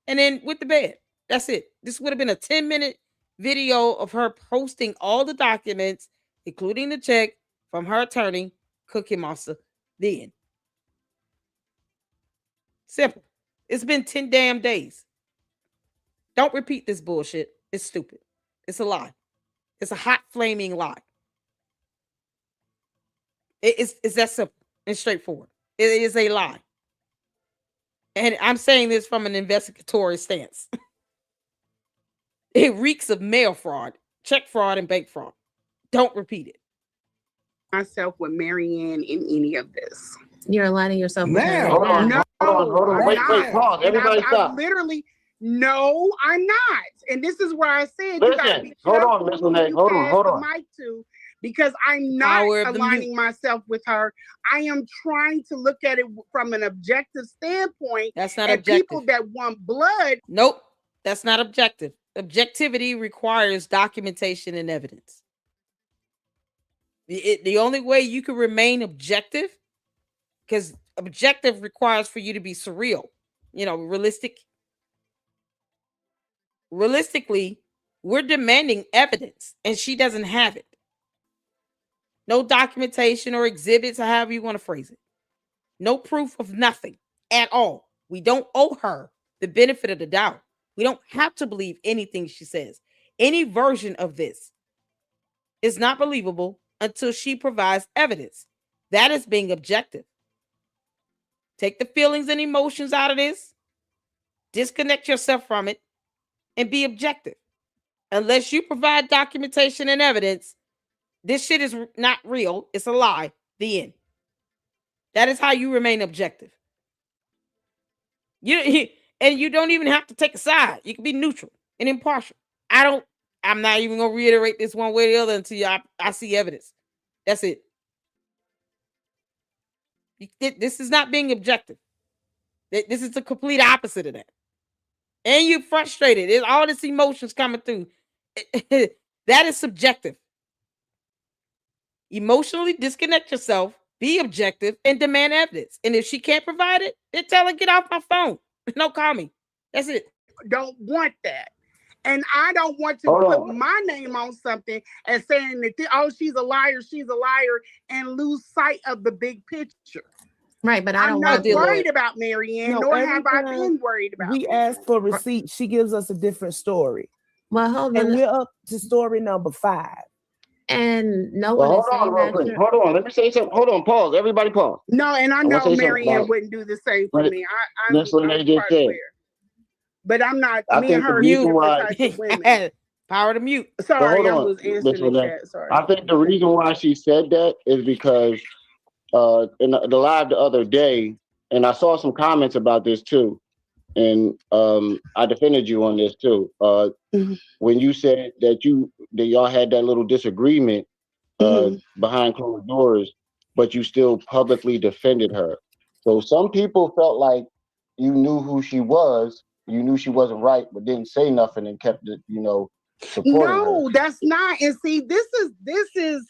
and then went to bed. That's it. This would have been a 10-minute video of her posting all the documents, including the check from her attorney, Cookie Monster. The end. Simple. It's been 10 damn days. Don't repeat this bullshit. It's stupid. It's a lie. It's a hot, flaming lie. It's that simple and straightforward. It is a lie. And I'm saying this from an investigatory stance. It reeks of mail fraud, check fraud, and bank fraud. Don't repeat it. Myself with Marianne in any of this. You're aligning yourself with her. Hold on. Wait, pause. Everybody stop. No, I'm not. And this is where I said, listen, hold on, Miss Lene. Hold on. Because I'm not aligning myself with her. I am trying to look at it from an objective standpoint. That's not objective. People that want blood. Nope. That's not objective. objectivity requires documentation and evidence. The only way you can remain objective, because objective requires for you to be surreal, realistic. Realistically, we're demanding evidence, and she doesn't have it. No documentation or exhibits, or however you want to phrase it. No proof of nothing at all. We don't owe her the benefit of the doubt. We don't have to believe anything she says. Any version of this is not believable until she provides evidence. That is being objective. Take the feelings and emotions out of this. Disconnect yourself from it and be objective. Unless you provide documentation and evidence, this shit is not real. It's a lie. The end. That is how you remain objective. And you don't even have to take a side. You can be neutral and impartial. I'm not even going to reiterate this one way or the other until I see evidence. That's it. This is not being objective. This is the complete opposite of that. And you're frustrated. There's all this emotions coming through. That is subjective. Emotionally disconnect yourself, be objective, and demand evidence. And if she can't provide it, then tell her, get off my phone. No, call me. That's it. Don't want that. And I don't want to put my name on something and saying that, she's a liar, and lose sight of the big picture. Right, but I'm not worried about Marianne, nor have I been worried about we ask for receipts. She gives us a different story. Well, hold on. And we're up to story number 5. And no one is saying that. Hold on. Let me say something. Hold on. Pause. Everybody pause. No, and I know Marianne wouldn't do the same for me. That's what they just said. But I'm not. I Me and her mute. Power to mute. Sorry, I was answering the chat. Sorry. I think the reason why she said that is because in the live the other day, and I saw some comments about this too, and I defended you on this too. When you said that y'all had that little disagreement behind closed doors, but you still publicly defended her. So some people felt like you knew who she was, you knew she wasn't right, but didn't say nothing and kept it, supporting No, her. that's not. And see, this is.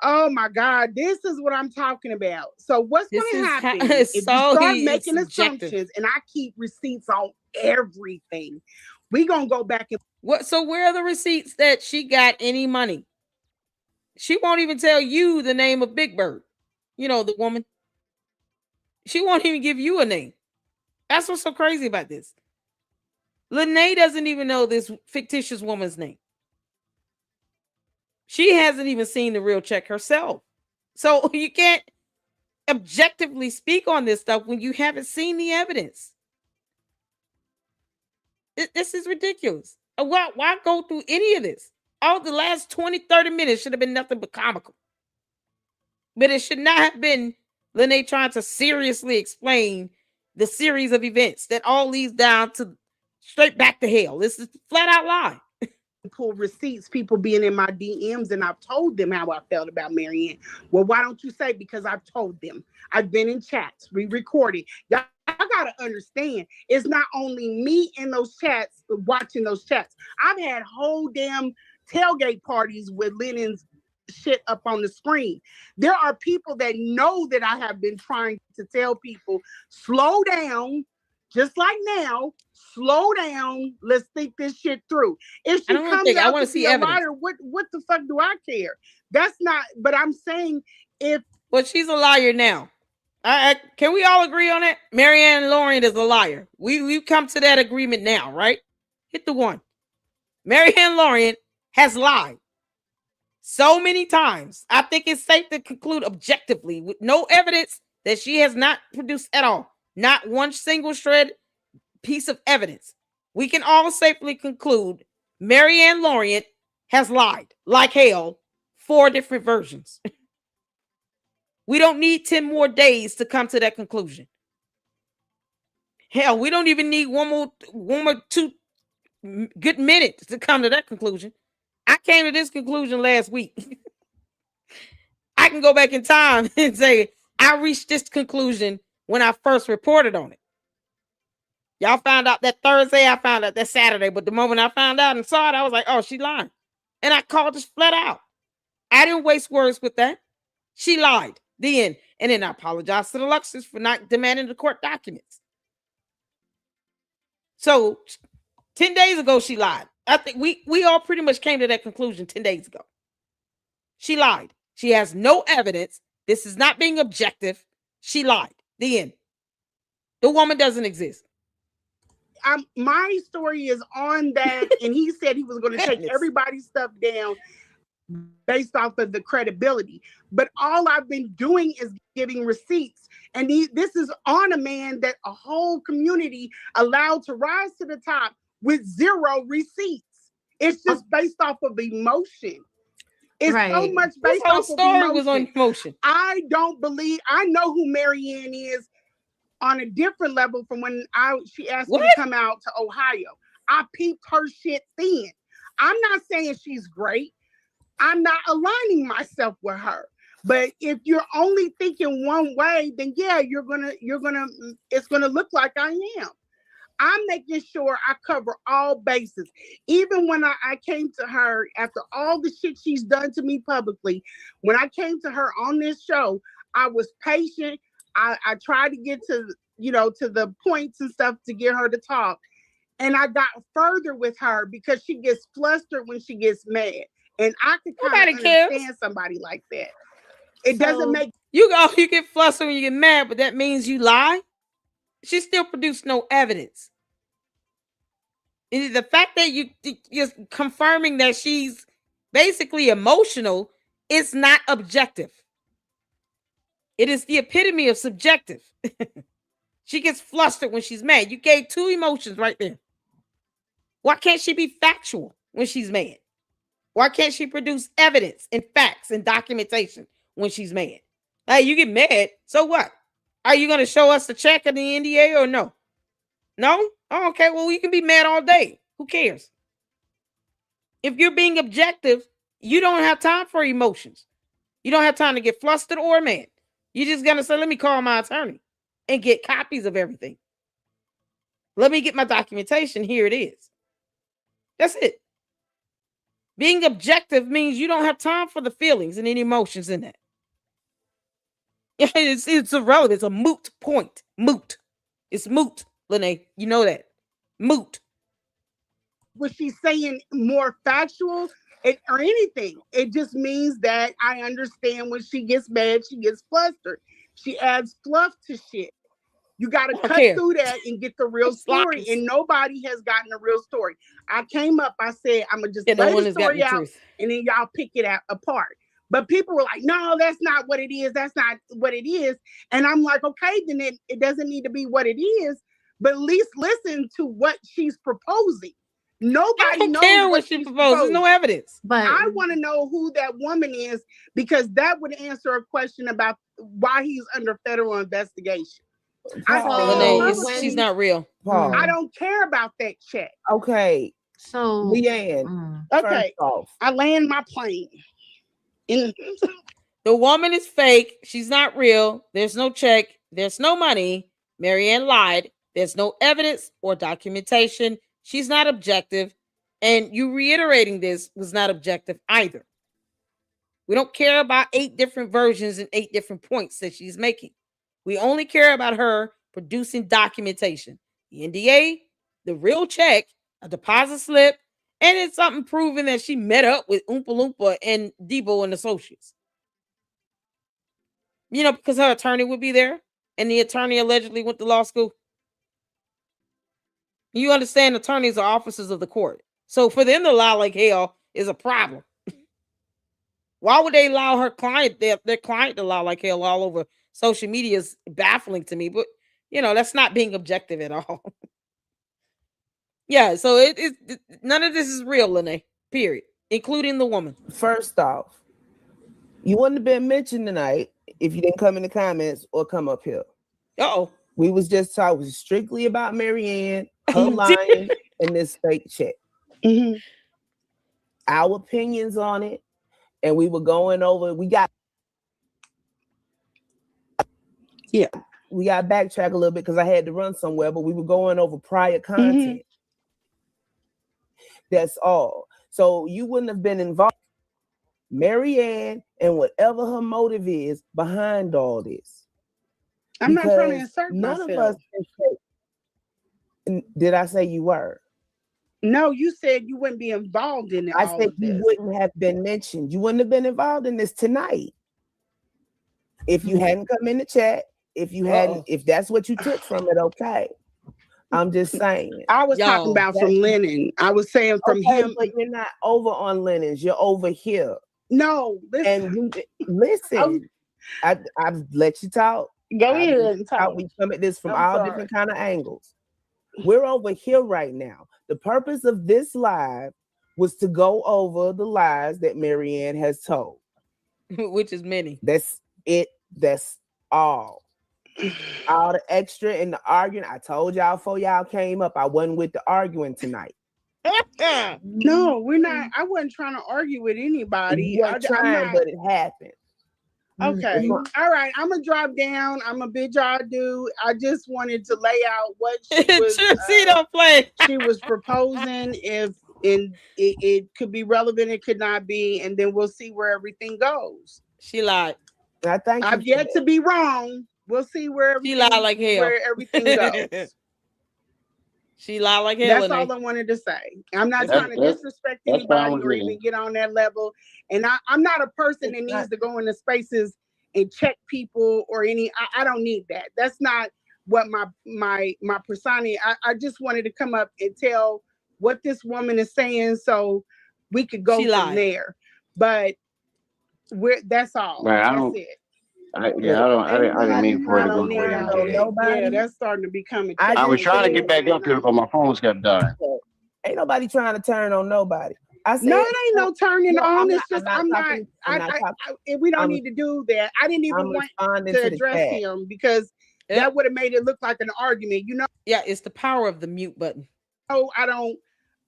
Oh my God, this is what I'm talking about. So what's going to happen if you start making assumptions and I keep receipts on everything? We're going to go back and what? So where are the receipts that she got any money? She won't even tell you the name of Big Bird. The woman. She won't even give you a name. That's what's so crazy about this. Lene doesn't even know this fictitious woman's name. She hasn't even seen the real check herself. So you can't objectively speak on this stuff when you haven't seen the evidence. This is ridiculous. Why go through any of this? All the last 20, 30 minutes should have been nothing but comical. But it should not have been Lene trying to seriously explain the series of events that all leads down to straight back to hell. This is flat out lie. Pull receipts, people being in my DMs, and I've told them how I felt about Marianne. Well, why don't you say? Because I've told them. I've been in chats. We recorded. Y'all gotta understand, it's not only me in those chats, watching those chats. I've had whole damn tailgate parties with Lennon's shit up on the screen. There are people that know that I have been trying to tell people, slow down, just like now. Slow down. Let's think this shit through. If she comes out to see a liar, what the fuck do I care? That's not. But I'm saying well, she's a liar now. Can we all agree on that? Marianne Lorient is a liar. We've come to that agreement now, right? Hit the one. Marianne Lorient has lied so many times. I think it's safe to conclude objectively with no evidence that she has not produced at all. Not one single shred piece of evidence. We can all safely conclude Marianne Lorient has lied like hell, 4 different versions. We don't need 10 more days to come to that conclusion. Hell, we don't even need one more 2 good minutes to come to that conclusion. I came to this conclusion last week. I can go back in time and say I reached this conclusion when I first reported on it. Y'all found out that Thursday. I found out that Saturday. But the moment I found out and saw it, I was like, oh, she lying. And I called this flat out. I didn't waste words with that. She lied. The end. And then I apologized to the Luxors for not demanding the court documents. So 10 days ago, she lied. I think we all pretty much came to that conclusion 10 days ago. She lied. She has no evidence. This is not being objective. She lied. The end. The woman doesn't exist. My story is on that, and he said he was going to take everybody's stuff down based off of the credibility. But all I've been doing is giving receipts. And this is on a man that a whole community allowed to rise to the top with 0 receipts. It's just based off of emotion. It's so much based off of emotion. Was on emotion. I don't believe, I know who Marianne is on a different level from when she asked me to come out to Ohio. I peeped her shit then. I'm not saying she's great. I'm not aligning myself with her. But if you're only thinking one way, then yeah, it's gonna look like I am. I'm making sure I cover all bases. Even when I came to her after all the shit she's done to me publicly, when I came to her on this show, I was patient. I tried to get to the points and stuff to get her to talk. And I got further with her because she gets flustered when she gets mad. And I could kind of understand somebody like that. It doesn't make you get flustered when you get mad, but that means you lie. She still produced no evidence. And the fact that you're confirming that she's basically emotional is not objective. It is the epitome of subjective. She gets flustered when she's mad. You gave 2 emotions right there. Why can't she be factual when she's mad? Why can't she produce evidence and facts and documentation when she's mad? Hey, you get mad, so what? Are you going to show us the check in the NDA or no? No? Oh, okay, well, you can be mad all day. Who cares? If you're being objective, you don't have time for emotions. You don't have time to get flustered or mad. You're just going to say, let me call my attorney and get copies of everything. Let me get my documentation. Here it is. That's it. Being objective means you don't have time for the feelings and any emotions in that. It's irrelevant. It's a moot point. Moot. It's moot, Lene. You know that. Moot. Was she saying more factual or anything? It just means that I understand when she gets mad, she gets flustered. She adds fluff to shit. You got to cut through that and get the real story. And nobody has gotten the real story. I came up, I said, I'm going to just lay the story out and then y'all pick it apart. But people were like, no, that's not what it is. That's not what it is. And I'm like, okay, then it doesn't need to be what it is. But at least listen to what she's proposing. Nobody knows what she proposed. There's no evidence. But I want to know who that woman is, because that would answer a question about why he's under federal investigation. She's not real. I don't care about that check. Okay. So Leanne. Okay. I land my plane. The woman is fake. She's not real. There's no check. There's no money. Marianne lied. There's no evidence or documentation. She's not objective. And you reiterating this was not objective either. We don't care about 8 different versions and 8 different points that she's making. We only care about her producing documentation. The NDA, the real check, a deposit slip, and it's something proving that she met up with Oompa Loompa and Debo and Associates. You know, because her attorney would be there, and the attorney allegedly went to law school. You understand, attorneys are officers of the court. So for them to lie like hell is a problem. Why would they allow her client, their client, to lie like hell all over social media is baffling to me. But, that's not being objective at all. Yeah, so none of this is real, Lene, period, including the woman. First off, you wouldn't have been mentioned tonight if you didn't come in the comments or come up here. Uh-oh. We was just talking strictly about Marianne, her lying, and this fake check. Mm-hmm. Our opinions on it, and we were going over, we got backtrack a little bit because I had to run somewhere, but we were going over prior content. That's all. So you wouldn't have been involved, Marianne, and whatever her motive is behind all this. I'm not trying to insert none myself. of us. Did I say you were? No, you said you wouldn't be involved in it. I said you wouldn't have been mentioned. You wouldn't have been involved in this tonight if you hadn't come in the chat. If you hadn't, if that's what you took from it, okay. I'm just saying. I was talking about from Lennon. I was saying from him. But you're not over on Lennon's. You're over here. No, listen. And listen. I've let you talk. Go ahead and talk. We come at this from all different kind of angles. We're over here right now. The purpose of this live was to go over the lies that Marianne has told. Which is many. That's it. That's all. All the extra and the arguing. I told y'all before y'all came up, I wasn't with the arguing tonight. No, we're not. I wasn't trying to argue with anybody. You weren't trying, but it happened. Okay. All right. I'm gonna drop down. I'm a bid y'all do. I just wanted to lay out what she was don't play. She was proposing, if it could be relevant, it could not be, and then we'll see where everything goes. She lied. I think I've yet to be wrong. We'll see where she lied like hell. Where everything goes. She lied like hell. That's all I wanted to say. I'm not trying to disrespect anybody or even get on that level. And I'm not a person that needs to go into spaces and check people or any. I don't need that. That's not what my persona. I just wanted to come up and tell what this woman is saying so we could go from there. But that's all. That's it. I didn't mean for it to go the way it did. Yeah, that's starting to become a I was trying to get back up here, but my phone's got died. Ain't nobody trying to turn on nobody. I said, no, it ain't no turning on. It's just I'm not. We don't need to do that. I didn't even want to address him because that would have made it look like an argument. You know? Yeah, it's the power of the mute button. Oh,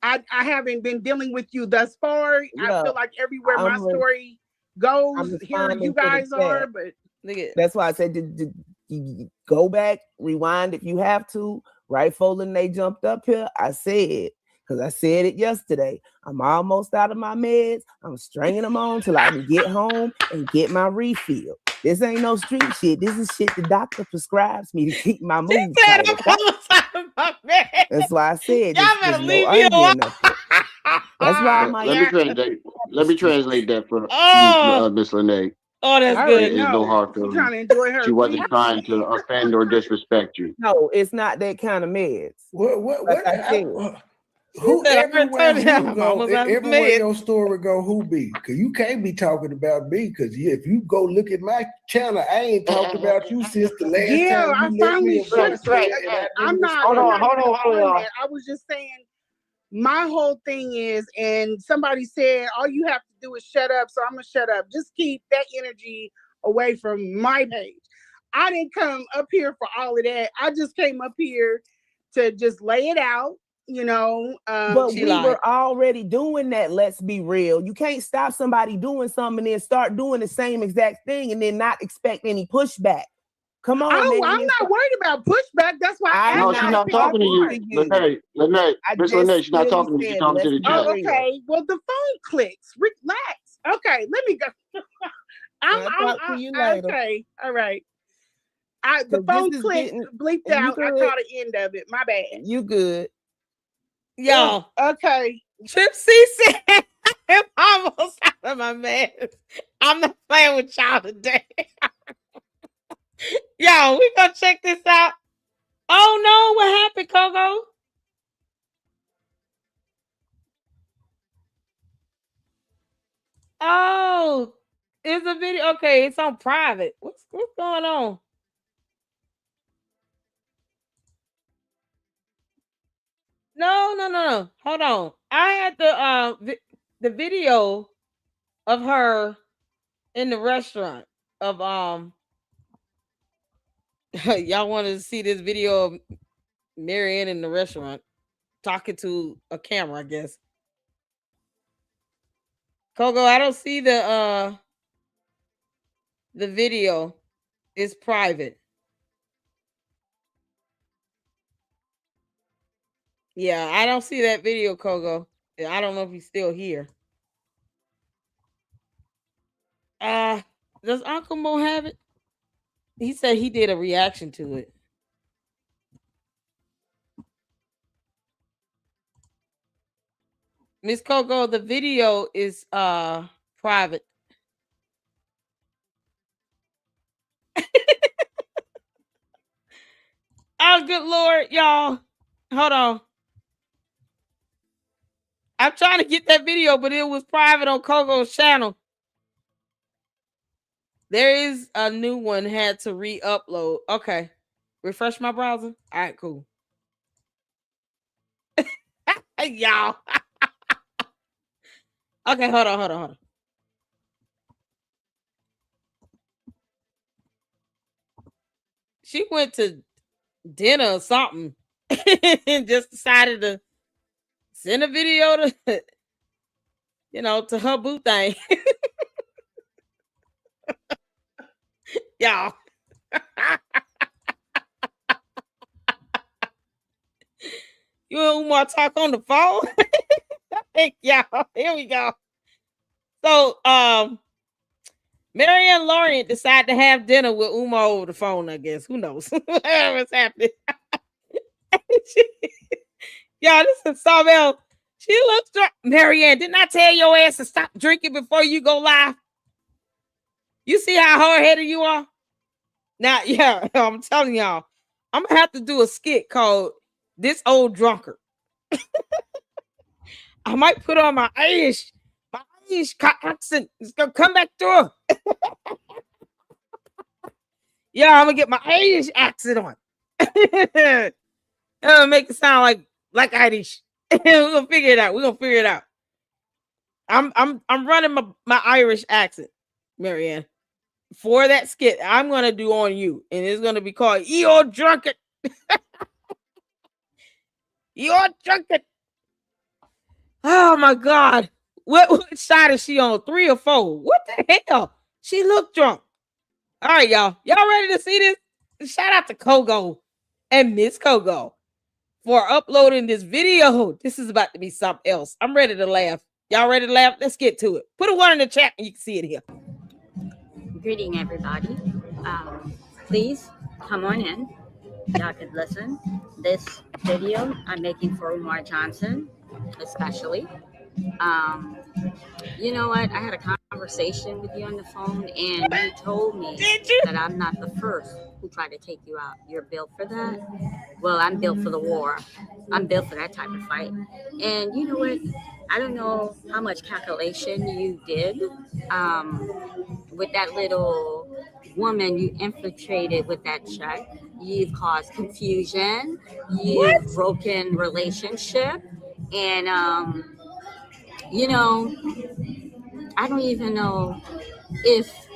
I haven't been dealing with you thus far. Yeah. I feel like everywhere my story goes, here you guys are, but. That's why I said go back, rewind if you have to. Right, Folding, they jumped up here. I said, because I said it yesterday, I'm almost out of my meds. I'm stringing them on till I can get home and get my refill. This ain't no street shit. This is shit the doctor prescribes me to keep my mood tight. That's why I said y'all better leave me alone. That's why I'm like, let me translate that for Miss Lene. Oh, that's good. It's no hard feelings. Trying to enjoy her. She wasn't trying to offend or disrespect you. No, it's not that kind of meds. Everywhere your story go, who be? Because you can't be talking about me. Because if you go look at my channel, I ain't talked about you since the last time. I finally should. I'm not. Hold on. I was just saying. My whole thing is, and somebody said, all you have to do is shut up. So I'm going to shut up. Just keep that energy away from my page. I didn't come up here for all of that. I just came up here to just lay it out, you know. But we were already doing that. Let's be real. You can't stop somebody doing something and then start doing the same exact thing and then not expect any pushback. Come on, I'm not worried about pushback. That's why no, she's not talking to you. Lene, Miss Lene, she's not talking to you. She's talking to the chat. Okay, well, the phone clicks. Relax. Okay, let me go. I'll talk to you later. Okay, all right. The phone clicked, bleeped out. I caught the end of it. My bad. You good. Yo. Okay. Trip C said, I'm almost out of my mess. I'm not playing with y'all today. Yo, we gonna check this out. Oh no, what happened, Coco? Oh, it's a video. Okay, it's on private. What's going on? No. Hold on. I had the video of her in the restaurant of y'all wanted to see this video of Marianne in the restaurant talking to a camera, I guess. Coco, I don't see the video. It's private. Yeah, I don't see that video, Kogo. I don't know if he's still here. Does Uncle Mo have it? He said he did a reaction to it. Miss Coco, the video is private. Oh, good Lord, y'all. Hold on. I'm trying to get that video, but it was private on Coco's channel. There is a new one, had to re-upload. Okay. Refresh my browser. All right, cool. Y'all. Okay, hold on. She went to dinner or something and just decided to send a video to, to her boo thing. Y'all. You and Umar talk on the phone? Y'all, here we go. So, Mary and Lorient decide to have dinner with Umar over the phone, I guess. Who knows? Whatever's happening. Y'all, this is Sawbell. She looks drunk. Marianne, didn't I tell your ass to stop drinking before you go live? You see how hard-headed you are? Now, yeah, I'm telling y'all, I'm going to have to do a skit called This Old Drunkard. I might put on my Irish accent. It's going to come back through. Yeah, I'm going to get my Irish accent on. Make it sound like Irish. We're gonna figure it out. I'm running my Irish accent, Marianne. For that skit, I'm gonna do on you, and it's gonna be called You're Drunkard. You're drunkard. Oh my God. What side is she on? 3 or 4? What the hell? She looked drunk. All right, y'all. Y'all ready to see this? Shout out to Kogo and Miss Kogo for uploading this video. This is about to be something else. I'm ready to laugh. Y'all ready to laugh? Let's get to it. Put a 1 in the chat and you can see it here. Greeting, everybody. Please come on in. Y'all could listen. This video I'm making for Umar Johnson, especially. You know what? I had a conversation with you on the phone, and you told me that I'm not the first who tried to take you out. You're built for that. Well, I'm built for the war. I'm built for that type of fight. And you know what? I don't know how much calculation you did with that little woman you infiltrated with that check. You've caused confusion. You've broken relationship. And, I don't even know if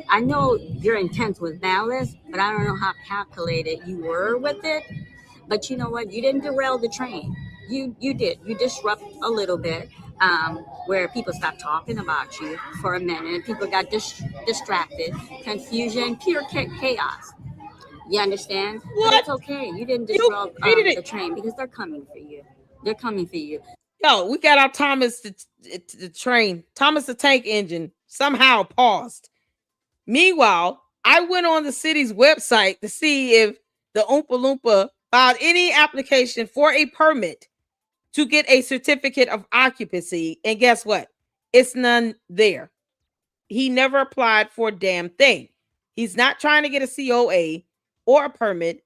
I know your intent was malice, but I don't know how calculated you were with it. But you know what? You didn't derail the train. You did. You disrupt a little bit where people stopped talking about you for a minute. People got distracted. Confusion, pure chaos. You understand? What? But it's okay. You didn't disrupt the train because they're coming for you. They're coming for you. Yo, we got our Thomas the train. Thomas the Tank Engine somehow paused. Meanwhile, I went on the city's website to see if the Oompa Loompa filed any application for a permit to get a certificate of occupancy. And guess what? It's none there. He never applied for a damn thing. He's not trying to get a COA or a permit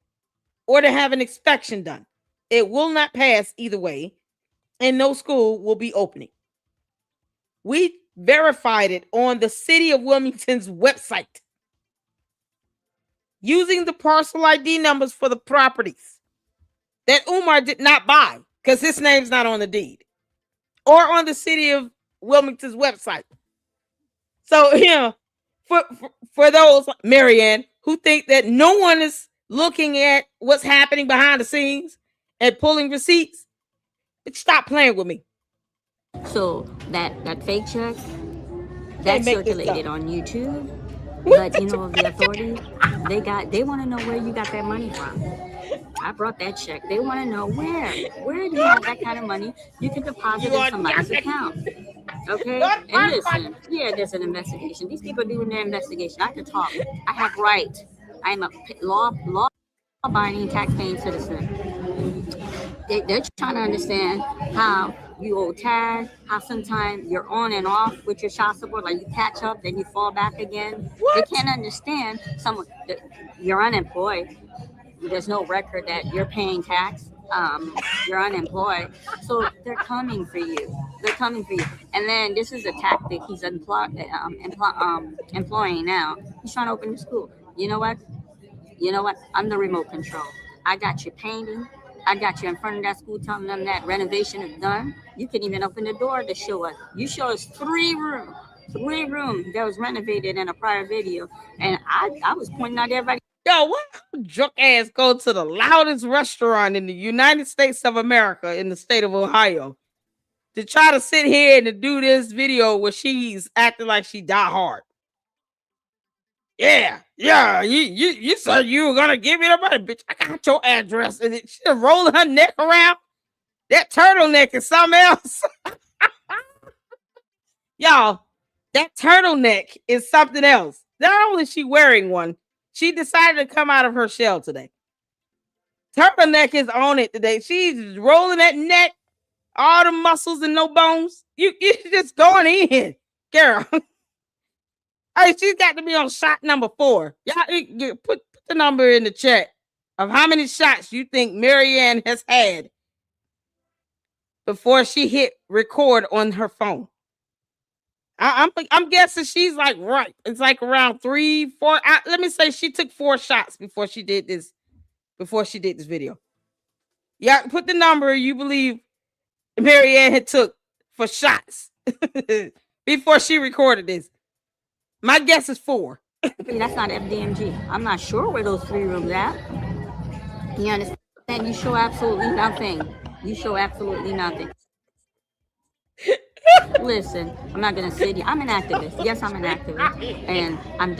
or to have an inspection done. It will not pass either way. And no school will be opening. We verified it on the City of Wilmington's website using the parcel ID numbers for the properties that Umar did not buy because his name's not on the deed or on the City of Wilmington's website. So, for those, Marianne, who think that no one is looking at what's happening behind the scenes and pulling receipts, stop playing with me. So that fake check that circulated on YouTube, but the authorities they want to know where you got that money from. I brought that check. They want to know where do you have that kind of money you can deposit in somebody's account. Okay, and listen, yeah, there's an investigation. These people are doing their investigation. I can talk. I have right. I am a law-abiding, tax-paying citizen. They're trying to understand how you owe tag, how sometimes you're on and off with your child support, like you catch up, then you fall back again. They can't understand you're unemployed. There's no record that you're paying tax. You're unemployed. So they're coming for you. They're coming for you. And then this is a tactic he's employing now. He's trying to open a school. You know what? I'm the remote control. I got you painting. I got you in front of that school telling them that renovation is done. You can even open the door to show us. You show us three room that was renovated in a prior video. And I was pointing out everybody. Yo, what drunk ass go to the loudest restaurant in the United States of America in the state of Ohio to try to sit here and to do this video where she's acting like she die hard? Yeah, you said you were gonna give me the money, bitch. I got your address, and she's rolling her neck around. That turtleneck is something else. Y'all, that turtleneck is something else. Not only is she wearing one, she decided to come out of her shell today. Turtleneck is on it today. She's rolling that neck, all the muscles and no bones. You just going in, girl. Hey, she's got to be on shot number 4. Y'all put the number in the chat of how many shots you think Marianne has had before she hit record on her phone. I'm guessing she's like right. It's like around 3, 4. Let me say she took 4 shots before she did this. Before she did this video. Yeah, put the number you believe Marianne had took for shots before she recorded this. My guess is 4. That's not FDMG. I'm not sure where those 3 rooms at. You understand? You show absolutely nothing. You show absolutely nothing. Listen, I'm not gonna sit here. I'm an activist. Yes, I'm an activist, and I'm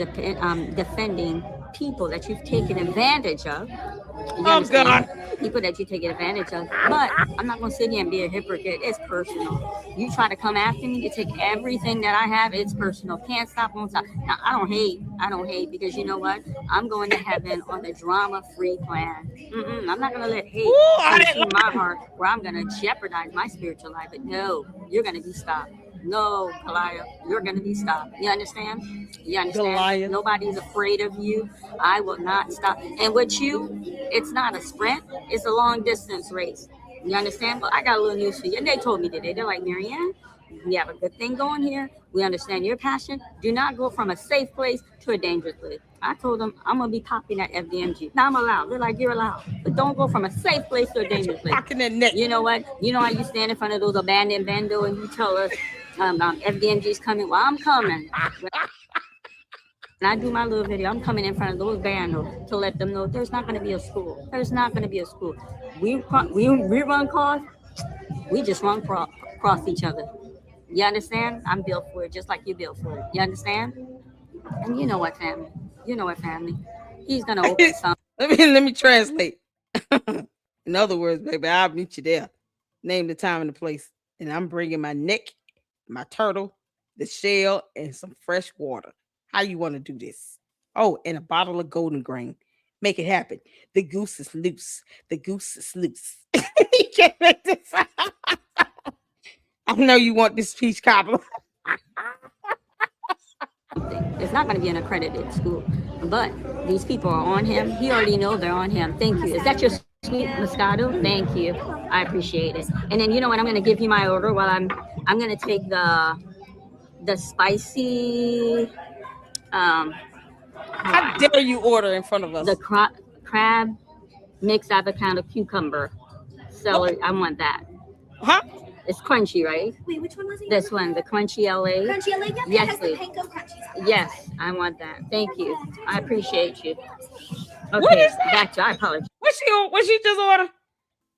defending people that you've taken advantage of. God. People that you take advantage of. But I'm not gonna sit here and be a hypocrite. It's personal. You try to come after me to take everything that I have. It's personal. Can't stop, won't stop. Now I don't hate because you know what? I'm going to heaven on the drama-free plan. I'm not gonna let hate consume my heart where I'm gonna jeopardize my spiritual life. But no, you're gonna be stopped. No, Goliath, you're going to be stopped. You understand? You understand? Goliath. Nobody's afraid of you. I will not stop. And with you, it's not a sprint. It's a long distance race. You understand? But I got a little news for you. And they told me today. They're like, Marianne, we have a good thing going here. We understand your passion. Do not go from a safe place to a dangerous place. I told them I'm going to be popping at FDMG. Now I'm allowed. They're like, you're allowed. But don't go from a safe place to a dangerous place. You know what? You know how you stand in front of those abandoned bando and you tell us, FDMG's coming. Well, I'm coming. And I do my little video. I'm coming in front of those bandos to let them know there's not going to be a school. There's not going to be a school. We run cars. We just run cross each other. You understand? I'm built for it, just like you built for it. You understand? And you know what, family? You know what, family? He's going to open something. Let me translate. In other words, baby, I'll meet you there. Name the time and the place. And I'm bringing my neck, my turtle, the shell, and some fresh water. How you want to do this? Oh, and a bottle of golden grain. Make it happen. The goose is loose. The goose is loose. You can't make this. I know you want this peach cobbler. It's not going to be an accredited school, but these people are on him. He already knows they're on him. Thank you. Is that your sweet Moscato? Thank you. I appreciate it. And then you know what? I'm going to give you my order while I'm going to take the spicy. How dare you order in front of us? The crab mixed avocado cucumber celery. What? I want that. Huh? It's crunchy, right? Wait, which one was it? This one, the crunchy LA. Crunchy LA? Yep, yes, it has please. the panko crunchies. Yes, I want that. Thank you. I appreciate you. Okay, what is that? Back to, I apologize. What she just ordered?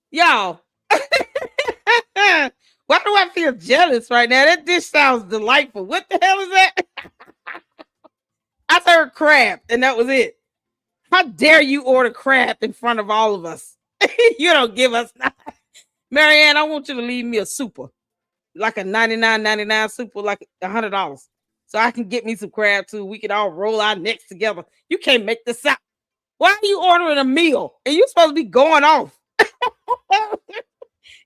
Y'all. Why do I feel jealous right now? That dish sounds delightful. What the hell is that? I heard crab, and that was it. How dare you order crab in front of all of us? You don't give us nothing. Marianne, I want you to leave me a super, like a $99.99 super, like $100, so I can get me some crab too. We can all roll our necks together. You can't make this up. Why are you ordering a meal and you supposed to be going off?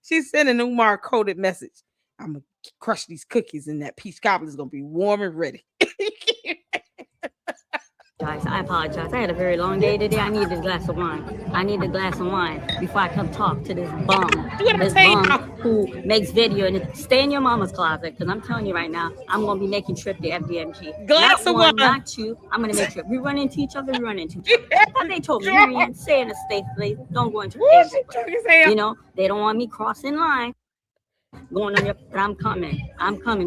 She's sending an Umar coded message. I'm gonna crush these cookies and that peach cobbler is gonna be warm and ready. I apologize. I had a very long day today. I need a glass of wine. I need a glass of wine before I come talk to this bum. This bum who makes video and stay in your mama's closet. Because I'm telling you right now, I'm going to be making trip to FDMG. Glass of wine. Not two. I'm going to make trip. We run into each other. But they told me, Lorient, stay in a safe place. Don't go into the You know, they don't want me crossing line. Going on your, but I'm coming.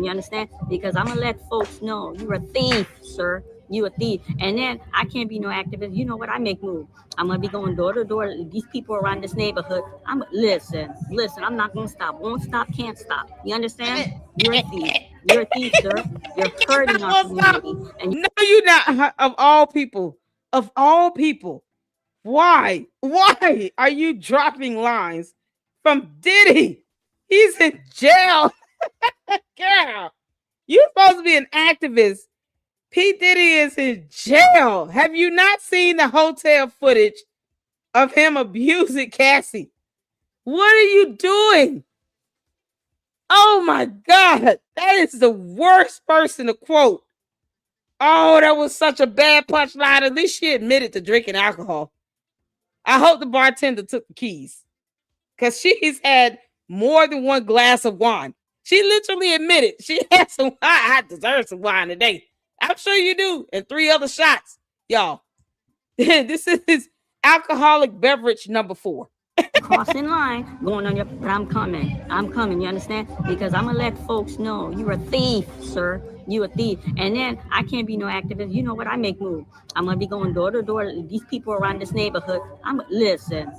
You understand? Because I'm going to let folks know you're a thief, sir. You a thief. And then I can't be no activist. You know what? I make moves. I'm gonna be going door to door. These people around this neighborhood. Listen. I'm not gonna stop. Won't stop. Can't stop. You understand? You're a thief. You're a thief, sir. You're hurting our community. And no, you're not. Of all people, why are you dropping lines from Diddy? He's in jail. Girl, you're supposed to be an activist. P. Diddy is in jail. Have you not seen the hotel footage of him abusing Cassie? What are you doing? Oh my God. That is the worst person to quote. Oh, that was such a bad punchline. At least she admitted to drinking alcohol. I hope the bartender took the keys, because she's had more than one glass of wine. She literally admitted she had some wine. I deserve some wine today. I'm sure you do. And 3 other shots, y'all. This is alcoholic beverage number 4. crossing line, going on your, but I'm coming, you understand? Because I'm gonna let folks know you're a thief, sir. You a thief. And then I can't be no activist. You know what? I make moves. I'm gonna be going door to door. These people around this neighborhood. Listen.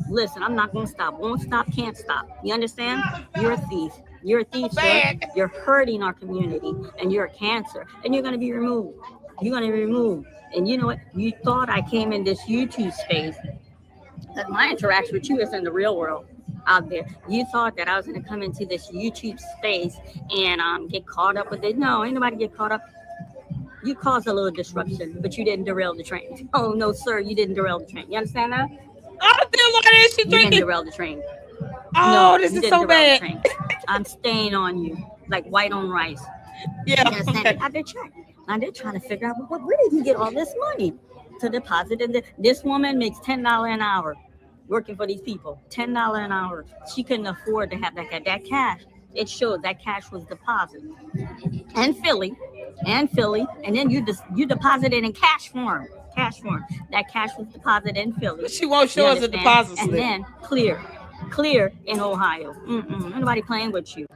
I'm not gonna stop. Won't stop. Can't stop. You understand? You're a thief. You're a thief, sir. You're hurting our community, and you're a cancer, and you're gonna be removed. And you know what? You thought I came in this YouTube space. That my interaction with you is in the real world out there. You thought that I was going to come into this YouTube space and get caught up with it. No, ain't nobody get caught up. You caused a little disruption, but you didn't derail the train. Oh, no, sir, you didn't derail the train. You understand that? You didn't derail the train. Oh, no, this is so bad. I'm staying on you like white on rice. Yeah. Okay. I've been trying to figure out where did he get all this money to deposit in this woman makes $10 an hour working for these people. $10 an hour. She couldn't afford to have that cash. It showed that cash was deposited in Philly, and then you deposited in cash form. That cash was deposited in Philly. But she won't show us a deposit slip. And then clear in Ohio. Nobody playing with you.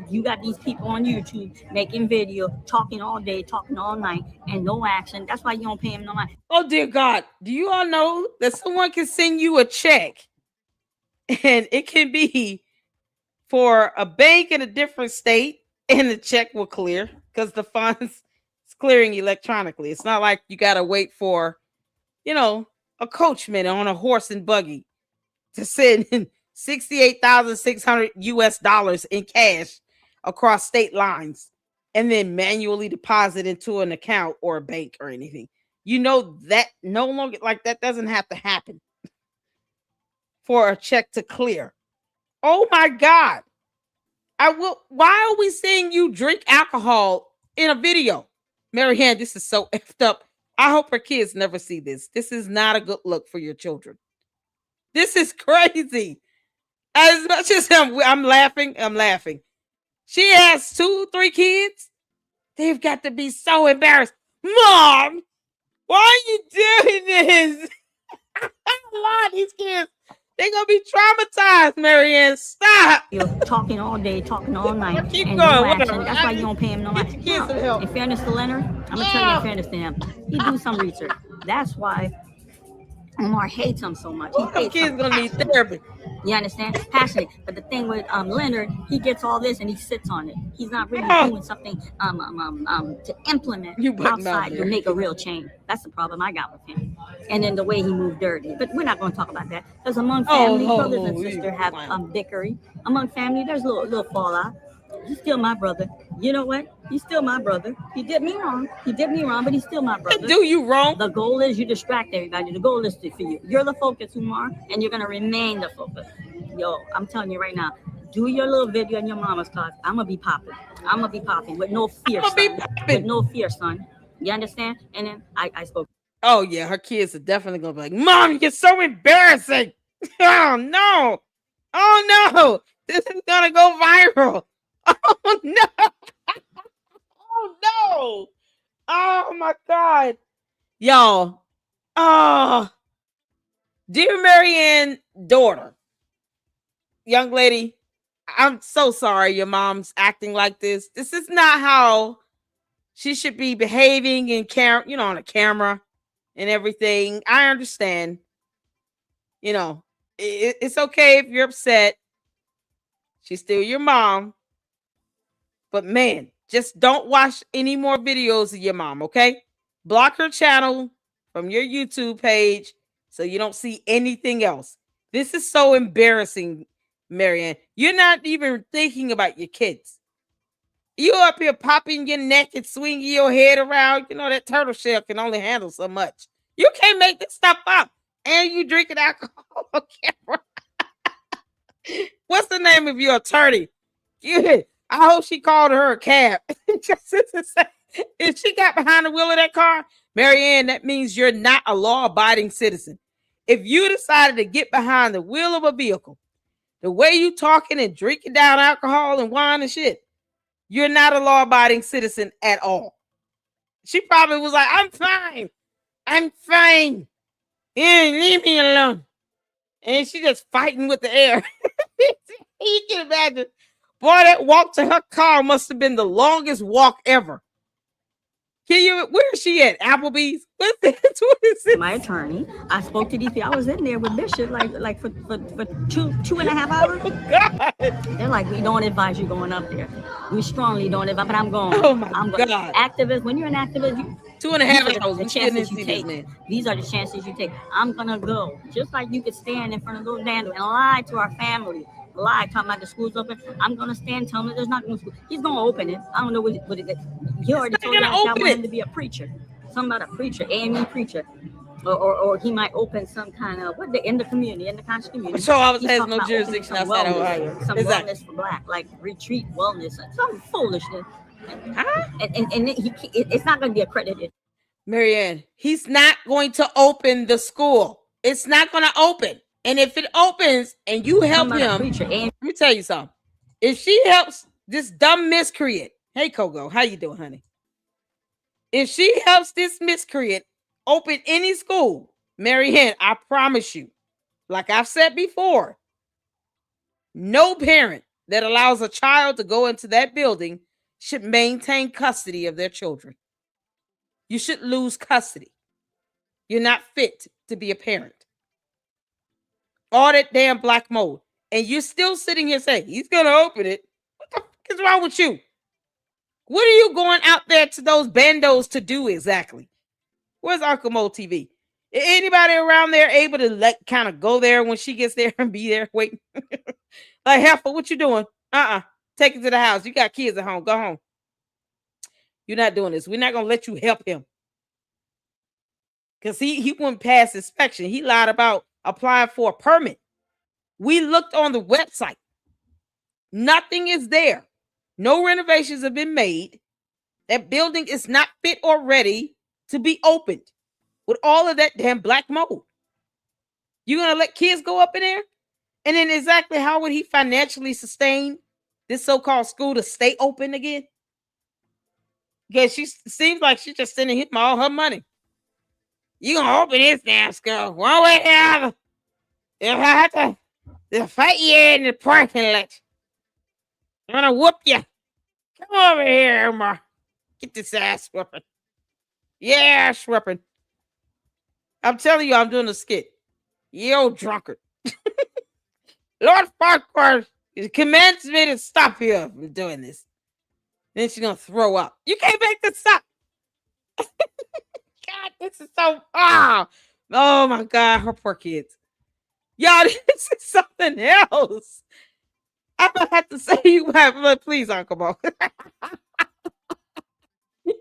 You got these people on YouTube making video, talking all day, talking all night, and no action. That's why you don't pay them no money. Oh, dear God. Do you all know that someone can send you a check, and it can be for a bank in a different state, and the check will clear because the funds is clearing electronically. It's not like you got to wait for, a coachman on a horse and buggy to send $68,600 US in cash across state lines and then manually deposit into an account or a bank or anything. That no longer, like, that doesn't have to happen for a check to clear. Oh my God. Why are we seeing you drink alcohol in a video? Marianne, this is so effed up. I hope her kids never see this. This is not a good look for your children. This is crazy. As much as I'm laughing. She has 2-3 kids. They've got to be so embarrassed. Mom, why are you doing this? Lord, these kids, they're going to be traumatized, Marianne. Stop. You're talking all day, talking all night. Keep and going. No action. That's why you don't pay him no money. In fairness to Leonard, I'm going to tell you in fairness to him. He do some research. That's why Umar hates him so much. He hates kids gonna need therapy. You understand? Passionate. But the thing with Leonard, he gets all this and he sits on it. He's not really doing something to implement outside to make a real change. That's the problem I got with him. And then the way he moved dirty. But we're not going to talk about that. Because among family, brothers and sisters have bickering. Among family, there's a little fallout. He's still my brother. You know what? He's still my brother. He did me wrong. But he's still my brother. Do you wrong? The goal is you distract everybody. The goal is for you. You're the focus, Umar, and you're going to remain the focus. Yo, I'm telling you right now, do your little video in your mama's class. I'm going to be popping. With no fear, son. With no fear, son. You understand? And then I spoke. Oh, yeah. Her kids are definitely going to be like, Mom, you're so embarrassing. Oh, no. Oh, no. This is going to go viral. Oh, no. Oh, no. Oh, my God. Y'all. Oh. Dear Marianne's daughter. Young lady, I'm so sorry your mom's acting like this. This is not how she should be behaving in on a camera and everything. I understand. It's okay if you're upset. She's still your mom. But man, just don't watch any more videos of your mom, okay? Block her channel from your YouTube page so you don't see anything else. This is so embarrassing, Marianne. You're not even thinking about your kids. You up here popping your neck and swinging your head around. You know that turtle shell can only handle so much. You can't make this stuff up. And you drinking alcohol on camera. What's the name of your attorney? I hope she called her a cab. If she got behind the wheel of that car, Marianne, that means you're not a law-abiding citizen. If you decided to get behind the wheel of a vehicle, the way you talking and drinking down alcohol and wine and shit, you're not a law-abiding citizen at all. She probably was like, I'm fine. Yeah, leave me alone. And she just fighting with the air. You can imagine. Boy, that walk to her car must have been the longest walk ever. Where is she at? Applebee's? What is this? My attorney. I spoke to DP. I was in there with Bishop like for 2.5 hours. Oh, God. They're like, we don't advise you going up there. We strongly don't advise, but I'm going. Oh, my God. Activist, when you're an activist, 2.5 hours. The chances you take. These are the chances you take. I'm going to go. Just like you could stand in front of those vandals and lie to our family. Lie, talking about the school's open. I'm gonna stand, tell him there's not gonna school. He's gonna open it. I don't know what it is. He already told me I want him to be a preacher. Something about a preacher, AME preacher. Or he might open some kind of in the community, in the conscious community. So I has no jurisdiction outside of Ohio. Some wellness for black, like retreat wellness, some foolishness. Huh? And it's not gonna be accredited. Marianne, he's not going to open the school. It's not gonna open. And if it opens and you help him, let me tell you something. If she helps this dumb miscreant, hey Kogo, how you doing, honey? If she helps this miscreant open any school, Marianne, I promise you, like I've said before, no parent that allows a child to go into that building should maintain custody of their children. You should lose custody. You're not fit to be a parent. All that damn black mold. And you're still sitting here saying, he's going to open it. What the fuck is wrong with you? What are you going out there to those bandos to do exactly? Where's Uncle Mo TV? Anybody around there able to kind of go there when she gets there and be there waiting? Like, Heifer, what you doing? Take it to the house. You got kids at home. Go home. You're not doing this. We're not going to let you help him. Because he went past inspection. He lied about applying for a permit. We looked on the website. Nothing is there. No renovations have been made. That building is not fit or ready to be opened with all of that damn black mold. You're going to let kids go up in there? And then exactly how would he financially sustain this so-called school to stay open again? Because she seems like she's just sending him all her money. You gonna open this damn school one way or the other. If I have to fight you in the parking lot, I'm gonna whoop you. Come over here, Umar. Get this ass whooping. Yeah, ass whooping. I'm telling you, I'm doing a skit. You old drunkard. Lord Farquhar commands me to stop you from doing this. Then she's gonna throw up. You can't make this up. God, this is so oh my God, her poor kids. Y'all, this is something else. I'm gonna have to say you have, please, Uncle Mo.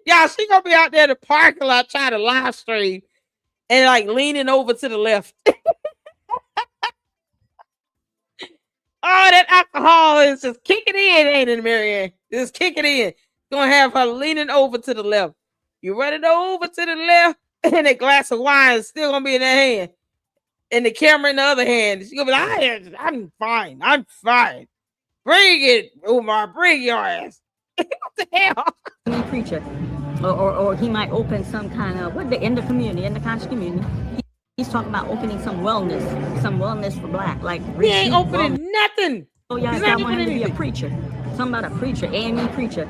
Y'all, she gonna be out there in the parking lot trying to live stream and like leaning over to the left. Oh, that alcohol is just kicking in, ain't it, Marianne? Just kicking in. Gonna have her leaning over to the left. You running over to the left, and a glass of wine is still gonna be in her hand, and the camera in the other hand. She's gonna be like, I'm fine. I'm fine. Bring it, Umar. Bring your ass. What the hell? Preacher, or he might open some kind of in the community, in the conscious community. He's talking about opening some wellness for Black. Like he ain't opening nothing. Oh yeah, I want him to be a preacher. Something about a preacher, AME preacher,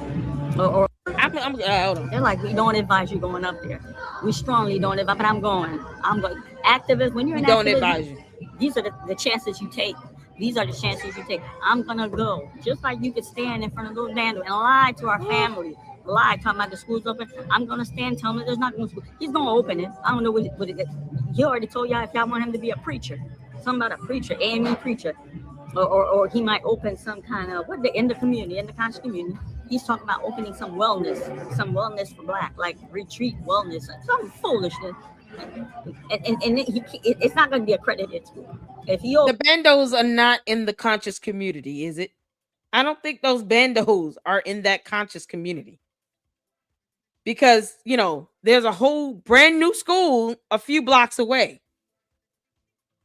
or hold on. They're like, we don't advise you going up there. We strongly don't advise, but I'm going. Activist. When you're an don't activist, advise you. These are the chances you take. These are the chances you take. I'm gonna go. Just like you could stand in front of those vandals and lie to our family. Lie, talking about the school's open. I'm gonna stand, tell him there's not no school. He's gonna open it. I don't know what it is. He already told y'all if y'all want him to be a preacher. Something about a preacher, AME preacher. Or he might open some kind of in the community, in the conscious community. He's talking about opening some wellness for Black, like retreat wellness, some foolishness. And it's not going to be accredited school. If the bandos are not in the conscious community, is it? I don't think those bandos are in that conscious community. Because, there's a whole brand new school a few blocks away.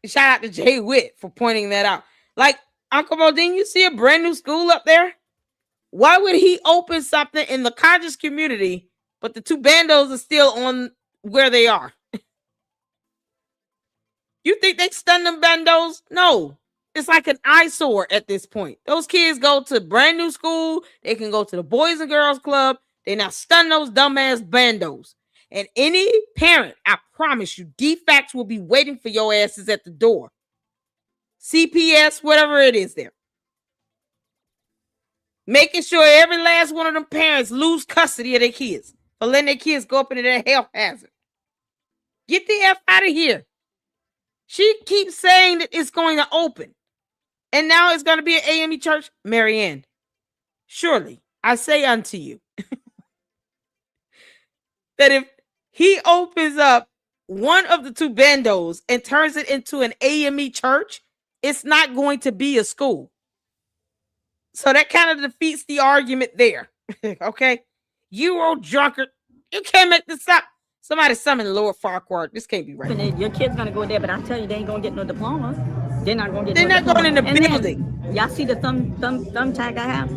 Shout out to Jay Witt for pointing that out. Like, Uncle Mo, didn't you see a brand new school up there? Why would he open something in the conscious community, but the two bandos are still on where they are? You think they stun them bandos? No. It's like an eyesore at this point. Those kids go to brand new school. They can go to the Boys and Girls Club. They now stun those dumbass bandos. And any parent, I promise you, DFACS will be waiting for your asses at the door. CPS, whatever it is there. Making sure every last one of them parents lose custody of their kids for letting their kids go up into that health hazard. Get the F out of here. She keeps saying that it's going to open. And now it's going to be an AME church. Marianne, surely I say unto you that if he opens up one of the two bandos and turns it into an AME church, it's not going to be a school. So that kind of defeats the argument there. Okay? You old drunkard. You can't make this up. Somebody summon Lord Farquhar. This can't be right. Your kid's going to go there, but I tell you, they ain't going to get no diploma. They're not going to get They're not going in the building. Then, y'all see the thumb tag I have?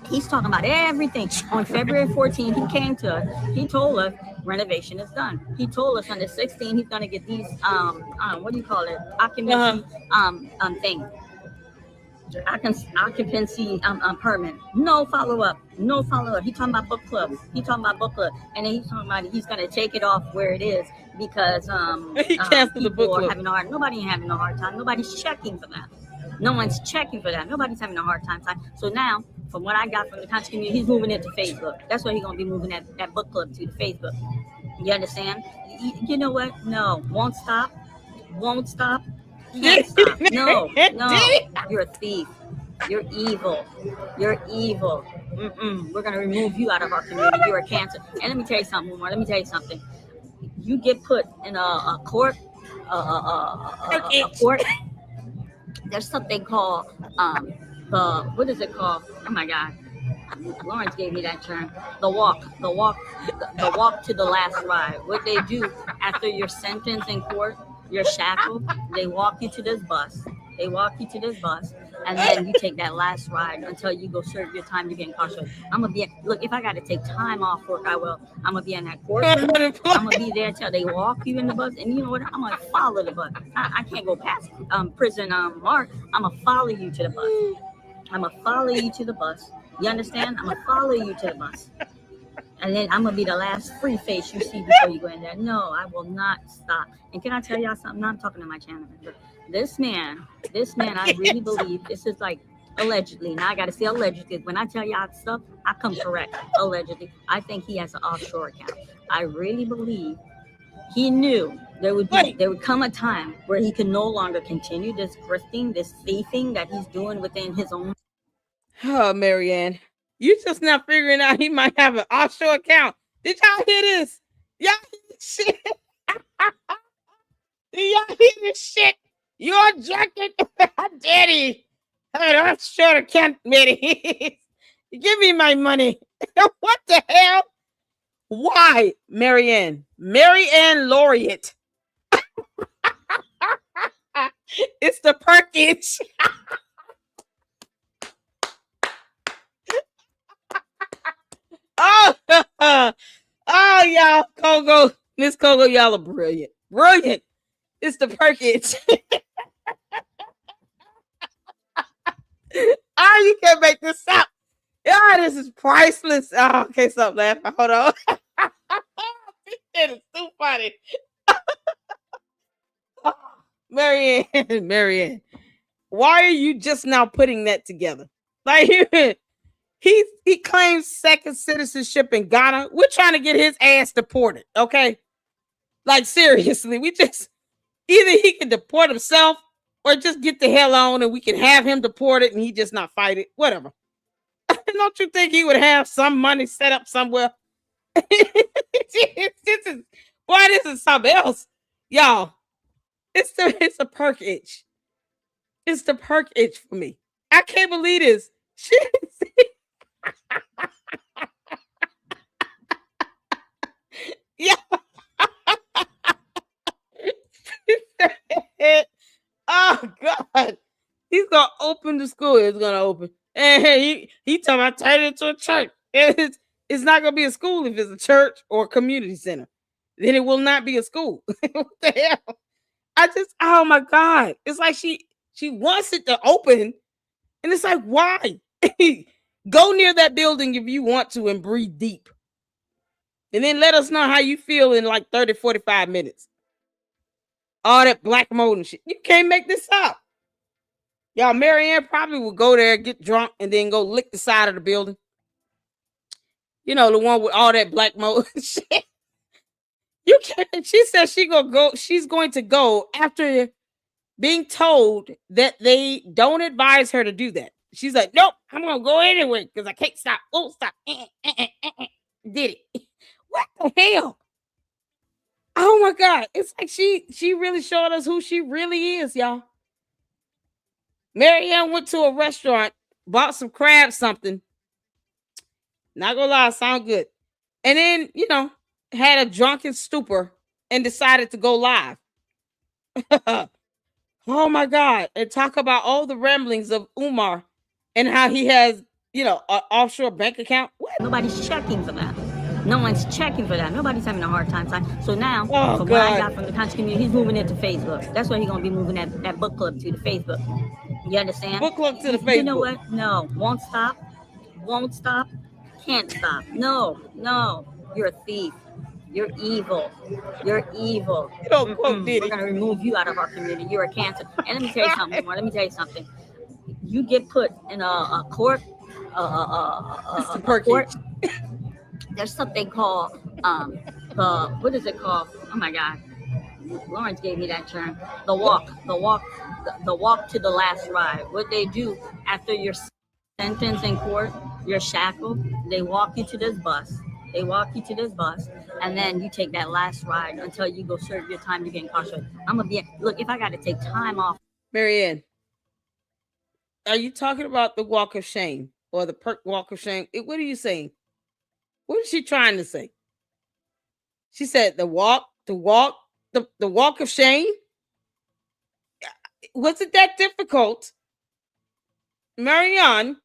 He's talking about everything. On February 14th, he came to us. He told us renovation is done. He told us on the 16th, he's going to get these, what do you call it? Occupancy, thing. Occupancy permit. No follow-up. He's talking about book club. And then he's talking about he's going to take it off where it is because he canceled the book club. Nobody ain't having a hard time. Nobody's checking for that. No one's checking for that. Nobody's having a hard time. So now, from what I got from the conscious community, he's moving it to Facebook. That's where he's going to be moving that book club to Facebook. You understand? You know what? No. Won't stop. Can't stop. No. You're a thief. You're evil. We're going to remove you out of our community. You're a cancer. And let me tell you something, Umar. You get put in a court, there's something called, what is it called? Oh my God. Lawrence gave me that term. The walk to the last ride. What they do after your sentence in court, you're shackled. They walk you to this bus. And then you take that last ride until you go serve your time. You get incarcerated. If I got to take time off work, I will. I'm going to be in that courtroom. I'm going to be there until they walk you in the bus. And you know what? I'm going to follow the bus. I can't go past prison mark. I'm going to follow you to the bus. You understand? I'm going to follow you to the bus. And then I'm gonna be the last free face you see before you go in there. No, I will not stop. And can I tell y'all something? Now I'm talking to my channel member. This man, I really believe this is like allegedly. Now I gotta say allegedly. When I tell y'all stuff, I come correct. Allegedly. I think he has an offshore account. I really believe he knew there would come a time where he could no longer continue this grifting, this thieving that he's doing within his own. Oh, Marianne, you just now figuring out he might have an offshore account. Did y'all hear this? Y'all hear this shit? Did y'all hear this shit? You're jerking, Daddy. An offshore account, Mary. Give me my money. What the hell? Why, Marianne? Marianne Lorient. It's the Perkins. Oh, y'all, Kogo, Miss Kogo, y'all are brilliant. Brilliant. It's the Perkins. Oh, you can't make this up. Yeah, this is priceless. Oh, okay, stop laughing. Hold on. This is too funny. Marianne, why are you just now putting that together? Like, he claims second citizenship in Ghana. We're trying to get his ass deported, okay? Like, seriously, either he can deport himself or just get the hell on and we can have him deported and he just not fight it. Whatever. Don't you think he would have some money set up somewhere? This is something else. Y'all, it's a perk itch. It's the perk itch for me. I can't believe this. Yeah. Oh God. He's gonna open the school. It's gonna open. And he talking about turning it into a church. It's not gonna be a school if it's a church or a community center. Then it will not be a school. What the hell? Oh my God. It's like she wants it to open. And it's like, why? Go near that building if you want to and breathe deep. And then let us know how you feel in like 30, 45 minutes. All that black mold and shit. You can't make this up. Y'all, Marianne probably will go there, get drunk, and then go lick the side of the building. You know, the one with all that black mold and shit. You can't. She says she's going to go after being told that they don't advise her to do that. She's like, nope, I'm gonna go anyway because I can't stop. Won't stop. Did it. What the hell? Oh my God. It's like she really showed us who she really is, y'all. Marianne went to a restaurant, bought some crab something. Not gonna lie, sound good. And then, had a drunken stupor and decided to go live. Oh my God. And talk about all the ramblings of Umar and how he has, an offshore bank account. What? Nobody's checking for that. No one's checking for that. Nobody's having a hard time. So now, from what I got from the content community, he's moving it to Facebook. That's why he's going to be moving that book club to the Facebook. You understand? Book club to the Facebook. You know what? No. Won't stop. Won't stop. Can't stop. No. You're a thief. You're evil. You're evil. You don't quote Diddy. We're going to remove you out of our community. You're a cancer. And let me tell you something more. Let me tell you something. You get put in a court. Court. There's something called what is it called? Oh my God. Lawrence gave me that term. The walk to the last ride. What they do after your sentence in court, you're shackled, they walk you to this bus. And then you take that last ride until you go serve your time, you get incarcerated. Look, if I got to take time off. Marianne, are you talking about the walk of shame or the perk walk of shame? What are you saying? What is she trying to say? She said the walk of shame. Was it that difficult? Marianne,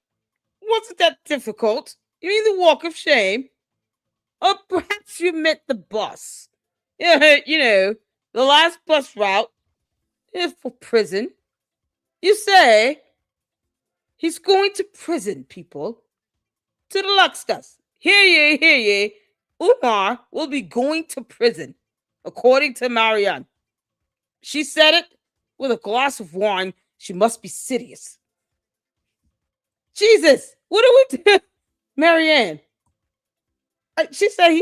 was it that difficult? You mean the walk of shame? Or perhaps you meant the bus. The last bus route is for prison. You say he's going to prison, people. To the Luxgus. Hear ye. Umar will be going to prison, according to Marianne. She said it with a glass of wine. She must be serious. Jesus, what do we do? Marianne. She said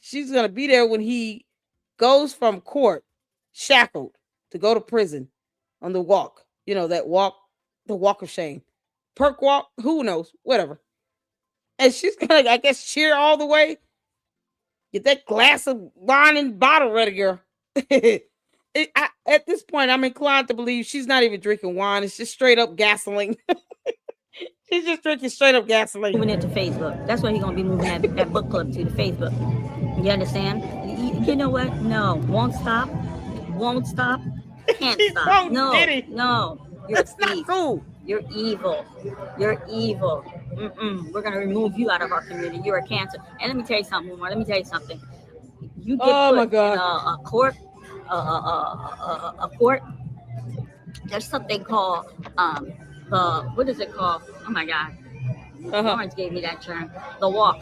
she's gonna be there when he goes from court, shackled, to go to prison on the walk. You know, that walk, the walk of shame. Perk walk, who knows, whatever. And she's gonna, I guess, cheer all the way. Get that glass of wine and bottle ready, girl. At this point, I'm inclined to believe she's not even drinking wine. It's just straight up gasoline. She's just drinking straight up gasoline. Moving it to Facebook. That's why he's going to be moving that book club to the Facebook. You understand? You know what? No. Won't stop. Won't stop. Can't stop. No. No. You're a thief. Cool. You're evil. You're evil. We're going to remove you out of our community. You're a cancer. And let me tell you something, Umar. Let me tell you something. You get put in a court. A court. There's something called what is it called? Oh my God! Lawrence gave me that term. The walk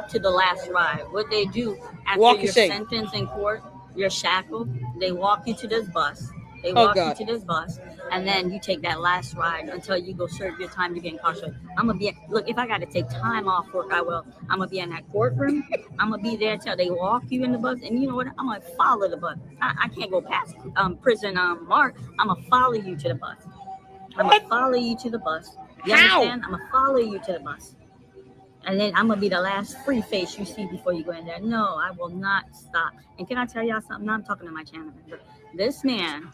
to the last ride. What they do after your sentence in court, you're shackled. They walk you to this bus. They walk you to this bus, and then you take that last ride until you go serve your time. You get incarcerated. I'm gonna be look. If I got to take time off work, I will. I'm gonna be in that courtroom. I'm gonna be there till they walk you in the bus, and you know what? I'm gonna follow the bus. I can't go past prison Mark. I'm gonna follow you to the bus. I'm gonna follow you to the bus. You understand? I'm gonna follow you to the bus. And then I'm gonna be the last free face you see before you go in there. No, I will not stop. And can I tell y'all something? Now I'm talking to my channel member. This man,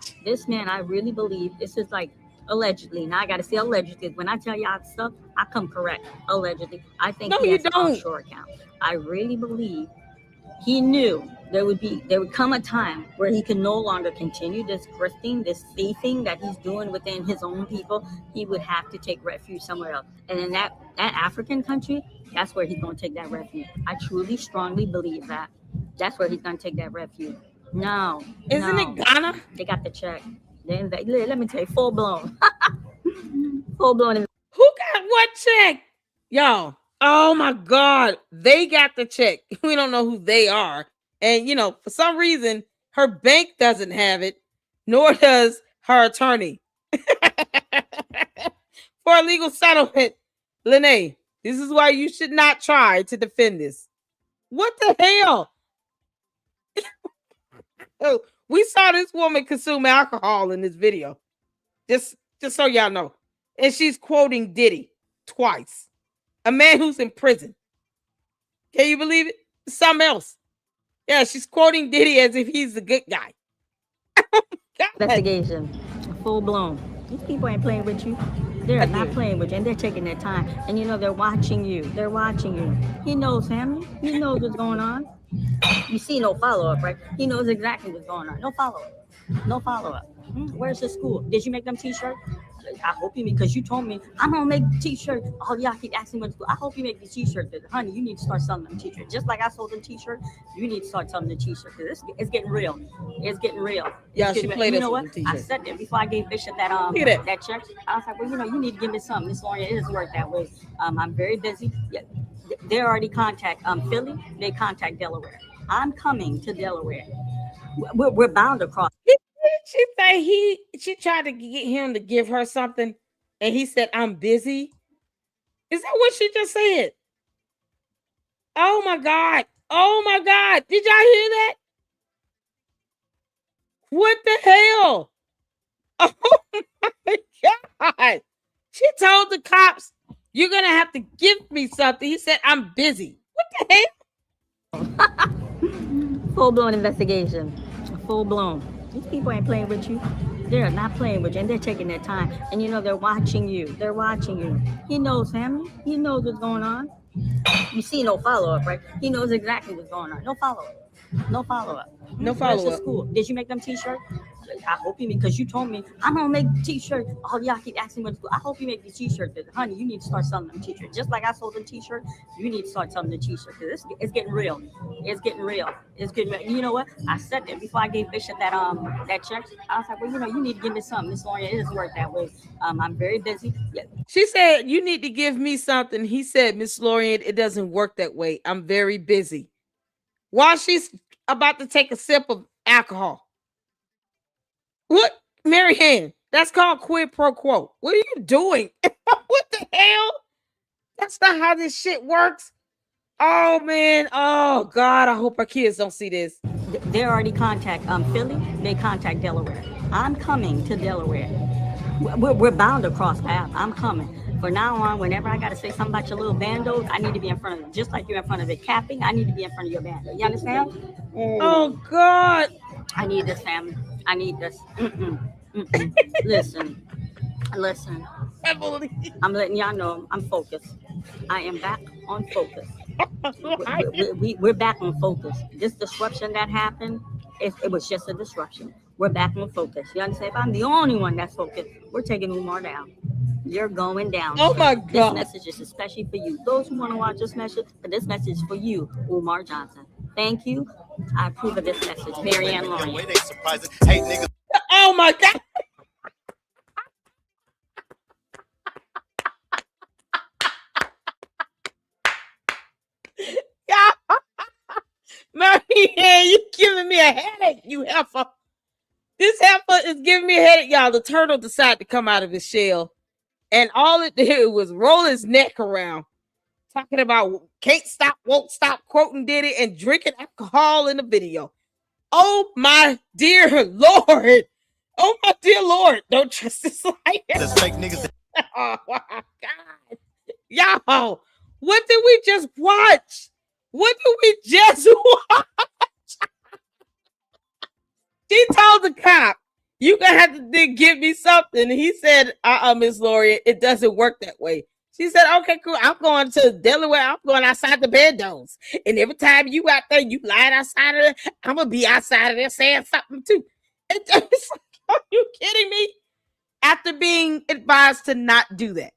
I really believe this is like allegedly. Now I gotta say allegedly. When I tell y'all stuff, I come correct. Allegedly. I think he has an offshore account. I really believe he knew there would come a time where he could no longer continue this grifting, this thieving that he's doing within his own people. He would have to take refuge somewhere else. And in that African country, that's where he's going to take that refuge. I truly, strongly believe that. That's where he's going to take that refuge. No. Isn't it Ghana? They got the check. Let me tell you, full blown. Full blown. Who got what check? Y'all. Oh my God. They got the check. We don't know who they are. And, you know, for some reason, her bank doesn't have it, nor does her attorney. For a legal settlement, Lene, this is why you should not try to defend this. What the hell? Oh, we saw this woman consume alcohol in this video. Just so y'all know. And she's quoting Diddy twice. A man who's in prison. Can you believe it? Something else. Yeah, she's quoting Diddy as if he's the good guy. Investigation. Full blown. These people ain't playing with you. They're not playing with you, and they're taking their time. And you know, they're watching you. They're watching you. He knows, family. He knows what's going on. You see no follow-up, right? He knows exactly what's going on. No follow-up. No follow-up. Where's the school? Did you make them t-shirts? I hope you, because you told me I'm gonna make t-shirts. Oh, y'all keep asking me what to do. I hope you make the t-shirts. Honey, you need to start selling them t-shirts. Just like I sold them t-shirts, you need to start selling the t-shirts. It's getting real. It's getting real. Yeah, she played. You know what? I said that before I gave Bishop that that check. I was like, well, you know, you need to give me something. Miss Lorient, it doesn't work that way. I'm very busy. Yeah, they already contact Philly. They contact Delaware. I'm coming to Delaware. We're bound to cross. She said she tried to get him to give her something, and he said, "I'm busy." Is that what she just said? Oh my God! Oh my God! Did y'all hear that? What the hell? Oh my God! She told the cops, "You're gonna have to give me something." He said, "I'm busy." What the hell? Full blown investigation. Full blown. These people ain't playing with you. They're not playing with you, and they're taking their time. And you know, they're watching you. They're watching you. He knows, family. He knows what's going on. You see no follow-up, right? He knows exactly what's going on. No follow-up. No follow-up. No Where's the follow-up. school? Did you make them t-shirts? I hope you, because you told me I'm gonna make t-shirts. Oh, y'all keep asking me what to do. I hope you make these t-shirts. Honey, you need to start selling them t-shirts. Just like I sold them t-shirts, you need to start selling the t-shirts. It's getting real. It's getting real. It's getting real. You know what? I said that before I gave Bishop that check. I was like, well, you need to give me something, Miss Lorient. It doesn't work that way. I'm very busy. Yeah. She said, you need to give me something. He said, Miss Lorient, it doesn't work that way. I'm very busy. While she's about to take a sip of alcohol. What, Marianne? That's called quid pro quo. What are you doing? What the hell? That's not how this shit works. Oh man. Oh God. I hope our kids don't see this. They already contact Philly. They contact Delaware. I'm coming to Delaware. We're bound to cross paths. I'm coming. From now on, whenever I got to say something about your little bandos, I need to be in front of them. Just like you're in front of the capping, I need to be in front of your bando. You understand? Oh God. I need this, family. I need this. Listen. I'm letting y'all know I'm focused. I am back on focus. We're back on focus. This disruption that happened, it was just a disruption. We're back on focus. You understand? If I'm the only one that's focused, we're taking Umar down. You're going down. Oh my God. This message is especially for you. Those who want to watch this message, but this message is for you, Umar Johnson. Thank you. I approve of this message. Marianne Lorient. Oh my God. Marianne, you giving me a headache, you heifer. This heifer is giving me a headache, y'all. The turtle decided to come out of his shell, and all it did was roll his neck around, talking about can't stop, won't stop, quoting Diddy and drinking alcohol in the video. Oh my dear Lord. Oh my dear Lord. Don't trust this like that. Fake niggas. Oh my God. Y'all, what did we just watch? What did we just watch? She told the cop, you gonna have to give me something. He said, Miss Lorient, it doesn't work that way. She said, okay, cool. I'm going to Delaware. I'm going outside the bandos. And every time you out there, you lying outside of it, I'm going to be outside of there saying something too. It's like, are you kidding me? After being advised to not do that.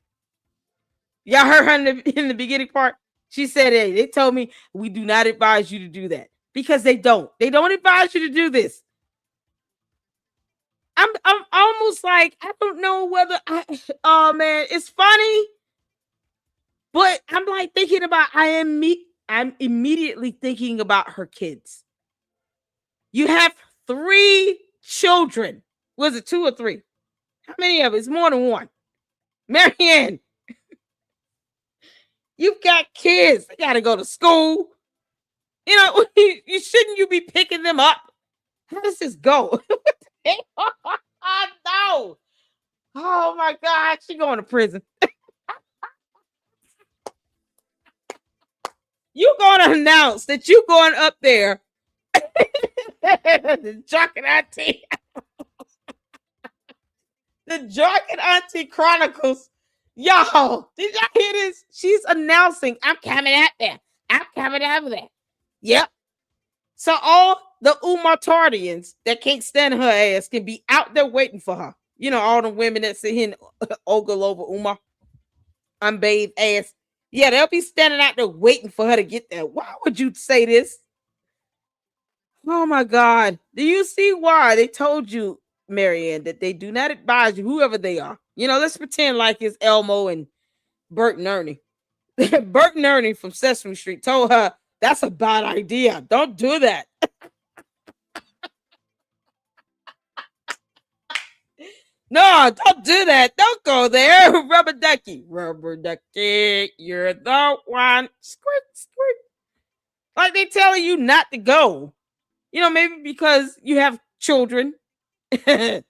Y'all heard her in the beginning part? She said, hey, they told me we do not advise you to do that. Because they don't. They don't advise you to do this. I'm almost like, I don't know whether oh man, it's funny, but I'm like thinking about, I'm immediately thinking about her kids. You have 3 children. Was it 2 or 3? How many of it? It's more than one. Marianne, you've got kids. They got to go to school. You know, shouldn't you be picking them up? How does this go? No. Oh my God, she going to prison. You going to announce that you going up there. The Jock and Auntie. The Jock and Auntie Chronicles. Y'all, did y'all hear this? She's announcing, I'm coming out there. I'm coming out there. Yep. So all the Umartardians that can't stand her ass can be out there waiting for her. You know, all the women that sit here and ogle over Umar, unbathed ass. Yeah, they'll be standing out there waiting for her to get there. Why would you say this? Oh my God. Do you see why they told you, Marianne, that they do not advise you, whoever they are? You know, let's pretend like it's Elmo and Bert and Ernie. Bert and Ernie from Sesame Street told her, that's a bad idea. Don't do that. No, don't do that. Don't go there. Rubber ducky. Rubber ducky, you're the one. Squirt, squirt. Like they telling you not to go. You know, maybe because you have children and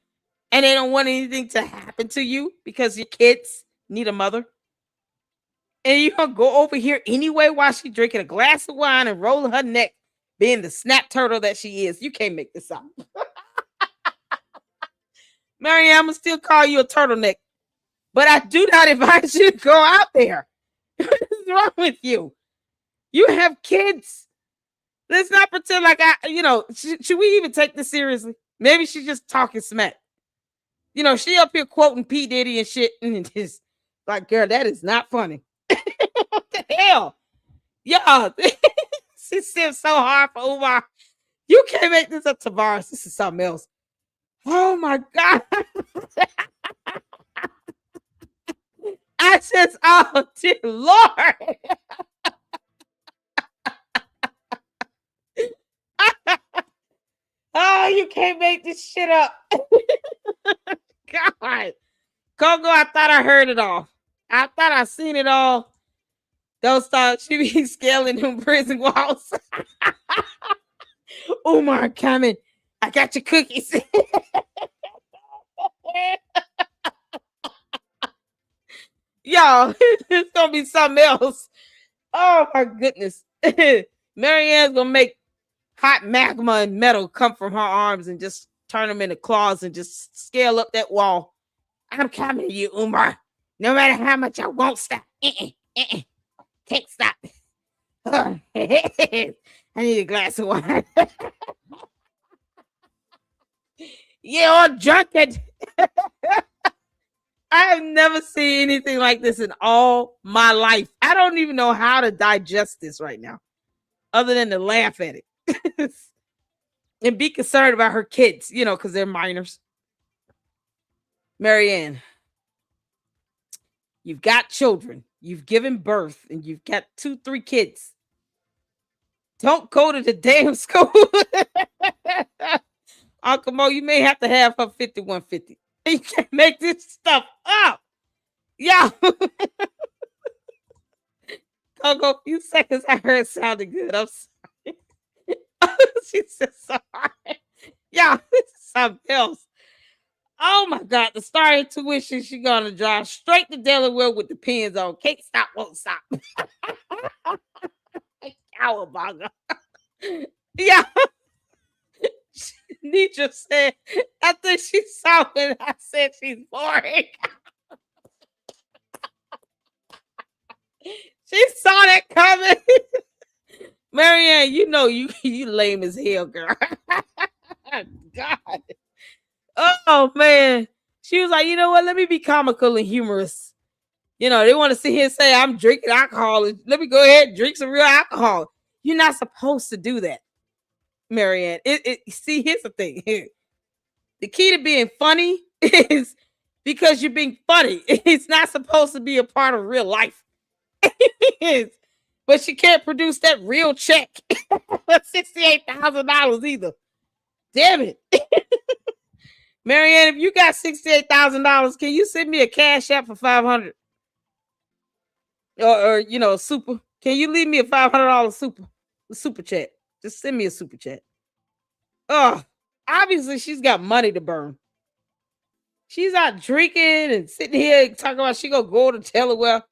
they don't want anything to happen to you because your kids need a mother. And you're going to go over here anyway while she's drinking a glass of wine and rolling her neck, being the snap turtle that she is. You can't make this up. Marianne, I'm going to still call you a turtleneck. But I do not advise you to go out there. What is wrong with you? You have kids. Let's not pretend like should we even take this seriously? Maybe she's just talking smack. You know, she up here quoting P. Diddy and shit, and just like, girl, that is not funny. What the hell? Y'all, she seems so hard for Umar. You can't make this up, Tavares. This is something else. Oh my God. I just, oh dear Lord. Oh, you can't make this shit up. God. Coco, I thought I heard it all. I thought I seen it all. Those thoughts she be scaling them prison walls. Umar coming. I got your cookies. Y'all, it's gonna be something else. Oh my goodness. Marianne's gonna make hot magma and metal come from her arms and just turn them into claws and just scale up that wall. I'm coming to you, Umar. No matter how much I won't stop. Can't stop. I need a glass of wine. Yeah, all drunk. I have never seen anything like this in all my life. I don't even know how to digest this right now, other than to laugh at it and be concerned about her kids, you know, because they're minors. Marianne, you've got children. You've given birth, and you've got 2-3 kids. Don't go to the damn school. Uncle Mo, you may have to have her 5150. You can't make this stuff up. Yeah. Go a few seconds. I heard it sounded good. I'm sorry. She said sorry. Yeah, this is something else. Oh my God. The star intuition, she gonna drive straight to Delaware with the pins on. Can't stop, won't stop. Cowabunga. Yeah. Nietzsche said, after she saw it, I said she's boring. She saw that coming. Marianne, you know you lame as hell, girl. God. Oh man. She was like, you know what? Let me be comical and humorous. You know, they want to sit here and say I'm drinking alcohol. Let me go ahead and drink some real alcohol. You're not supposed to do that, Marianne. See, here's the thing. The key to being funny is because you're being funny. It's not supposed to be a part of real life. But she can't produce that real check for $68,000 either. Damn it. Marianne, if you got $68,000, can you send me a cash app for $500? Or you know, super. Can you leave me a $500 super chat? Just send me a super chat. Oh, obviously she's got money to burn. She's out drinking and sitting here talking about she gonna go to Delaware.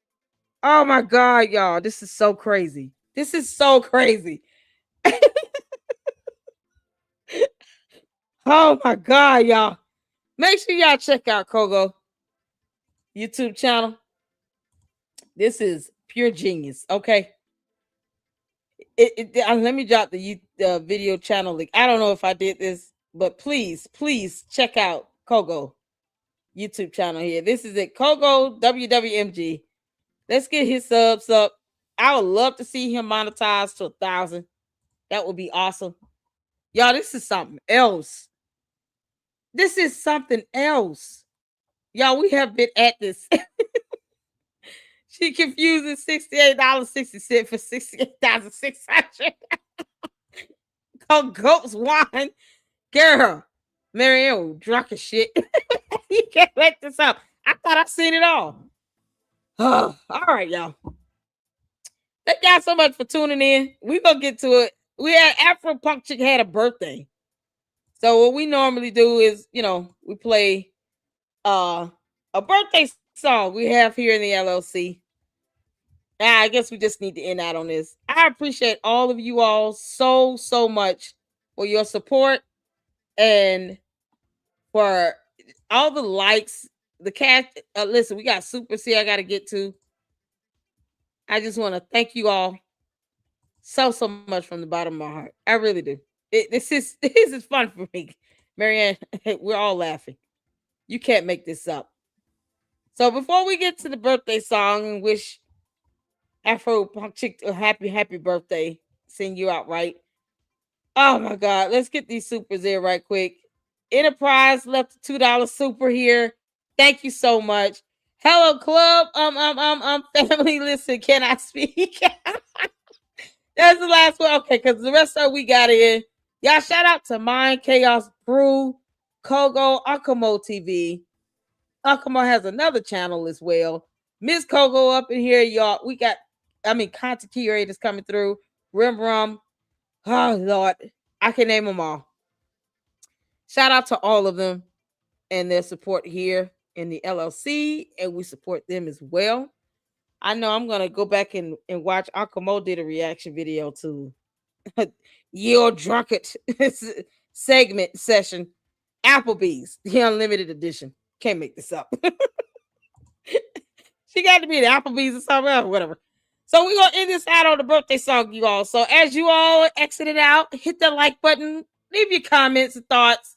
Oh my God, y'all. This is so crazy. This is so crazy. Oh my God, y'all. Make sure y'all check out Kogo YouTube channel. This is pure genius. Okay. Let me drop the video channel link. I don't know if I did this, but please check out Kogo YouTube channel here. This is it. Kogo WWMG. Let's get his subs up. I would love to see him monetized to 1,000. That would be awesome. Y'all, this is something else. This is something else. Y'all, we have been at this. She confuses $68.60 for $68,600. Called Goat's Wine. Girl, Marianne, drunk as shit. You can't make this up. I thought I seen it all. Oh, all right, y'all. Thank y'all so much for tuning in. We're going to get to it. We had Afro Punk Chick had a birthday. So what we normally do is, you know, we play a birthday song we have here in the LLC. I guess we just need to end out on this. I appreciate all of you all so much for your support and for all the likes. The cat, listen, we got Super C I got to get to. I just want to thank you all so much from the bottom of my heart. I really do. This is fun for me. Marianne, we're all laughing. You can't make this up. So before we get to the birthday song and wish Afro Punk Chick a happy birthday, sing you out right. Oh my God, let's get these supers in right quick. Enterprise left a $2 super here. Thank you so much. Hello, club. Family. Listen, can I speak? That's the last one. Okay, because the rest of it we got in. Y'all, shout out to Mind Chaos Brew, Kogo, Akamo TV. Akamo has another channel as well. Miss Kogo up in here, y'all. We got, content curators coming through. Rim Rum. Oh, Lord. I can name them all. Shout out to all of them and their support here in the LLC, and we support them as well. I know I'm going to go back and watch. Akamo did a reaction video to Your Drunkard segment session. Applebee's, the Unlimited Edition. Can't make this up. She got to be the Applebee's or something else, whatever. So we're going to end this out on the birthday song, you all. So as you all exited out, hit the like button, leave your comments and thoughts.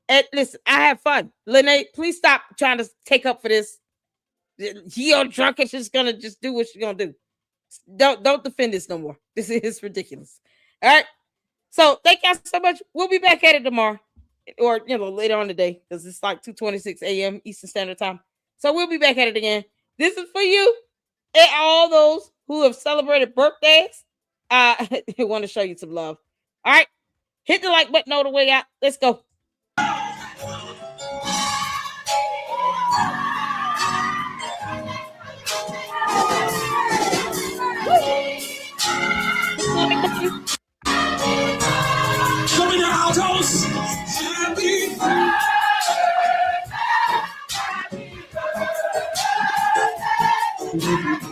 And listen, I have fun. Lene, please stop trying to take up for this. Your drunkard is going to just do what she's going to do. Don't defend this no more. This is ridiculous. All right. So thank y'all so much. We'll be back at it tomorrow. Or, later on today. Because it's like 2:26 a.m. Eastern Standard Time. So we'll be back at it again. This is for you and all those who have celebrated birthdays. I want to show you some love. All right. Hit the like button all the way out. Let's go. Show me the altos. Happy birthday.